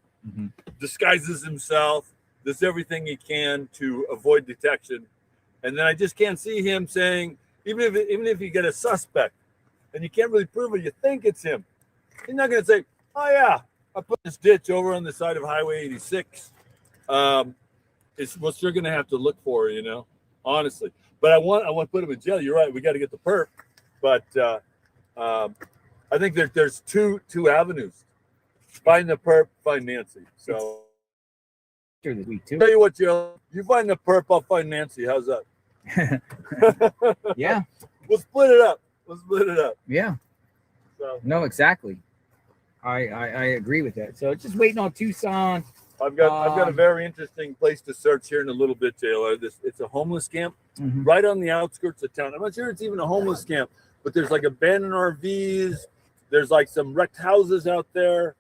Speaker 20: disguises himself, does everything he can to avoid detection, and then I just can't see him saying, even if you get a suspect and you can't really prove it, you think it's him. He's not going to say, "Oh yeah, I put this ditch over on the side of Highway 86." It's what you're going to have to look for, honestly. But I want to put him in jail. You're right. We got to get the perp. But I think there's two avenues: find the perp, find Nancy. So
Speaker 1: through the week too.
Speaker 20: Tell you what, Joe. You find the perp, I'll find Nancy. How's that?
Speaker 1: Yeah.
Speaker 20: We'll split it up.
Speaker 1: Yeah.
Speaker 20: So.
Speaker 1: No, exactly. I agree with that. So just waiting on Tucson.
Speaker 20: I've got a very interesting place to search here in a little bit, Taylor. It's a homeless camp right on the outskirts of town. I'm not sure it's even a homeless camp, but there's like abandoned RVs. There's like some wrecked houses out there.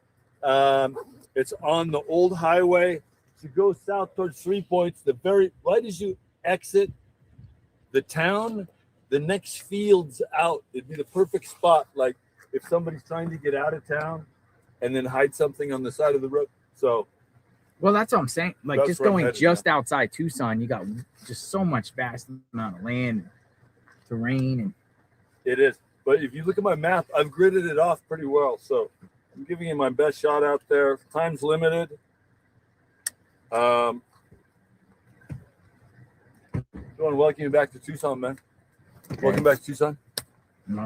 Speaker 20: It's on the old highway. You go south towards 3 Points. Right as you exit the town, the next field's out. It'd be the perfect spot. Like if somebody's trying to get out of town and then hide something on the side of the road. So,
Speaker 1: well, that's what I'm saying. Like
Speaker 20: That's
Speaker 1: just
Speaker 20: where I'm
Speaker 1: going
Speaker 20: headed
Speaker 1: just outside Tucson, you got just so much vast amount of land, terrain, and
Speaker 20: it is. But if you look at my map, I've gridded it off pretty well. So I'm giving you my best shot out there. Time's limited. I want to welcome you back to Tucson, man. Welcome back to Tucson.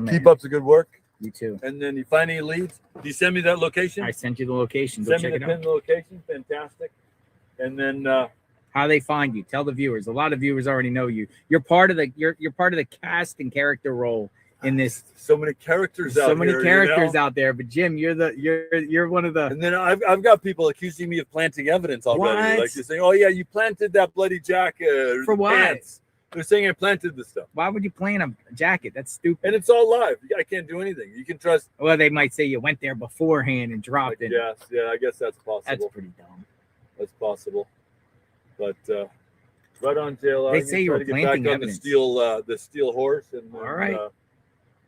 Speaker 20: Keep up the good work.
Speaker 1: You too.
Speaker 20: And then you find any leads? Do you send me that location?
Speaker 1: I sent you the location. Go
Speaker 20: Send
Speaker 1: check
Speaker 20: me
Speaker 1: it
Speaker 20: the
Speaker 1: out.
Speaker 20: pin location. Fantastic. And then
Speaker 1: How they find you? Tell the viewers. A lot of viewers already know you. You're part of the you're part of the cast and character role in this.
Speaker 20: So many characters out
Speaker 1: So many
Speaker 20: here,
Speaker 1: characters
Speaker 20: you know?
Speaker 1: out there. But Jim, you're one of the.
Speaker 20: And then I've got people accusing me of planting evidence already.
Speaker 1: What?
Speaker 20: Like you're saying, oh yeah, you planted that bloody jacket or
Speaker 1: For
Speaker 20: the
Speaker 1: what?
Speaker 20: pants. They're saying I planted this stuff.
Speaker 1: Why would you plant a jacket? That's stupid.
Speaker 20: And it's all live. I can't do anything. You can trust.
Speaker 1: Well, they might say you went there beforehand and dropped it.
Speaker 20: Yes, yeah, I guess that's possible.
Speaker 1: That's pretty dumb.
Speaker 20: That's possible. But right on, JLR.
Speaker 1: They
Speaker 20: I'm
Speaker 1: say
Speaker 20: gonna
Speaker 1: you
Speaker 20: try
Speaker 1: were
Speaker 20: to get
Speaker 1: planting
Speaker 20: back
Speaker 1: evidence.
Speaker 20: on the steel horse. And then,
Speaker 1: All right.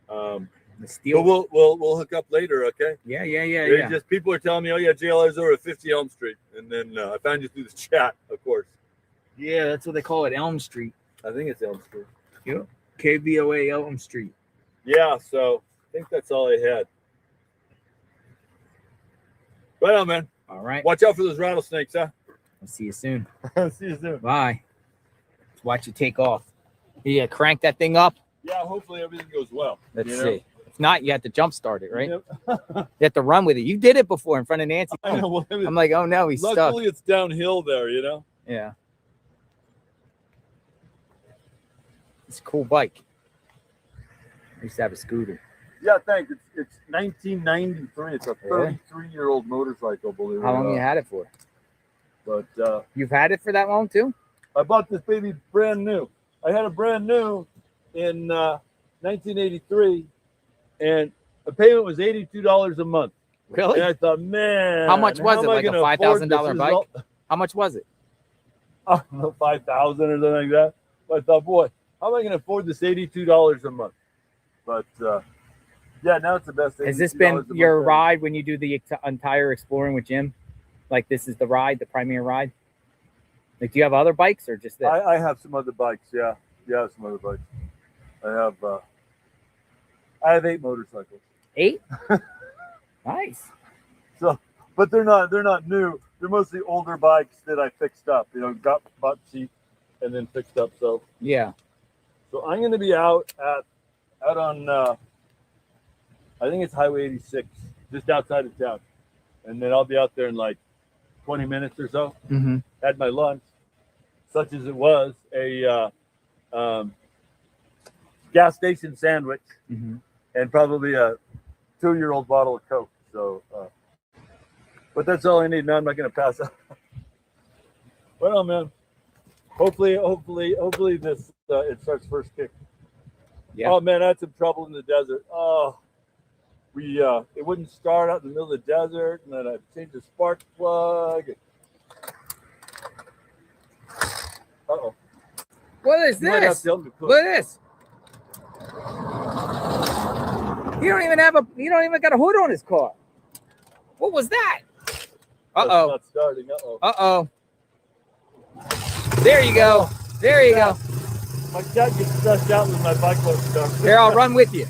Speaker 1: The
Speaker 20: But
Speaker 1: steel.
Speaker 20: we'll hook up later, okay?
Speaker 1: Yeah.
Speaker 20: Just people are telling me, oh yeah, JLR's over at 50 Elm Street, and then I found you through the chat, of course.
Speaker 1: Yeah, that's what they call it, Elm Street.
Speaker 20: I think it's Elm Street.
Speaker 1: Yep. KVOA Elm Street.
Speaker 20: Yeah, so I think that's all I had. Right on, man.
Speaker 1: All right.
Speaker 20: Watch out for those rattlesnakes, huh?
Speaker 1: I'll see you soon.
Speaker 20: See you soon.
Speaker 1: Bye. Watch you take off. Yeah, crank that thing up.
Speaker 20: Yeah, hopefully everything goes well.
Speaker 1: Let's
Speaker 20: you know?
Speaker 1: see. If not, you have to jump start it, right?
Speaker 20: Yep.
Speaker 1: You have to run with it. You did it before in front of Nancy.
Speaker 20: I know.
Speaker 1: I'm like, oh no, he's stuck.
Speaker 20: Luckily, it's downhill there, you know?
Speaker 1: Yeah. It's a cool bike. I used to have a scooter.
Speaker 20: Yeah, thanks. It's 1993. It's a 33-year-old motorcycle, believe it or
Speaker 1: How long
Speaker 20: not.
Speaker 1: you had it for?
Speaker 20: But
Speaker 1: You've had it for that long too?
Speaker 20: I bought this baby brand new. I had it brand new in 1983, and the payment was $82 a month.
Speaker 1: Really?
Speaker 20: And I thought, man,
Speaker 1: How much was it?
Speaker 20: am I
Speaker 1: Like a
Speaker 20: gonna afford
Speaker 1: $5,000
Speaker 20: this?
Speaker 1: bike? How much was it?
Speaker 20: I don't know, 5,000 or something like that. But I thought, boy, how am I going to afford this $82 a month? But yeah, now it's the best.
Speaker 1: Has this
Speaker 20: $82
Speaker 1: been
Speaker 20: a
Speaker 1: your
Speaker 20: month.
Speaker 1: ride when you do the entire exploring with Jim? Like this is the ride, the primary ride? Like, do you have other bikes or just this?
Speaker 20: I have some other bikes. Yeah, some other bikes. I have 8 motorcycles.
Speaker 1: 8? Nice.
Speaker 20: So, but they're not new. They're mostly older bikes that I fixed up. You know, bought cheap and then fixed up. So
Speaker 1: yeah.
Speaker 20: So I'm going to be out on I think it's Highway 86, just outside of town, and then I'll be out there in like 20 minutes or so.
Speaker 1: Mm-hmm.
Speaker 20: Had my lunch, such as it was a gas station sandwich,
Speaker 1: Mm-hmm.
Speaker 20: and probably a 2-year-old bottle of Coke. So, but that's all I need. Now I'm not going to pass out. Well, man, hopefully this it starts first kick.
Speaker 1: Yeah.
Speaker 20: Oh man, I had some trouble in the desert. Oh, it wouldn't start out in the middle of the desert, and then I changed the spark plug. Uh-oh.
Speaker 1: What is
Speaker 20: You might have
Speaker 1: this?
Speaker 20: to help me cook.
Speaker 1: What is this? You don't even got a hood on his car. What was that? Uh-oh.
Speaker 20: Not starting. Uh-oh.
Speaker 1: Uh-oh. There you go. There you go.
Speaker 20: My cat gets stressed out with my bike won't start.
Speaker 1: Here, I'll run with you.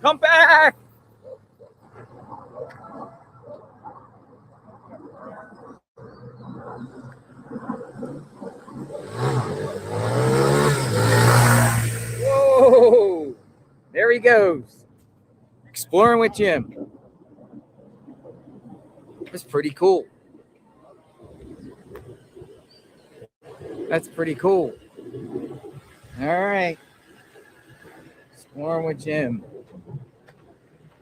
Speaker 1: Come back. Whoa. There he goes. Exploring with Jim. That's pretty cool. That's pretty cool. All right. Exploring with Jim.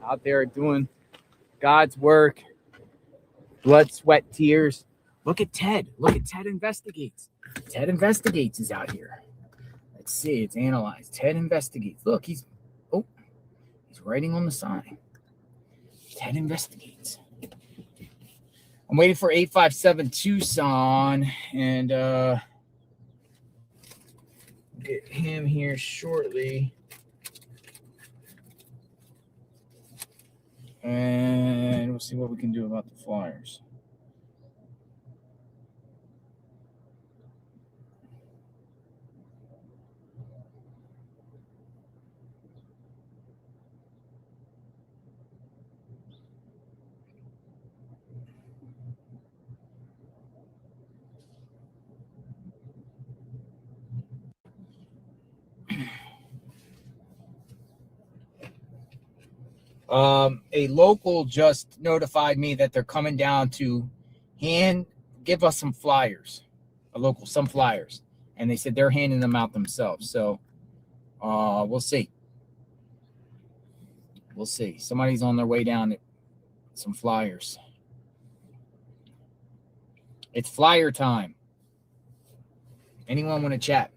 Speaker 1: Out there doing God's work. Blood, sweat, tears. Look at Ted. Look at Ted Investigates. Ted Investigates is out here. Let's see. It's analyzed. Ted Investigates. Look, he's writing on the sign. Ted Investigates. I'm waiting for 857 Tucson and get him here shortly. And we'll see what we can do about the flyers. A local just notified me that they're coming down to give us some flyers. Some flyers. And they said they're handing them out themselves. So we'll see. We'll see. Somebody's on their way down to some flyers. It's flyer time. Anyone want to chat?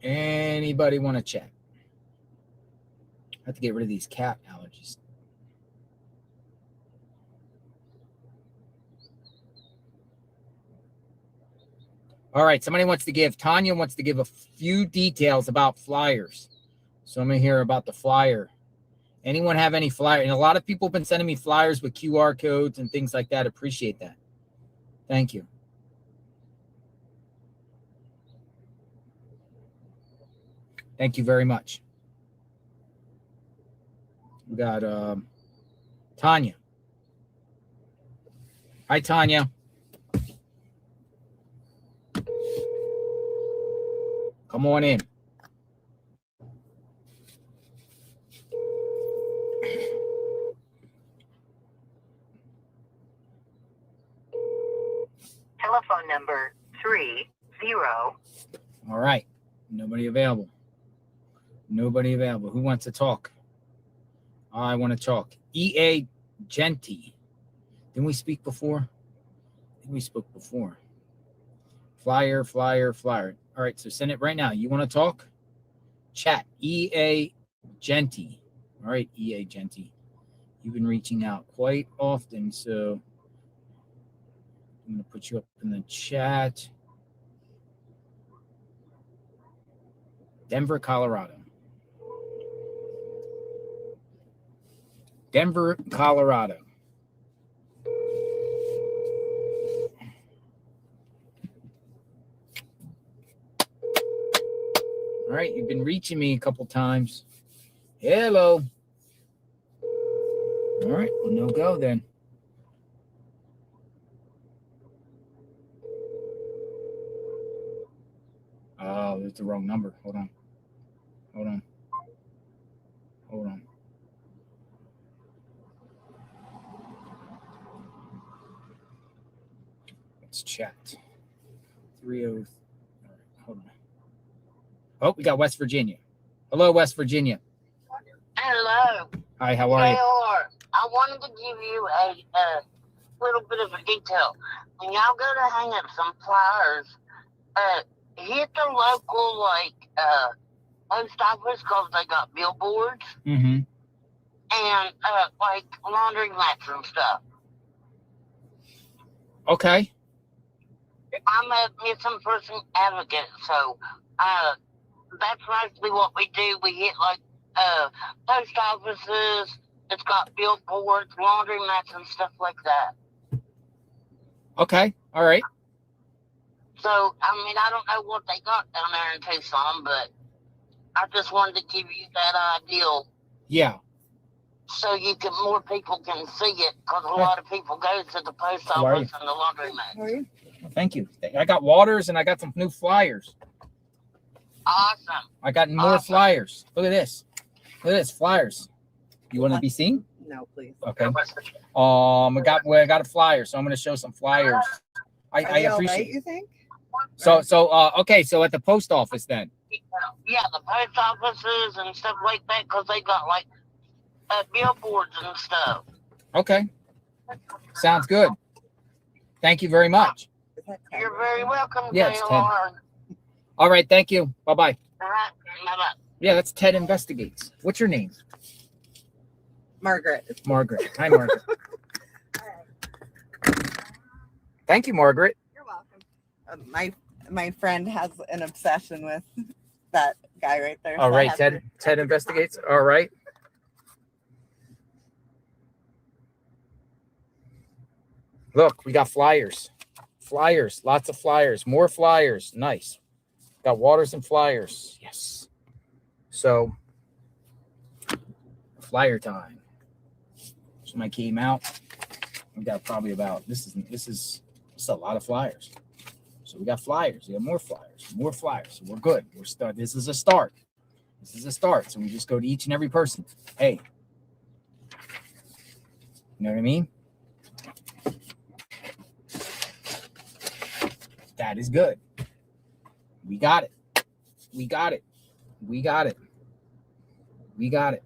Speaker 1: Anybody want to chat? I have to get rid of these cat allergies. All right, Tanya wants to give a few details about flyers. So I'm going to hear about the flyer. Anyone have any flyer? And a lot of people have been sending me flyers with QR codes and things like that. Appreciate that. Thank you. Thank you very much. We got Tanya. Hi, Tanya. Come on in.
Speaker 17: Telephone number 30.
Speaker 1: All right. Nobody available. Nobody available. Who wants to talk? I want to talk. E.A. Genty. Didn't we speak before? I think we spoke before. Flyer. All right, so send it right now. You want to talk? Chat. E.A. Genty. All right, E.A. Genty. You've been reaching out quite often, so I'm going to put you up in the chat. Denver, Colorado. Denver, Colorado. All right, you've been reaching me a couple times. Hello. All right, well, no go then. Oh, that's the wrong number. Hold on. Let's chat. 30. All right, hold on. Oh, we got West Virginia. Hello, West Virginia.
Speaker 21: Hello.
Speaker 1: Hi, how are you?
Speaker 21: I wanted to give you a little bit of a detail. When y'all go to hang up some flyers, hit the local post office because they got billboards and like laundry mats and stuff.
Speaker 1: Okay.
Speaker 21: I'm a missing person advocate, so that's mostly what we do. We hit like post offices. It's got billboards, laundry mats, and stuff like that.
Speaker 1: Okay. All right.
Speaker 21: So, I mean, I don't know what they got down there in Tucson, but I just wanted to give you that ideal.
Speaker 1: Yeah.
Speaker 21: So more people can see it, because a lot of people go to the post
Speaker 1: How are
Speaker 21: office
Speaker 1: you?
Speaker 21: and the laundry mat.
Speaker 16: How are you?
Speaker 1: Well, thank you. I got waters and I got some new flyers.
Speaker 21: Awesome.
Speaker 1: I got more flyers. Look at this. Look at this, flyers. You want to be seen?
Speaker 11: No, please.
Speaker 1: Okay. I got a flyer, so I'm going to show some flyers. I appreciate.
Speaker 11: Right, you think?
Speaker 1: So okay. So at the post office then.
Speaker 21: Yeah, the post offices and stuff like that, because they got like billboards and stuff.
Speaker 1: Okay. Sounds good. Thank you very much.
Speaker 21: You're very welcome,
Speaker 1: Yeah, it's
Speaker 21: JLR.
Speaker 1: All right. Thank you. Bye-bye.
Speaker 21: Bye-bye.
Speaker 1: Yeah, that's Ted Investigates. What's your name?
Speaker 11: Margaret.
Speaker 1: Margaret. Hi, Margaret. Thank you, Margaret.
Speaker 11: You're welcome. My friend has an obsession with that guy right there.
Speaker 1: All
Speaker 11: so I
Speaker 1: right,
Speaker 11: have
Speaker 1: Ted Investigates. All right. Look, we got flyers. Flyers, lots of flyers, more flyers. Nice. Got waters and flyers. Yes. So, flyer time. So when I came out, we got probably about this is a lot of flyers. So we got flyers. We got more flyers, more flyers. So we're good. This is a start. This is a start. So we just go to each and every person. Hey, you know what I mean? That is good. We got it. We got it. We got it. We got it.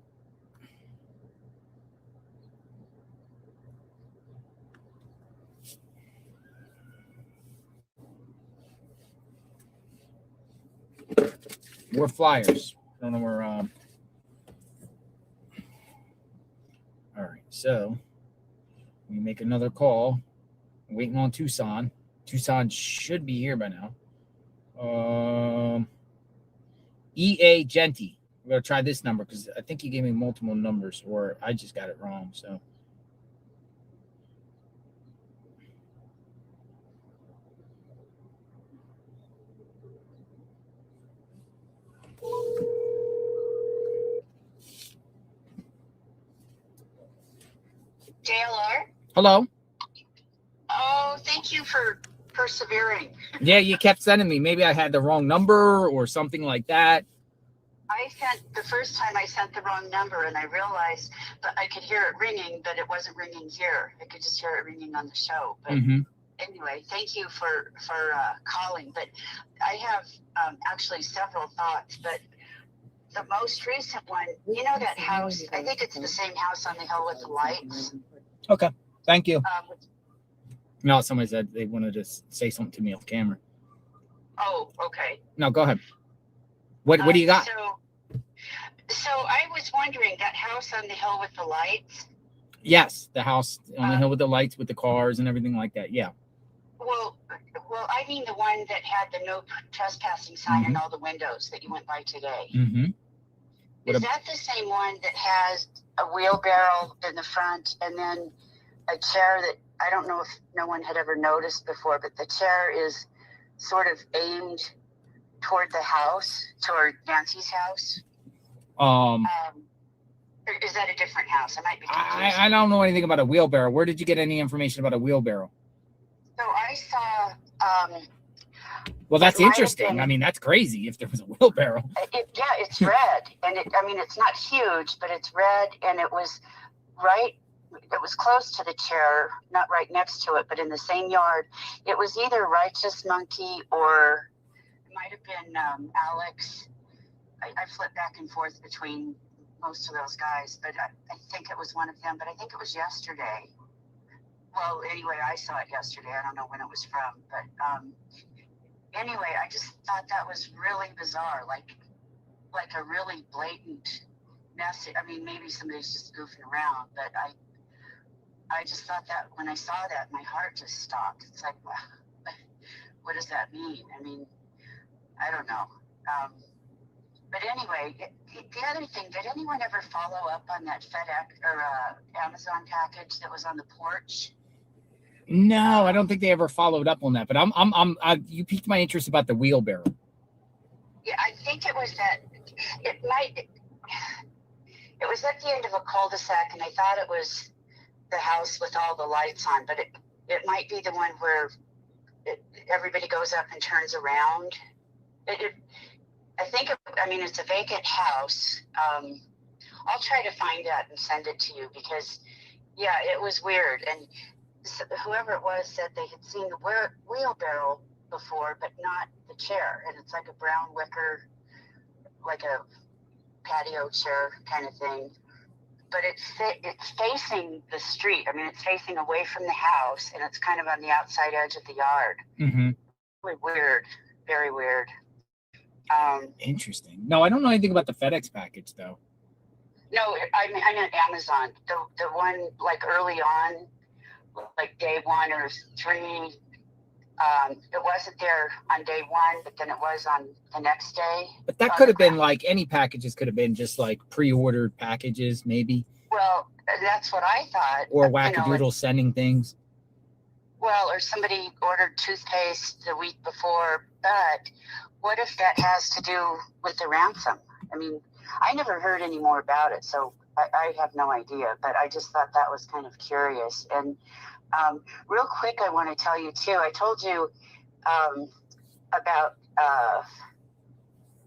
Speaker 1: More flyers. I don't know where. All right. So we make another call. I'm waiting on Tucson. Tucson should be here by now. EA Genty. We're going to try this number because I think he gave me multiple numbers, or I just got it wrong. So.
Speaker 21: JLR?
Speaker 1: Hello.
Speaker 21: Oh, thank you for persevering.
Speaker 1: Yeah, you kept sending me. Maybe I had the wrong number or something like that.
Speaker 21: The first time I sent the wrong number, and I realized that I could hear it ringing, but it wasn't ringing here. I could just hear it ringing on the show. But anyway, thank you for calling. But I have actually several thoughts. But the most recent one, you know that house? I think it's the same house on the hill with the lights.
Speaker 1: Okay. Thank you. No, somebody said they wanted to say something to me off camera.
Speaker 21: Oh, okay.
Speaker 1: No, go ahead. What do you got?
Speaker 21: So I was wondering, that house on the hill with the lights?
Speaker 1: Yes, the house on the hill with the lights, with the cars and everything like that. Yeah.
Speaker 21: Well, I mean the one that had the no trespassing sign and all the windows that you went by today. Is that the same one that has a wheelbarrow in the front and then a chair that I don't know if no one had ever noticed before, but the chair is sort of aimed toward the house, toward Nancy's house? Is that a different house? I might be confused.
Speaker 1: I don't know anything about a wheelbarrow. Where did you get any information about a wheelbarrow?
Speaker 21: So I saw.
Speaker 1: Well, that's interesting. I mean, that's crazy if there was a wheelbarrow.
Speaker 21: Yeah, it's red, and it's not huge, but it's red, and it was right. It was close to the chair, not right next to it, but in the same yard. It was either Righteous Monkey or it might have been Alex. I flipped back and forth between most of those guys, but I think it was one of them. But I think it was yesterday. Well, anyway, I saw it yesterday. I don't know when it was from, but anyway, I just thought that was really bizarre, like a really blatant message. I mean, maybe somebody's just goofing around, but I just thought that when I saw that, my heart just stopped. It's like, what does that mean? I mean, I don't know. But anyway, the other thing, did anyone ever follow up on that FedEx or Amazon package that was on the porch?
Speaker 1: No, I don't think they ever followed up on that. But you piqued my interest about the wheelbarrow.
Speaker 21: Yeah, I think it was that. It was at the end of a cul-de-sac, and I thought it was the house with all the lights on, but it might be the one where
Speaker 4: everybody goes up and turns around. I mean, it's a vacant house. I'll try to find that and send it to you because, yeah, it was weird. And whoever it was said they had seen the wheelbarrow before, but not the chair. And it's like a brown wicker, like a patio chair kind of thing. But it's facing the street. I mean, it's facing away from the house, and it's kind of on the outside edge of the yard.
Speaker 1: Mm-hmm.
Speaker 4: Really weird. Very weird.
Speaker 1: Interesting. No, I don't know anything about the FedEx package, though.
Speaker 4: No, I meant Amazon. The one, like, early on, like day 1 or 3, it wasn't there on day 1, but then it was on the next day.
Speaker 1: But that could have been like any packages could have been just like pre-ordered packages, maybe.
Speaker 4: Well, that's what I thought.
Speaker 1: Or wackadoodle sending things.
Speaker 4: Well, or somebody ordered toothpaste the week before, but what if that has to do with the ransom? I mean, I never heard any more about it, so I have no idea, but I just thought that was kind of curious. And real quick, I want to tell you, too, I told you about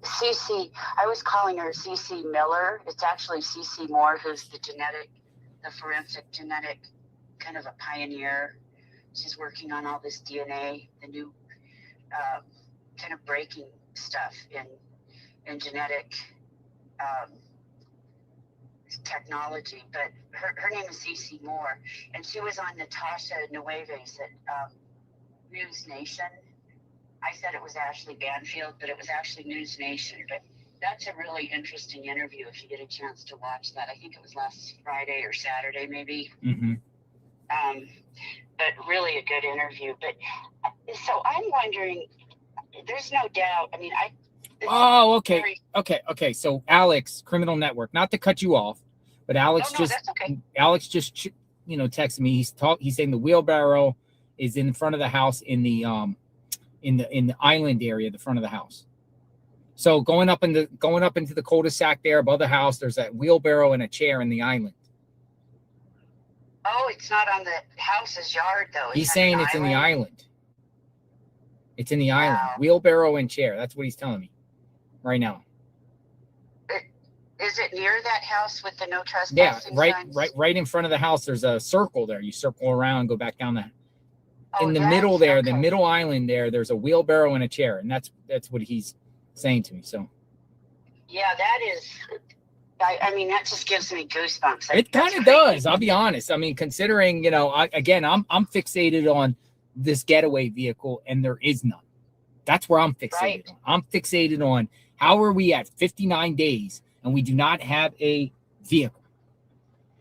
Speaker 4: Cece. I was calling her Cece Miller. It's actually Cece Moore, who's the forensic genetic kind of a pioneer. She's working on all this DNA, the new kind of breaking stuff in genetic technology. But her name is Cece Moore, and she was on Natasha Nueves at News Nation. I said it was Ashley Banfield, but it was actually News Nation. But that's a really interesting interview if you get a chance to watch that. I think it was last Friday or Saturday, maybe.
Speaker 1: Mm-hmm.
Speaker 4: But really a good interview. But so I'm wondering, there's no doubt. I mean,
Speaker 1: Oh, okay. Okay. So Alex, Criminal Network, not to cut you off, but Alex Alex just texted me. He's saying the wheelbarrow is in front of the house in the island area, the front of the house. So going up into the cul-de-sac there above the house, there's that wheelbarrow and a chair in the island.
Speaker 4: Oh, it's not on the house's yard though.
Speaker 1: He's saying it's in the island. It's in the island. Wheelbarrow and chair. That's what he's telling me right now.
Speaker 4: Is it near that house with the no trespassing signs?
Speaker 1: right in front of the house. There's a circle there. You circle around, go back down in the middle there, the middle island there. There's a wheelbarrow and a chair, and that's what he's saying to me. So. Yeah,
Speaker 4: that is. I mean, that just gives me goosebumps.
Speaker 1: It kind of does. I'll be honest. I mean, considering I'm fixated on this getaway vehicle, and there is none. That's where I'm fixated on. I'm fixated on how are we at 59 days and we do not have a vehicle.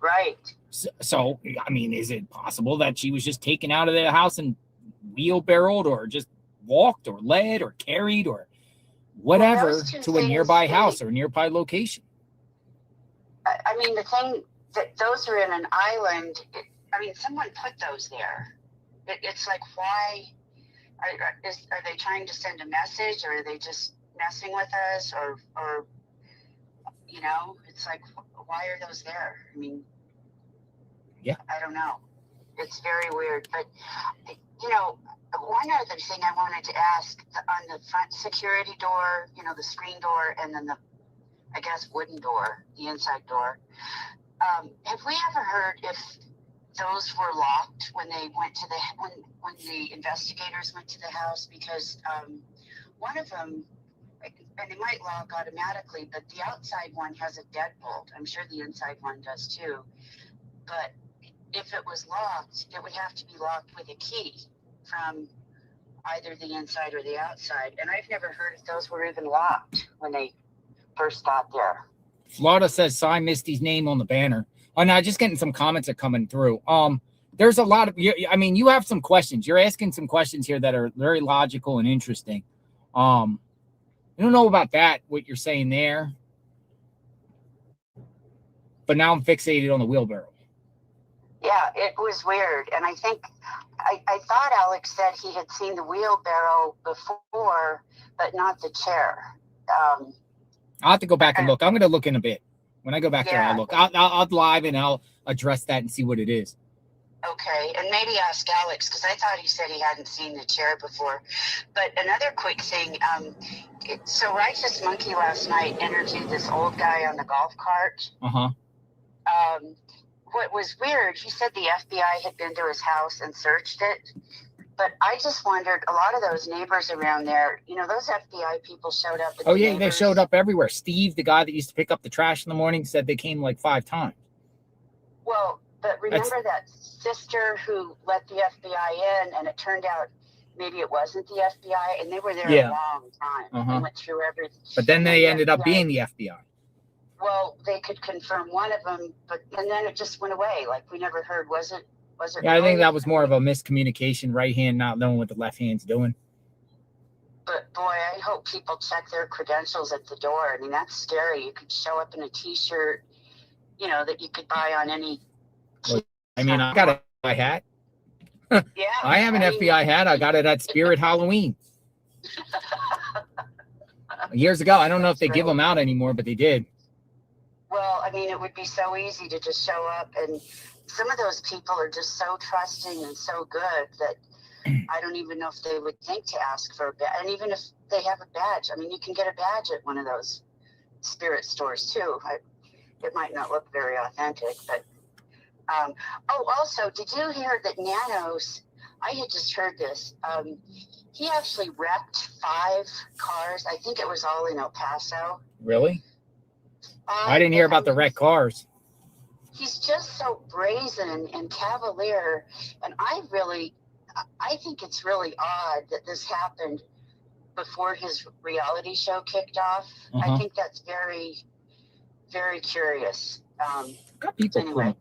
Speaker 4: Right.
Speaker 1: So, I mean, is it possible that she was just taken out of the house and wheelbarrowed or just walked or led or carried or whatever to a nearby house or a nearby location?
Speaker 4: I mean, the thing that those are in an island, someone put those there. It's like, why are they trying to send a message, or are they just messing with us, or it's like, why are those there? I mean,
Speaker 1: yeah,
Speaker 4: I don't know. It's very weird. But one other thing I wanted to ask, on the front security door, the screen door, and then the, I guess, wooden door, the inside door. Have we ever heard if those were locked when they went to when the investigators went to the house? Because one of them, and they might lock automatically, but the outside one has a deadbolt. I'm sure the inside one does too. But if it was locked, it would have to be locked with a key from either the inside or the outside. And I've never heard if those were even locked when they first got there.
Speaker 1: Florida says sign Misty's name on the banner. Oh, no, just getting some comments are coming through. There's a lot of, you have some questions. You're asking some questions here that are very logical and interesting. I don't know about that, what you're saying there. But now I'm fixated on the wheelbarrow.
Speaker 4: Yeah, it was weird. And I think, I thought Alex said he had seen the wheelbarrow before, but not the chair.
Speaker 1: I'll have to go back and look. I'm going to look in a bit. When I go back there, I'll look. I'll live and I'll address that and see what it is.
Speaker 4: Okay, and maybe ask Alex, because I thought he said he hadn't seen the chair before. But another quick thing, so Righteous Monkey last night interviewed this old guy on the golf cart. What was weird, he said the FBI had been to his house and searched it. But I just wondered, a lot of those neighbors around there, you know, those FBI people showed up.
Speaker 1: Oh, yeah, they showed up everywhere. Steve, the guy that used to pick up the trash in the morning, said they came like 5 times.
Speaker 4: Well, but remember that sister who let the FBI in, and it turned out maybe it wasn't the FBI, and they were there a long time. They went through everything.
Speaker 1: But then they ended up being the FBI.
Speaker 4: Well, they could confirm one of them, and then it just went away. Like, we never heard. Was it?
Speaker 1: Yeah, I think that was more of a miscommunication. Right hand not knowing what the left hand's doing.
Speaker 4: But boy, I hope people check their credentials at the door. I mean, that's scary. You could show up in a T-shirt, you know, that you could buy on any.
Speaker 1: Well, I mean, I got a hat.
Speaker 4: Yeah,
Speaker 1: I have an FBI hat. I got it at Spirit Halloween years ago. I don't know if they give them out anymore, but they did.
Speaker 4: Well, I mean, it would be so easy to just show up, and some of those people are just so trusting and so good that I don't even know if they would think to ask for a badge. And even if they have a badge, I mean, you can get a badge at one of those spirit stores too. It might not look very authentic, but also, did you hear that Nanos, I had just heard this, he actually wrecked 5 cars. I think it was all in El Paso.
Speaker 1: Really? I didn't hear about the wrecked cars.
Speaker 4: He's just so brazen and cavalier, and I think it's really odd that this happened before his reality show kicked off. I think that's very, very curious.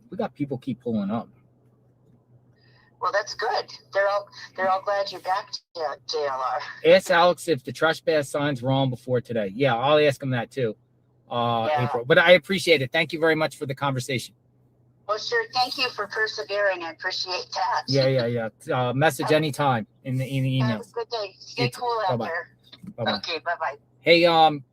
Speaker 1: We got people keep pulling up.
Speaker 4: Well, that's good. They're all glad you're back to JLR.
Speaker 1: Ask Alex if the trespass sign's wrong before today. Yeah, I'll ask him that too. April. But I appreciate it. Thank you very much for the conversation.
Speaker 4: Well, sure. Thank you for persevering. I appreciate that.
Speaker 1: Yeah. Message anytime in the email.
Speaker 4: Have a good day. Stay cool out there.
Speaker 1: Bye-bye.
Speaker 4: Okay, bye-bye.
Speaker 1: Hey,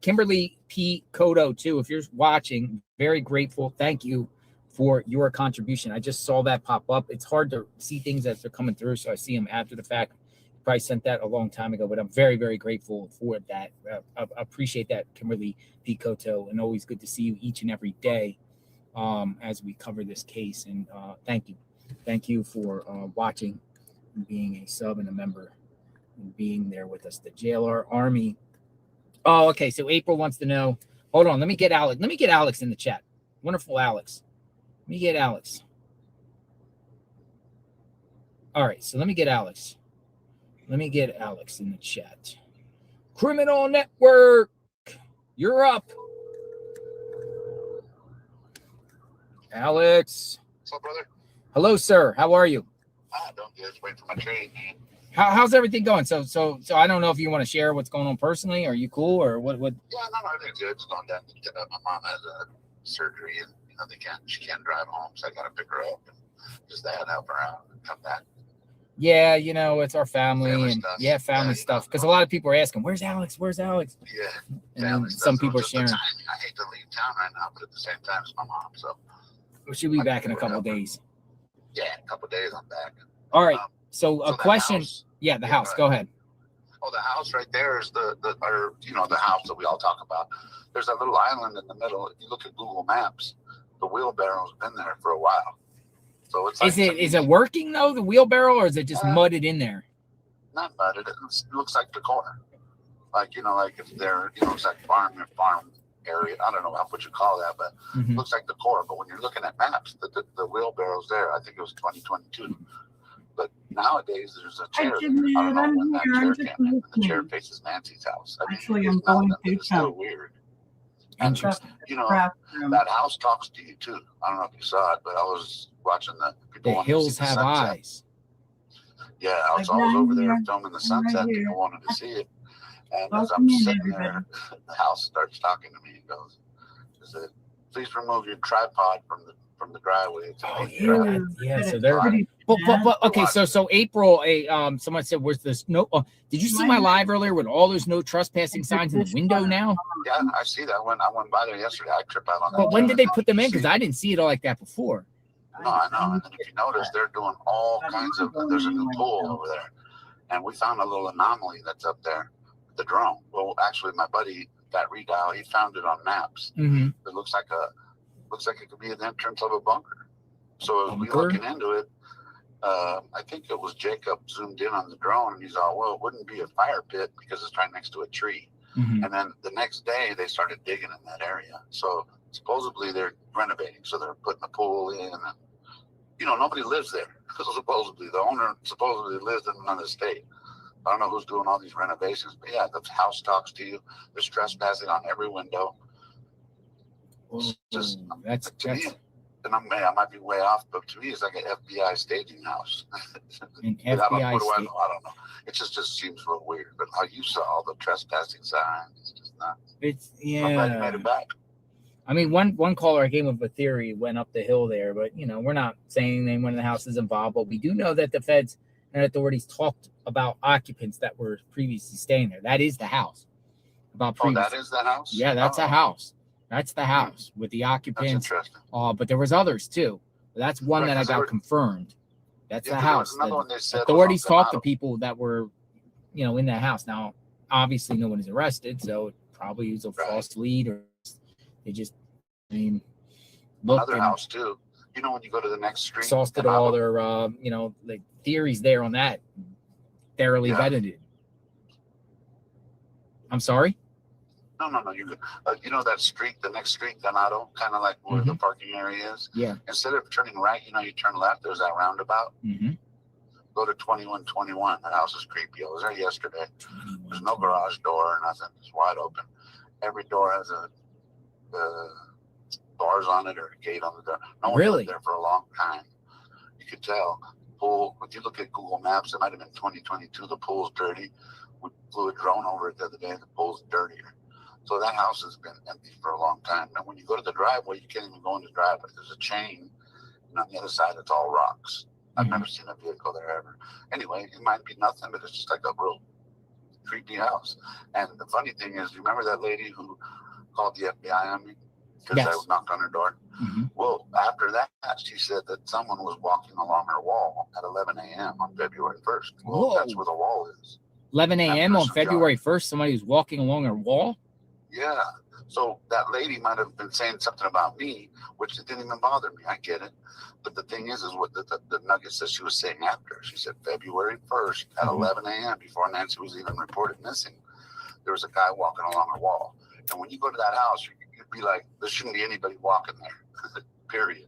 Speaker 1: Kimberly P. Cotto, too, if you're watching, very grateful. Thank you for your contribution. I just saw that pop up. It's hard to see things as they're coming through, so I see them after the fact. Probably sent that a long time ago, but I'm very, very grateful for that. I appreciate that, Kimberly P. Cotto, and always good to see you each and every day as we cover this case. And thank you. Thank you for watching and being a sub and a member and being there with us. The JLR Army. Oh, okay. So April wants to know. Hold on. Let me get Alex. Let me get Alex in the chat. Wonderful Alex. Let me get Alex. All right. So let me get Alex. Let me get Alex in the chat. Criminal Network. You're up. Alex.
Speaker 12: What's up, brother?
Speaker 1: Hello, sir. How are you?
Speaker 12: Doing good. Just waiting for my train.
Speaker 1: How's everything going? So I don't know if you want to share what's going on personally. Are you cool or what?
Speaker 12: Yeah, no, everything's good. It's going down. My mom has a surgery, and she can't drive home, so I got to pick her up and just that, help her out, and come back.
Speaker 1: Yeah, it's our family and family stuff. Because a lot of people are asking, "Where's Alex? Where's Alex?"
Speaker 12: Yeah,
Speaker 1: and some people are sharing.
Speaker 12: I hate to leave town right now, but at the same time, it's my mom, so.
Speaker 1: She'll be back in a couple of days.
Speaker 12: Yeah, a couple of days, I'm back.
Speaker 1: All right. So a question. The house. Go ahead.
Speaker 12: Oh, the house right there is the house that we all talk about. There's a little island in the middle. If you look at Google Maps, the wheelbarrow's been there for a while. So it's like
Speaker 1: is it working though, the wheelbarrow, or is it just mudded in there?
Speaker 12: Not mudded. It looks like decor. Like if they're it's like farm area. I don't know what you call that, but it looks like decor. But when you're looking at maps, the wheelbarrow's there. I think it was 2022. But nowadays, there's a chair. I don't know when that chair came in. The chair faces Nancy's house.
Speaker 5: Actually, I'm going to
Speaker 12: it's still weird.
Speaker 1: Interesting.
Speaker 12: That house talks to you too. I don't know if you saw it, but I was watching
Speaker 1: the hills have eyes.
Speaker 12: Yeah, I was over there filming the sunset. People wanted to see it. And as I'm sitting there, the house starts talking to me and goes, "Please remove your tripod from the driveway."
Speaker 1: So they're but okay. So April, someone said, "Where's this no?" Did you see my live earlier with all those no trespassing signs in the window now?
Speaker 12: Yeah, I see that. When I went by there yesterday, I tripped out on that.
Speaker 1: But when did they put them in? Because I didn't see it all like that before.
Speaker 6: No, I know. And then if you notice, they're doing all kinds of. There's a new pool over there, and we found a little anomaly that's up there. The drone. Well, actually, my buddy that redial, he found it on maps.
Speaker 1: Mm-hmm.
Speaker 6: It looks like it could be an entrance of a bunker. So as we looking into it, I think it was Jacob zoomed in on the drone, and he's all, well, it wouldn't be a fire pit because it's right next to a tree.
Speaker 1: Mm-hmm.
Speaker 6: And then the next day, they started digging in that area. So supposedly they're renovating, so they're putting a pool in, and nobody lives there. Supposedly, the owner supposedly lives in another state. I don't know who's doing all these renovations, but yeah, the house talks to you. There's trespassing on every window. It's just
Speaker 1: that's
Speaker 6: me, and I might be way off, but to me, it's like an FBI staging house.
Speaker 1: An
Speaker 6: I don't
Speaker 1: FBI
Speaker 6: know. It just seems real weird. But how you saw all the trespassing signs, it's just not.
Speaker 1: It's
Speaker 6: I'm glad you made it back.
Speaker 1: I mean, one caller I gave him a theory went up the hill there, but we're not saying anyone in the house is involved, but we do know that the feds and authorities talked about occupants that were previously staying there. That is the house.
Speaker 6: That is the house?
Speaker 1: Yeah, that's a house. That's the house with the occupants.
Speaker 6: That's interesting.
Speaker 1: But there was others too. That's one that I got confirmed. That's the house. Authorities talked to people that were, in that house. Now, obviously, no one is arrested, so it probably was a false lead, or they just,
Speaker 6: another house too. When you go to the next street,
Speaker 1: exhausted all their, like theories there on that. Thoroughly vetted it. I'm sorry.
Speaker 6: No, you're good. That street, the next street, Nanos, kind of like where the parking area is.
Speaker 1: Yeah.
Speaker 6: Instead of turning right, you turn left. There's that roundabout.
Speaker 1: Mm-hmm.
Speaker 6: Go to 2121. That house is creepy. I was there yesterday. There's no garage door or nothing. It's wide open. Every door has a bars on it or a gate on the door. No one lived there for a long time. You could tell. Pool. If you look at Google Maps, it might have been 2022. The pool's dirty. We flew a drone over it the other day. The pool's dirtier. So that house has been empty for a long time. And when you go to the driveway, you can't even go in the driveway. There's a chain, and on the other side, it's all rocks. I've never seen a vehicle there ever. Anyway, it might be nothing, but it's just like a real creepy house. And the funny thing is, you remember that lady who called the FBI on me because I knocked on her door?
Speaker 1: Mm-hmm.
Speaker 6: Well, after that, she said that someone was walking along her wall at 11 a.m. on February 1st. Well, that's where the wall is.
Speaker 1: 11 a.m. on February 1st, somebody was walking along her wall?
Speaker 6: Yeah. So that lady might have been saying something about me, which it didn't even bother me. I get it. But the thing is what the nuggets that she was saying after. She said February 1st at 11 a.m. before Nancy was even reported missing, there was a guy walking along her wall. And when you go to that house, you'd be like, there shouldn't be anybody walking there, period.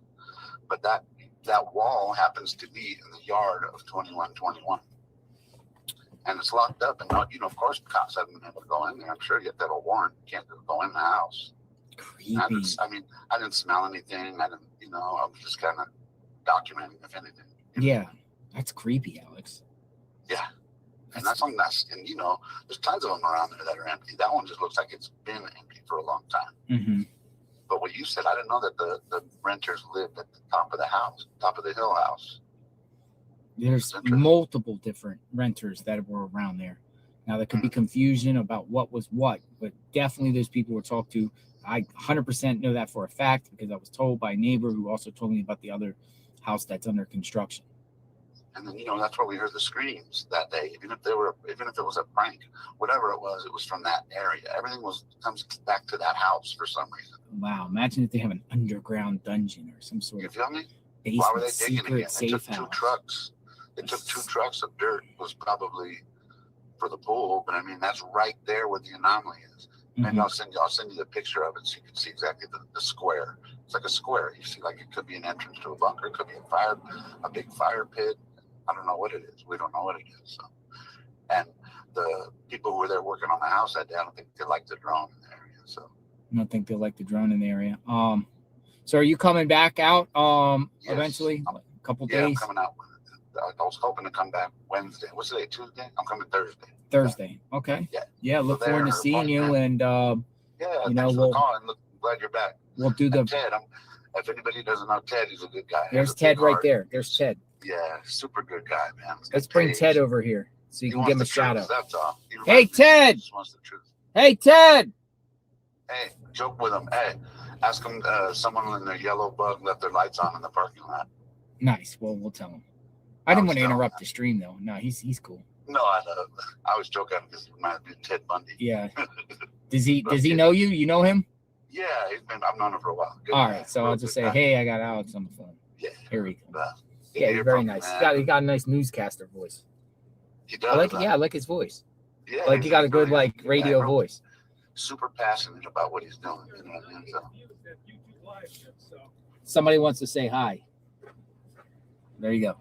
Speaker 6: But that wall happens to be in the yard of 2121. And it's locked up, and of course, the cops haven't been able to go in there. I'm sure you have to have a warrant. You can't go in the house.
Speaker 1: Creepy.
Speaker 6: I didn't smell anything. I was just kind of documenting, if anything.
Speaker 1: Yeah, that's creepy, Alex.
Speaker 6: Yeah, and that's there's tons of them around there that are empty. That one just looks like it's been empty for a long time.
Speaker 1: Mm-hmm.
Speaker 6: But what you said, I didn't know that the renters lived at the top of the house, top of the hill house.
Speaker 1: There's multiple different renters that were around there. Now, there could be confusion about what was what, but definitely those people were talked to. I 100% know that for a fact because I was told by a neighbor who also told me about the other house that's under construction.
Speaker 6: And then, that's where we heard the screams that day. Even if it was a prank, whatever it was from that area. Everything comes back to that house for some reason.
Speaker 1: Wow. Imagine if they have an underground dungeon or some sort of
Speaker 6: basement,
Speaker 1: Why
Speaker 6: were they digging again? They took
Speaker 1: house.
Speaker 6: 2 trucks. It took 2 trucks of dirt. It was probably for the pool, but that's right there where the anomaly is. Maybe I'll send you the picture of it so you can see exactly the square. It's like a square. You see, like it could be an entrance to a bunker, it could be a big fire pit. I don't know what it is. We don't know what it is. So, and the people who were there working on the house that day, I don't think they liked the drone in the area. So
Speaker 1: I don't think they like the drone in the area. So are you coming back out eventually? A couple days?
Speaker 6: I'm coming out. I was hoping to come back Wednesday. What's today? Tuesday? I'm coming Thursday.
Speaker 1: Thursday. Okay.
Speaker 6: Yeah.
Speaker 1: Look forward to seeing you. And
Speaker 6: thanks for the call. And glad you're back.
Speaker 1: We'll do the
Speaker 6: Ted. If anybody doesn't know Ted, he's a good guy.
Speaker 1: There's Ted right there. There's Ted.
Speaker 6: Yeah, super good guy, man.
Speaker 1: Let's bring Ted over here so you can give him a shout out.
Speaker 6: That's all.
Speaker 1: Hey, Ted.
Speaker 6: He just wants the truth.
Speaker 1: Hey, Ted.
Speaker 6: Hey, joke with him. Hey,
Speaker 12: Ask them. Someone in their yellow bug left their lights on in the parking lot.
Speaker 1: Nice. Well, we'll tell him. I didn't want to interrupt the stream though. No, he's cool.
Speaker 12: No, I was joking because it reminded me of Ted Bundy.
Speaker 1: Yeah. Does he know you? You know him?
Speaker 12: Yeah, I've known him for a while. Good
Speaker 1: All
Speaker 12: man.
Speaker 1: right, so
Speaker 12: Real
Speaker 1: I'll just
Speaker 12: good
Speaker 1: say,
Speaker 12: guy.
Speaker 1: hey, I got Alex on the phone.
Speaker 12: Yeah.
Speaker 1: Here he comes.
Speaker 12: Good
Speaker 1: Yeah,
Speaker 12: to
Speaker 1: he's
Speaker 12: hear
Speaker 1: very
Speaker 12: from you,
Speaker 1: nice.
Speaker 12: man.
Speaker 1: He got a nice newscaster voice.
Speaker 12: He does.
Speaker 1: I like his voice.
Speaker 12: Yeah,
Speaker 1: Like he got a good
Speaker 12: really good
Speaker 1: radio
Speaker 12: guy,
Speaker 1: voice.
Speaker 12: super passionate about what he's doing. You know what I mean? So.
Speaker 1: Somebody wants to say hi. There you go.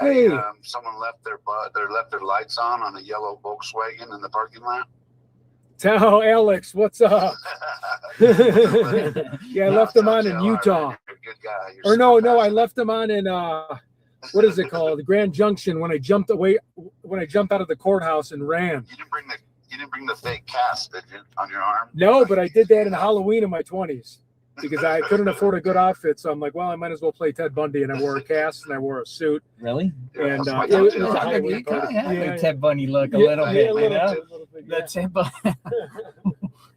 Speaker 12: Hey, someone left their lights on a yellow Volkswagen in the parking lot.
Speaker 2: Tell Alex, what's up? Yeah, I left them on in Utah.
Speaker 12: Good guy.
Speaker 2: Or no, I left them on in what is it called? The Grand Junction when I jumped out of the courthouse and ran.
Speaker 12: You didn't bring the fake cast, did you, on your arm?
Speaker 2: No, but I did that in Halloween in my 20s because I couldn't afford a good outfit. So I'm like, well, I might as well play Ted Bundy, and I wore a cast and I wore a suit.
Speaker 1: Really?
Speaker 2: And
Speaker 1: you kind of Ted Bunny look a little bit. The Ted Bunny.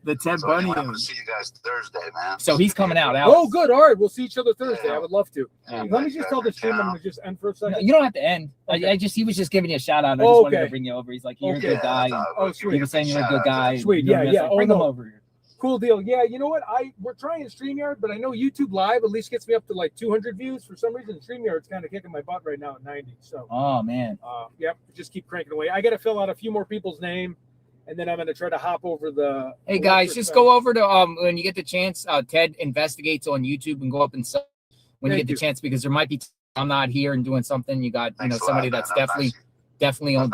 Speaker 1: The Ted Bunny.
Speaker 12: I'm going to see you guys Thursday, man.
Speaker 1: So he's coming out. Alex.
Speaker 2: Oh, good. All right, we'll see each other Thursday. I would love to.
Speaker 1: Yeah.
Speaker 2: Let me just tell the stream. I'm going to just end for a second.
Speaker 1: No, you don't have to end. Okay. He was just giving you a shout out. I just wanted to bring you over. He's like, you're a good guy.
Speaker 2: Oh, sweet.
Speaker 1: He was saying you're a good guy.
Speaker 2: Sweet. Yeah.
Speaker 1: Bring him over here.
Speaker 2: Cool deal. Yeah, you know what? We're trying StreamYard, but I know YouTube Live at least gets me up to like 200 views. For some reason, StreamYard's kind of kicking my butt right now at 90. So.
Speaker 1: Oh man.
Speaker 2: Yep. Just keep cranking away. I got to fill out a few more people's name, and then I'm going to try to hop over the.
Speaker 1: Hey guys, just go over to when you get the chance. Ted Investigates on YouTube and go up and sub when you get the chance, because there might be I'm not here and doing something. You got somebody that's definitely on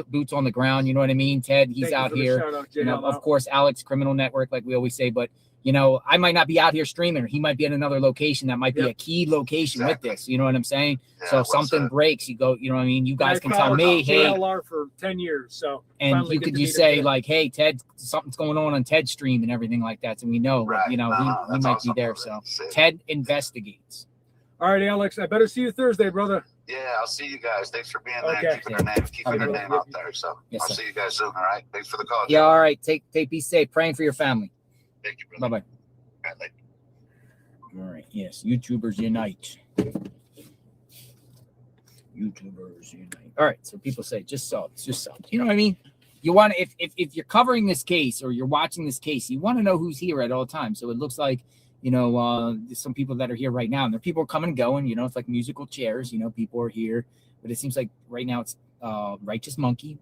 Speaker 1: boots on the ground. You know what I mean? Ted, he's out here. Of course, Alex, Criminal Network, like we always say. But I might not be out here streaming, or he might be at another location that might be a key location with this. You know what I'm saying? Yeah, so if something breaks, you go. You know what I mean? You guys can tell me, hey,
Speaker 2: JLR for 10 years. So
Speaker 1: and you could say like, hey, Ted, something's going on Ted's stream and everything like that, so we know. Right. We might be there. So Ted Investigates.
Speaker 2: All right, Alex, I better see you Thursday, brother.
Speaker 12: Yeah, I'll see you guys. Thanks for being there, keeping their name out there. So I'll see you guys soon. All right. Thanks for the call.
Speaker 1: Yeah. All right. Be safe. Praying for your family.
Speaker 12: Thank you.
Speaker 1: Bye bye. All right. Yes. YouTubers unite. YouTubers unite. All right. So people say just subs. You know what I mean? You want to, if you're covering this case or you're watching this case, you want to know who's here at all times. So it looks like. There's some people that are here right now, and there are people coming and going. It's like musical chairs. People are here, but it seems like right now it's Righteous Monkey.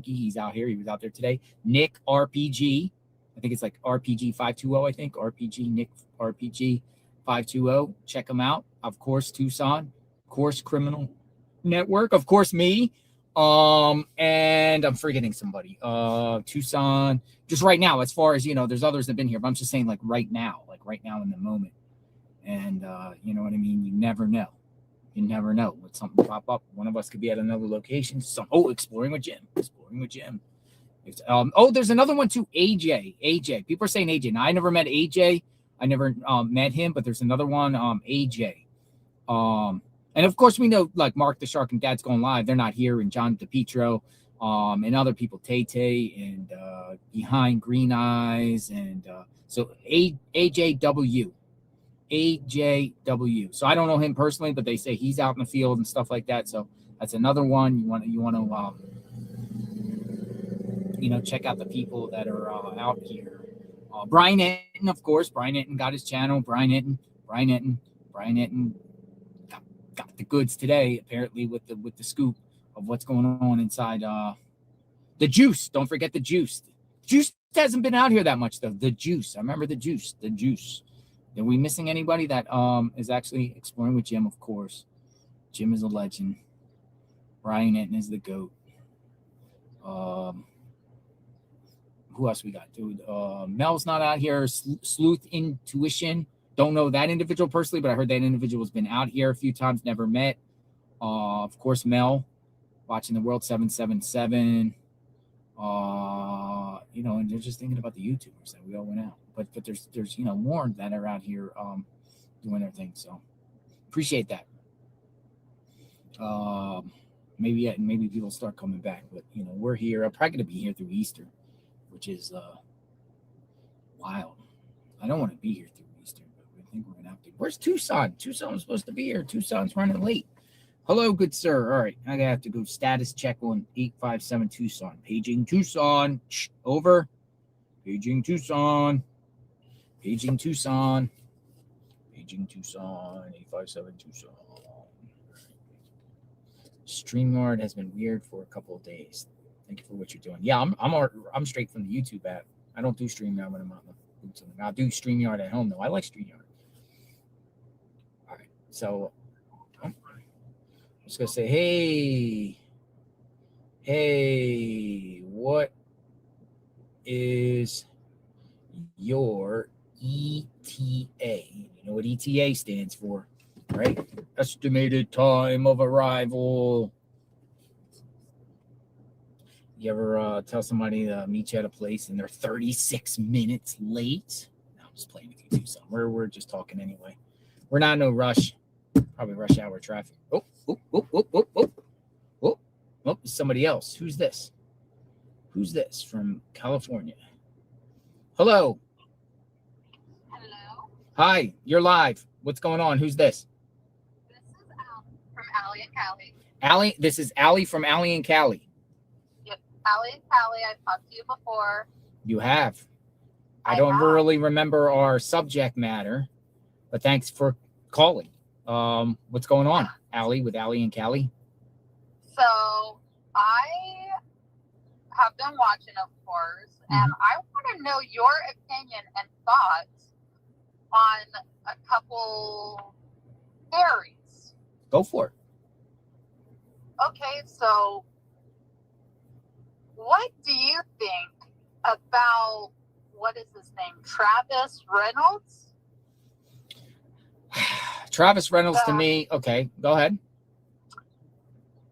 Speaker 1: He's out here. He was out there today. Nick RPG. I think it's like RPG 520. I think RPG Nick RPG 520. Check him out. Of course, Tucson. Of course, Criminal Network. Of course, me. And I'm forgetting somebody. Tucson. Just right now, as far as there's others that have been here, but I'm just saying like right now in the moment. And you know what I mean? You never know. When something pop up. One of us could be at another location. Exploring with Jim. There's another one too. AJ. People are saying AJ. Now I never met AJ. I never met him, but there's another one. AJ. And of course we know like Mark the Shark and Dad's Going Live. They're not here, and John DePietro, and other people, Tay and Behind Green Eyes, and so AJW. So I don't know him personally, but they say he's out in the field and stuff like that. So that's another one you want to check out the people that are out here. Brian Enton, of course. Brian Enton got his channel. Brian Enton got the goods today, apparently, with the scoop of what's going on inside the Juice. Don't forget the Juice. Juice hasn't been out here that much though. The Juice. I remember the Juice. Are we missing anybody that is actually exploring with Jim? Of course. Jim is a legend. Brian Enton is the GOAT. Who else we got, dude? Mel's not out here. Sleuth Intuition. Don't know that individual personally, but I heard that individual's been out here a few times, never met. Of course, Mel, watching the World 777. And they're just thinking about the YouTubers that we all went out. But there's more that are out here doing their thing. So appreciate that. Maybe people start coming back, but we're here. I'm probably gonna be here through Easter, which is wild. I don't want to be here through Easter, but I think we're gonna have to. Where's Tucson? Tucson was supposed to be here. Tucson's running late. Hello, good sir. All right, I gotta have to go status check on 857 Tucson. Paging Tucson. Over. Paging Tucson. Paging Tucson. Paging Tucson. 857 Tucson. StreamYard has been weird for a couple of days. Thank you for what you're doing. Yeah, I'm straight from the YouTube app. I don't do StreamYard when I'm on the boots on the ground. I do StreamYard at home though. I like StreamYard. All right, so I'm just gonna say, hey, what is your ETA? You know what ETA stands for, right? Estimated time of arrival. You ever tell somebody to meet you at a place and they're 36 minutes late? No, I'm just playing with you too. So we're just talking anyway. We're not in no rush. Probably rush hour traffic. Oh, somebody else. Who's this? Who's this from California? Hello.
Speaker 5: Hello.
Speaker 1: Hi, you're live. What's going on? Who's this?
Speaker 5: This is from Allie and Callie.
Speaker 1: Allie, this is Allie from Allie and Callie.
Speaker 5: Yep, Allie and Callie. I've talked to you before.
Speaker 1: You have. I don't really remember our subject matter, but thanks for calling. What's going on, Allie, with Allie and Callie?
Speaker 5: So I have been watching, of course, and I want to know your opinion and thoughts on a couple theories.
Speaker 1: Go for it.
Speaker 5: Okay, so what do you think about, what is his name, Travis Reynolds?
Speaker 1: Travis Reynolds to me. Okay, go ahead.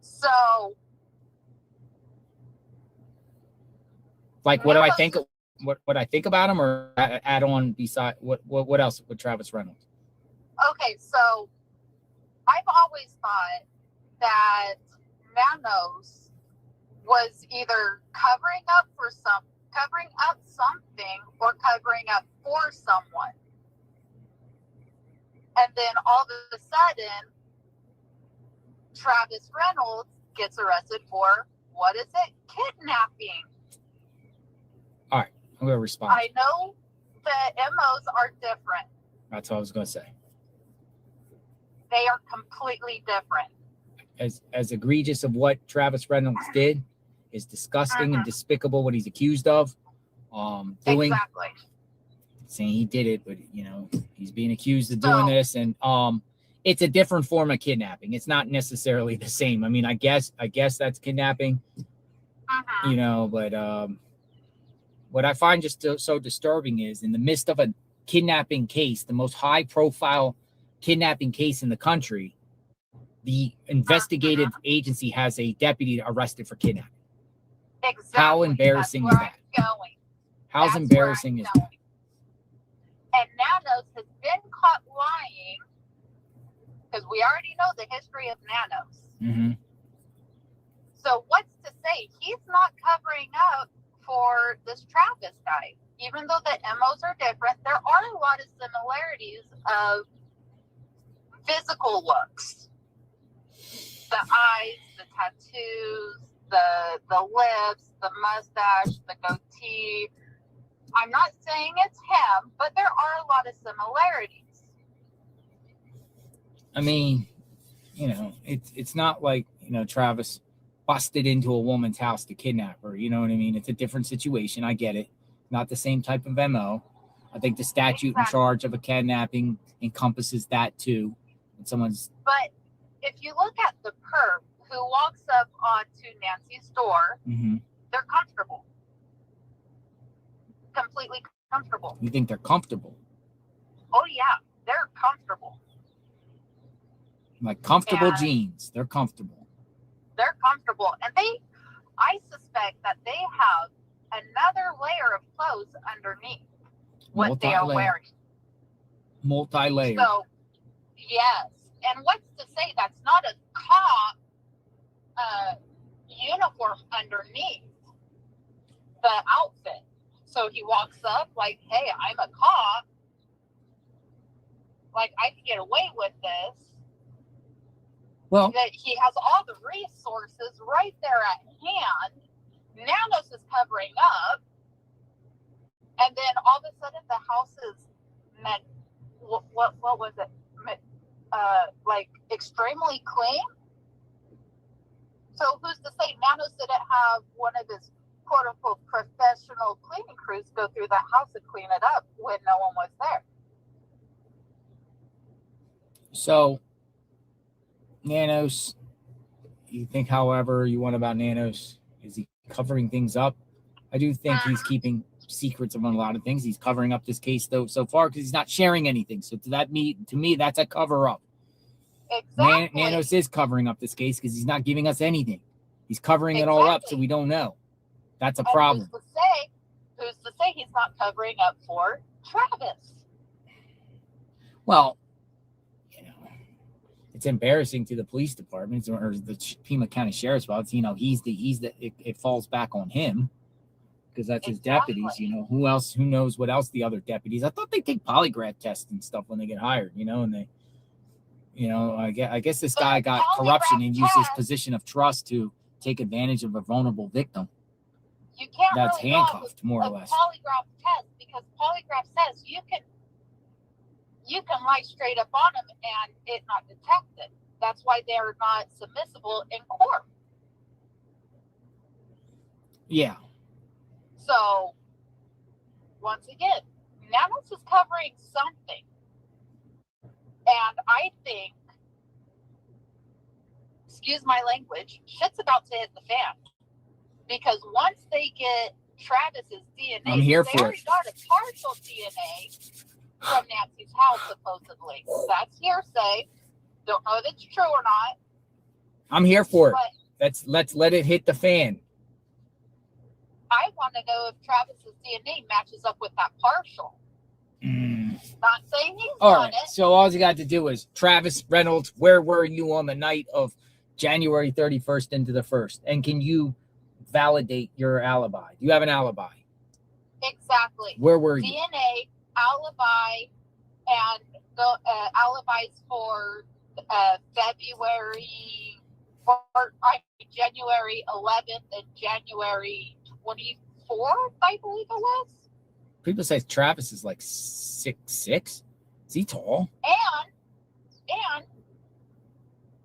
Speaker 5: So,
Speaker 1: like, what do I think? What I think about him, or add on beside what else with Travis Reynolds?
Speaker 5: Okay, so I've always thought that Nanos was either covering up something or covering up for someone. And then all of a sudden, Travis Reynolds gets arrested for, what is it? Kidnapping.
Speaker 1: All right, I'm going to respond.
Speaker 5: I know the MOs are different.
Speaker 1: That's what I was going to say.
Speaker 5: They are completely different.
Speaker 1: As egregious of what Travis Reynolds did is disgusting and despicable what he's accused of doing.
Speaker 5: Exactly.
Speaker 1: Saying he did it, but he's being accused of doing this, and it's a different form of kidnapping. It's not necessarily the same. I mean, I guess that's kidnapping, but what I find just so disturbing is, in the midst of a kidnapping case, the most high-profile kidnapping case in the country, the investigative agency has a deputy arrested for kidnapping.
Speaker 5: Exactly.
Speaker 1: How embarrassing is that? How's embarrassing is that?
Speaker 5: And Nanos has been caught lying, because we already know the history of Nanos.
Speaker 1: Mm-hmm.
Speaker 5: So what's to say he's not covering up for this Travis guy? Even though the MOs are different, there are a lot of similarities of physical looks. The eyes, the tattoos, the lips, the mustache, the goatee. I'm not saying it's him, but there are a lot of similarities.
Speaker 1: I mean, it's not like, Travis busted into a woman's house to kidnap her. You know what I mean? It's a different situation. I get it. Not the same type of MO. I think the statute in charge of a kidnapping encompasses that too.
Speaker 5: But if you look at the perp who walks up onto Nancy's door, they're comfortable. Completely comfortable.
Speaker 1: You think they're comfortable?
Speaker 5: Oh yeah, they're comfortable.
Speaker 1: Like comfortable jeans. They're comfortable.
Speaker 5: They're comfortable. And I suspect that they have another layer of clothes underneath what they are wearing.
Speaker 1: Multi-layered.
Speaker 5: So, yes. And what's to say that's not a cop uniform underneath the outfit? So he walks up like, hey, I'm a cop. like I can get away with this.
Speaker 1: Well,
Speaker 5: that he has all the resources right there at hand. Nanos is covering up, and then all of a sudden the house is what was it? Like extremely clean. So who's to say Nanos didn't have one of his quote unquote professional cleaning crews go through that house and clean it up when no one was there?
Speaker 1: So Nanos, you think however you want about Nanos. Is he covering things up? I do think he's keeping secrets on a lot of things. He's covering up this case though so far because he's not sharing anything. So to me, that's a cover up.
Speaker 5: Exactly.
Speaker 1: Nanos is covering up this case because he's not giving us anything. He's covering it all up so we don't know. That's a problem.
Speaker 5: Who's to say he's not covering up for Travis?
Speaker 1: Well, it's embarrassing to the police departments or the Pima County Sheriff's Office. It falls back on him because that's his deputies. Who else? Who knows what else the other deputies? I thought they take polygraph tests and stuff when they get hired. And they, I guess this guy got corruption and used his position of trust to take advantage of a vulnerable victim.
Speaker 5: You can't
Speaker 1: that's
Speaker 5: really
Speaker 1: handcuffed more or less.
Speaker 5: Polygraph test because polygraph says you can lie straight up on them and it not detected. That's why they're not submissible in court.
Speaker 1: Yeah.
Speaker 5: So, once again, Nanos is covering something. And I think, excuse my language, shit's about to hit the fan. Because once they get Travis's DNA,
Speaker 1: I'm here
Speaker 5: they
Speaker 1: for
Speaker 5: already
Speaker 1: it.
Speaker 5: got a partial DNA from Nancy's house, supposedly. That's hearsay. Don't know if it's true or not.
Speaker 1: I'm here for it. Let's let it hit the fan.
Speaker 5: I want to know if Travis's DNA matches up with that partial. Not saying he's
Speaker 1: All
Speaker 5: done
Speaker 1: right.
Speaker 5: it.
Speaker 1: So all you got to do is Travis Reynolds. Where were you on the night of January 31st into the 1st? And can you validate your alibi? Do you have an alibi?
Speaker 5: Exactly.
Speaker 1: Where were you?
Speaker 5: DNA, alibi, and the alibis for January 11th and January 24th, I believe it was.
Speaker 1: People say Travis is like 6'6". Is he tall?
Speaker 5: And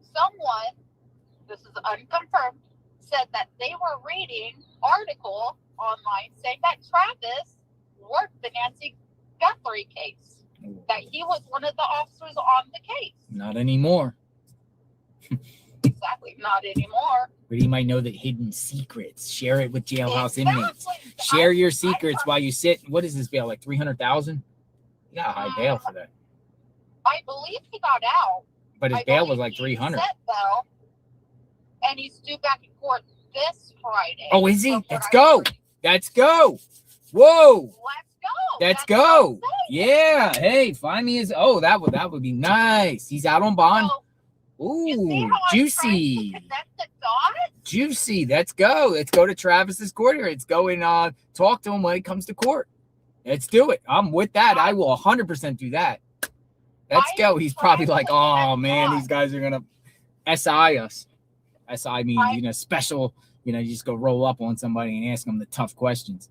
Speaker 5: someone, this is unconfirmed, said that they were reading article online saying that Travis worked the Nancy Guthrie case. That he was one of the officers on the case.
Speaker 1: Not anymore.
Speaker 5: Exactly, not anymore.
Speaker 1: But he might know the hidden secrets. Share it with jailhouse inmates. Share your secrets while you sit. What is this bail? Like $300,000? You got a high bail for that.
Speaker 5: I believe he got out.
Speaker 1: But his bail was like $300.
Speaker 5: Bail, and he's due back in court this Friday.
Speaker 1: Oh, is he? Let's go. Let's go. Whoa.
Speaker 5: Let's go.
Speaker 1: Let's go. Yeah. Hey, find me his. Oh, that would be nice. He's out on bond. Ooh, juicy. Juicy. Let's go. Let's go to Travis's court here. Let's go and talk to him when it comes to court. Let's do it. I'm with that. I will 100% do that. Let's go. He's probably like, oh man, these guys are gonna SI us. SI means special. You just go roll up on somebody and ask them the tough questions.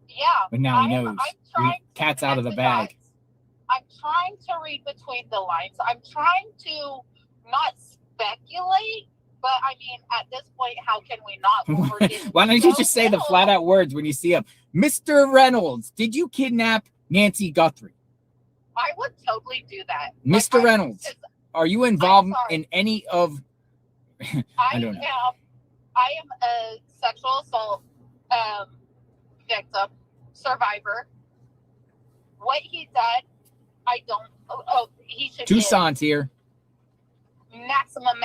Speaker 5: Yeah.
Speaker 1: But now he knows. Cat's out of the bag.
Speaker 5: I'm trying to read between the lines. I'm trying to not speculate, but I mean, at this point, how can we not?
Speaker 1: Why don't you just say the flat out words when you see him? Mr. Reynolds, did you kidnap Nancy Guthrie?
Speaker 5: I would totally do that.
Speaker 1: Mr. Reynolds, are you involved in any of... I don't know.
Speaker 5: I am a sexual assault victim, survivor. What he did, I don't... he should
Speaker 1: Tucson's here.
Speaker 5: Maximum.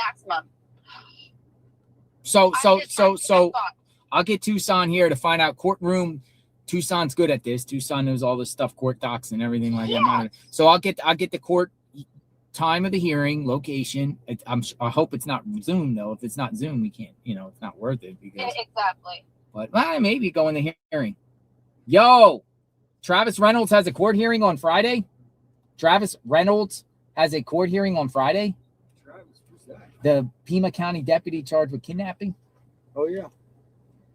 Speaker 1: So I'll get Tucson here to find out courtroom. Tucson's good at this. Tucson knows all this stuff, court docs and everything like that. So I'll get the court time of the hearing, location. I hope it's not Zoom though. If it's not Zoom, we can't. It's not worth it because
Speaker 5: exactly.
Speaker 1: But maybe go in the hearing. Yo, Travis Reynolds has a court hearing on Friday. Travis Reynolds has a court hearing on Friday.
Speaker 20: Travis, who's that?
Speaker 1: The Pima County deputy charged with kidnapping.
Speaker 20: Oh yeah.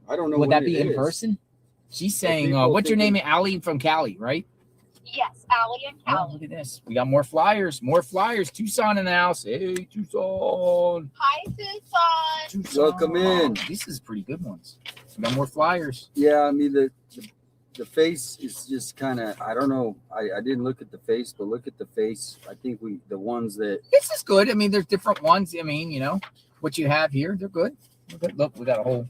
Speaker 20: I don't know.
Speaker 1: Would
Speaker 20: when
Speaker 1: that be
Speaker 20: it
Speaker 1: in
Speaker 20: is.
Speaker 1: person? She's
Speaker 20: So
Speaker 1: saying,
Speaker 20: people
Speaker 1: what's your
Speaker 20: thinking-
Speaker 1: name? Allie from Cali, right?
Speaker 5: Yes, Allie and
Speaker 1: Oh,
Speaker 5: Callie.
Speaker 1: look at this. We got more flyers. More flyers. Tucson in the house. Hey, Tucson.
Speaker 5: Hi, Tucson.
Speaker 1: Tucson.
Speaker 20: Welcome in.
Speaker 1: This is pretty good ones. We got more flyers.
Speaker 20: Yeah, I mean the face is just kind of, I don't know. I didn't look at the face, but look at the face. I think the ones that
Speaker 1: This is good. I mean, there's different ones. I mean, you know, what you have here, they're good. They're good. Look, we got a whole.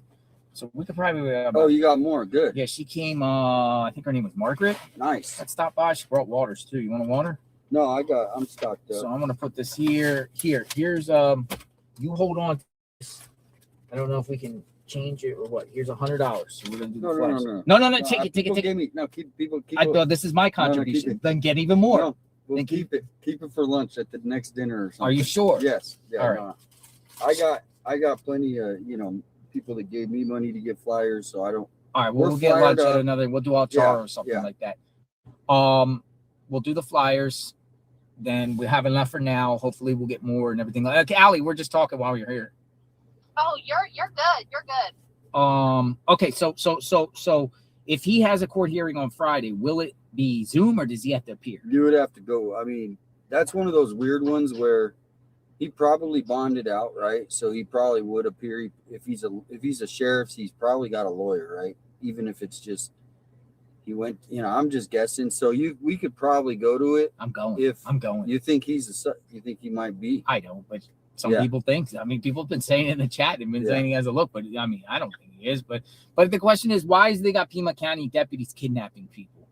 Speaker 1: So we could probably.
Speaker 20: oh, you got more. Good.
Speaker 1: Yeah, she came. I think her name was Margaret.
Speaker 20: Nice.
Speaker 1: Let's stop by. She brought waters too. You want a water?
Speaker 20: No, I'm stocked up.
Speaker 1: So I'm gonna put this here. Here's you hold on to this. I don't know if we can change it or what. Here's $100. So we're gonna do the flash. No. Take it.
Speaker 20: People gave me, no, keep
Speaker 1: I thought this is my contribution.
Speaker 20: keep it.
Speaker 1: Then get even more.
Speaker 20: No, we'll keep it. Keep it for lunch at the next dinner or something.
Speaker 1: Are you sure?
Speaker 20: Yes. Yeah.
Speaker 1: All right.
Speaker 20: No. I got plenty of people that gave me money to get flyers, so I don't.
Speaker 1: All right. Well, we'll get lunch at another. We'll do our char or something like that. We'll do the flyers. Then we have enough for now. Hopefully, we'll get more and everything. Okay, Allie, we're just talking while you're here.
Speaker 5: Oh, you're good. You're good.
Speaker 1: Okay. So if he has a court hearing on Friday, will it be Zoom or does he have to appear?
Speaker 20: You would have to go. I mean, that's one of those weird ones where he probably bonded out, right? So he probably would appear. If he's a sheriff, he's probably got a lawyer, right? Even if it's just he went. I'm just guessing. So we could probably go to it.
Speaker 1: I'm going.
Speaker 20: You think you think he might be?
Speaker 1: I don't, but some people think. I mean, people have been saying in the chat and been saying he has a look, but I mean, I don't think he is. But the question is, why is they got Pima County deputies kidnapping people?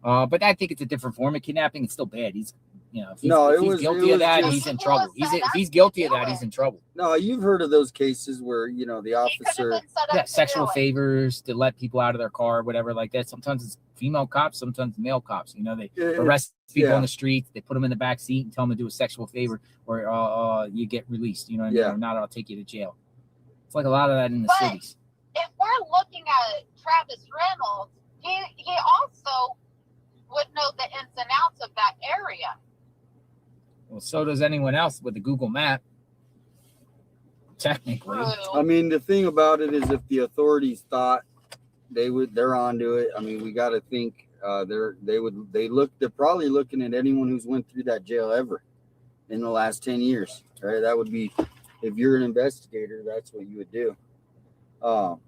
Speaker 1: But I think it's a different form of kidnapping. It's still bad. He's if he's guilty of that, he's in trouble. If he's guilty of that, he's in trouble.
Speaker 20: No, you've heard of those cases where the officer
Speaker 1: sexual favors to let people out of their car, whatever like that. Sometimes it's female cops, sometimes male cops. They arrest people on the street, they put them in the back seat and tell them to do a sexual favor, or you get released. You know what I mean? Or not, I'll take you to jail. It's like a lot of that in the cities.
Speaker 5: If we're looking at Travis Reynolds, he also would know the ins and outs of that area.
Speaker 1: Well, so does anyone else with the Google map. Technically.
Speaker 20: I mean, the thing about it is if the authorities thought they're onto it. I mean, we got to think they're probably looking at anyone who's went through that jail ever in the last 10 years, right? That would be, if you're an investigator, that's what you would do.
Speaker 1: But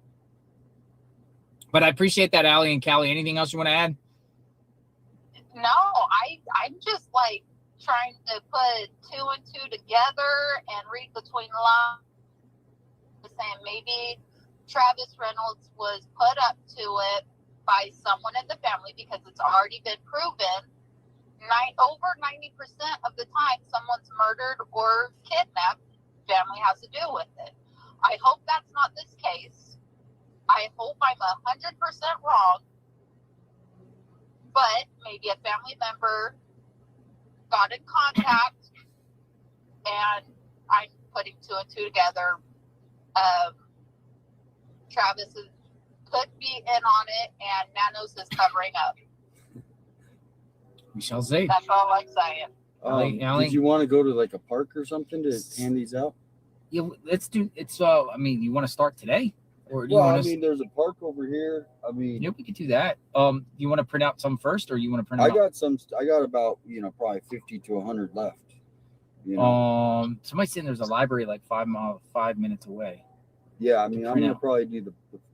Speaker 1: I appreciate that, Allie and Callie. Anything else you want to add?
Speaker 5: No, I'm just like trying to put 2 and 2 together and read between the lines. Saying maybe Travis Reynolds was put up to it by someone in the family because it's already been proven. Over 90% of the time, someone's murdered or kidnapped, family has to do with it. I hope that's not this case. I hope I'm 100% wrong. But maybe a family member got in contact, and I'm putting 2 and 2 together. Travis could be in on it, and Nanos is covering up.
Speaker 1: We shall see.
Speaker 5: That's all I'm saying.
Speaker 1: Allie?
Speaker 20: Did you want to go to like a park or something to hand these out?
Speaker 1: Yeah, let's do it's. I mean, you want to start today, or do you want to?
Speaker 20: There's a park over here. I mean,
Speaker 1: yeah, we could do that. You want to print out some first, or you want to print?
Speaker 20: I got about probably 50 to 100 left.
Speaker 1: Somebody saying there's a library like 5 minutes away.
Speaker 20: Yeah, I mean, I'm gonna probably do the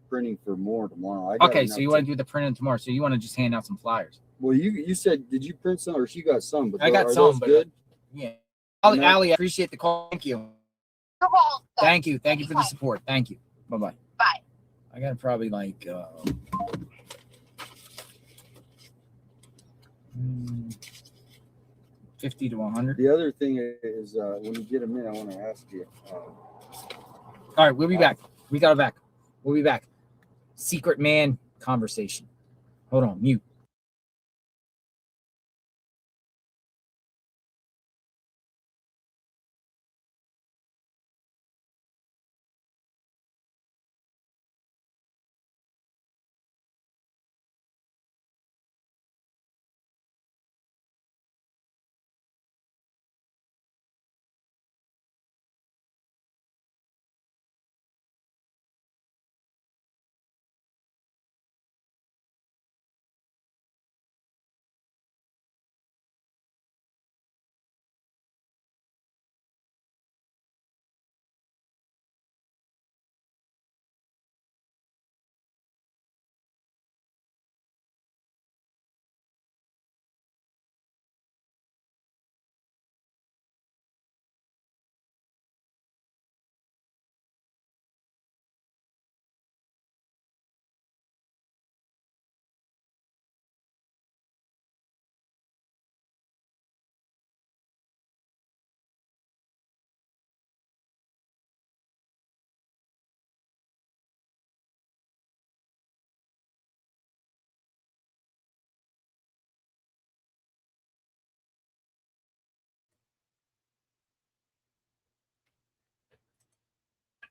Speaker 20: printing for more tomorrow.
Speaker 1: Okay, so you want to do the printing tomorrow? So you want to just hand out some flyers?
Speaker 20: Well, you said, did you print some, or she got some? But
Speaker 1: I got some, but
Speaker 20: good.
Speaker 1: Yeah. Allie, I appreciate the call. Thank you.
Speaker 5: You're welcome.
Speaker 1: Thank you for the support. Thank you. Bye.
Speaker 5: Bye.
Speaker 1: I got probably like 50 to 100.
Speaker 20: The other thing is when you get them in, I want to ask you.
Speaker 1: All right, we'll be back. We got it back. We'll be back. Secret man conversation. Hold on, mute.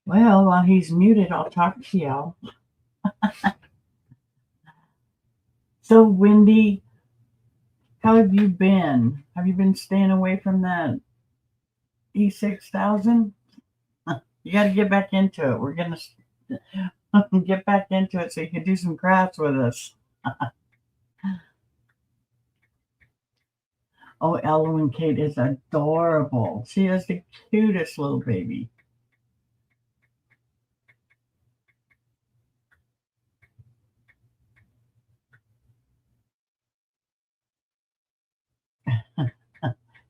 Speaker 3: Well, while he's muted, I'll talk to y'all. So, Wendy, how have you been? Have you been staying away from that E6000? You got to get back into it. We're going to get back into it so you can do some crafts with us. Oh, Ellen Kate is adorable. She is the cutest little baby.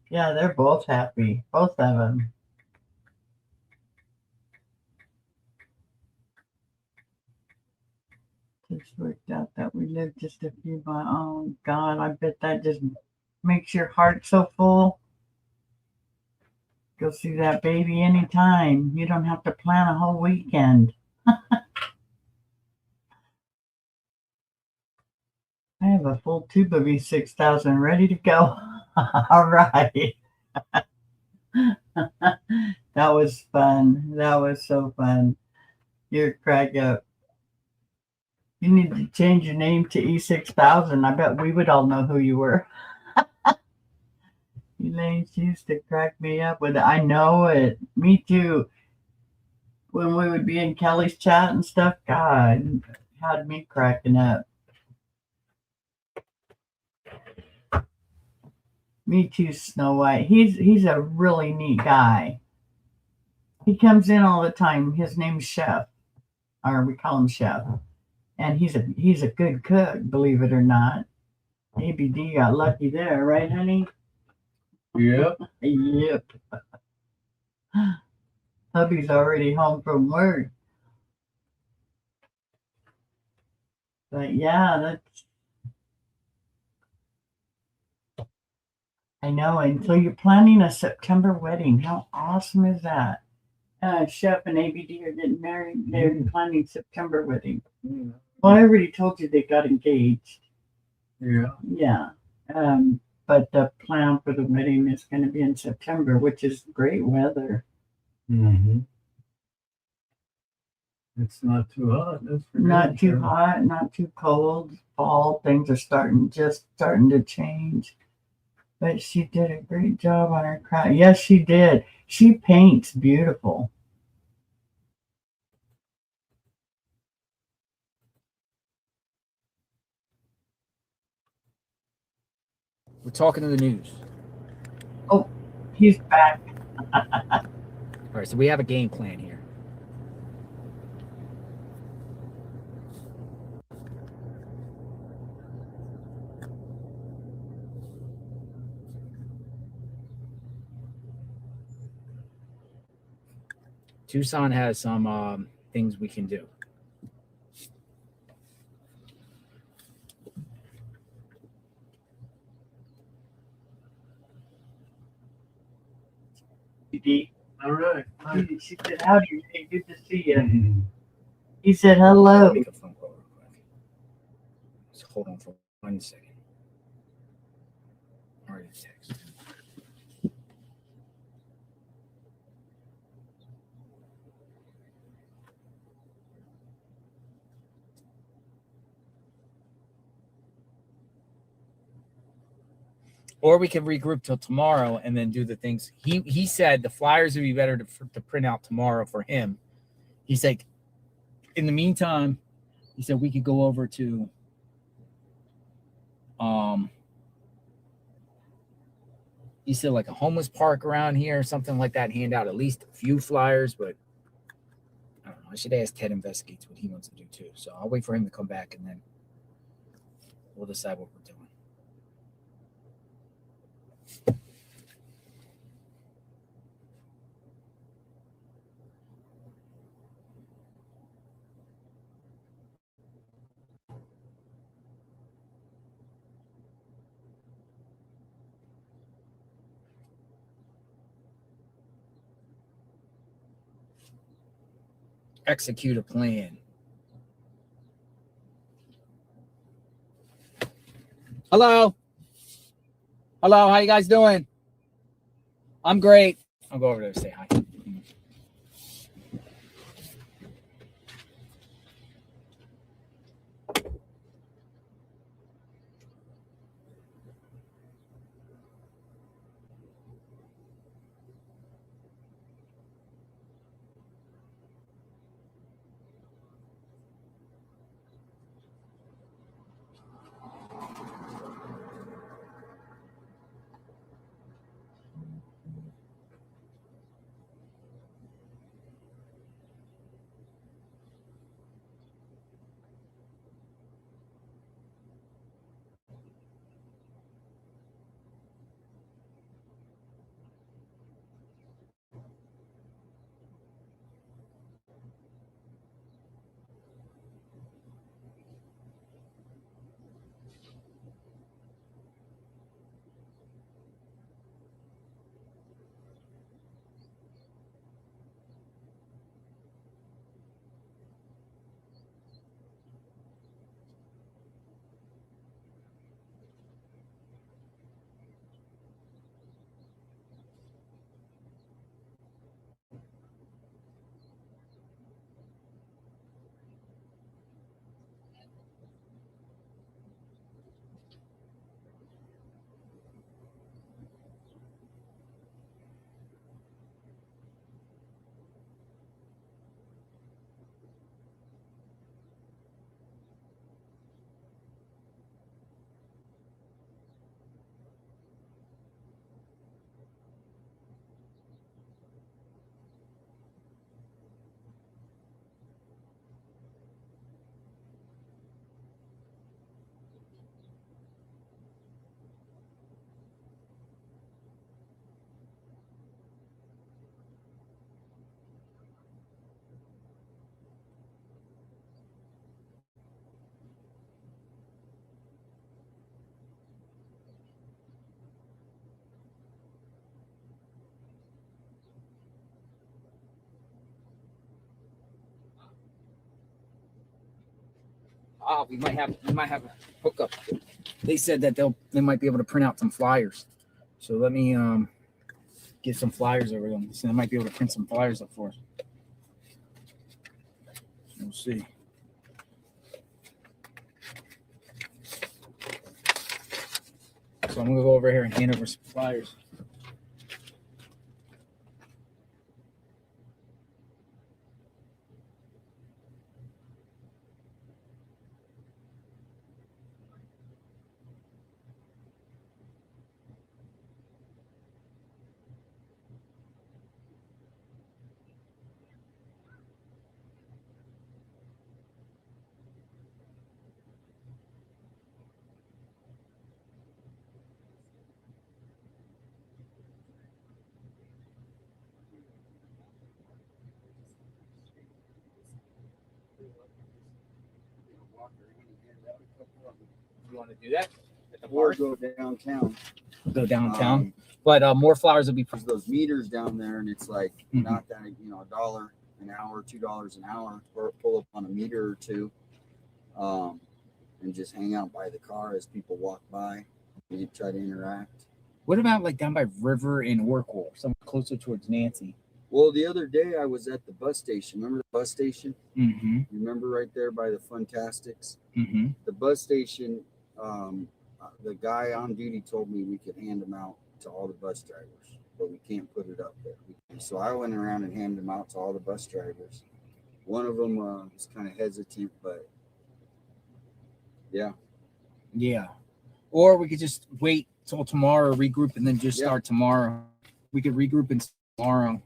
Speaker 3: Yeah, they're both happy. Both of them. Just worked out that we live just a few miles. Oh, God, I bet that just makes your heart so full. Go see that baby anytime. You don't have to plan a whole weekend. I have a full tube of E6000 ready to go. All right. That was fun. That was so fun. You're crack up. You need to change your name to E6000. I bet we would all know who you were. Elaine used to crack me up with it. I know it. Me too. When we would be in Kelly's chat and stuff, God, had me cracking up. Me too, Snow White. He's a really neat guy. He comes in all the time. His name's Chef, or we call him Chef, and he's a good cook, believe it or not. ABD got lucky there, right, honey?
Speaker 20: Yep.
Speaker 3: Yep. Hubby's already home from work. But yeah, I know. And so you're planning a September wedding. How awesome is that? Chef and ABD are getting married. They're planning September wedding.
Speaker 20: Yeah.
Speaker 3: Well, I already told you they got engaged.
Speaker 20: Yeah.
Speaker 3: Yeah. But the plan for the wedding is going to be in September, which is great weather.
Speaker 20: Mm-hmm. It's not too hot. That's for
Speaker 3: Not too hot, not too cold. Fall, things are starting to change. But she did a great job on her craft. Yes, she did. She paints beautiful.
Speaker 1: We're talking to the news.
Speaker 3: Oh, he's back.
Speaker 1: All right, so we have a game plan here. Tucson has some things we can do.
Speaker 20: All right.
Speaker 3: She said, howdy, hey, good to see you. He said, hello.
Speaker 1: Make a phone call real quick. Just hold on for 1 second. Already text. Or we can regroup till tomorrow and then do the things. He said the flyers would be better to print out tomorrow for him. He's like, in the meantime, he said we could go over to he said like a homeless park around here or something like that, hand out at least a few flyers, but I don't know. I should ask Ted Investigates what he wants to do too. So I'll wait for him to come back and then we'll decide what we're doing. Execute a plan. Hello. Hello, how you guys doing? I'm great. I'll go over there and say hi. we might have a hookup. They said that they might be able to print out some flyers. So let me get some flyers over them. So they might be able to print some flyers up for us. We'll see. So I'm gonna go over here and hand over some flyers. You want to do that?
Speaker 7: Or go downtown.
Speaker 1: Go downtown. But more flowers will be
Speaker 7: There's those meters down there, and it's like not that, $1 an hour, $2 an hour, or pull up on a meter or two, and just hang out by the car as people walk by. You try to interact.
Speaker 1: What about like down by River in Orkville, somewhere closer towards Nancy?
Speaker 7: Well, the other day I was at the bus station. Remember the bus station?
Speaker 1: Mm-hmm.
Speaker 7: You remember right there by the Funtastics?
Speaker 1: Mm-hmm.
Speaker 7: The bus station, the guy on duty told me we could hand them out to all the bus drivers, but we can't put it up there. So I went around and handed them out to all the bus drivers. One of them was kind of hesitant, but yeah.
Speaker 1: Yeah. Or we could just wait till tomorrow, regroup, and then just start tomorrow. We could regroup and tomorrow.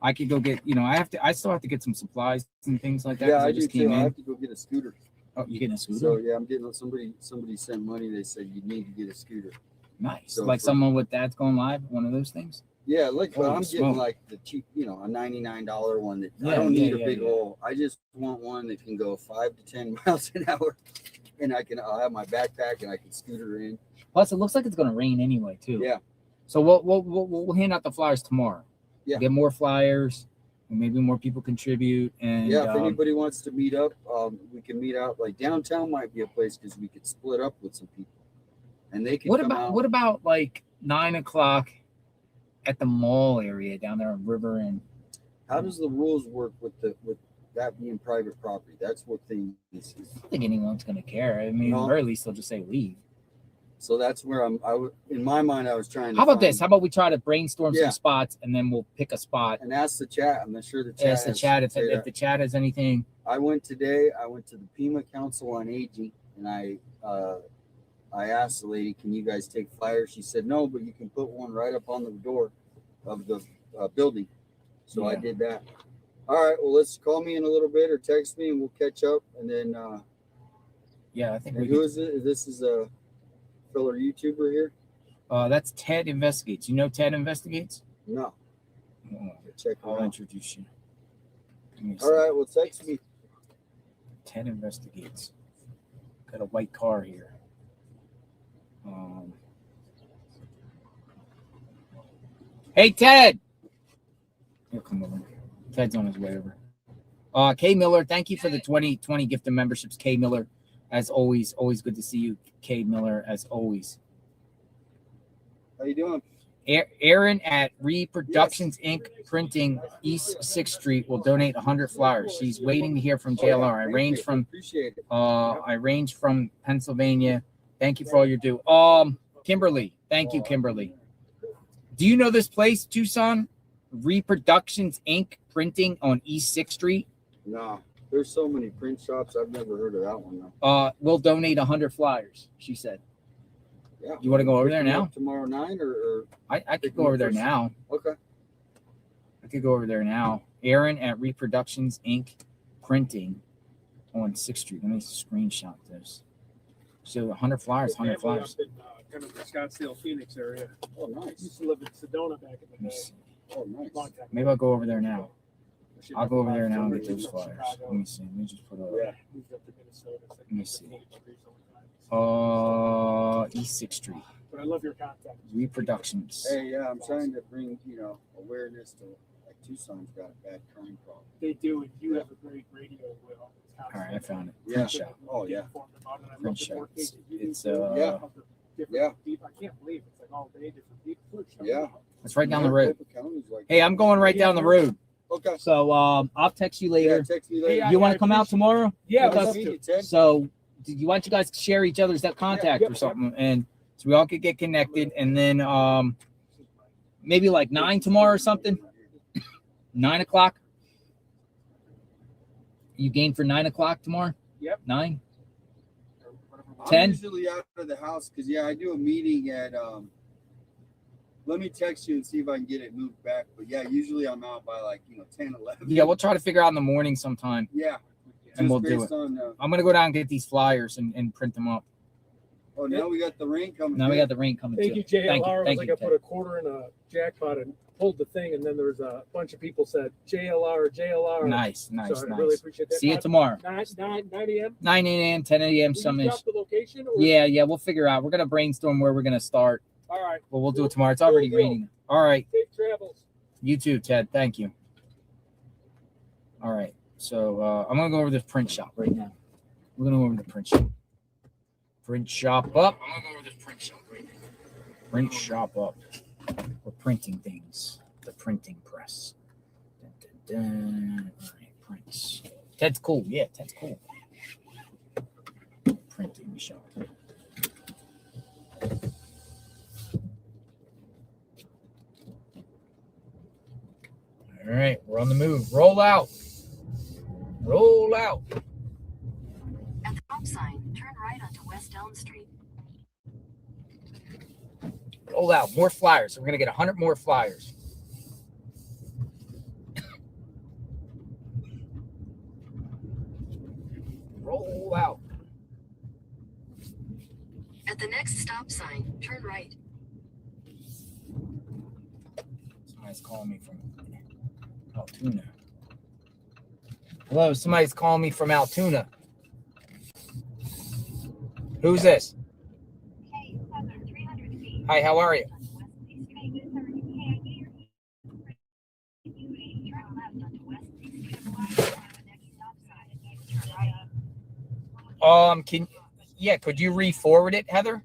Speaker 1: I could go get, I still have to get some supplies and things like that.
Speaker 7: Yeah, I do too. I have to go get a scooter.
Speaker 1: Oh, you getting a scooter?
Speaker 7: So yeah, I'm getting somebody sent money. They said you need to get a scooter.
Speaker 1: Nice.
Speaker 7: So
Speaker 1: like someone with that's going live, one of those things.
Speaker 7: Yeah, like
Speaker 1: Holy
Speaker 7: I'm
Speaker 1: smoke.
Speaker 7: getting like the cheap, a $99 one that I don't need a big hole. I just want one that can go 5 to 10 miles an hour, and I'll have my backpack and I can scooter in.
Speaker 1: Plus, it looks like it's going to rain anyway too.
Speaker 7: Yeah.
Speaker 1: So we'll hand out the flyers tomorrow.
Speaker 7: Yeah.
Speaker 1: Get more flyers, and maybe more people contribute. And
Speaker 7: yeah, if anybody wants to meet up, we can meet out. Like downtown might be a place because we could split up with some people, and they can.
Speaker 1: What about like 9 o'clock at the mall area down there on River and?
Speaker 7: How does the rules work with that being private property? That's what thing is.
Speaker 1: I don't think anyone's going to care. I mean, at the very least, they'll just say leave.
Speaker 7: So that's where in my mind, I was trying to.
Speaker 1: How about this? How about we try to brainstorm some spots, and then we'll pick a spot
Speaker 7: and ask the chat. I'm not sure the chat.
Speaker 1: Ask the chat if the chat has anything.
Speaker 7: I went to the Pima Council on Aging, and I asked the lady, "Can you guys take flyers?" She said, "No, but you can put one right up on the door of the building." So I did that. All right. Well, let's call me in a little bit or text me, and we'll catch up. And then.
Speaker 1: Yeah, I think.
Speaker 7: Who is it? This is a fellow YouTuber here.
Speaker 1: That's Ted Investigates. You know Ted Investigates?
Speaker 7: No.
Speaker 1: Check. I'll introduce you.
Speaker 7: All right. Well, text me.
Speaker 1: Ted Investigates. Got a white car here. Hey, Ted. He'll come over. Ted's on his way over. K Miller, thank you for the 2020 gift of memberships. K Miller, as always good to see you. K Miller, as always.
Speaker 7: How you doing?
Speaker 1: Aaron at Reproductions Inc. Printing, East 6th Street, will donate 100 flyers. She's waiting to hear from JLR. I range from Pennsylvania. Thank you for all you do. Kimberly, thank you, Kimberly. Do you know this place, Tucson? Reproductions Inc. Printing on East 6th Street.
Speaker 7: No, there's so many print shops. I've never heard of that one though.
Speaker 1: We'll donate 100 flyers. She said.
Speaker 7: Yeah.
Speaker 1: You want to go over there now?
Speaker 7: Tomorrow night, or
Speaker 1: I could go over there now.
Speaker 7: Okay.
Speaker 1: I could go over there now. Aaron at Reproductions Inc. Printing on 6th Street. Let me screenshot this. So 100 flyers, 100 flyers.
Speaker 2: Kind of the Scottsdale, Phoenix area.
Speaker 7: Oh, nice.
Speaker 2: Used to live in Sedona back in the day.
Speaker 7: Oh, nice.
Speaker 1: Maybe I'll go over there now. I'll go over there now and get those flyers. Let me see. Let me just put a. Let me see. East 6th Street.
Speaker 2: but I love your content.
Speaker 1: Reproductions.
Speaker 7: Hey, yeah, I'm trying to bring, awareness to, like, Tucson's got a bad crime problem.
Speaker 2: They do, and you have a great radio, Will.
Speaker 1: All right, I found it.
Speaker 7: Yeah.
Speaker 1: Print shop.
Speaker 7: Oh, yeah.
Speaker 1: Print shop. It's
Speaker 7: Yeah.
Speaker 2: I can't believe it's like all day different people.
Speaker 7: Yeah.
Speaker 1: It's right down the road.
Speaker 7: Like,
Speaker 1: Hey, I'm going right down the road.
Speaker 7: Okay.
Speaker 1: So I'll text you later.
Speaker 7: Yeah, text me later.
Speaker 1: You want to come out tomorrow?
Speaker 2: Yeah,
Speaker 1: With
Speaker 2: let's
Speaker 1: us?
Speaker 2: meet you, Ted.
Speaker 1: So do you want you guys to share each other's that contact or something, and so we all could get connected, and then maybe like 9 tomorrow or something. 9 o'clock. You game for 9 o'clock tomorrow?
Speaker 2: Yep.
Speaker 1: 9.
Speaker 7: I'm
Speaker 1: 10?
Speaker 7: usually out of the house because I do a meeting at let me text you and see if I can get it moved back. But yeah, usually I'm out by like 10, 11.
Speaker 1: Yeah, we'll try to figure out in the morning sometime.
Speaker 7: Yeah.
Speaker 1: And we'll do it. I'm gonna go down and get these flyers and print them up.
Speaker 7: Oh, now we got the rain coming.
Speaker 1: Now we got the rain coming
Speaker 2: Thank
Speaker 1: too.
Speaker 2: you, JLR.
Speaker 1: Thank
Speaker 2: Like
Speaker 1: you,
Speaker 2: I put a quarter in a jackpot and pulled the thing, and then there was a bunch of people said JLR, JLR.
Speaker 1: Nice.
Speaker 2: So I really appreciate that.
Speaker 1: See you tomorrow.
Speaker 2: 9 a.m.
Speaker 1: 9 a.m., 10 a.m.
Speaker 2: Will
Speaker 1: some
Speaker 2: you
Speaker 1: ish.
Speaker 2: drop the location? Or?
Speaker 1: Yeah, we'll figure out. We're gonna brainstorm where we're gonna start.
Speaker 2: All right.
Speaker 1: But we'll do it tomorrow. It's already
Speaker 2: Cool deal.
Speaker 1: raining. All right.
Speaker 2: Safe travels.
Speaker 1: You too, Ted. Thank you. All right. So I'm gonna go over this print shop right now. We're gonna go over the print shop. Print shop up. I'm gonna go over this print shop right now. Print shop up. We're printing things. The printing press. Dun, dun, dun. All right, prints. Ted's cool. Yeah, Ted's cool. Printing shop. All right, we're on the move. Roll out. Roll out.
Speaker 17: At the stop sign, turn right onto West Elm Street.
Speaker 1: Roll out. More flyers. So we're going to get 100 more flyers. Roll out.
Speaker 17: At the next stop sign, turn right.
Speaker 1: Somebody's calling me from Altoona. Hello, somebody's calling me from Altoona. Who's this? Hi, how are you? Could you re-forward it, Heather?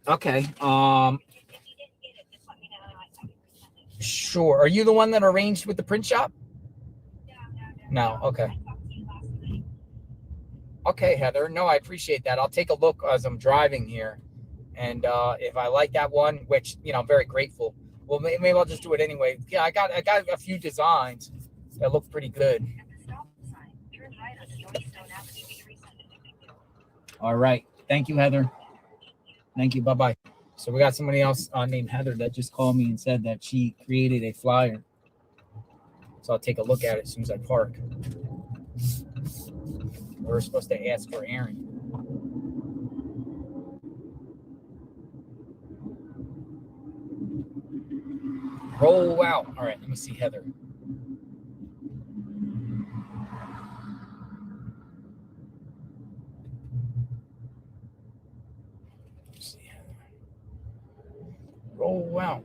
Speaker 1: Okay. Sure. Are you the one that arranged with the print shop? No. Okay. Okay, Heather. No, I appreciate that. I'll take a look as I'm driving here. And if I like that one, which, I'm very grateful. Well, maybe I'll just do it anyway. Yeah, I got a few designs that look pretty good. All right. Thank you, Heather. Thank you. Bye-bye. So we got somebody else named Heather that just called me and said that she created a flyer. So I'll take a look at it as soon as I park. We're supposed to ask for Aaron. Roll out. All right, let me see Heather. Let's see Heather. Roll out.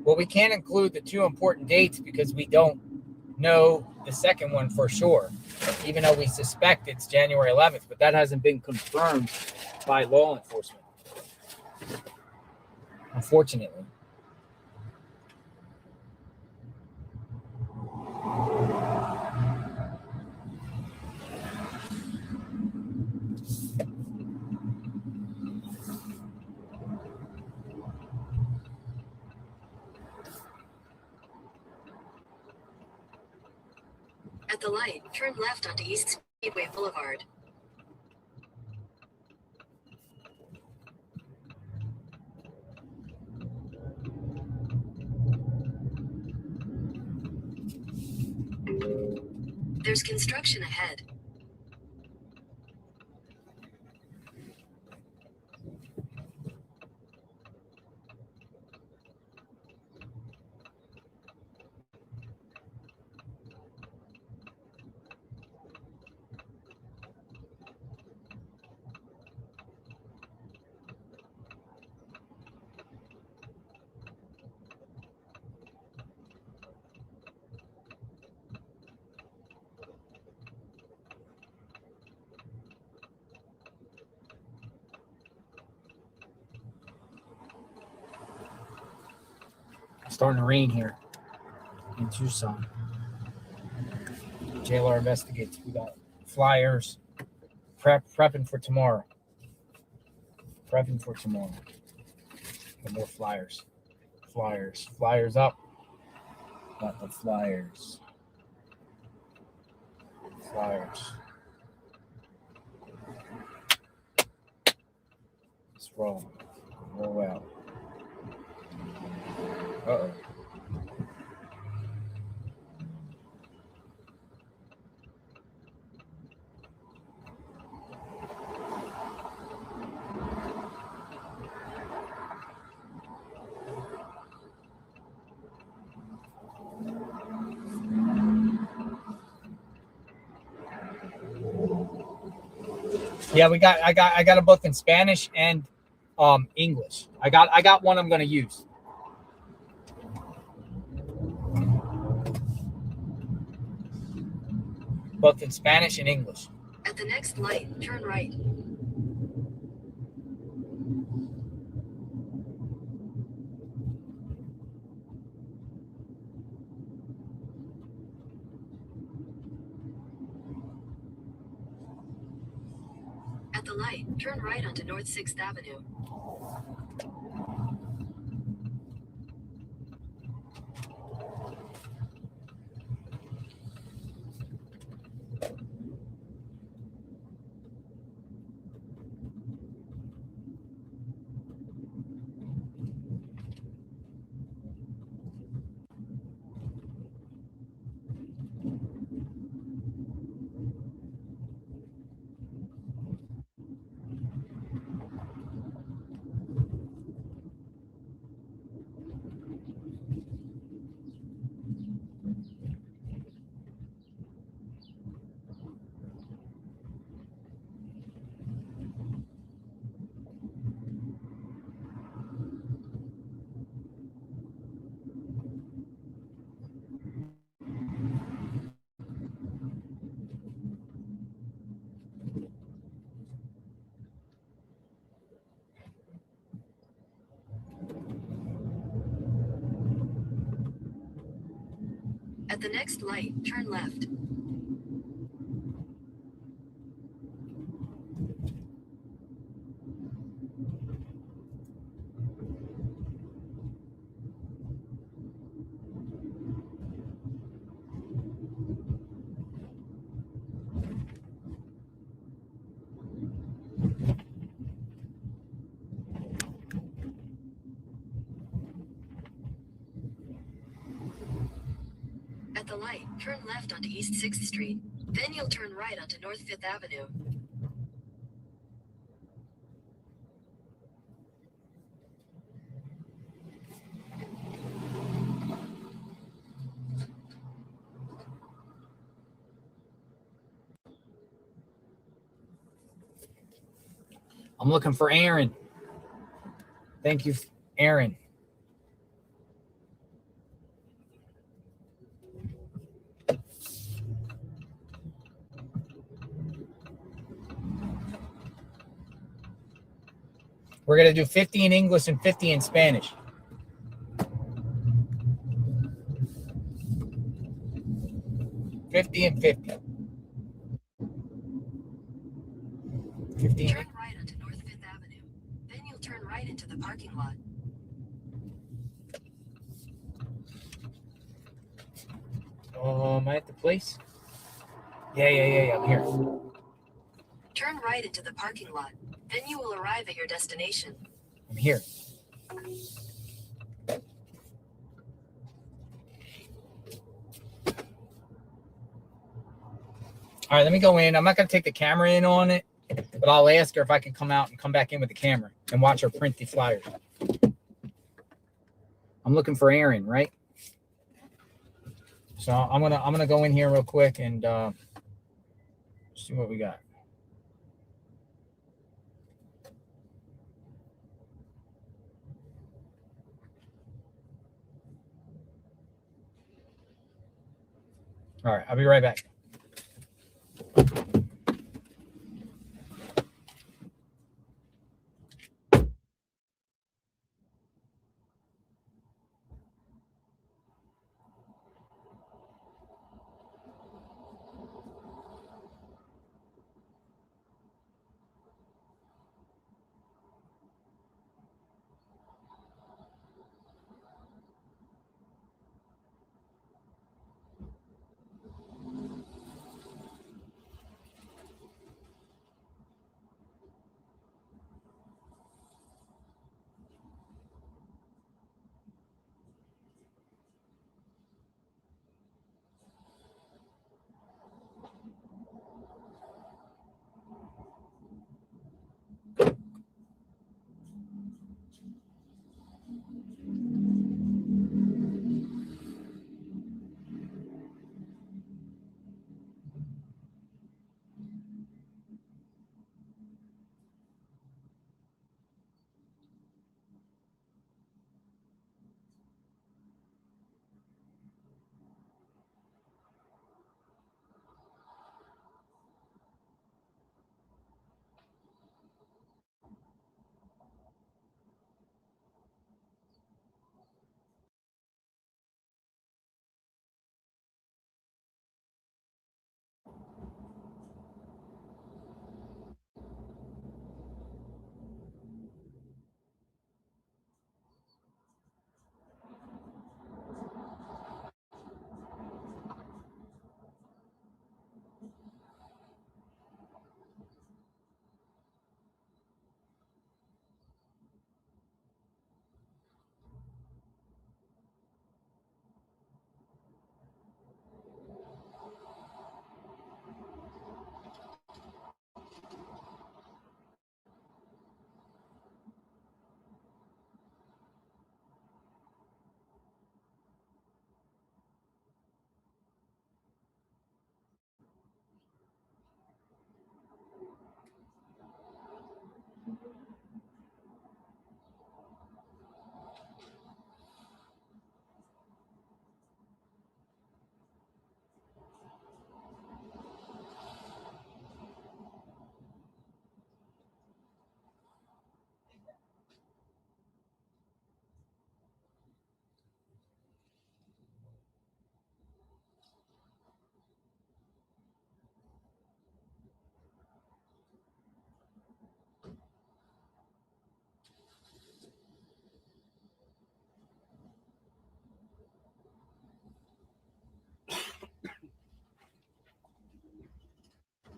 Speaker 1: Well, we can't include the two important dates because we don't know the second one for sure, even though we suspect it's January 11th, but that hasn't been confirmed by law enforcement, unfortunately.
Speaker 17: At the light, turn left onto East Speedway Boulevard. There's construction ahead.
Speaker 1: starting to rain here in Tucson. JLR investigates. We got flyers. Prepping for tomorrow. Prepping for tomorrow. Got more flyers. Flyers up. Got the flyers. Let's roll. Roll out. Uh-oh. Yeah, I got them both in Spanish and English. I got one I'm gonna use. Both in Spanish and English.
Speaker 17: At the next light, turn right. At the light, turn right onto North 6th Avenue. At the next light, turn left. At the light, turn left onto East 6th Street. Then you'll turn right onto North 5th Avenue.
Speaker 1: I'm looking for Aaron. Thank you, Aaron. We're going to do 50 in English and 50 in Spanish. $50 and $50. 50.
Speaker 17: Turn right onto North 5th Avenue. Then you'll turn right into the parking lot.
Speaker 1: Am I at the place? Yeah. I'm here.
Speaker 17: Turn right into the parking lot. Then you will arrive at your destination.
Speaker 1: I'm here. All right, let me go in. I'm not going to take the camera in on it, but I'll ask her if I can come out and come back in with the camera and watch her print the flyers. I'm looking for Aaron, right? So I'm gonna go in here real quick and see what we got. All right, I'll be right back.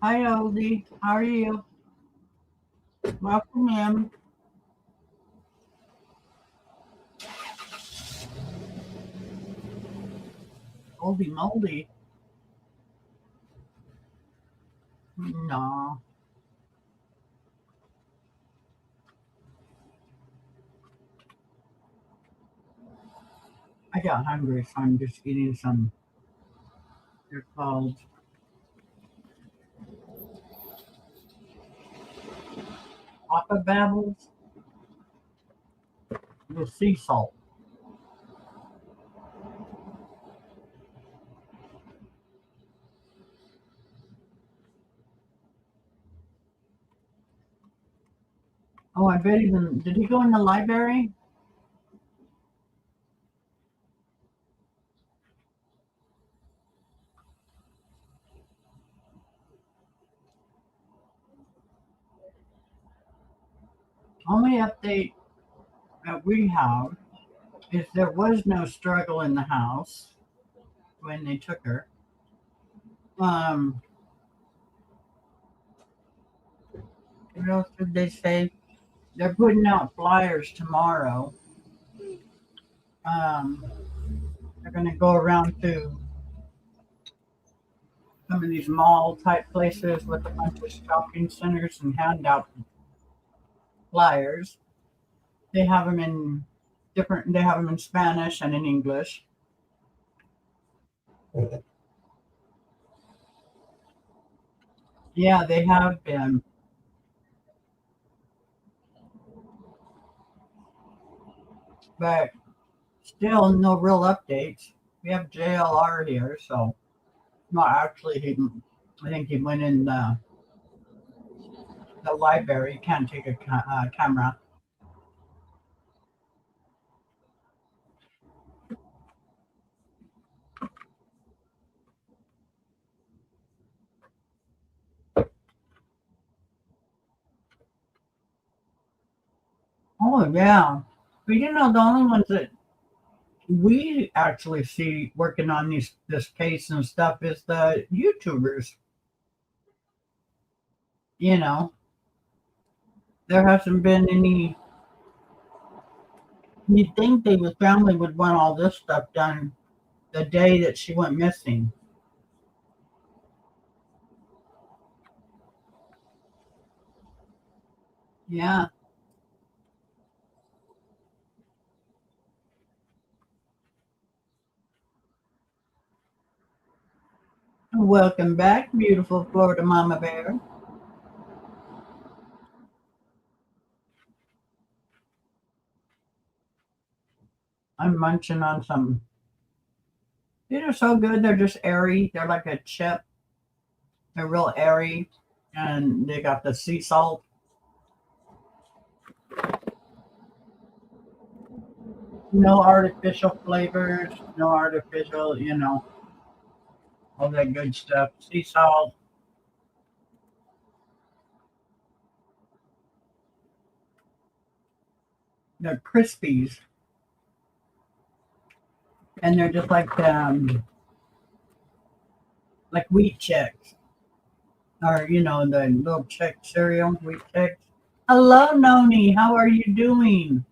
Speaker 3: Hi, Oldie. How are you? Welcome in. Oldie moldy. No. I got hungry, so I'm just eating some. They're called Papa Babbles with sea salt. Oh, I bet even did he go in the library? Only update that we have is there was no struggle in the house when they took her. What else did they say? They're putting out flyers tomorrow. They're going to go around to some of these mall type places with a bunch of shopping centers and hand out flyers. They have them in different. They have them in Spanish and in English. Yeah, they have been. But still no real updates. We have JLR here, so not actually. I think he went in the library. Can't take a camera. Oh yeah, but you know the only ones that we actually see working on this case and stuff is the YouTubers. You know, there hasn't been any. You'd think the family would want all this stuff done the day that she went missing. Yeah. Welcome back, beautiful Florida Mama Bear. I'm munching on some. These are so good. They're just airy. They're like a chip. They're real airy. And they got the sea salt. No artificial flavors. No artificial, all that good stuff. Sea salt. They're Crispies. And they're just like wheat checks. Or, the little check cereal, wheat checks. Hello, Noni. How are you doing?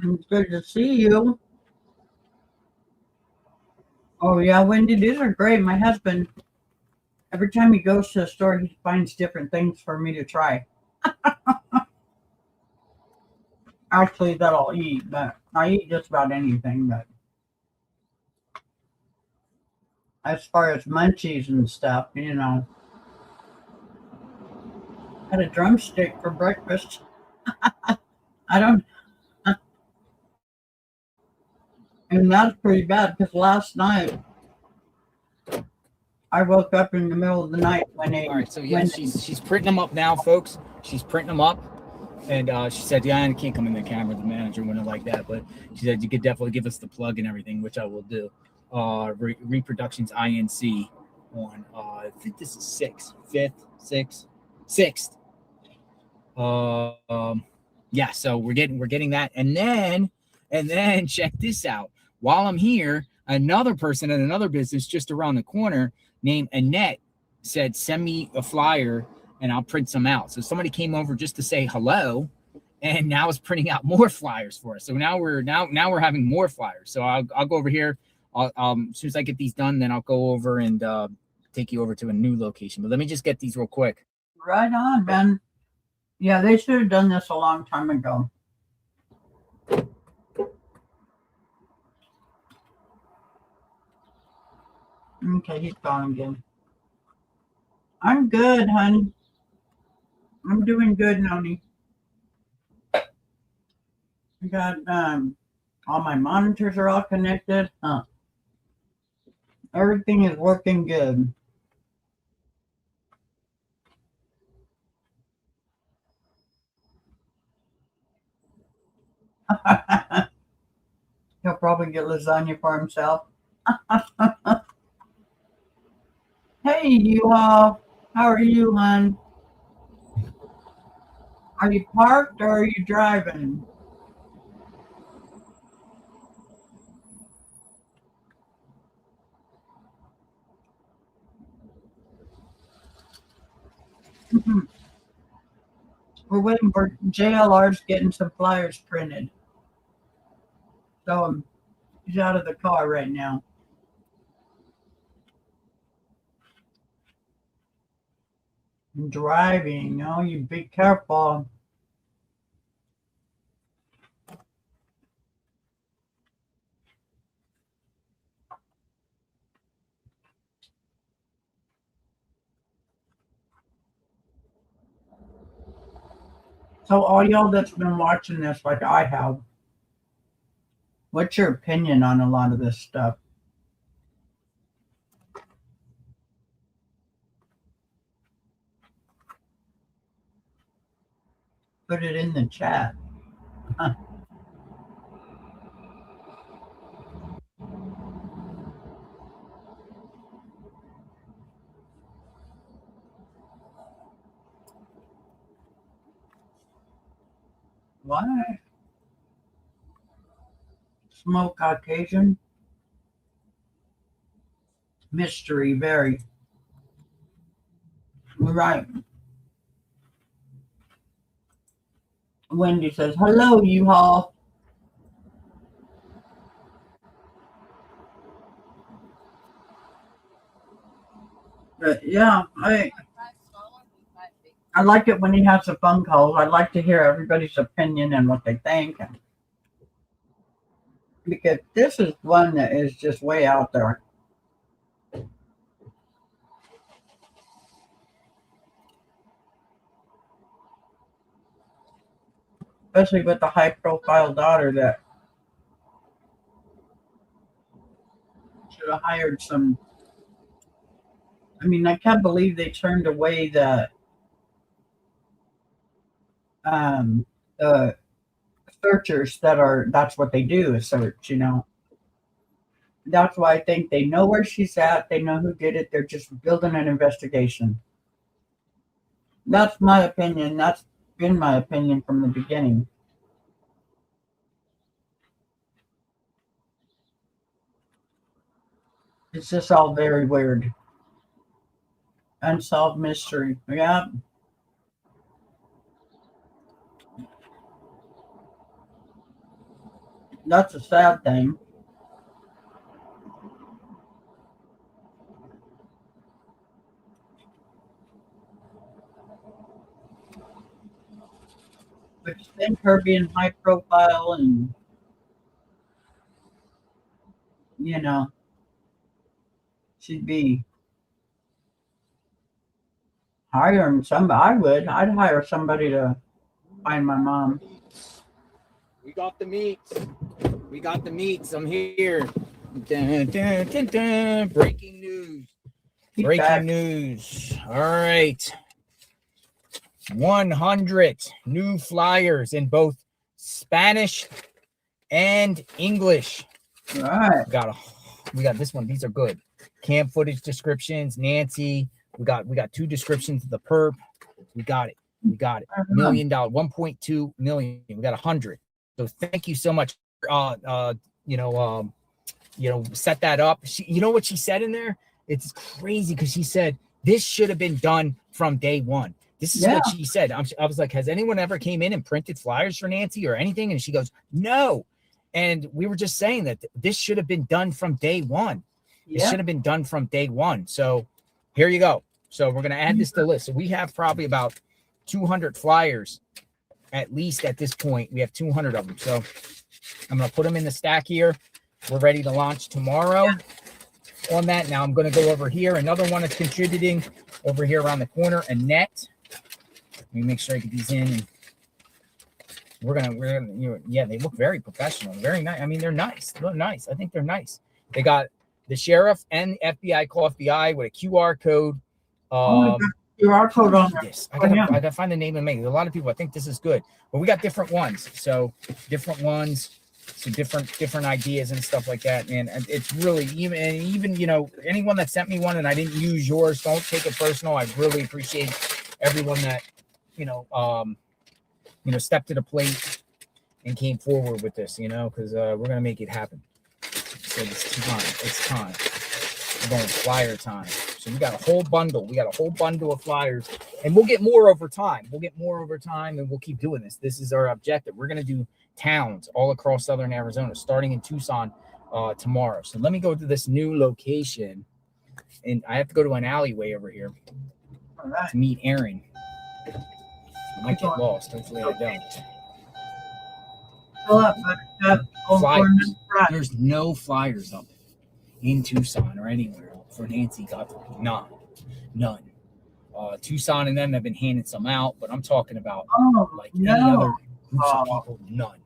Speaker 3: It's good to see you. Oh, yeah, Wendy, these are great. My husband, every time he goes to the store, he finds different things for me to try. Actually, that I'll eat, but I eat just about anything. But as far as munchies and stuff, I had a drumstick for breakfast. I don't, and that's pretty bad because last night I woke up in the middle of the night when they.
Speaker 1: All right, so yeah, she's printing them up now, folks. She's printing them up, and she said, "Yeah, I can't come in the camera." The manager wouldn't like that, but she said you could definitely give us the plug and everything, which I will do. Reproductions INC on I think this is 6th. So we're getting that, and then check this out. While I'm here, Another person at another business just around the corner named Annette said, send me a flyer and I'll print some out. So somebody came over just to say hello, and now it's printing out more flyers for us. So now we're having more flyers. So I'll go over here. As soon as I get these done, then I'll go over and take you over to a new location. But let me just get these real quick.
Speaker 3: Right on, man. Yeah, they should have done this a long time ago. Okay, he's gone again. I'm good, honey. I'm doing good, Noni. I got all my monitors are all connected. Everything is working good. He'll probably get lasagna for himself. Hey, you all. How are you, hon? Are you parked or are you driving? We're waiting for JLR's getting some flyers printed. So he's out of the car right now. I'm driving. Oh, you be careful. So all y'all that's been watching this like I have, what's your opinion on a lot of this stuff? Put it in the chat. Huh. Why? Smoke Caucasian? Mystery, very. Right. Wendy says, hello, you all. But yeah, I like it when he has the phone calls. I like to hear everybody's opinion and what they think. Because this is one that is just way out there. Especially with the high profile daughter that should have hired some. I mean, I can't believe they turned away the searchers that's what they do is search, you know. That's why I think they know where she's at. They know who did it. They're just building an investigation. That's my opinion. That's been my opinion from the beginning. It's just all very weird. Unsolved mystery. Yeah. That's a sad thing. But you think her being high profile and, you know, she'd be hiring somebody. I'd hire somebody to find my mom.
Speaker 1: We got the meats. We got the meats. I'm here. Dun, dun, dun, dun. Breaking news. Breaking news. All right. 100 new flyers in both Spanish and English.
Speaker 3: All right.
Speaker 1: We got this one. These are good. Cam footage descriptions. Nancy. We got 2 descriptions of the perp. We got it. $1 million. 1.2 million. We got 100. So thank you so much. set that up. You know what she said in there? It's crazy because she said this should have been done from day one. This is what she said. I was like, has anyone ever came in and printed flyers for Nancy or anything? And she goes, no. And we were just saying that this should have been done from day one. It should have been done from day one. So here you go. So we're going to add this to the list. So we have probably about 200 flyers, at least at this point. We have 200 of them. So I'm going to put them in the stack here. We're ready to launch tomorrow on that. Now I'm going to go over here. Another one that's contributing over here around the corner, Annette. Let me make sure I get these in. And we're gonna, yeah, they look very professional, very nice. I mean, they're nice. They're nice. I think they're nice. They got the sheriff and FBI call FBI with a QR code.
Speaker 3: QR code on
Speaker 1: this. I gotta find the name and make it. A lot of people, I think this is good, but we got different ones. So different ones, so different ideas and stuff like that. And it's really even anyone that sent me one and I didn't use yours, don't take it personal. I really appreciate everyone that stepped to the plate and came forward with this, because we're gonna make it happen. So it's time. We're going flyer time. So we got a whole bundle. We got a whole bundle of flyers, and we'll get more over time. And we'll keep doing this. This is our objective. We're gonna do towns all across southern Arizona, starting in Tucson tomorrow. So let me go to this new location, and I have to go to an alleyway over here to meet Aaron. I might get lost. Hopefully I don't. Flyers. There's no flyers up in Tucson or anywhere for Nancy Guthrie. None. Tucson and them have been handing some out, but I'm talking about any other groups of people. None.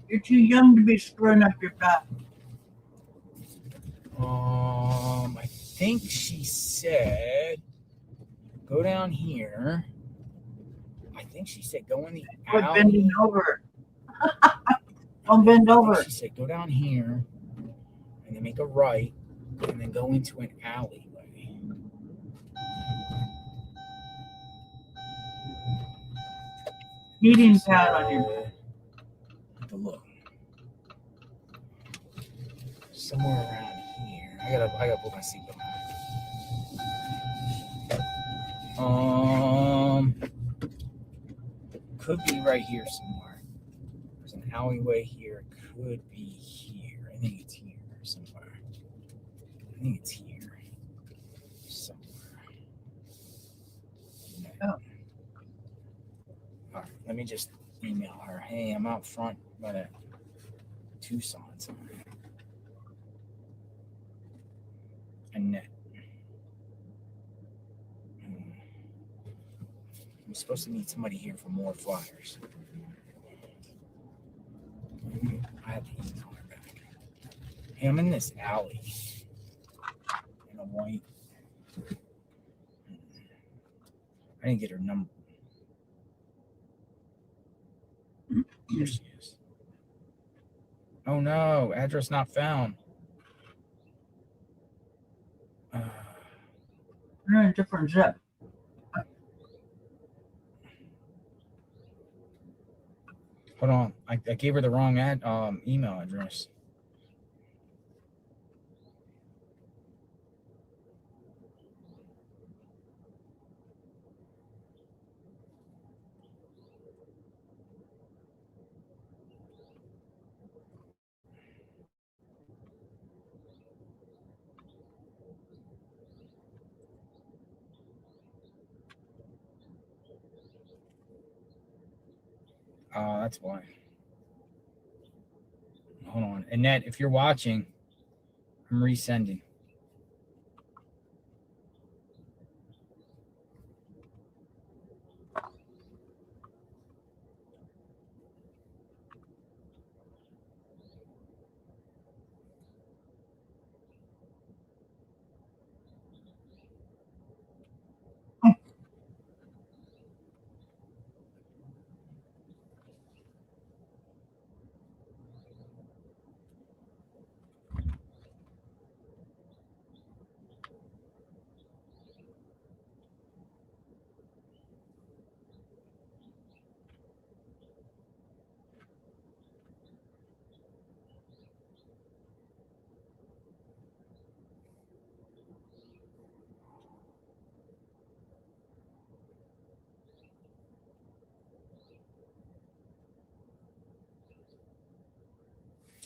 Speaker 3: You're too young to be screwing up your back.
Speaker 1: I think she said go down here. I think she said go in the alley.
Speaker 3: Quit bending over. Don't bend over.
Speaker 1: She said go down here and then make a right and then go into an alleyway.
Speaker 3: Heating pad on your.
Speaker 1: Have a look. Somewhere around here. I gotta put my seatbelt on. Could be right here somewhere. There's an alleyway here. Could be here. I think it's here somewhere. I think it's here somewhere. No.
Speaker 3: Oh.
Speaker 1: All right, let me just email her. Hey, I'm out front by the Tucson somewhere. Annette. I'm supposed to meet somebody here for more flyers. I have to email her back. Hey, I'm in this alley. In a white. I didn't get her number. Here she is. Oh no, address not found.
Speaker 3: You're in a different zip.
Speaker 1: Hold on, I gave her the wrong email address. That's why. Hold on. Annette, if you're watching, I'm resending.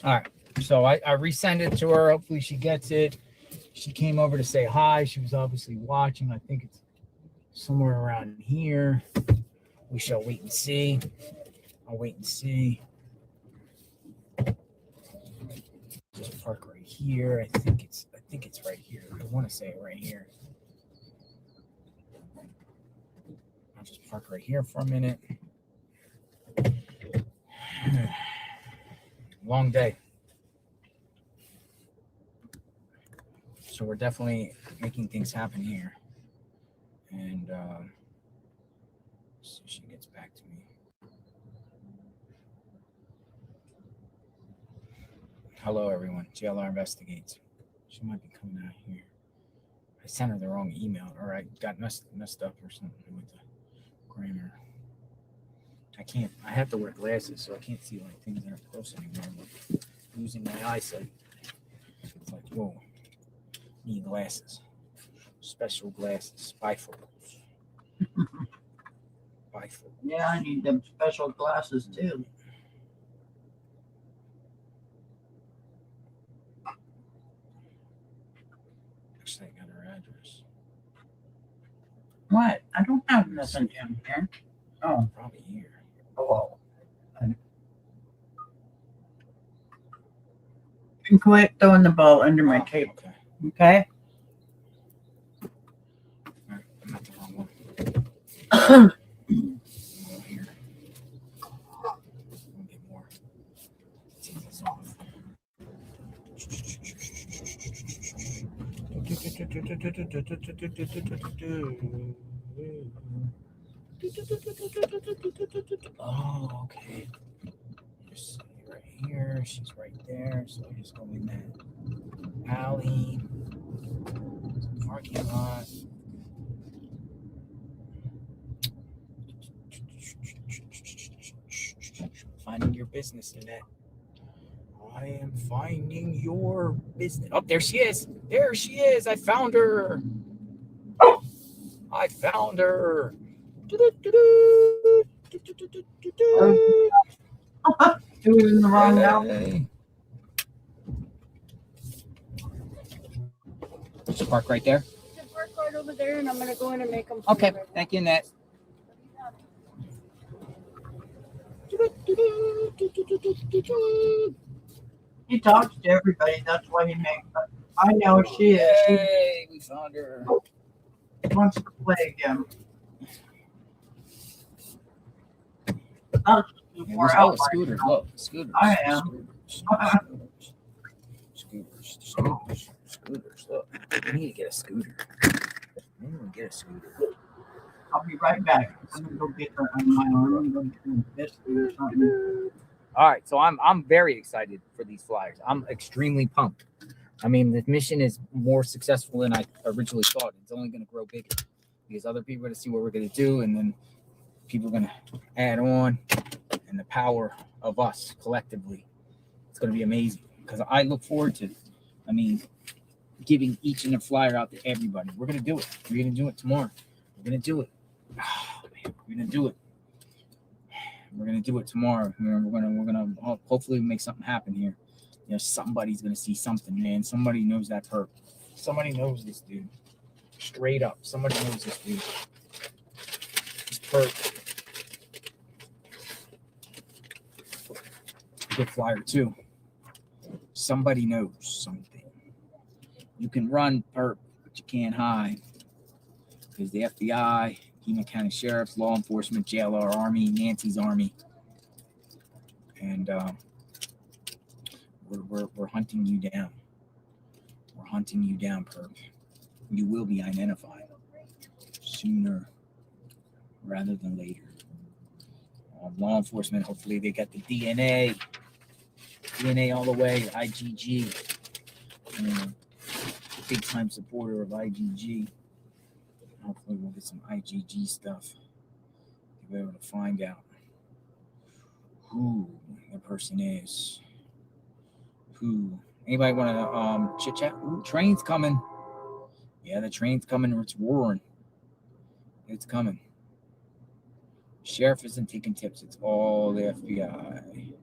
Speaker 1: All right. So I resend it to her. Hopefully she gets it. She came over to say hi. She was obviously watching. I think it's somewhere around here. We shall wait and see. I'll wait and see. Just park right here. I think it's right here. I want to say it right here. I'll just park right here for a minute. Long day. So we're definitely making things happen here. And so she gets back to me. Hello, everyone. JLR investigates. She might be coming out here. I sent her the wrong email, or I got messed up or something with the grammar. I have to wear glasses, so I can't see like things that are close anymore. I'm losing my eyesight. It's like, whoa, need glasses. Special glasses, bifocals. Bifocals.
Speaker 3: Yeah, I need them special glasses too.
Speaker 1: Actually, I got her address.
Speaker 3: What? I don't have nothing in here. Oh.
Speaker 1: Probably here.
Speaker 3: Oh. And quit throwing the ball under my table. Okay?
Speaker 1: I'm not the wrong one. Here. We'll get more. Take this off. Oh, okay. Just right here. She's right there. So I just go in that alley. Parking lot. Finding your business in that. I am finding your business. Oh, there she is. There she is. I found her. I found her.
Speaker 3: Doing the wrong now.
Speaker 1: Just park right there.
Speaker 16: Just park right over there, and I'm gonna go in and make them.
Speaker 1: Okay. Thank you, Annette.
Speaker 3: He talks to everybody. That's why he makes them. I know she is.
Speaker 1: Hey, we found her.
Speaker 3: She wants to play again. Oh,
Speaker 1: scooters. Look, scooters.
Speaker 3: I am.
Speaker 1: Scooters. Look, I need to get a scooter.
Speaker 3: I'll be right back. I'm gonna go get her on my arm. I'm going to this or something.
Speaker 1: All right, so I'm very excited for these flyers. I'm extremely pumped. I mean, the mission is more successful than I originally thought. It's only going to grow bigger because other people are going to see what we're going to do, and then people are going to add on, and the power of us collectively, it's going to be amazing. Because I look forward to, giving each and a flyer out to everybody. We're going to do it. We're going to do it tomorrow. We're going to do it. Oh, man, we're going to do it. We're going to do it tomorrow. We're going to hopefully make something happen here. You know, somebody's going to see something, man. Somebody knows that perp. Somebody knows this dude. Straight up. Somebody knows this dude. This perp. Good flyer, too. Somebody knows something. You can run, perp, but you can't hide. Because the FBI, Pima County Sheriff's, law enforcement, JLR, Army, Nancy's Army. And we're hunting you down. We're hunting you down, perp. You will be identified sooner rather than later. Law enforcement, hopefully they got the DNA all the way, IgG. Big time supporter of IgG. Hopefully we'll get some IgG stuff to be able to find out who the person is. Who? Anybody want to chit chat? Ooh, train's coming. Yeah, the train's coming. It's roaring. It's coming. Sheriff isn't taking tips. It's all the FBI.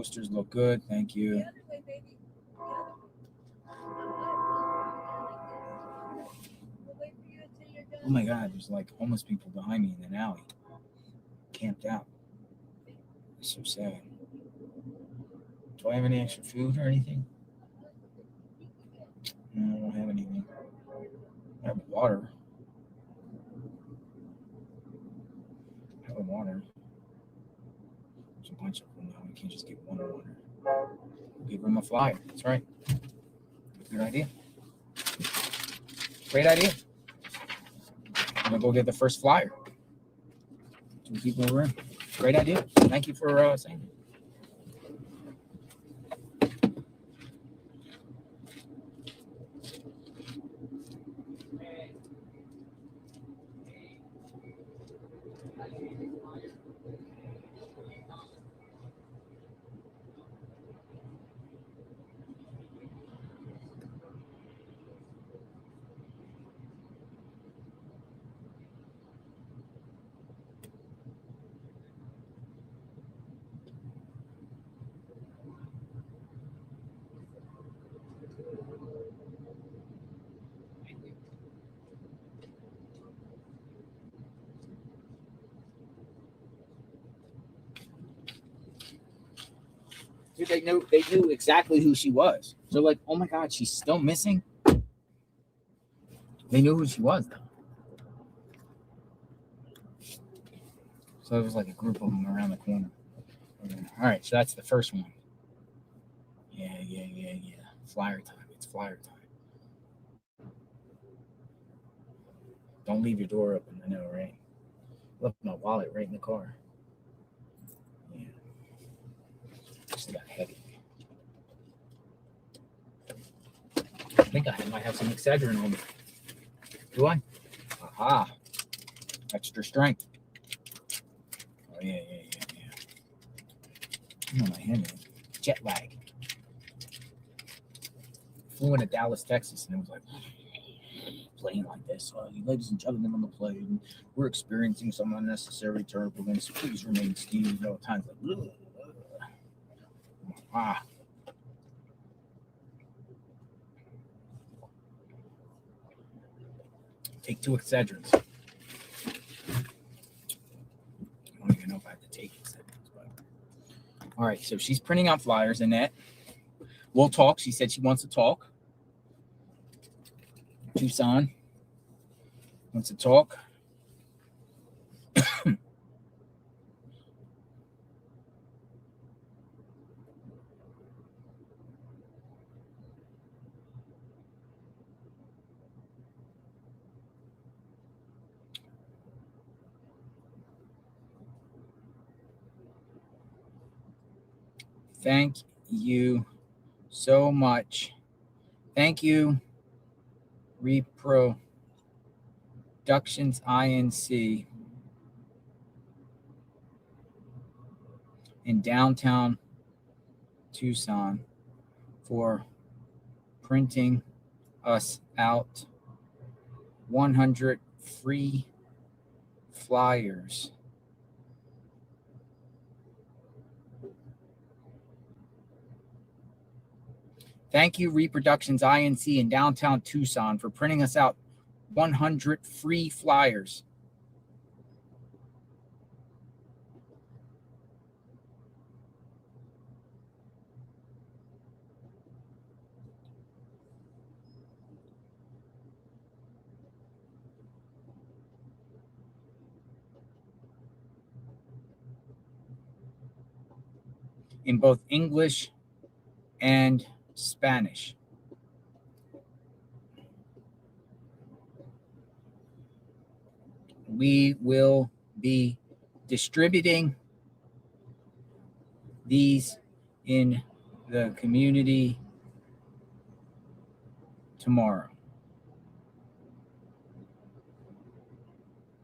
Speaker 1: Posters look good. Thank you. Oh my God, there's like homeless people behind me in an alley, camped out. It's so sad. Do I have any extra food or anything? No, I don't have anything. I have water. Water. There's a bunch of them now. We can't just get one water. We'll give them a flyer. That's right. Good idea. Great idea. I'm gonna go get the first flyer. 2 people in the room. Great idea. Thank you for saying that. Dude, they knew exactly who she was. They're like, oh my God, she's still missing. They knew who she was, though. So it was like a group of them around the corner. All right, so that's the first one. Yeah. Flyer time. It's flyer time. Don't leave your door open. I know, right? Left my wallet right in the car. Yeah. Just got heavy. I think I might have some Excedrin on me. Do I? Aha. Extra strength. Oh, yeah. Oh, my hand. Jet lag. Flew into Dallas, Texas, and it was like plane like this. Ladies and gentlemen on the plane, we're experiencing some unnecessary turbulence. Please remain seated. All times like, ah. Take 2 Excedrins. I don't even know if I have to take Excedrins, but all right. So she's printing out flyers, Annette. We'll talk. She said she wants to talk. Tucson wants to talk. Thank you so much. Thank you, Reproductions Inc. in downtown Tucson for printing us out 100 free flyers. Thank you, Reproductions Inc. in downtown Tucson for printing us out 100 free flyers. In both English and Spanish. We will be distributing these in the community tomorrow.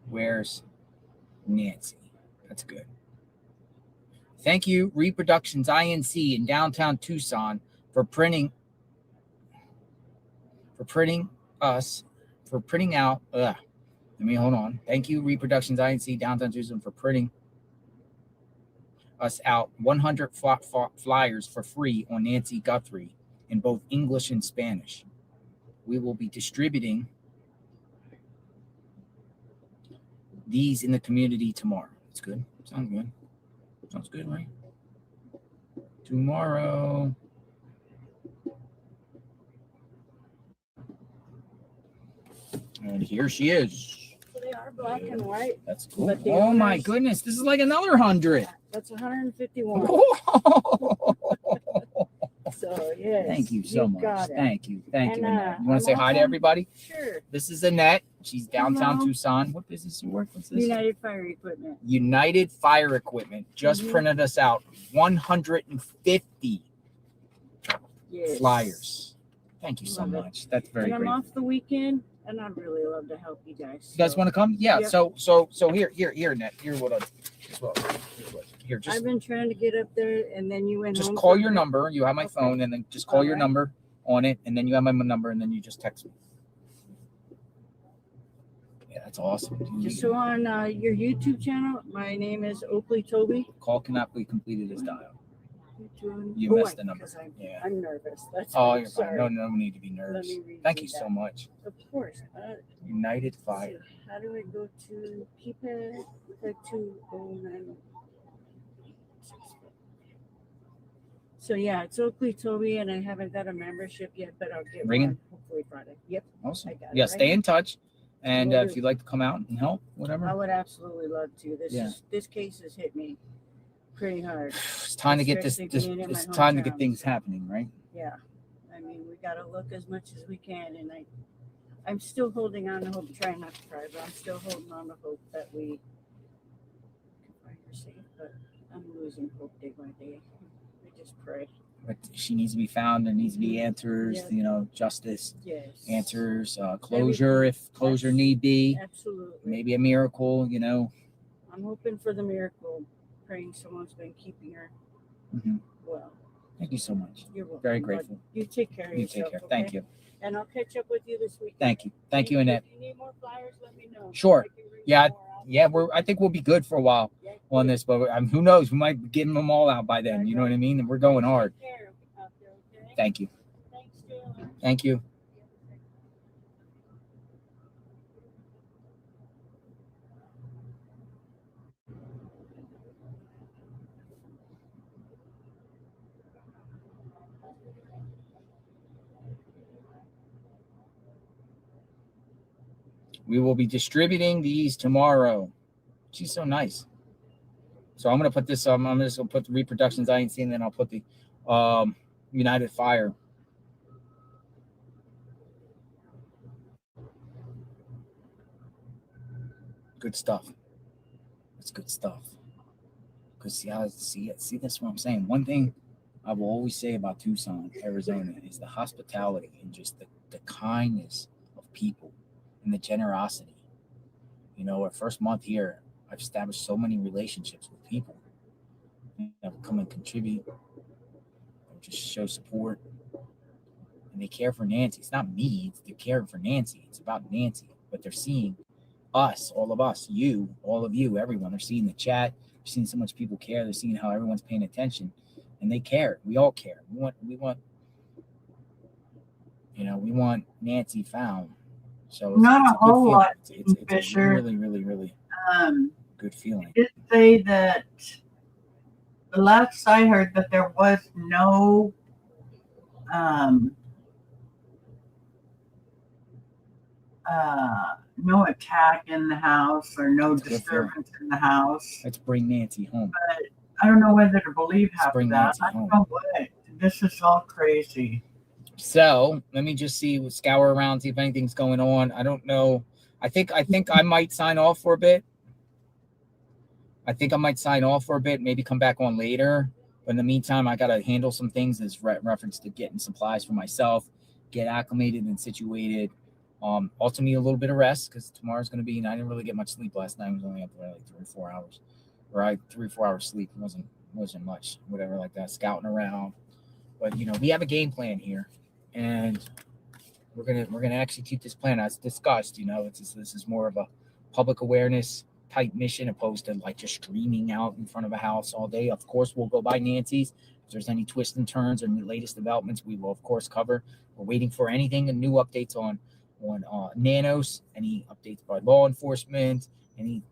Speaker 1: Where's Nancy? That's good. Thank you, Reproductions Inc. in downtown Tucson for printing out. Hold on. Thank you, Reproductions Inc. downtown Tucson for printing us out 100 flyers for free on Nancy Guthrie in both English and Spanish. We will be distributing these in the community tomorrow. That's good. Sounds good. Sounds good, right? Tomorrow. And here she is.
Speaker 16: So they are black and white.
Speaker 1: That's cool. Oh my goodness. This is like another 100.
Speaker 16: That's 151. So, yes.
Speaker 1: Thank you so much.
Speaker 16: Got it.
Speaker 1: Thank you. Thank you,
Speaker 16: And,
Speaker 1: Annette. You want to say hi to
Speaker 16: welcome.
Speaker 1: everybody?
Speaker 16: Sure.
Speaker 1: This is Annette. She's downtown
Speaker 16: Hello.
Speaker 1: Tucson. What business you work with? This?
Speaker 16: United Fire Equipment.
Speaker 1: United Fire Equipment just
Speaker 16: Mhm.
Speaker 1: printed us out 150
Speaker 16: Yes.
Speaker 1: flyers. Thank you so
Speaker 16: Love it.
Speaker 1: much. That's very
Speaker 16: And I'm
Speaker 1: great.
Speaker 16: off the weekend, and I'd really love to help you guys.
Speaker 1: You guys want to come? Yeah.
Speaker 16: Yep.
Speaker 1: So here, Annette. Here just
Speaker 16: I've been trying to get up there, and then you went
Speaker 1: just
Speaker 16: home
Speaker 1: call
Speaker 16: for-
Speaker 1: your number. You have my phone, and then just call your
Speaker 16: Alright.
Speaker 1: number on it, and then you have my number, and then you just text me. Yeah, that's awesome.
Speaker 16: Just so on your YouTube channel, my name is Oakley Toby.
Speaker 1: Call cannot be completed as dial. You
Speaker 16: Oh,
Speaker 1: missed
Speaker 16: I-
Speaker 1: the number.
Speaker 16: 'cause
Speaker 1: Yeah.
Speaker 16: I'm nervous. That's
Speaker 1: Oh,
Speaker 16: why.
Speaker 1: you're fine.
Speaker 16: Sorry.
Speaker 1: No need to be nervous.
Speaker 16: Let me read
Speaker 1: Thank
Speaker 16: you
Speaker 1: you so
Speaker 16: that.
Speaker 1: much.
Speaker 16: Of course.
Speaker 1: United Fire.
Speaker 16: How do I go to keypad? Click to 09. So yeah, it's Oakley Toby, and I haven't got a membership yet, but I'll get
Speaker 1: Ring it.
Speaker 16: one hopefully Friday. Yep.
Speaker 1: Awesome.
Speaker 16: I got it
Speaker 1: Yeah,
Speaker 16: right
Speaker 1: stay
Speaker 16: here.
Speaker 1: in touch. And
Speaker 16: Will
Speaker 1: if
Speaker 16: do.
Speaker 1: you'd like to come out and help, whatever.
Speaker 16: I would absolutely love to.
Speaker 1: Yeah.
Speaker 16: This case has hit me pretty hard.
Speaker 1: It's time to get this.
Speaker 16: Especially being in
Speaker 1: It's
Speaker 16: my
Speaker 1: time to get
Speaker 16: hometown.
Speaker 1: things happening, right?
Speaker 16: Yeah, I mean, we got to look as much as we can, and I'm still holding on to hope. Trying not to cry, but I'm still holding on to hope that we can find her safe. But I'm losing hope day by day. I just pray.
Speaker 1: But she needs to be found. There needs to be answers.
Speaker 16: Yeah.
Speaker 1: You know, justice.
Speaker 16: Yes.
Speaker 1: Answers. Closure, if closure need be.
Speaker 16: Absolutely.
Speaker 1: Maybe a miracle. You know.
Speaker 16: I'm hoping for the miracle. Praying someone's been keeping her
Speaker 1: Mhm.
Speaker 16: well.
Speaker 1: Thank you so much.
Speaker 16: You're welcome.
Speaker 1: Very
Speaker 16: bud.
Speaker 1: grateful.
Speaker 16: You take care of
Speaker 1: You
Speaker 16: yourself.
Speaker 1: take care.
Speaker 16: Okay?
Speaker 1: Thank you.
Speaker 16: And I'll catch up with you this week.
Speaker 1: Thank you. Thank you, Annette.
Speaker 16: If you need more flyers, let me know.
Speaker 1: Sure.
Speaker 16: I can bring
Speaker 1: Yeah.
Speaker 16: some more out.
Speaker 1: Yeah. I think we'll be good for a while on this, but who knows? We might be getting them all out by then. You know what I mean? And we're going hard.
Speaker 16: Take care out there, okay?
Speaker 1: Thank you.
Speaker 16: Thanks, Taylor.
Speaker 1: Thank you. We will be distributing these tomorrow. She's so nice. So I'm gonna put this. I'm just gonna put the reproductions I ain't seen. Then I'll put the United Fire. Good stuff. It's good stuff. Cause see, that's what I'm saying. One thing I will always say about Tucson, Arizona, is the hospitality and just the kindness of people and the generosity. You know, our first month here, I've established so many relationships with people that will come and contribute, or just show support, and they care for Nancy. It's not me; they're caring for Nancy. It's about Nancy, but they're seeing us, all of us, you, all of you, everyone. They're seeing the chat. They're seeing so much people care. They're seeing how everyone's paying attention, and they care. We all care. We want, we want Nancy found. So
Speaker 3: Not
Speaker 1: it's
Speaker 3: a whole
Speaker 1: good
Speaker 3: lot,
Speaker 1: feeling. It's a
Speaker 3: Fisher.
Speaker 1: really good feeling.
Speaker 3: Did say that the last I heard that there was no no attack in the house or no
Speaker 1: That's a good
Speaker 3: disturbance in the house.
Speaker 1: Let's bring Nancy home.
Speaker 3: But I don't know whether to believe half of
Speaker 1: bring
Speaker 3: that.
Speaker 1: Nancy
Speaker 3: I don't
Speaker 1: home.
Speaker 3: know what. This is all crazy.
Speaker 1: So let me just see, scour around, see if anything's going on. I don't know. I think I might sign off for a bit. Maybe come back on later. But in the meantime, I got to handle some things as reference to getting supplies for myself, get acclimated and situated. Also need a little bit of rest because tomorrow's going to be, and I didn't really get much sleep last night. I was only up for like 3 or 4 hours. Or I 3 or 4 hours sleep. It wasn't much, whatever like that, scouting around. But, we have a game plan here. And we're gonna execute this plan as discussed. This is more of a public awareness type mission opposed to like just streaming out in front of a house all day. Of course, we'll go by Nancy's. If there's any twists and turns or the latest developments, we will of course cover. We're waiting for anything and new updates on Nanos, any updates by law enforcement, any,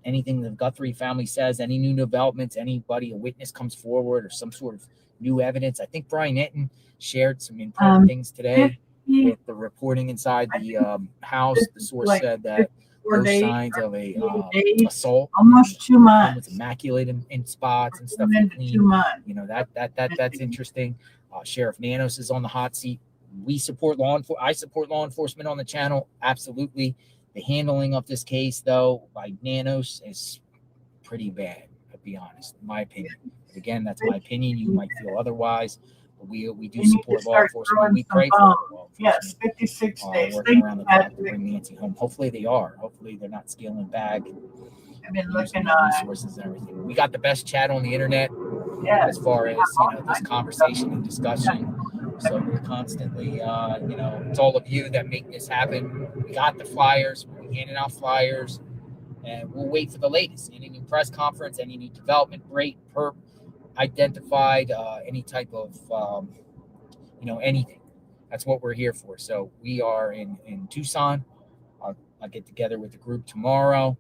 Speaker 1: anything the Guthrie family says, any new developments, anybody, a witness comes forward or some sort of new evidence. I think Brian Etten shared some important things today with the reporting inside the house. The source said that those signs of a assault,
Speaker 3: almost 2 months,
Speaker 1: was immaculate in spots and stuff.
Speaker 3: 2 months.
Speaker 1: That's interesting. Sheriff Nanos is on the hot seat. I support law enforcement on the channel. Absolutely. The handling of this case, though, by Nanos is pretty bad, to be honest, in my opinion. But again, that's my opinion. You might feel otherwise. But we do support law enforcement. We pray for law enforcement.
Speaker 3: Yes, 56 days.
Speaker 1: Working around the clock to bring Nancy home. Hopefully they are. Hopefully they're not scaling back.
Speaker 3: I've been looking
Speaker 1: resources and everything. We got the best chat on the internet as far as this conversation and discussion. So we're constantly, it's all of you that make this happen. We got the flyers. We're handing out flyers, and we'll wait for the latest. Any new press conference, any new development, great, perp, identified, any type of, anything. That's what we're here for. So we are in Tucson. I'll get together with the group tomorrow.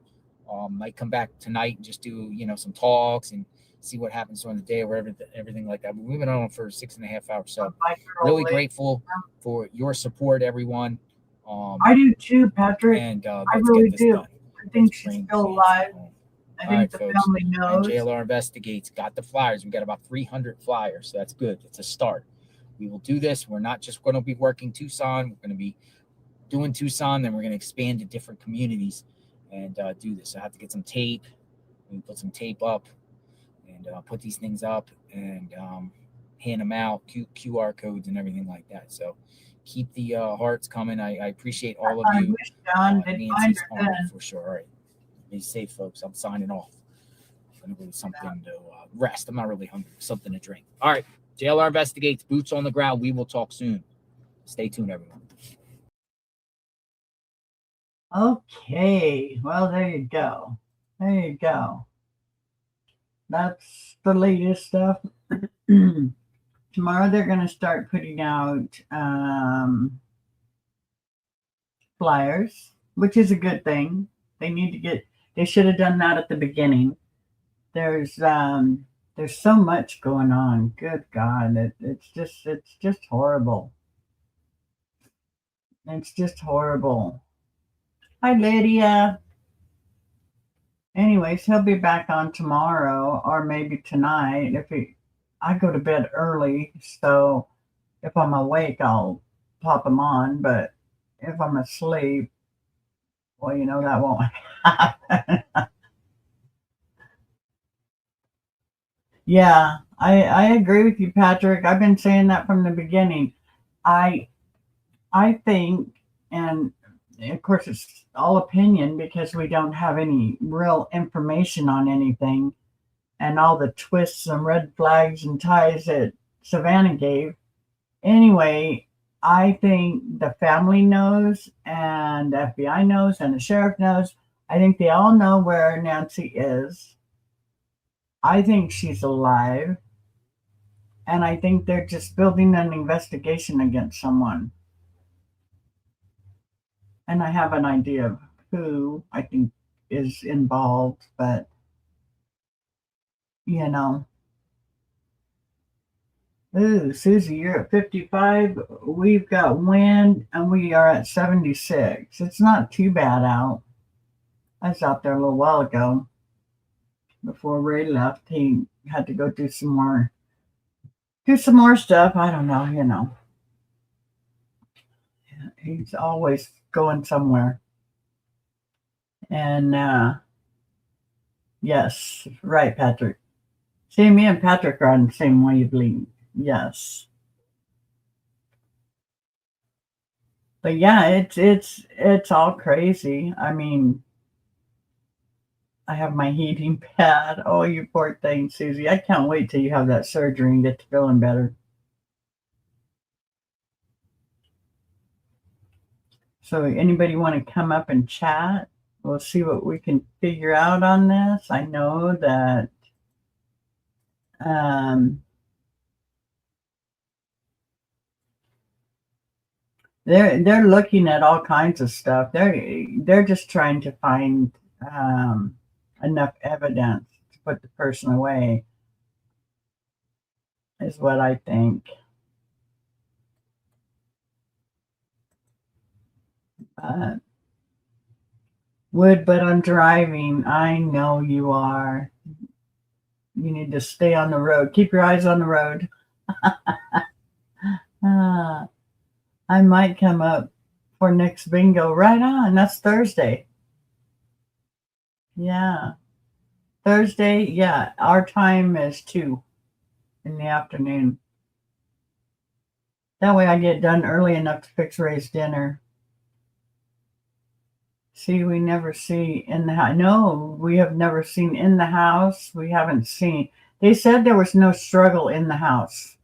Speaker 1: Might come back tonight and just do, some talks and see what happens during the day or everything like that. But we've been on for 6.5 hours. So really grateful for your support, everyone.
Speaker 3: I do too, Patrick.
Speaker 1: And
Speaker 3: I really do.
Speaker 1: Done.
Speaker 3: I think she's still alive. I think the family knows.
Speaker 1: And JLR Investigates got the flyers. We got about 300 flyers. So that's good. It's a start. We will do this. We're not just going to be working Tucson. We're going to be doing Tucson. Then we're going to expand to different communities and do this. I have to get some tape. We put some tape up and put these things up and hand them out, QR codes and everything like that. So keep the hearts coming. I appreciate all of you.
Speaker 3: Wish John did find her then.
Speaker 1: For sure. All right. Be safe, folks. I'm signing off. I'm going to go to something to rest. I'm not really hungry. Something to drink. All right. JLR Investigates. Boots on the ground. We will talk soon. Stay tuned, everyone.
Speaker 3: Okay. Well, there you go. There you go. That's the latest stuff. Tomorrow they're going to start putting out flyers, which is a good thing. They should have done that at the beginning. There's so much going on. Good God. It's just horrible. It's just horrible. Hi, Lydia. Anyways, he'll be back on tomorrow or maybe tonight. I go to bed early, so if I'm awake, I'll pop him on. But if I'm asleep, well, that won't happen. Yeah, I agree with you, Patrick. I've been saying that from the beginning. I think, and of course it's all opinion because we don't have any real information on anything, and all the twists and red flags and ties that Savannah gave. Anyway, I think the family knows and the FBI knows and the sheriff knows. I think they all know where Nancy is. I think she's alive. And I think they're just building an investigation against someone. And I have an idea of who I think is involved, but Ooh, Susie, you're at 55. We've got wind and we are at 76. It's not too bad out. I was out there a little while ago before Ray left. He had to go do some more stuff. I don't know, He's always going somewhere. And yes, right, Patrick. See, me and Patrick are on the same wavelength. Yes. But yeah, it's all crazy. I mean, I have my heating pad. Oh, you poor thing, Susie. I can't wait till you have that surgery and get to feeling better. So anybody want to come up and chat? we'll see what we can figure out on this. I know that they're looking at all kinds of stuff. They're just trying to find enough evidence to put the person away, is what I think. Wood, but I'm driving. I know you are. You need to stay on the road. Keep your eyes on the road. I might come up for next bingo. Right on. That's Thursday. Yeah. Thursday, yeah. Our time is 2 in the afternoon. That way I get done early enough to fix Ray's dinner. See, we never see in the house. No, we have never seen in the house. We haven't seen. They said there was no struggle in the house.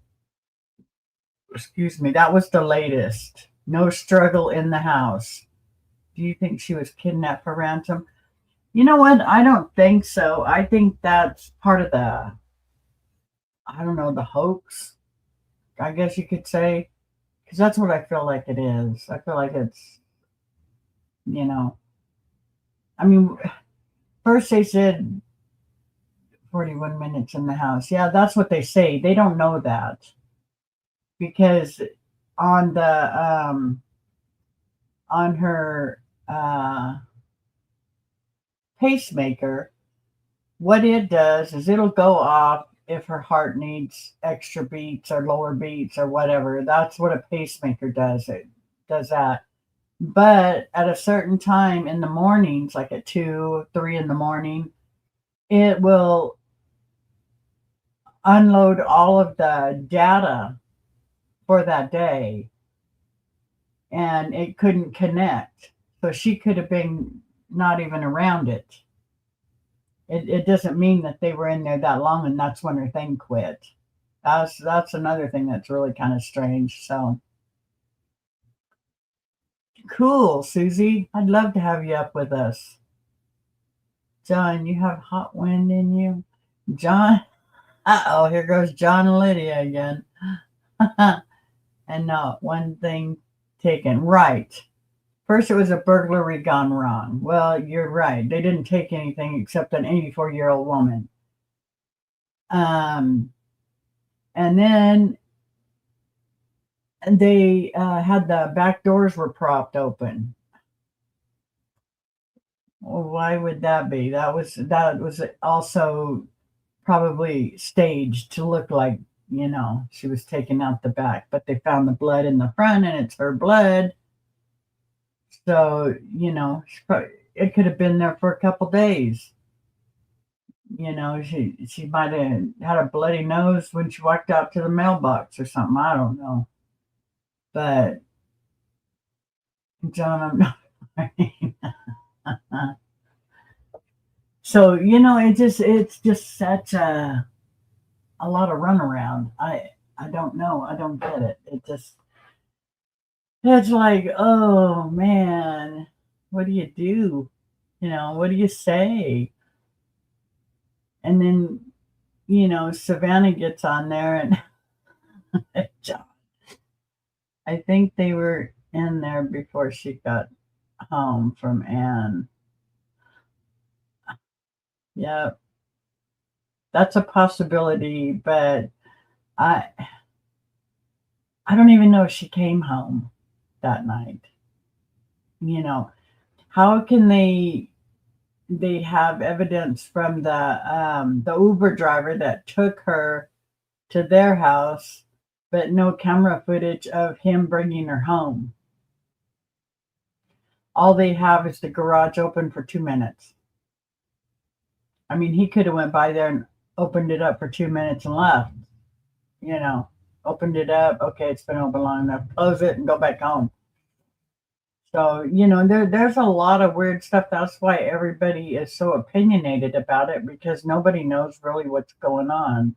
Speaker 3: Excuse me. That was the latest. No struggle in the house. Do you think she was kidnapped for ransom? You know what? I don't think so. I think that's part of the, I don't know, the hoax, I guess you could say. Because that's what I feel like it is. I feel like it's, you know, I mean, first they said 41 minutes in the house. Yeah, that's what they say. They don't know that. Because on the, on her pacemaker, what it does is it'll go off if her heart needs extra beats or lower beats or whatever. That's what a pacemaker does. It does that. But at a certain time in the mornings, like at 2, 3 in the morning, it will unload all of the data for that day. And it couldn't connect. So she could have been not even around it. It doesn't mean that they were in there that long and that's when her thing quit. That's another thing that's really kind of strange. So cool, Susie. I'd love to have you up with us. John, you have hot wind in you? John? Uh-oh, here goes John and Lydia again. And not one thing taken. Right. First, it was a burglary gone wrong. Well, you're right. They didn't take anything except an 84-year-old woman. And then they had the back doors were propped open. Well, why would that be? That was also probably staged to look like, you know, she was taking out the back. But they found the blood in the front, and it's her blood. So, you know, it could have been there for a couple days. You know, she might have had a bloody nose when she walked out to the mailbox or something. I don't know. But, John, I'm not right. So, you know, it's just such a lot of runaround. I don't know. I don't get it. It's like, oh man, what do you do? You know, what do you say? And then, you know, Savannah gets on there and John. I think they were in there before she got home from Anne. Yeah, that's a possibility, but I don't even know if she came home that night. You know, how can they have evidence from the Uber driver that took her to their house, but no camera footage of him bringing her home? All they have is the garage open for 2 minutes. I mean, he could have went by there and opened it up for 2 minutes and left. You know, opened it up. Okay, it's been open long enough. Close it and go back home. So, you know, there's a lot of weird stuff. That's why everybody is so opinionated about it, because nobody knows really what's going on.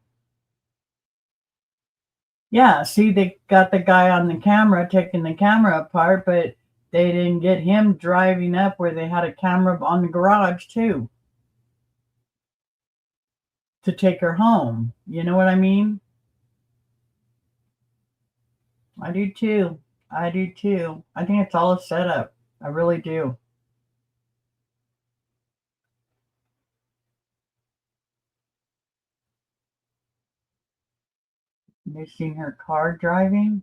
Speaker 3: Yeah, see, they got the guy on the camera taking the camera apart, but they didn't get him driving up where they had a camera on the garage too to take her home. You know what I mean? I do too. I do too. I think it's all a setup. I really do. They seen her car driving?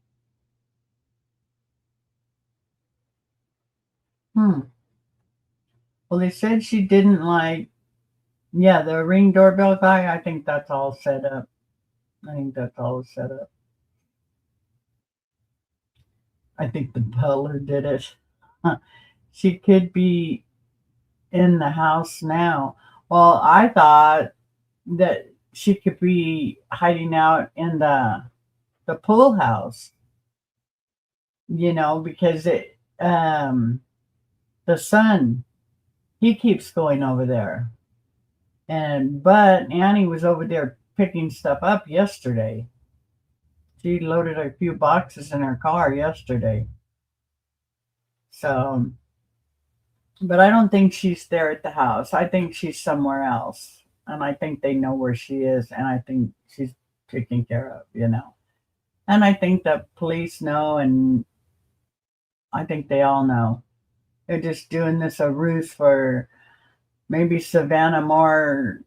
Speaker 3: Well, they said she didn't like, yeah, the Ring doorbell guy. I think that's all set up. I think that's all set up. I think the butler did it. She could be in the house now. Well, I thought that she could be hiding out in the pool house, because the son, he keeps going over there. But Annie was over there picking stuff up yesterday. She loaded a few boxes in her car yesterday. So, but I don't think she's there at the house. I think she's somewhere else. And I think they know where she is. And I think she's taken care of. And I think the police know. And I think they all know. They're just doing this a ruse for maybe Savannah more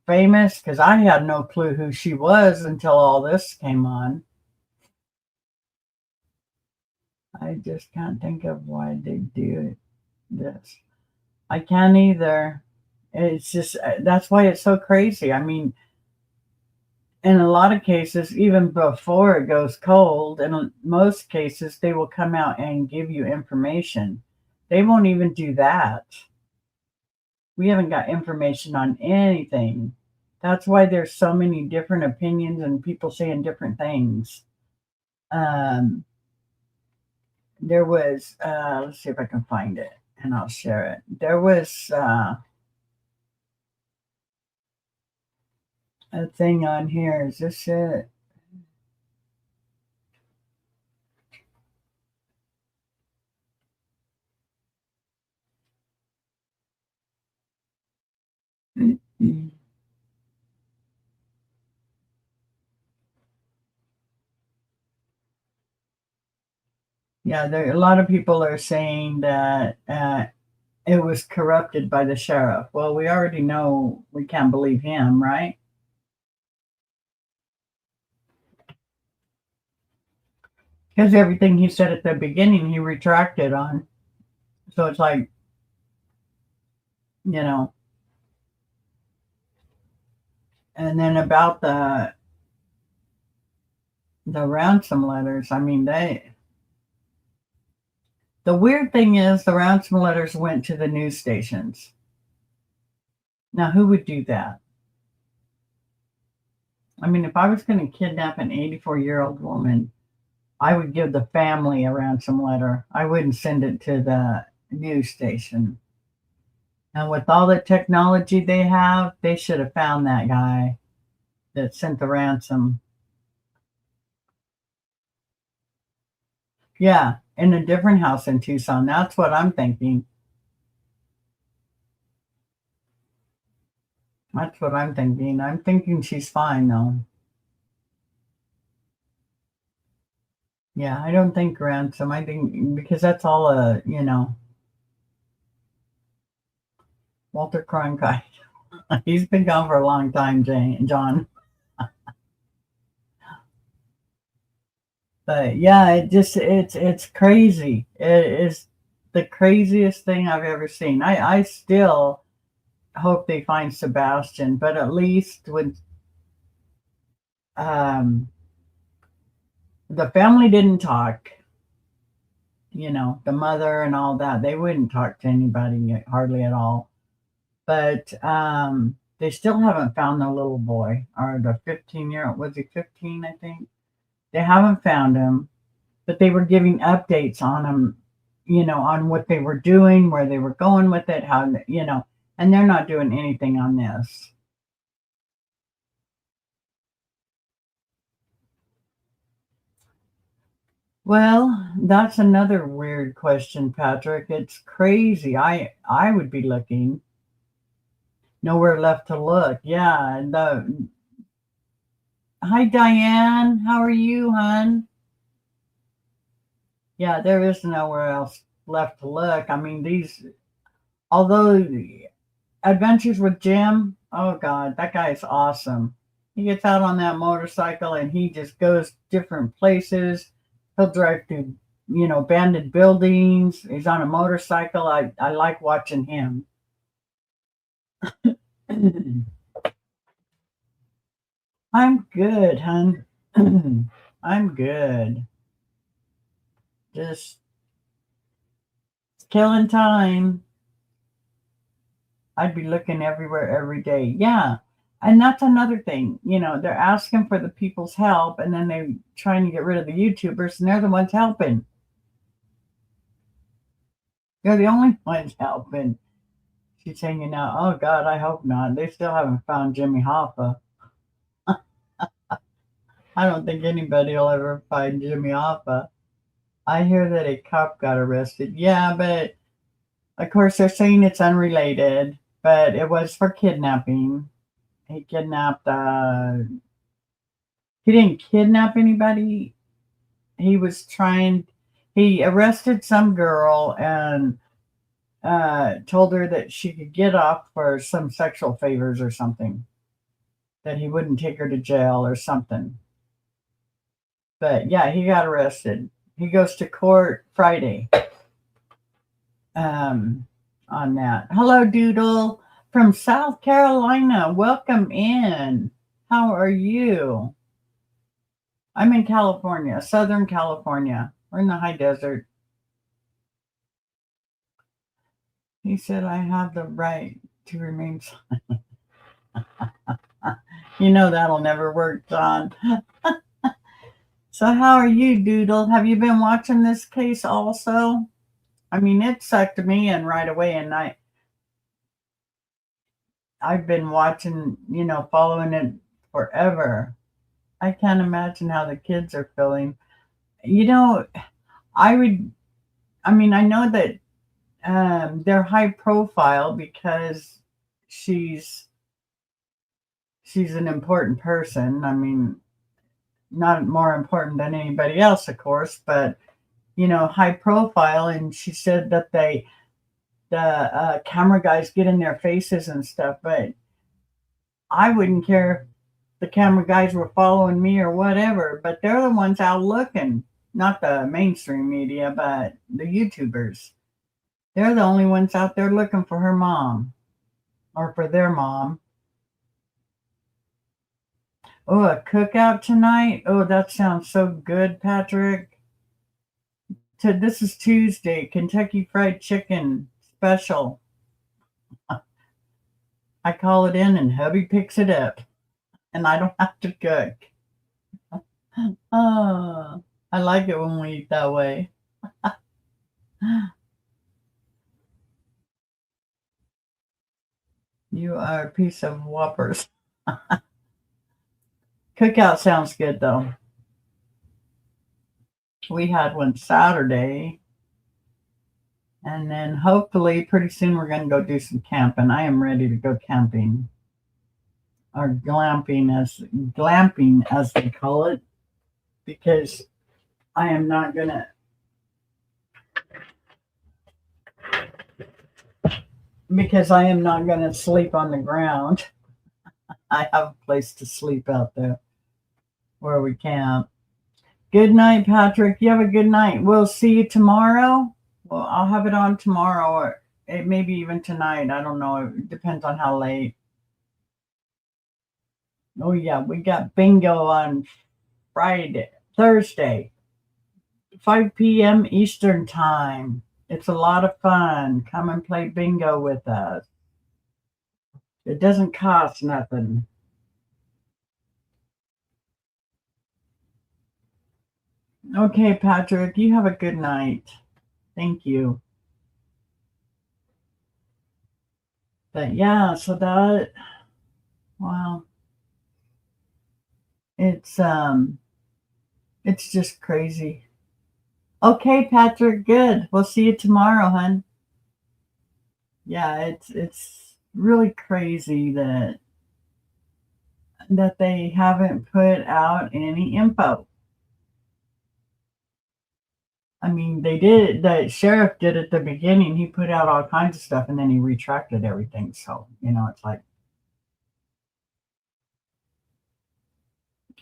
Speaker 3: famous. Because I had no clue who she was until all this came on. I just can't think of why they do this. I can't either. It's just, that's why it's so crazy. I mean, in a lot of cases, even before it goes cold, in most cases, they will come out and give you information. They won't even do that. We haven't got information on anything. That's why there's so many different opinions and people saying different things. There was, let's see if I can find it and I'll share it. There was a thing on here. Is this it? Yeah, a lot of people are saying that it was corrupted by the sheriff. Well, we already know we can't believe him, right? Because everything he said at the beginning, he retracted on. So it's like, and then about the ransom letters, I mean, the weird thing is the ransom letters went to the news stations. Now, who would do that? I mean, if I was going to kidnap an 84-year-old woman, I would give the family a ransom letter. I wouldn't send it to the news station. And with all the technology they have, they should have found that guy that sent the ransom. Yeah, in a different house in Tucson. That's what I'm thinking. That's what I'm thinking. I'm thinking she's fine, though. Yeah, I don't think ransom. I think because that's all Walter Cronkite. He's been gone for a long time, John. But yeah, it's crazy. It is the craziest thing I've ever seen. I still hope they find Sebastian, but at least with the family didn't talk. The mother and all that, they wouldn't talk to anybody hardly at all. But they still haven't found the little boy, or the 15-year-old. Was he 15, I think? They haven't found him, but they were giving updates on him, on what they were doing, where they were going with it, how, and they're not doing anything on this. Well, that's another weird question, Patrick. It's crazy. I would be looking. Nowhere left to look. Yeah. Hi, Diane. How are you, hon? Yeah, there is nowhere else left to look. I mean, although Adventures with Jim, oh God, that guy is awesome. He gets out on that motorcycle and he just goes different places. He'll drive through, abandoned buildings. He's on a motorcycle. I like watching him. I'm good, hon. I'm good. Just killing time. I'd be looking everywhere every day. Yeah. And that's another thing. They're asking for the people's help and then they're trying to get rid of the YouTubers and they're the ones helping. They're the only ones helping. She's hanging out. Oh God, I hope not. They still haven't found Jimmy Hoffa. I don't think anybody will ever find Jimmy Hoffa. I hear that a cop got arrested. Yeah, but of course they're saying it's unrelated, but it was for kidnapping. He kidnapped, he didn't kidnap anybody. He arrested some girl and told her that she could get off for some sexual favors or something, that he wouldn't take her to jail or something. But yeah, he got arrested. He goes to court Friday on that. Hello, Doodle from South Carolina. Welcome in. How are you? I'm in California, Southern California. We're in the high desert. He said, I have the right to remain silent. That'll never work, John. So how are you, Doodle? Have you been watching this case also? I mean, it sucked me in right away, and I've been watching, following it forever. I can't imagine how the kids are feeling. I know that they're high profile because she's an important person. I mean, not more important than anybody else, of course, but high profile. And she said that the camera guys get in their faces and stuff, but I wouldn't care if the camera guys were following me or whatever, but they're the ones out looking, not the mainstream media, but the YouTubers. They're the only ones out there looking for her mom or for their mom. Oh, a cookout tonight? Oh, that sounds so good, Patrick. This is Tuesday, Kentucky Fried Chicken special. I call it in and hubby picks it up. And I don't have to cook. Oh, I like it when we eat that way. You are a piece of whoppers. Cookout sounds good, though. We had one Saturday. And then hopefully pretty soon we're going to go do some camping. I am ready to go camping. Or glamping as they call it. Because I am not going to sleep on the ground. I have a place to sleep out there where we camp. Good night, Patrick. You have a good night. We'll see you tomorrow. Well, I'll have it on tomorrow or maybe even tonight. I don't know. It depends on how late. Oh, yeah. We got bingo on Thursday, 5 p.m. Eastern time. It's a lot of fun. Come and play bingo with us. It doesn't cost nothing. Okay, Patrick, you have a good night. Thank you. But yeah, so that, wow. It's just crazy. Okay, Patrick, good. We'll see you tomorrow, hun. Yeah, it's really crazy that they haven't put out any info. I mean, they did. The sheriff did at the beginning. He put out all kinds of stuff, and then he retracted everything. So, it's like,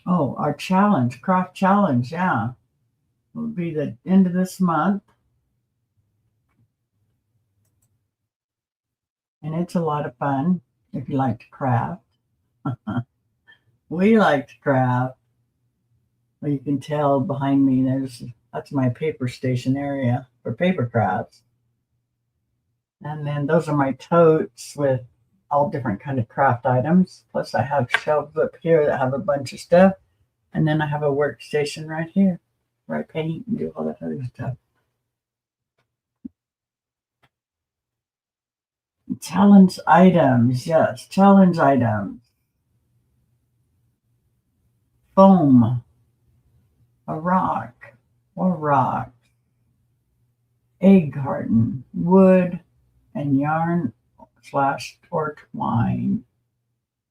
Speaker 3: oh, our challenge, craft challenge, yeah, will be the end of this month, and it's a lot of fun if you like to craft. We like to craft. Well, you can tell behind me. That's my paper station area for paper crafts. And then those are my totes with all different kind of craft items. Plus I have shelves up here that have a bunch of stuff. And then I have a workstation right here where I paint and do all that other stuff. Challenge items, yes, challenge items. Foam, a rock or rocks, egg carton, wood, and yarn / or twine.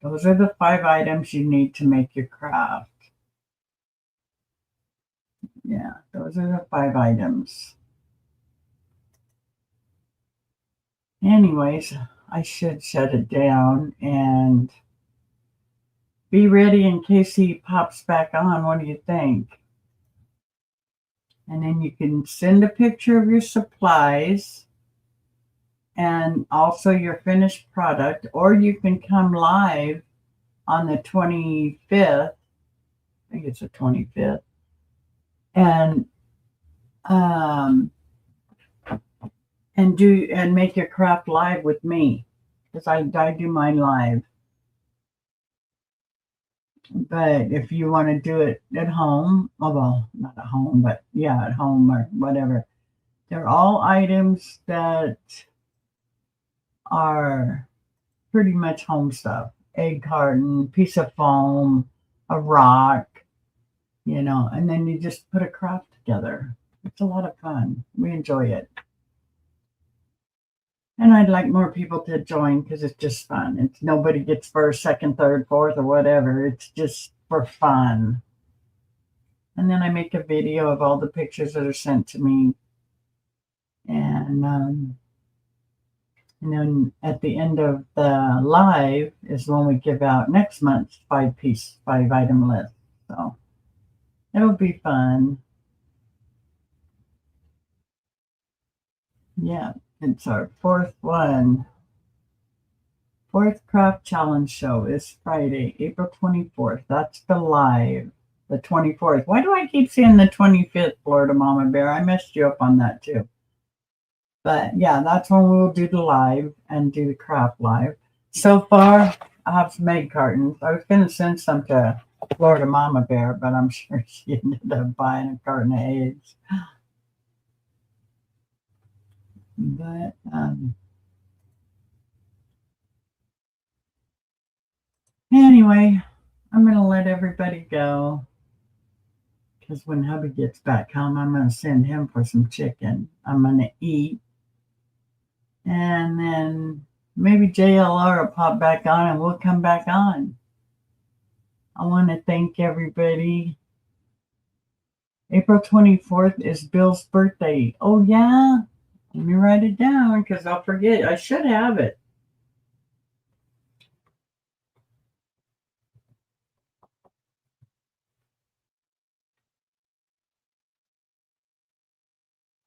Speaker 3: Those are the 5 items you need to make your craft. Yeah, those are the 5 items. Anyways, I should shut it down and be ready in case he pops back on. What do you think? And then you can send a picture of your supplies and also your finished product, or you can come live on the 25th. I think it's the 25th. And make your craft live with me, because I do mine live. But if you want to do it at home, well, not at home, but yeah, at home or whatever, they're all items that are pretty much home stuff. Egg carton, piece of foam, a rock, and then you just put a craft together. It's a lot of fun. We enjoy it. And I'd like more people to join because it's just fun. It's nobody gets first, second, third, fourth, or whatever. It's just for fun. And then I make a video of all the pictures that are sent to me. And then at the end of the live is when we give out next month's 5 item list. So it'll be fun. Yeah, it's our 4th one. 4th Craft Challenge show is Friday, April 24th. That's the live, the 24th. Why do I keep saying the 25th, Florida Mama Bear? I messed you up on that too. But yeah, that's when we'll do the live and do the craft live. So far, I have some egg cartons. I was going to send some to Florida Mama Bear, but I'm sure she ended up buying a carton of eggs. But anyway, I'm going to let everybody go. Because when hubby gets back home, I'm going to send him for some chicken. I'm going to eat. And then maybe JLR will pop back on and we'll come back on. I want to thank everybody. April 24th is Bill's birthday. Oh, yeah. Let me write it down because I'll forget. I should have it.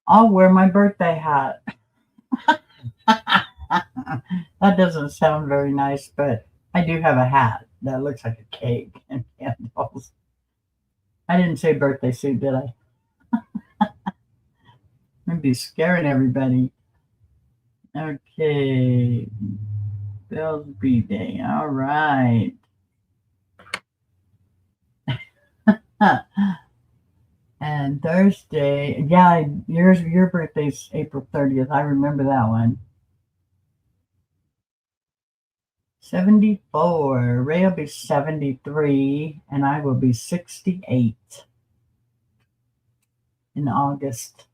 Speaker 3: I'll wear my birthday hat. That doesn't sound very nice, but I do have a hat that looks like a cake and candles. I didn't say birthday suit, did I? I'd be scaring everybody. Okay. Bill's B-Day. All right. And Thursday, yeah, your birthday's April 30th. I remember that one. 74. Ray will be 73, and I will be 68. in August.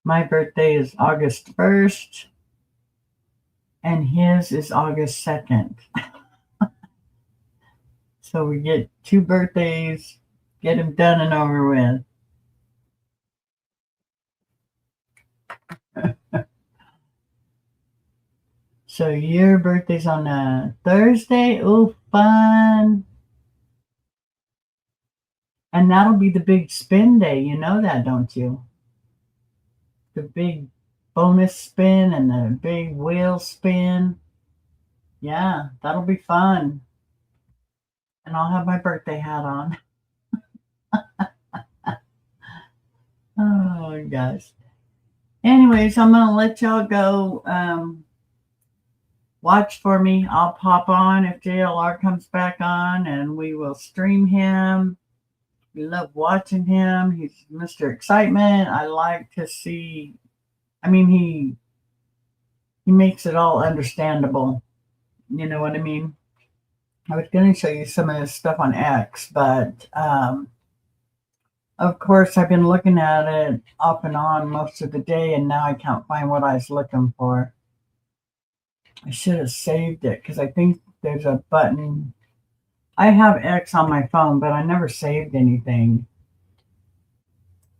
Speaker 3: My birthday is August 1st, and his is August 2nd. So we get 2 birthdays, get them done and over with. So your birthday's on a Thursday? Oh, fun. And that'll be the big spin day. You know that, don't you? The big bonus spin and the big wheel spin. Yeah, that'll be fun. And I'll have my birthday hat on. Oh, gosh. Anyways, I'm going to let y'all go. Watch for me. I'll pop on if JLR comes back on, and we will stream him. We love watching him. He's Mr. Excitement. I like to see, I mean, he makes it all understandable. You know what I mean? I was going to show you some of his stuff on X, but of course, I've been looking at it off and on most of the day, and now I can't find what I was looking for. I should have saved it because I think there's a button. I have X on my phone, but I never saved anything.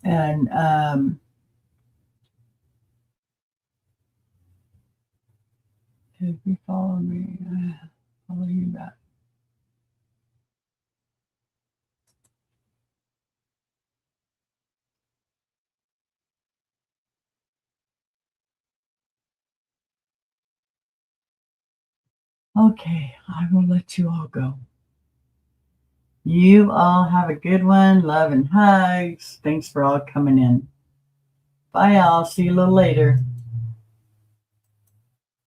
Speaker 3: And if you follow me, I'll follow you back. Okay, I will let you all go. You all have a good one. Love and hugs. Thanks for all coming in. Bye, all. See you a little later.